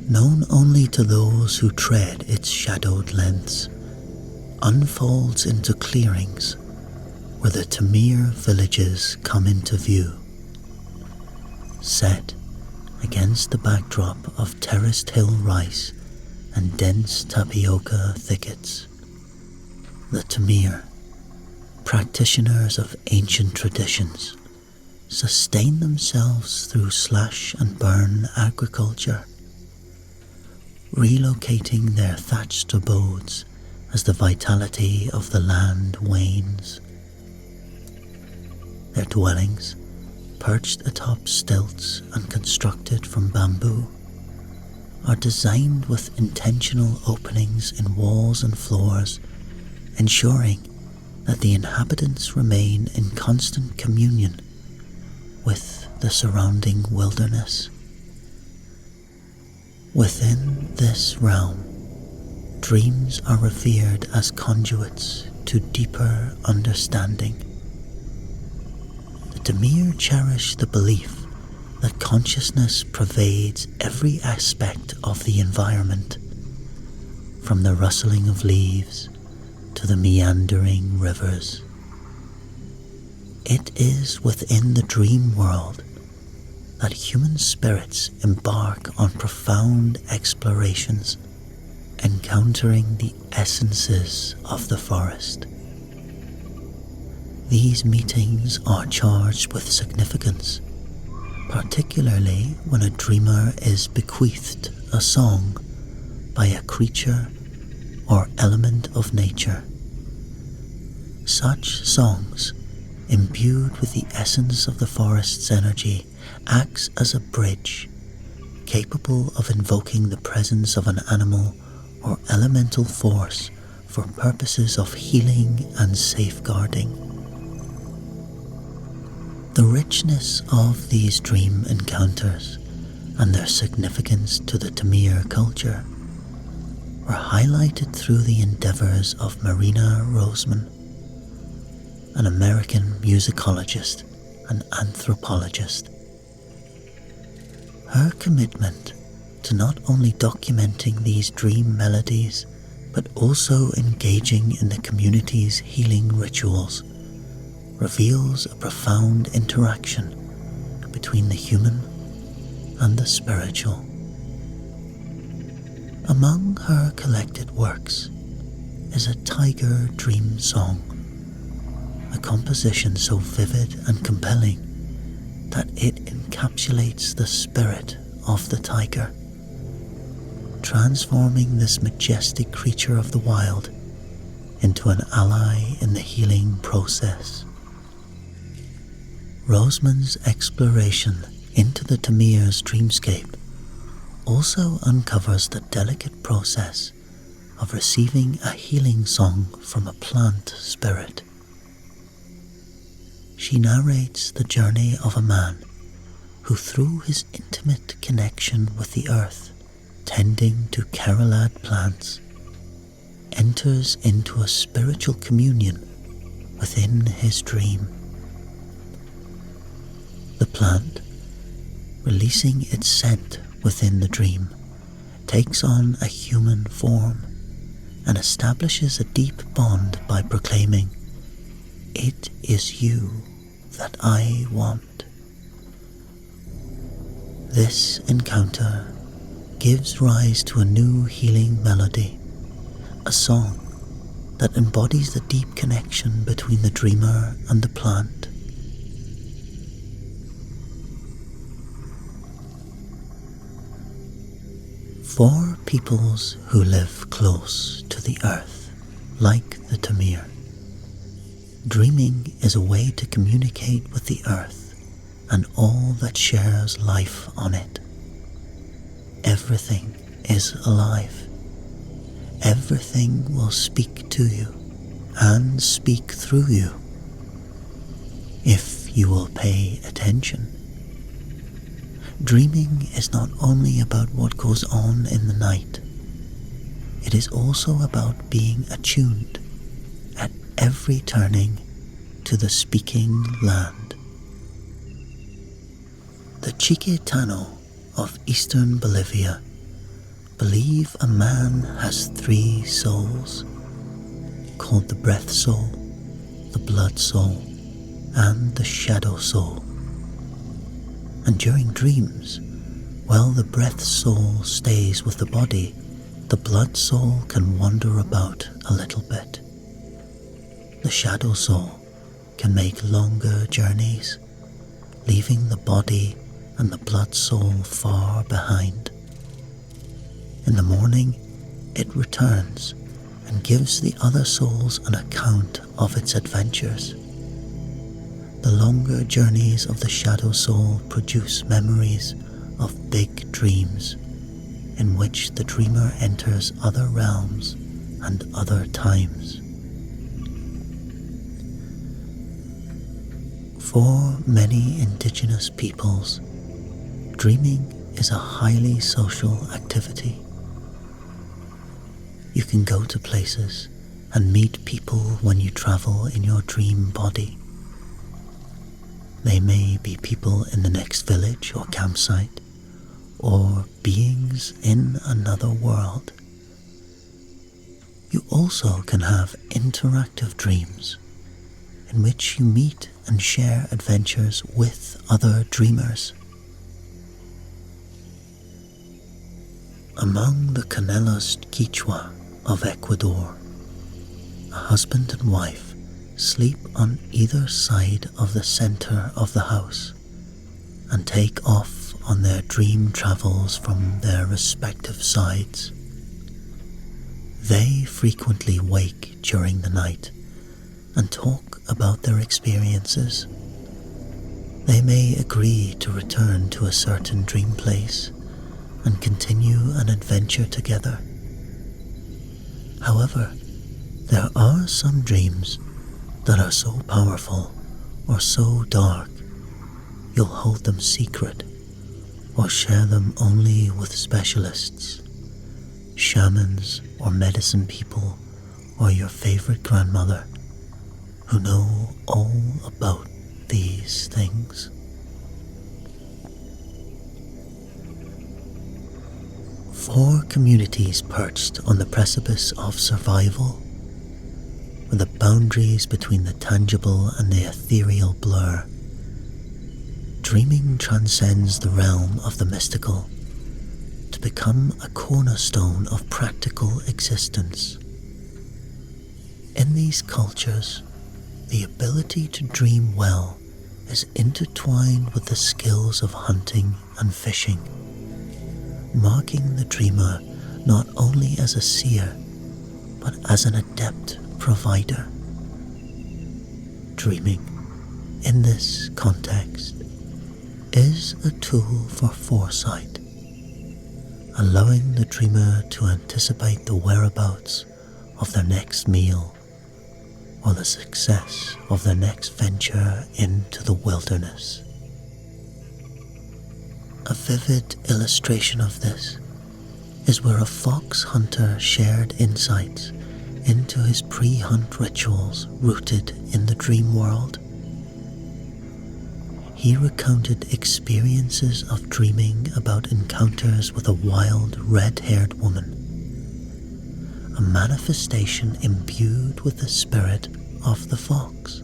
known only to those who tread its shadowed lengths, unfolds into clearings where the Tamir villages come into view. Set against the backdrop of terraced hill rice and dense tapioca thickets, the Tamir, practitioners of ancient traditions, sustain themselves through slash and burn agriculture, relocating their thatched abodes as the vitality of the land wanes. Their dwellings, perched atop stilts and constructed from bamboo, are designed with intentional openings in walls and floors, ensuring that the inhabitants remain in constant communion with the surrounding wilderness. Within this realm, dreams are revered as conduits to deeper understanding. The Tamir cherish the belief that consciousness pervades every aspect of the environment, from the rustling of leaves to the meandering rivers. It is within the dream world that human spirits embark on profound explorations, encountering the essences of the forest. These meetings are charged with significance, particularly when a dreamer is bequeathed a song by a creature or element of nature. Such songs, imbued with the essence of the forest's energy, acts as a bridge, capable of invoking the presence of an animal or elemental force for purposes of healing and safeguarding. The richness of these dream encounters and their significance to the Tamir culture were highlighted through the endeavors of Marina Roseman, an American musicologist and anthropologist. Her commitment to not only documenting these dream melodies, but also engaging in the community's healing rituals, reveals a profound interaction between the human and the spiritual. Among her collected works is a tiger dream song, a composition so vivid and compelling that it encapsulates the spirit of the tiger, transforming this majestic creature of the wild into an ally in the healing process. Roseman's exploration into the Tamir's dreamscape also uncovers the delicate process of receiving a healing song from a plant spirit. She narrates the journey of a man who, through his intimate connection with the earth, tending to Keralad plants, enters into a spiritual communion within his dream. The plant, releasing its scent within the dream, takes on a human form and establishes a deep bond by proclaiming, "It is you that I want." This encounter gives rise to a new healing melody, a song that embodies the deep connection between the dreamer and the plant. For peoples who live close to the earth, like the Tamir, dreaming is a way to communicate with the earth and all that shares life on it. Everything is alive. Everything will speak to you and speak through you if you will pay attention. Dreaming is not only about what goes on in the night, it is also about being attuned at every turning to the speaking land. The Chiquitano of eastern Bolivia believe a man has 3 souls, called the breath soul, the blood soul, and the shadow soul. And during dreams, while the breath soul stays with the body, the blood soul can wander about a little bit. The shadow soul can make longer journeys, leaving the body and the blood soul far behind. In the morning, it returns and gives the other souls an account of its adventures. The longer journeys of the shadow soul produce memories of big dreams, in which the dreamer enters other realms and other times. For many indigenous peoples, dreaming is a highly social activity. You can go to places and meet people when you travel in your dream body. They may be people in the next village or campsite, or beings in another world. You also can have interactive dreams, in which you meet and share adventures with other dreamers. Among the Canelos Quichua of Ecuador, a husband and wife sleep on either side of the center of the house and take off on their dream travels from their respective sides. They frequently wake during the night and talk about their experiences. They may agree to return to a certain dream place and continue an adventure together. However, there are some dreams that are so powerful or so dark you'll hold them secret or share them only with specialists, shamans or medicine people, or your favorite grandmother who know all about these things. For communities perched on the precipice of survival, where the boundaries between the tangible and the ethereal blur, dreaming transcends the realm of the mystical to become a cornerstone of practical existence. In these cultures, the ability to dream well is intertwined with the skills of hunting and fishing, marking the dreamer not only as a seer, but as an adept provider. Dreaming, in this context, is a tool for foresight, allowing the dreamer to anticipate the whereabouts of their next meal or the success of their next venture into the wilderness. A vivid illustration of this is where a fox hunter shared insights into his pre-hunt rituals rooted in the dream world. He recounted experiences of dreaming about encounters with a wild red-haired woman, a manifestation imbued with the spirit of the fox.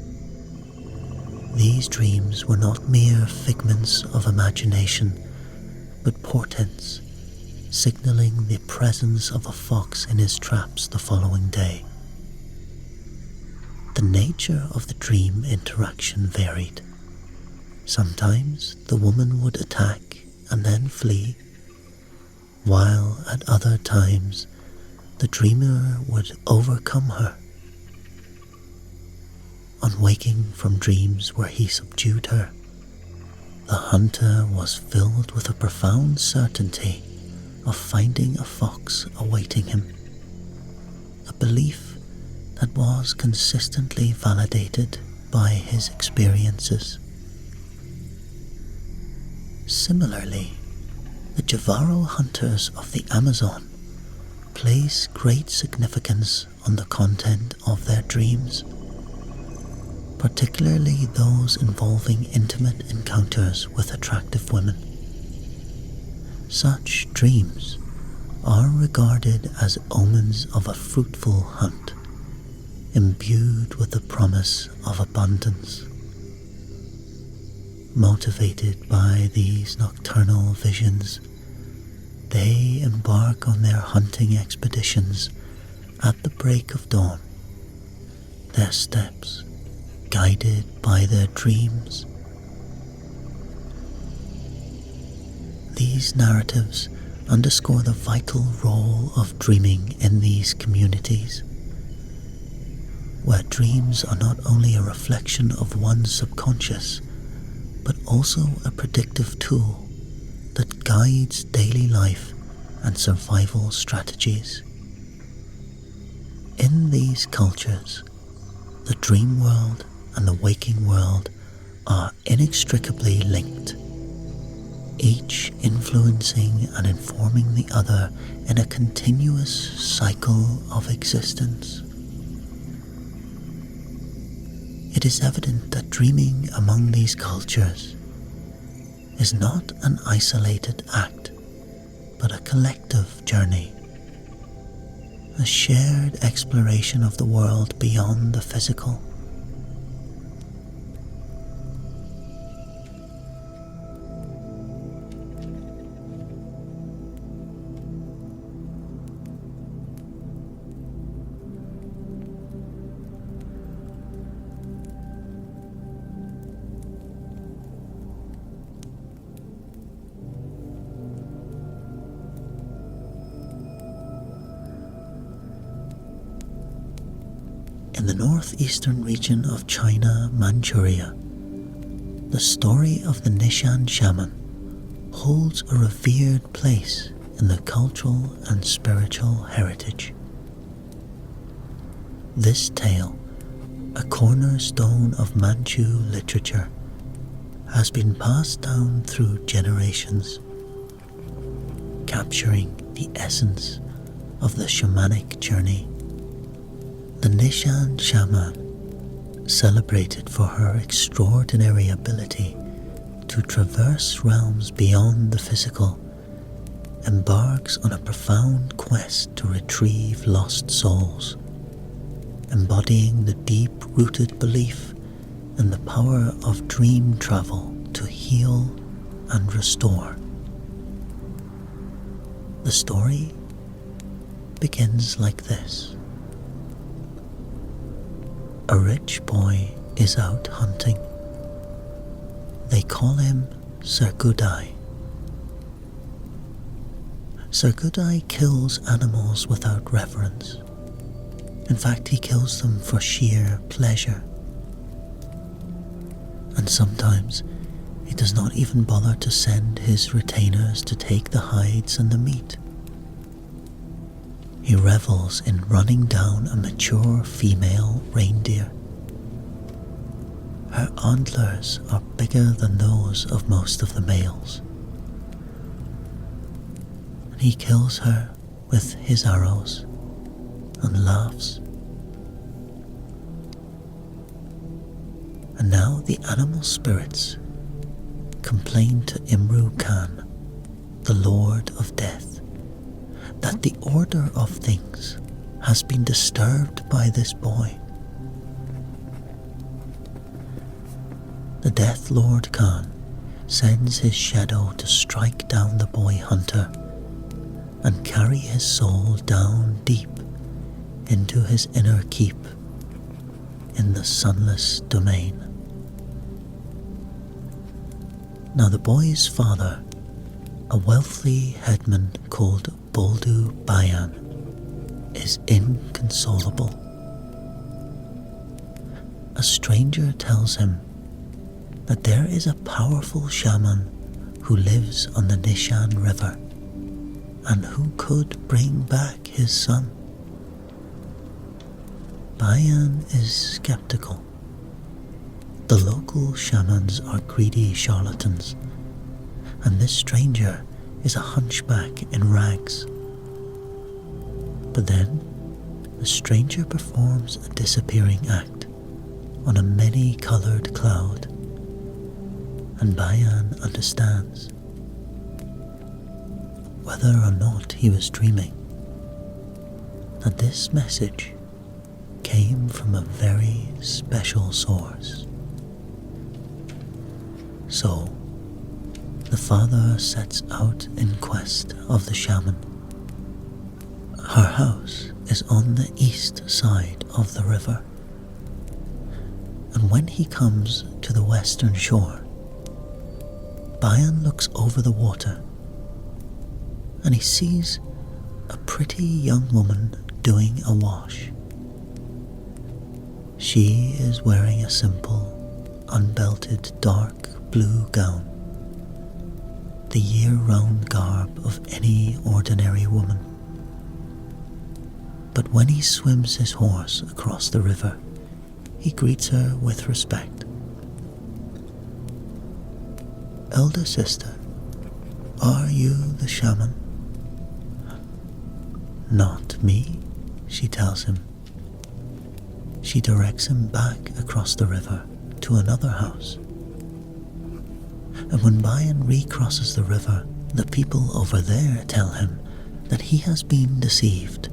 These dreams were not mere figments of imagination, but portents, signaling the presence of a fox in his traps the following day. The nature of the dream interaction varied. Sometimes the woman would attack and then flee, while at other times the dreamer would overcome her. On waking from dreams where he subdued her, the hunter was filled with a profound certainty of finding a fox awaiting him, a belief that was consistently validated by his experiences. Similarly, the Javaro hunters of the Amazon place great significance on the content of their dreams, particularly those involving intimate encounters with attractive women. Such dreams are regarded as omens of a fruitful hunt, imbued with the promise of abundance. Motivated by these nocturnal visions, they embark on their hunting expeditions at the break of dawn, their steps guided by their dreams. These narratives underscore the vital role of dreaming in these communities, where dreams are not only a reflection of one's subconscious, but also a predictive tool that guides daily life and survival strategies. In these cultures, the dream world and the waking world are inextricably linked, each influencing and informing the other in a continuous cycle of existence. It is evident that dreaming among these cultures is not an isolated act, but a collective journey, a shared exploration of the world beyond the physical. In the northeastern region of China, Manchuria, the story of the Nishan shaman holds a revered place in the cultural and spiritual heritage. This tale, a cornerstone of Manchu literature, has been passed down through generations, capturing the essence of the shamanic journey. The Nishan shaman, celebrated for her extraordinary ability to traverse realms beyond the physical, embarks on a profound quest to retrieve lost souls, embodying the deep-rooted belief in the power of dream travel to heal and restore. The story begins like this. A rich boy is out hunting. They call him Sir Gudai. Sir Gudai kills animals without reverence. In fact, he kills them for sheer pleasure. And sometimes he does not even bother to send his retainers to take the hides and the meat. He revels in running down a mature female reindeer. Her antlers are bigger than those of most of the males, and he kills her with his arrows and laughs. And now the animal spirits complain to Imru Khan, the Lord of Death, that the order of things has been disturbed by this boy. The Death Lord Khan sends his shadow to strike down the boy hunter and carry his soul down deep into his inner keep in the sunless domain. Now the boy's father, a wealthy headman called Boldu Bayan, is inconsolable. A stranger tells him that there is a powerful shaman who lives on the Nishan River and who could bring back his son. Bayan is skeptical. The local shamans are greedy charlatans, and this stranger is a hunchback in rags. But then, the stranger performs a disappearing act on a many-coloured cloud, and Bayan understands. Whether or not he was dreaming, that this message came from a very special source. So, the father sets out in quest of the shaman. Her house is on the east side of the river, and when he comes to the western shore, Bayan looks over the water and he sees a pretty young woman doing a wash. She is wearing a simple, unbelted dark blue gown, the year-round garb of any ordinary woman. But when he swims his horse across the river, he greets her with respect. "Elder sister, are you the shaman?" "Not me," she tells him. She directs him back across the river to another house. And when Bayan recrosses the river, the people over there tell him that he has been deceived.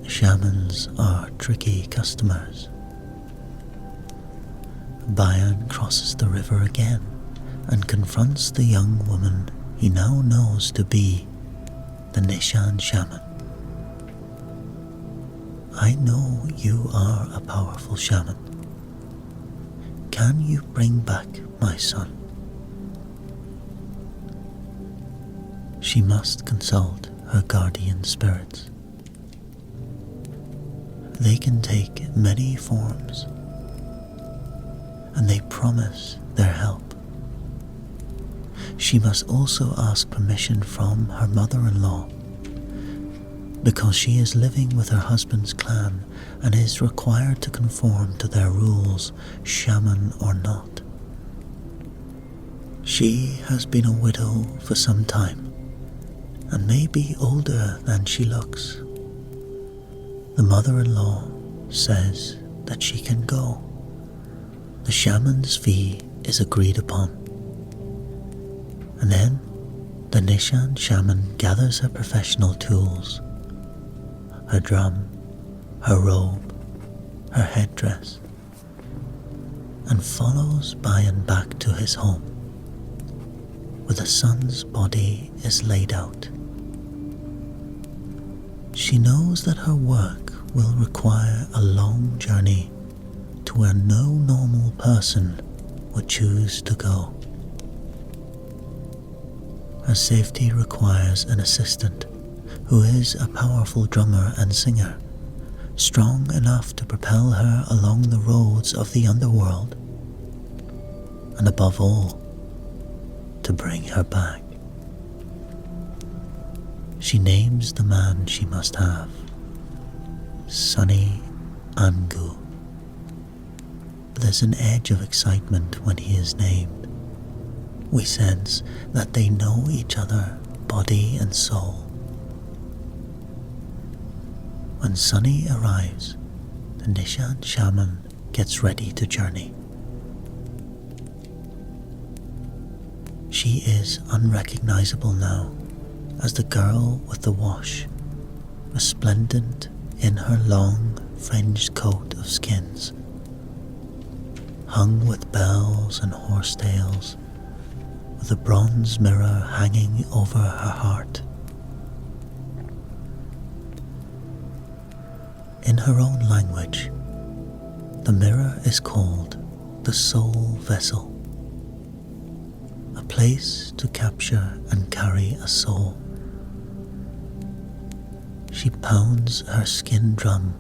Shamans are tricky customers. Bayan crosses the river again and confronts the young woman he now knows to be the Nishan shaman. "I know you are a powerful shaman. Can you bring back my son?" She must consult her guardian spirits. They can take many forms, and they promise their help. She must also ask permission from her mother-in-law, because she is living with her husband's clan and is required to conform to their rules, shaman or not. She has been a widow for some time, and may be older than she looks. The mother-in-law says that she can go. The shaman's fee is agreed upon. And then the Nishan shaman gathers her professional tools, her drum, her robe, her headdress, and follows Bayan back to his home, where the son's body is laid out. She knows that her work will require a long journey to where no normal person would choose to go. Her safety requires an assistant who is a powerful drummer and singer, strong enough to propel her along the roads of the underworld, and above all, to bring her back. She names the man she must have, Sunny Angu. There's an edge of excitement when he is named. We sense that they know each other, body and soul. When Sunny arrives, the Nishan shaman gets ready to journey. She is unrecognizable now as the girl with the wash, resplendent in her long fringed coat of skins, hung with bells and horsetails, with a bronze mirror hanging over her heart. In her own language, the mirror is called the soul vessel, a place to capture and carry a soul. She pounds her skin drum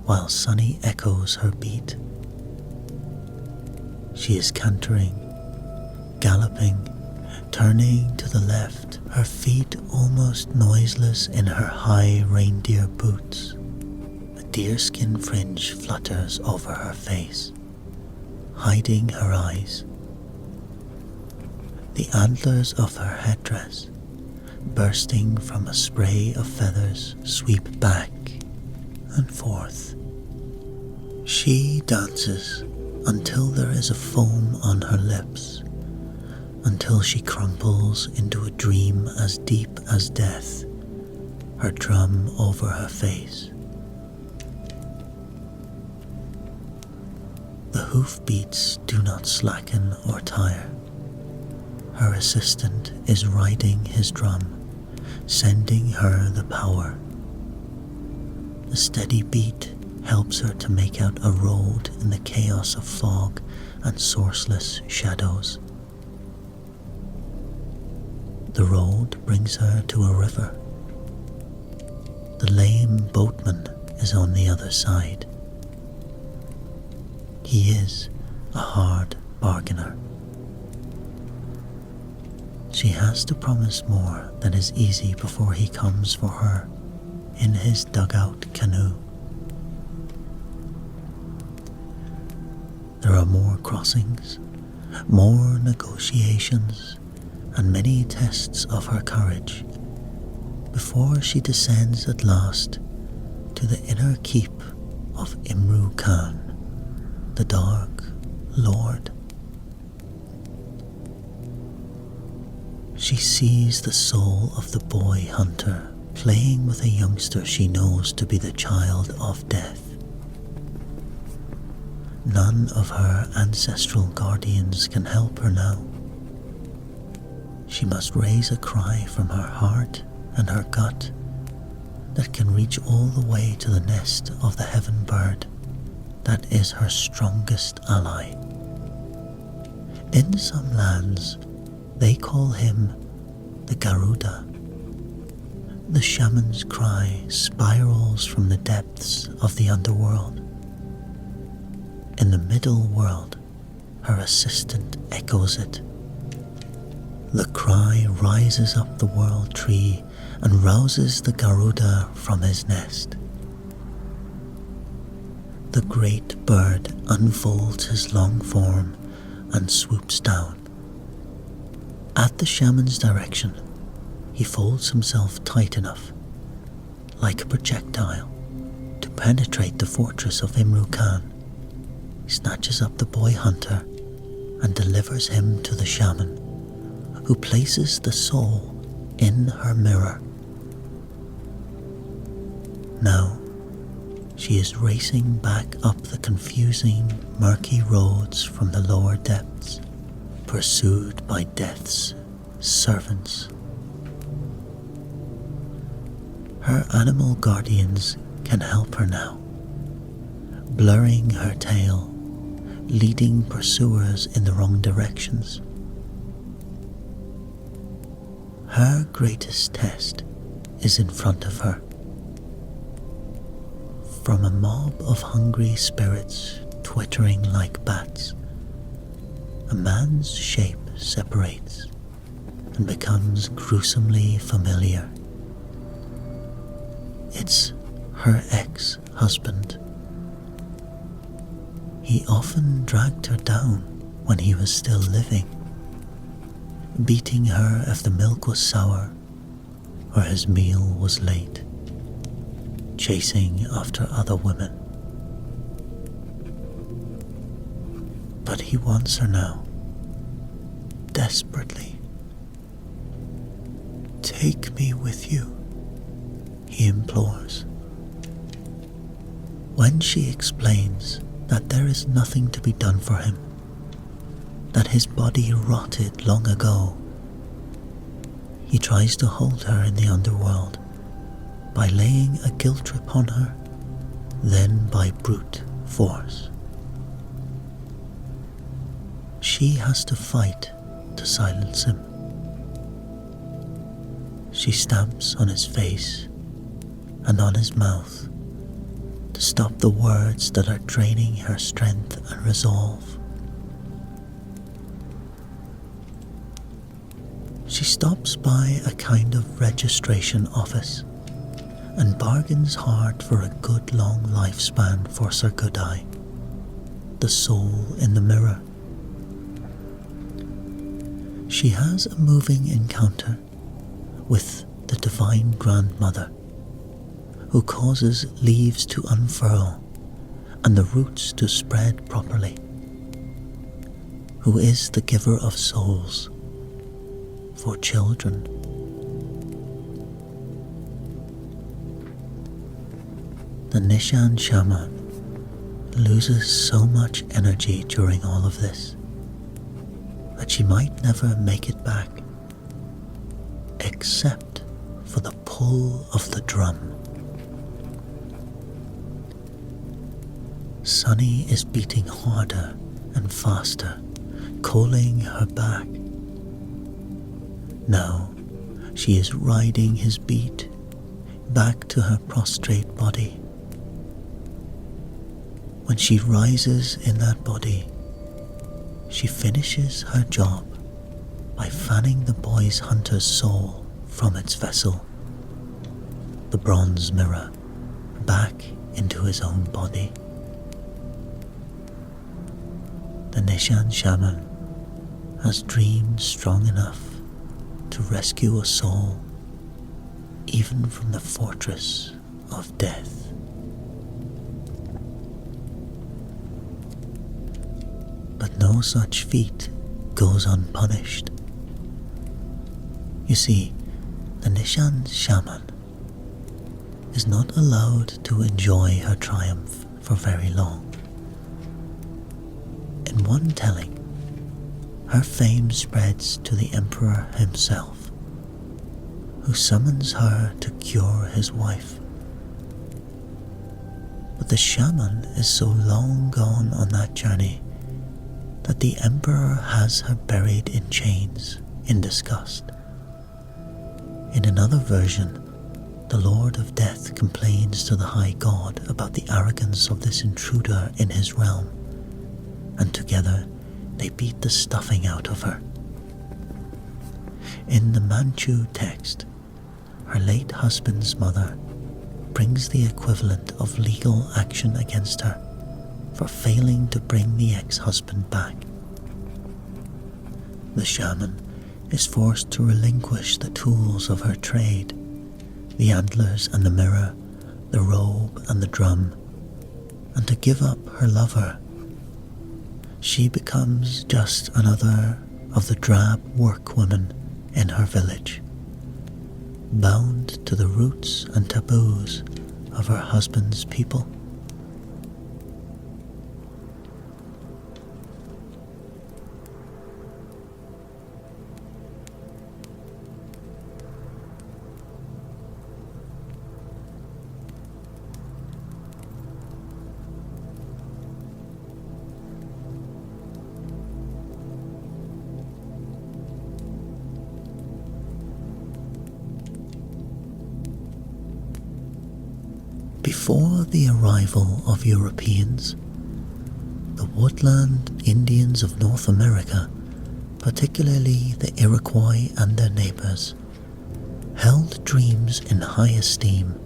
while Sunny echoes her beat. She is cantering, galloping, turning to the left, her feet almost noiseless in her high reindeer boots. A deerskin fringe flutters over her face, hiding her eyes. The antlers of her headdress, bursting from a spray of feathers, sweep back and forth. She dances until there is a foam on her lips, until she crumples into a dream as deep as death, her drum over her face. The hoofbeats do not slacken or tire. Her assistant is riding his drum, sending her the power. The steady beat helps her to make out a road in the chaos of fog and sourceless shadows. The road brings her to a river. The lame boatman is on the other side. He is a hard bargainer. She has to promise more than is easy before he comes for her in his dugout canoe. There are more crossings, more negotiations, and many tests of her courage before she descends at last to the inner keep of Imru Khan, the Dark Lord. She sees the soul of the boy hunter playing with a youngster she knows to be the child of death. None of her ancestral guardians can help her now. She must raise a cry from her heart and her gut that can reach all the way to the nest of the heaven bird that is her strongest ally. In some lands, they call him the Garuda. The shaman's cry spirals from the depths of the underworld. In the middle world, her assistant echoes it. The cry rises up the world tree and rouses the Garuda from his nest. The great bird unfolds his long form and swoops down. At the shaman's direction, he folds himself tight enough, like a projectile, to penetrate the fortress of Imru Khan. He snatches up the boy hunter and delivers him to the shaman, who places the soul in her mirror. Now, she is racing back up the confusing, murky roads from the lower depths, pursued by death's servants. Her animal guardians can help her now, blurring her tail, leading pursuers in the wrong directions. Her greatest test is in front of her. From a mob of hungry spirits twittering like bats, a man's shape separates and becomes gruesomely familiar. It's her ex-husband. He often dragged her down when he was still living, beating her if the milk was sour or his meal was late, chasing after other women. But he wants her now, desperately. "Take me with you," he implores. When she explains that there is nothing to be done for him, that his body rotted long ago, he tries to hold her in the underworld by laying a guilt trip on her, then by brute force. She has to fight to silence him. She stamps on his face and on his mouth to stop the words that are draining her strength and resolve. She stops by a kind of registration office and bargains hard for a good long lifespan for Sir Goodeye, the soul in the mirror. She has a moving encounter with the Divine Grandmother, who causes leaves to unfurl and the roots to spread properly, who is the giver of souls for children. The Nishan shaman loses so much energy during all of this that she might never make it back, except for the pull of the drum. Sunny is beating harder and faster, calling her back. Now she is riding his beat back to her prostrate body. When she rises in that body, she finishes her job by fanning the boy's hunter's soul from its vessel, the bronze mirror, back into his own body. The Nishan shaman has dreamed strong enough to rescue a soul even from the fortress of death. But no such feat goes unpunished. You see, the Nishan shaman is not allowed to enjoy her triumph for very long. In one telling, her fame spreads to the emperor himself, who summons her to cure his wife. But the shaman is so long gone on that journey that the emperor has her buried in chains in disgust. In another version, the Lord of Death complains to the High God about the arrogance of this intruder in his realm, and together they beat the stuffing out of her. In the Manchu text, her late husband's mother brings the equivalent of legal action against her for failing to bring the ex-husband back. The shaman is forced to relinquish the tools of her trade, the antlers and the mirror, the robe and the drum, and to give up her lover. She becomes just another of the drab workwomen in her village, bound to the roots and taboos of her husband's people. Before the arrival of Europeans, the woodland Indians of North America, particularly the Iroquois and their neighbors, held dreams in high esteem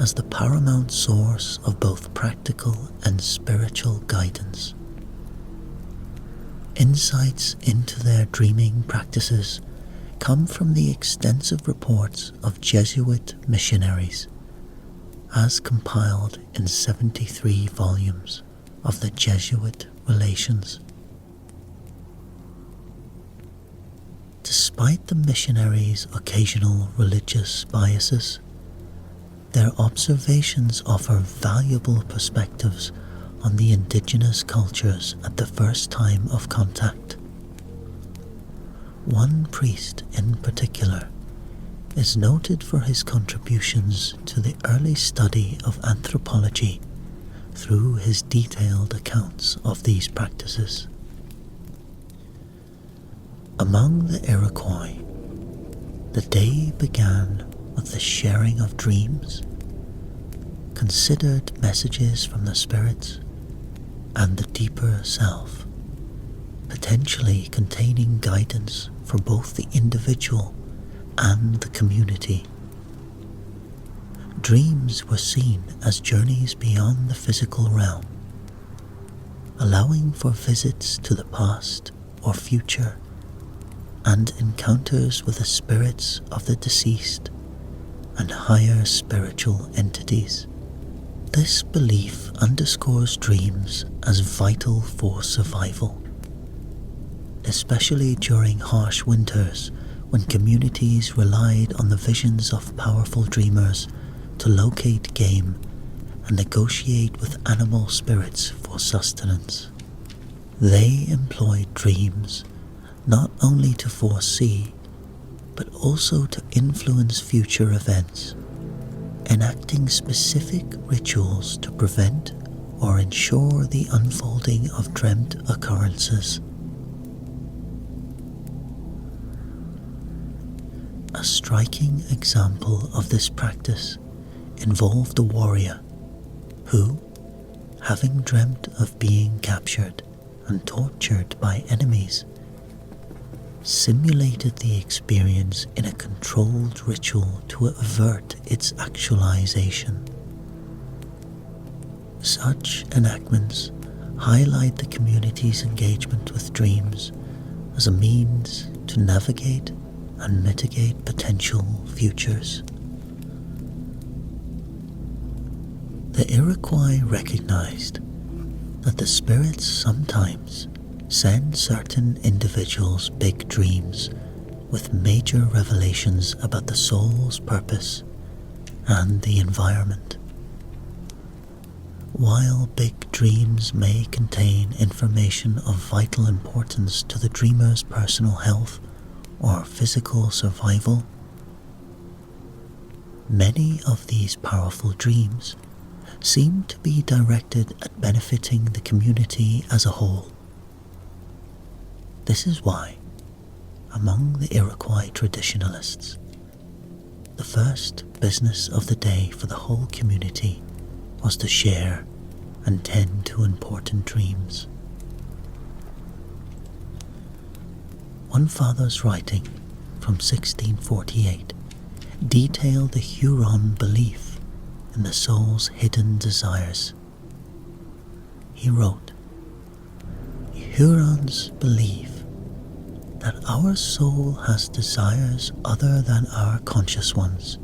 as the paramount source of both practical and spiritual guidance. Insights into their dreaming practices come from the extensive reports of Jesuit missionaries, as compiled in 73 volumes of the Jesuit Relations. Despite the missionaries' occasional religious biases, their observations offer valuable perspectives on the indigenous cultures at the first time of contact. One priest in particular is noted for his contributions to the early study of anthropology through his detailed accounts of these practices. Among the Iroquois, the day began with the sharing of dreams, considered messages from the spirits, and the deeper self, potentially containing guidance for both the individual and the community. Dreams were seen as journeys beyond the physical realm, allowing for visits to the past or future and encounters with the spirits of the deceased and higher spiritual entities. This belief underscores dreams as vital for survival, especially during harsh winters when communities relied on the visions of powerful dreamers to locate game and negotiate with animal spirits for sustenance. They employed dreams not only to foresee, but also to influence future events, enacting specific rituals to prevent or ensure the unfolding of dreamt occurrences. A striking example of this practice involved a warrior who, having dreamt of being captured and tortured by enemies, simulated the experience in a controlled ritual to avert its actualization. Such enactments highlight the community's engagement with dreams as a means to navigate and mitigate potential futures. The Iroquois recognized that the spirits sometimes send certain individuals big dreams with major revelations about the soul's purpose and the environment. While big dreams may contain information of vital importance to the dreamer's personal health or physical survival, many of these powerful dreams seem to be directed at benefiting the community as a whole. This is why, among the Iroquois traditionalists, the first business of the day for the whole community was to share and tend to important dreams. One father's writing from 1648 detailed the Huron belief in the soul's hidden desires. He wrote, "Hurons believe that our soul has desires other than our conscious ones,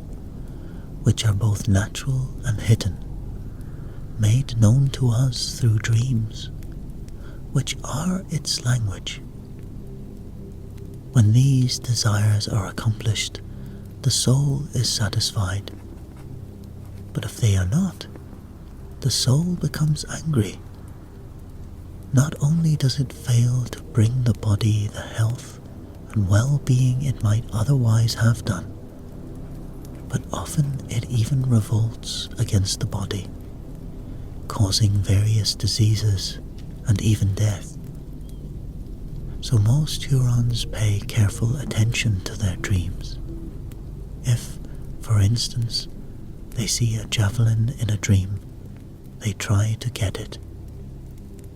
which are both natural and hidden, made known to us through dreams, which are its language. When these desires are accomplished, the soul is satisfied. But if they are not, the soul becomes angry. Not only does it fail to bring the body the health and well-being it might otherwise have done, but often it even revolts against the body, causing various diseases and even death. So most Hurons pay careful attention to their dreams. If, for instance, they see a javelin in a dream, they try to get it.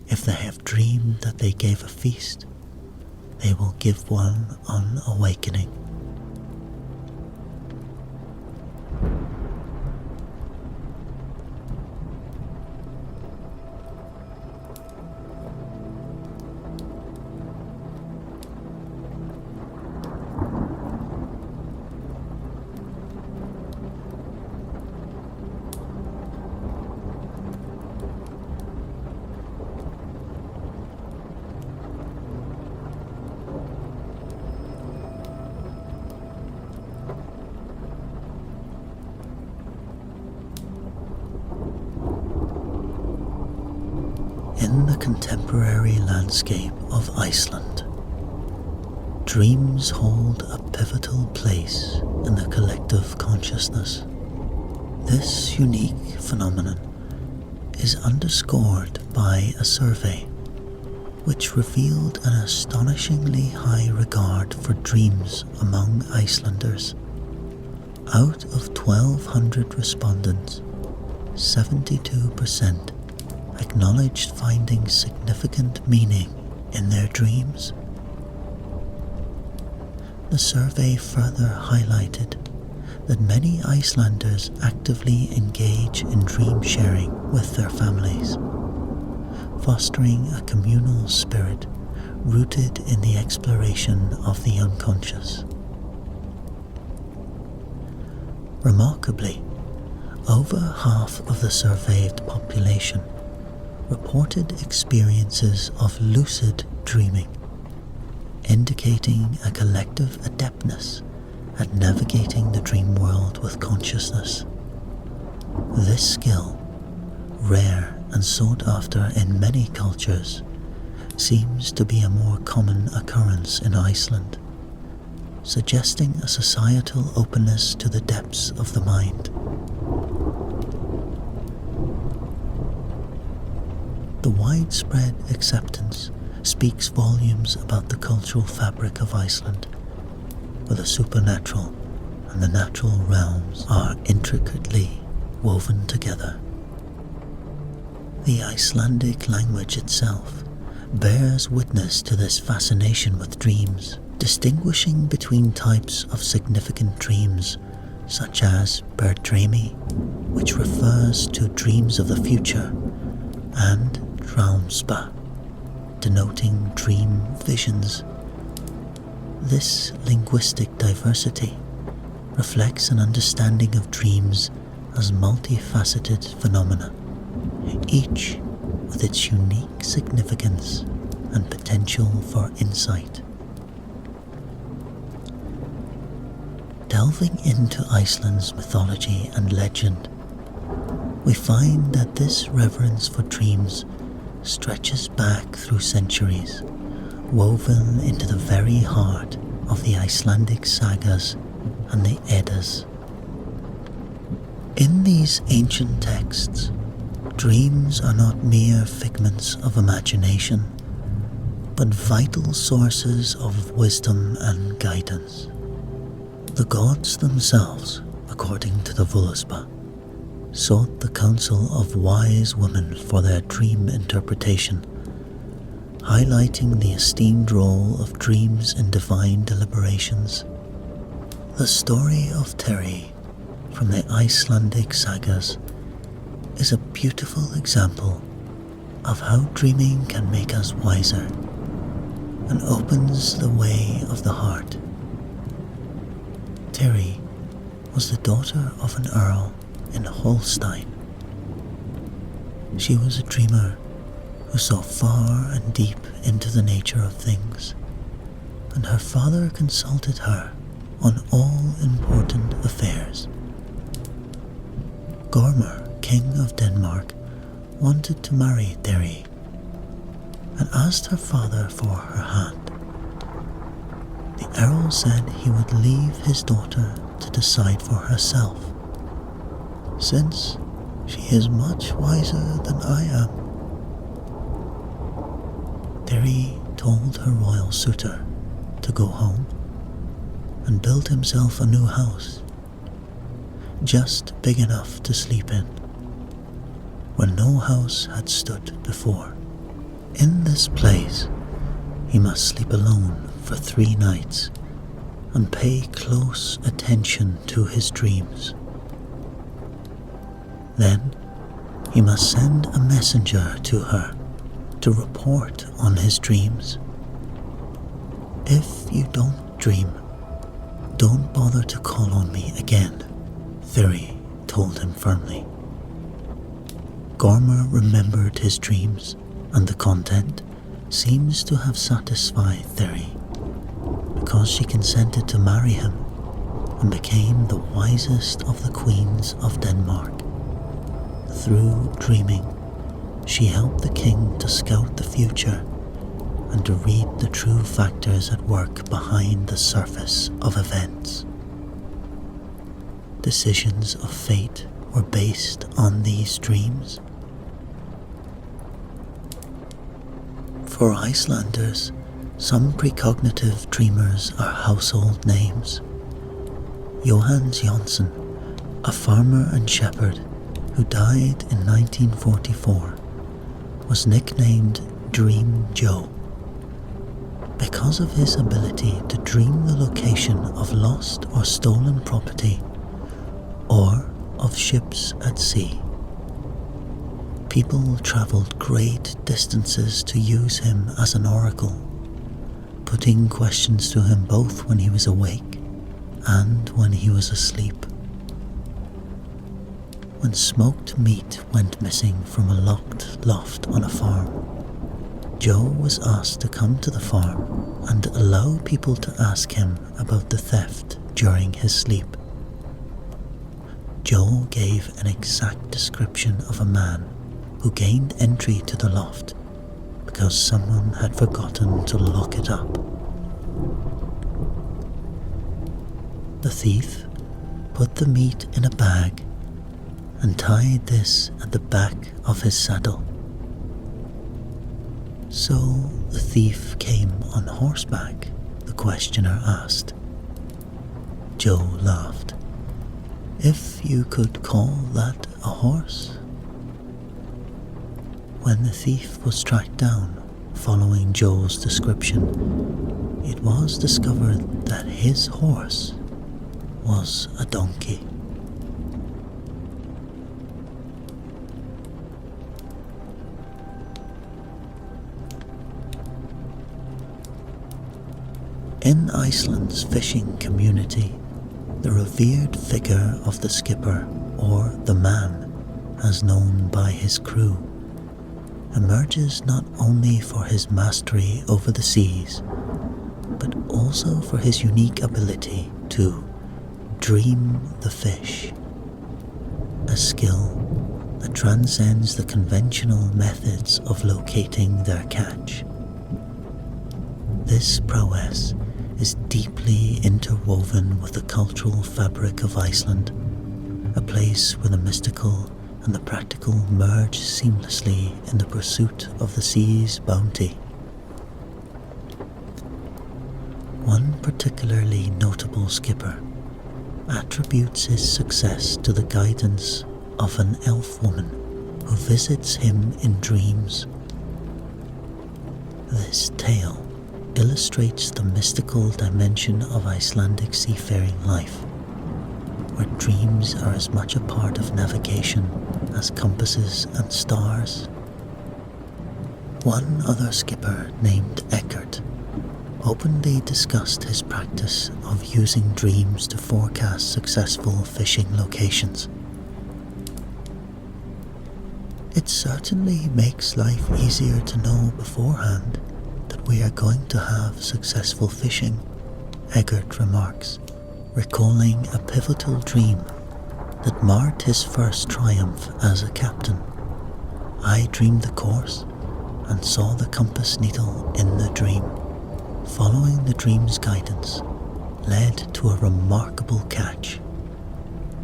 If they have dreamed that they gave a feast, they will give one on awakening." In the contemporary landscape of Iceland, dreams hold a pivotal place in the collective consciousness. This unique phenomenon is underscored by a survey which revealed an astonishingly high regard for dreams among Icelanders. Out of 1,200 respondents, 72% acknowledged finding significant meaning in their dreams. The survey further highlighted that many Icelanders actively engage in dream sharing with their families, fostering a communal spirit rooted in the exploration of the unconscious. Remarkably, over half of the surveyed population reported experiences of lucid dreaming, indicating a collective adeptness at navigating the dream world with consciousness. This skill, rare and sought after in many cultures, seems to be a more common occurrence in Iceland, suggesting a societal openness to the depths of the mind. The widespread acceptance speaks volumes about the cultural fabric of Iceland, where the supernatural and the natural realms are intricately woven together. The Icelandic language itself bears witness to this fascination with dreams, distinguishing between types of significant dreams such as Bedtime, which refers to dreams of the future, and Draumspa, denoting dream visions. This linguistic diversity reflects an understanding of dreams as multifaceted phenomena, each with its unique significance and potential for insight. Delving into Iceland's mythology and legend, we find that this reverence for dreams stretches back through centuries, woven into the very heart of the Icelandic sagas and the Eddas. In these ancient texts, dreams are not mere figments of imagination, but vital sources of wisdom and guidance. The gods themselves, according to the Völuspá, sought the counsel of wise women for their dream interpretation, highlighting the esteemed role of dreams in divine deliberations. The story of Terry from the Icelandic sagas is a beautiful example of how dreaming can make us wiser and opens the way of the heart. Terry was the daughter of an earl in Holstein. She was a dreamer who saw far and deep into the nature of things, and her father consulted her on all important affairs. Gormr, King of Denmark, wanted to marry Terry and asked her father for her hand. The Earl said he would leave his daughter to decide for herself, since she is much wiser than I am. Terry told her royal suitor to go home and build himself a new house, just big enough to sleep in, where no house had stood before. In this place, he must sleep alone for 3 nights and pay close attention to his dreams. Then, he must send a messenger to her to report on his dreams. If you don't dream, don't bother to call on me again, Thuri told him firmly. Gormr remembered his dreams, and the content seems to have satisfied Thuri, because she consented to marry him and became the wisest of the queens of Denmark. Through dreaming, she helped the king to scout the future and to read the true factors at work behind the surface of events. Decisions of fate were based on these dreams. For Icelanders, some precognitive dreamers are household names. Jóhannes Jónsson, a farmer and shepherd who died in 1944, was nicknamed Dream Joe because of his ability to dream the location of lost or stolen property or of ships at sea. People travelled great distances to use him as an oracle, putting questions to him both when he was awake and when he was asleep. When smoked meat went missing from a locked loft on a farm, Joe was asked to come to the farm and allow people to ask him about the theft during his sleep. Joe gave an exact description of a man who gained entry to the loft because someone had forgotten to lock it up. The thief put the meat in a bag and tied this at the back of his saddle. So the thief came on horseback, the questioner asked. Joe laughed. If you could call that a horse? When the thief was tracked down, following Joe's description, it was discovered that his horse was a donkey. In Iceland's fishing community, the revered figure of the skipper, or the man, as known by his crew, emerges not only for his mastery over the seas, but also for his unique ability to dream the fish, a skill that transcends the conventional methods of locating their catch. This prowess is deeply interwoven with the cultural fabric of Iceland, a place where the mystical and the practical merge seamlessly in the pursuit of the sea's bounty. One particularly notable skipper attributes his success to the guidance of an elf woman who visits him in dreams. This tale illustrates the mystical dimension of Icelandic seafaring life, where dreams are as much a part of navigation as compasses and stars. One other skipper named Eckert openly discussed his practice of using dreams to forecast successful fishing locations. It certainly makes life easier to know beforehand that we are going to have successful fishing, Eggert remarks, recalling a pivotal dream that marked his first triumph as a captain. I dreamed the course and saw the compass needle in the dream. Following the dream's guidance led to a remarkable catch,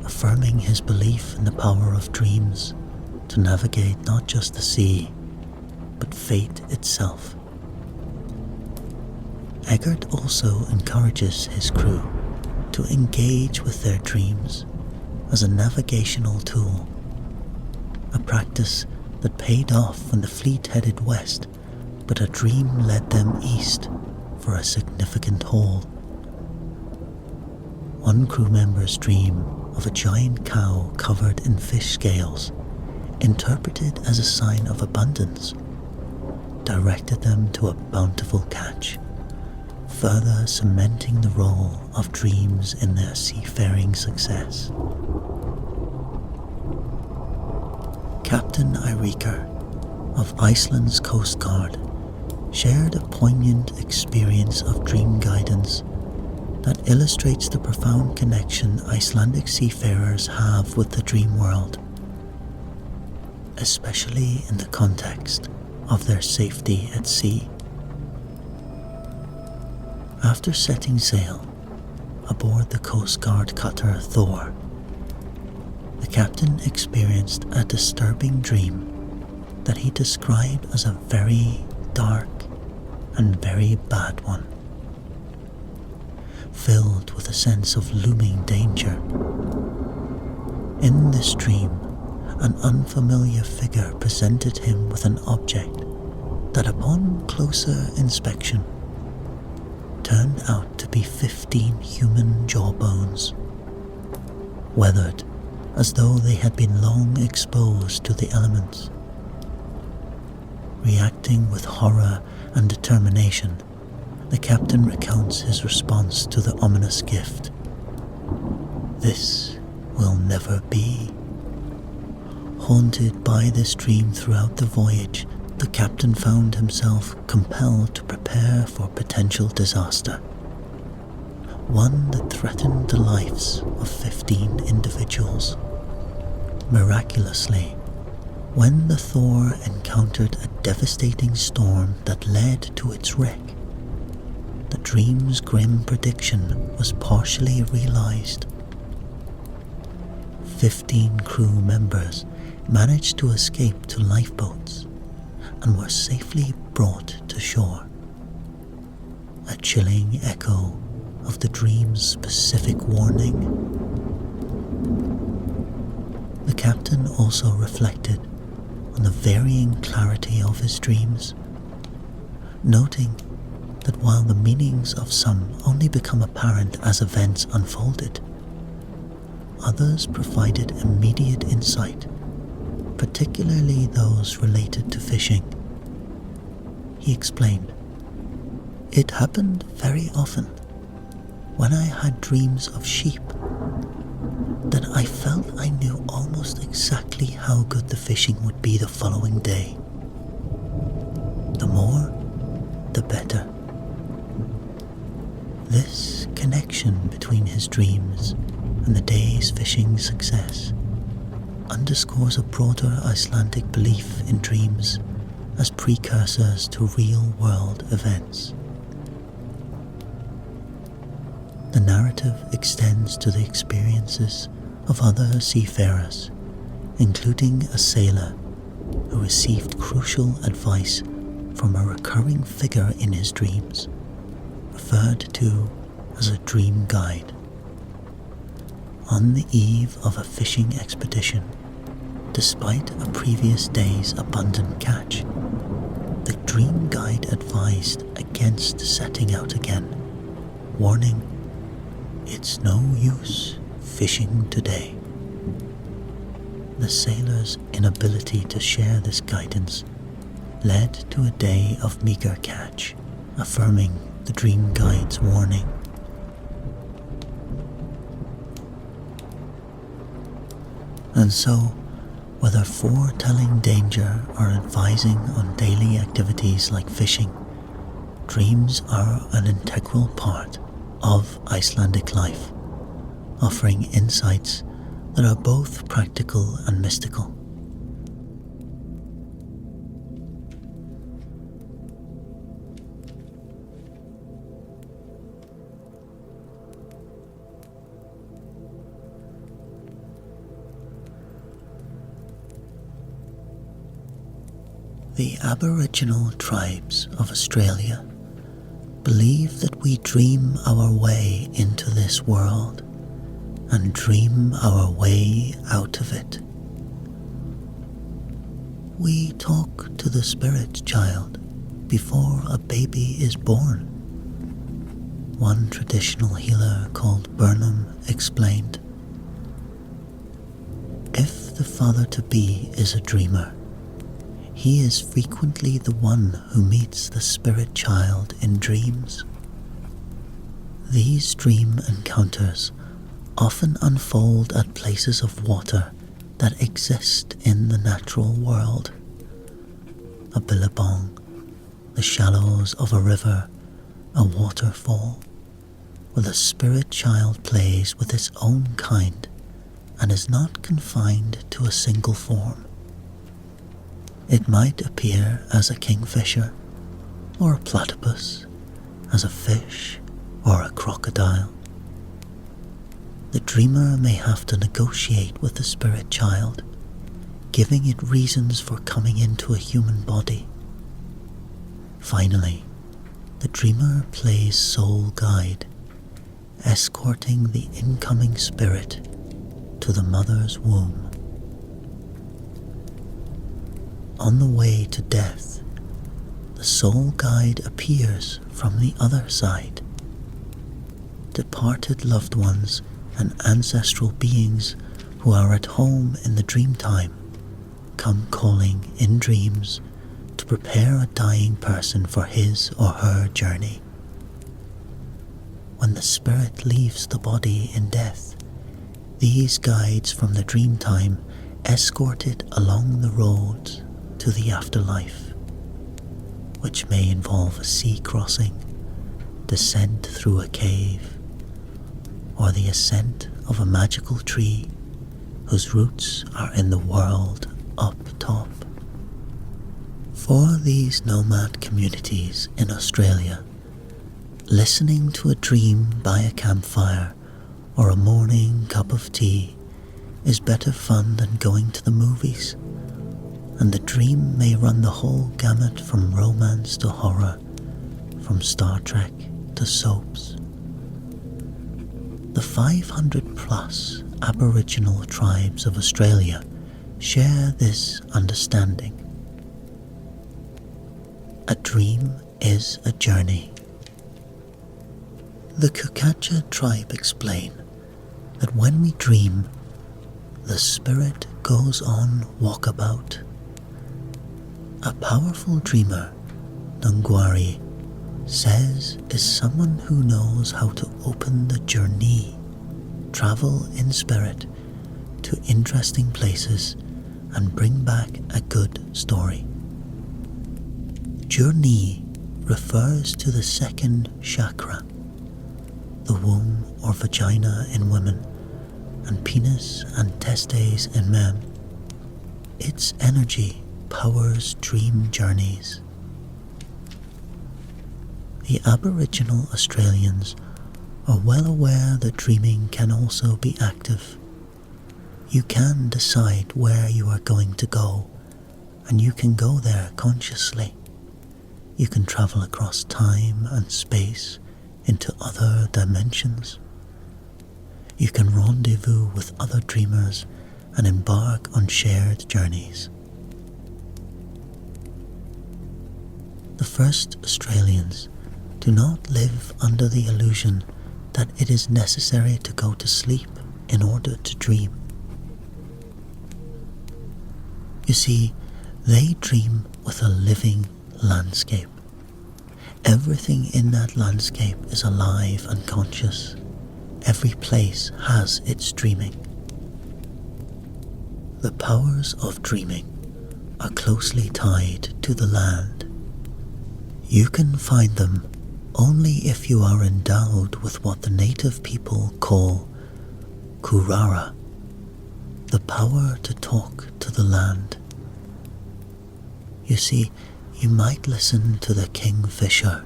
affirming his belief in the power of dreams to navigate not just the sea, but fate itself. Eggert also encourages his crew to engage with their dreams as a navigational tool, a practice that paid off when the fleet headed west, but a dream led them east for a significant haul. One crew member's dream of a giant cow covered in fish scales, interpreted as a sign of abundance, directed them to a bountiful catch, further cementing the role of dreams in their seafaring success. Captain Eiríkr of Iceland's Coast Guard shared a poignant experience of dream guidance that illustrates the profound connection Icelandic seafarers have with the dream world, especially in the context of their safety at sea. After setting sail aboard the Coast Guard cutter Thor, the captain experienced a disturbing dream that he described as a very dark and very bad one, filled with a sense of looming danger. In this dream, an unfamiliar figure presented him with an object that, upon closer inspection, turned out to be 15 human jawbones, weathered as though they had been long exposed to the elements. Reacting with horror and determination, The captain recounts his response to the ominous gift. This will never be. Haunted by this dream throughout the voyage, the captain found himself compelled to prepare for potential disaster. One that threatened the lives of 15 individuals. Miraculously, when the Thor encountered a devastating storm that led to its wreck, the dream's grim prediction was partially realized. 15 crew members managed to escape to lifeboats and were safely brought to shore. A chilling echo of the dream's specific warning. The captain also reflected on the varying clarity of his dreams, noting that while the meanings of some only become apparent as events unfolded, others provided immediate insight, particularly those related to fishing. He explained, "It happened very often when I had dreams of sheep that I felt I knew almost exactly how good the fishing would be the following day. The more, the better." This connection between his dreams and the day's fishing success underscores a broader Icelandic belief in dreams as precursors to real-world events. The narrative extends to the experiences of other seafarers, including a sailor who received crucial advice from a recurring figure in his dreams, referred to as a dream guide. On the eve of a fishing expedition, despite a previous day's abundant catch, the dream guide advised against setting out again, warning, "It's no use fishing today." The sailor's inability to share this guidance led to a day of meager catch, affirming the dream guide's warning. And so, whether foretelling danger or advising on daily activities like fishing, dreams are an integral part of Icelandic life, offering insights that are both practical and mystical. The Aboriginal tribes of Australia believe that we dream our way into this world and dream our way out of it. We talk to the spirit child before a baby is born. One traditional healer called Burnham explained, "If the father-to-be is a dreamer, he is frequently the one who meets the spirit child in dreams. These dream encounters often unfold at places of water that exist in the natural world. A billabong, the shallows of a river, a waterfall, where the spirit child plays with its own kind and is not confined to a single form. It might appear as a kingfisher, or a platypus, as a fish, or a crocodile. The dreamer may have to negotiate with the spirit child, giving it reasons for coming into a human body. Finally, the dreamer plays soul guide, escorting the incoming spirit to the mother's womb. On the way to death, the soul guide appears from the other side. Departed loved ones and ancestral beings who are at home in the dream time come calling in dreams to prepare a dying person for his or her journey. when the spirit leaves the body in death, these guides from the dream time escort it along the road to the afterlife, which may involve a sea crossing, descent through a cave, or the ascent of a magical tree whose roots are in the world up top. For these nomad communities in Australia, listening to a dream by a campfire or a morning cup of tea is better fun than going to the movies, and the dream may run the whole gamut from romance to horror, from Star Trek to soaps. The 500 plus Aboriginal tribes of Australia share this understanding. A dream is a journey. The Kukacha tribe explain that when we dream, the spirit goes on walkabout. A powerful dreamer, Nungwari, says is someone who knows how to open the journey, travel in spirit to interesting places and bring back a good story. Journey refers to the second chakra, the womb or vagina in women, and penis and testes in men. Its energy powers dream journeys. The Aboriginal Australians are well aware that dreaming can also be active. You can decide where you are going to go, and you can go there consciously. You can travel across time and space into other dimensions. You can rendezvous with other dreamers and embark on shared journeys. The first Australians do not live under the illusion that it is necessary to go to sleep in order to dream. You see, they dream with a living landscape. Everything in that landscape is alive and conscious. Every place has its dreaming. The powers of dreaming are closely tied to the land. You can find them only if you are endowed with what the native people call kurara, the power to talk to the land. You see, you might listen to the kingfisher,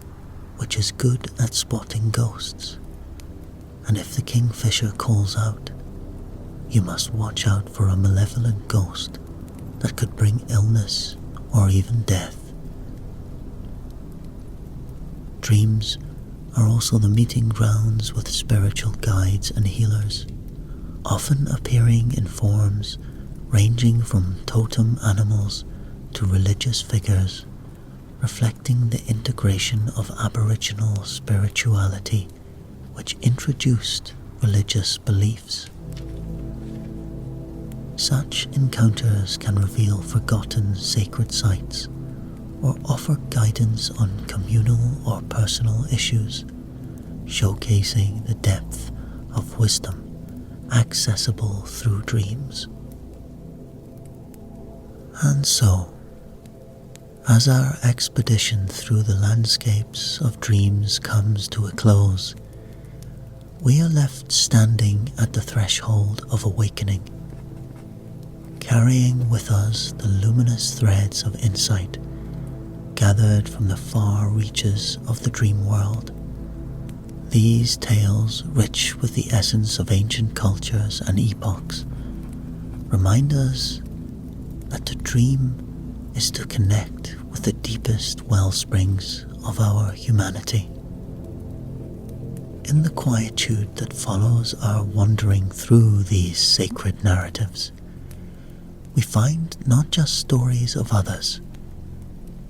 which is good at spotting ghosts, and if the kingfisher calls out, you must watch out for a malevolent ghost that could bring illness or even death. Dreams are also the meeting grounds with spiritual guides and healers, often appearing in forms ranging from totem animals to religious figures, reflecting the integration of Aboriginal spirituality which introduced religious beliefs. Such encounters can reveal forgotten sacred sites or offer guidance on communal or personal issues, showcasing the depth of wisdom accessible through dreams. And so, as our expedition through the landscapes of dreams comes to a close, we are left standing at the threshold of awakening, carrying with us the luminous threads of insight gathered from the far reaches of the dream world. These tales, rich with the essence of ancient cultures and epochs, remind us that to dream is to connect with the deepest wellsprings of our humanity. In the quietude that follows our wandering through these sacred narratives, we find not just stories of others,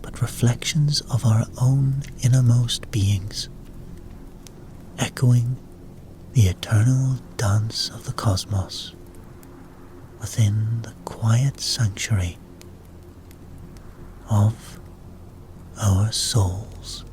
but reflections of our own innermost beings, echoing the eternal dance of the cosmos within the quiet sanctuary of our souls.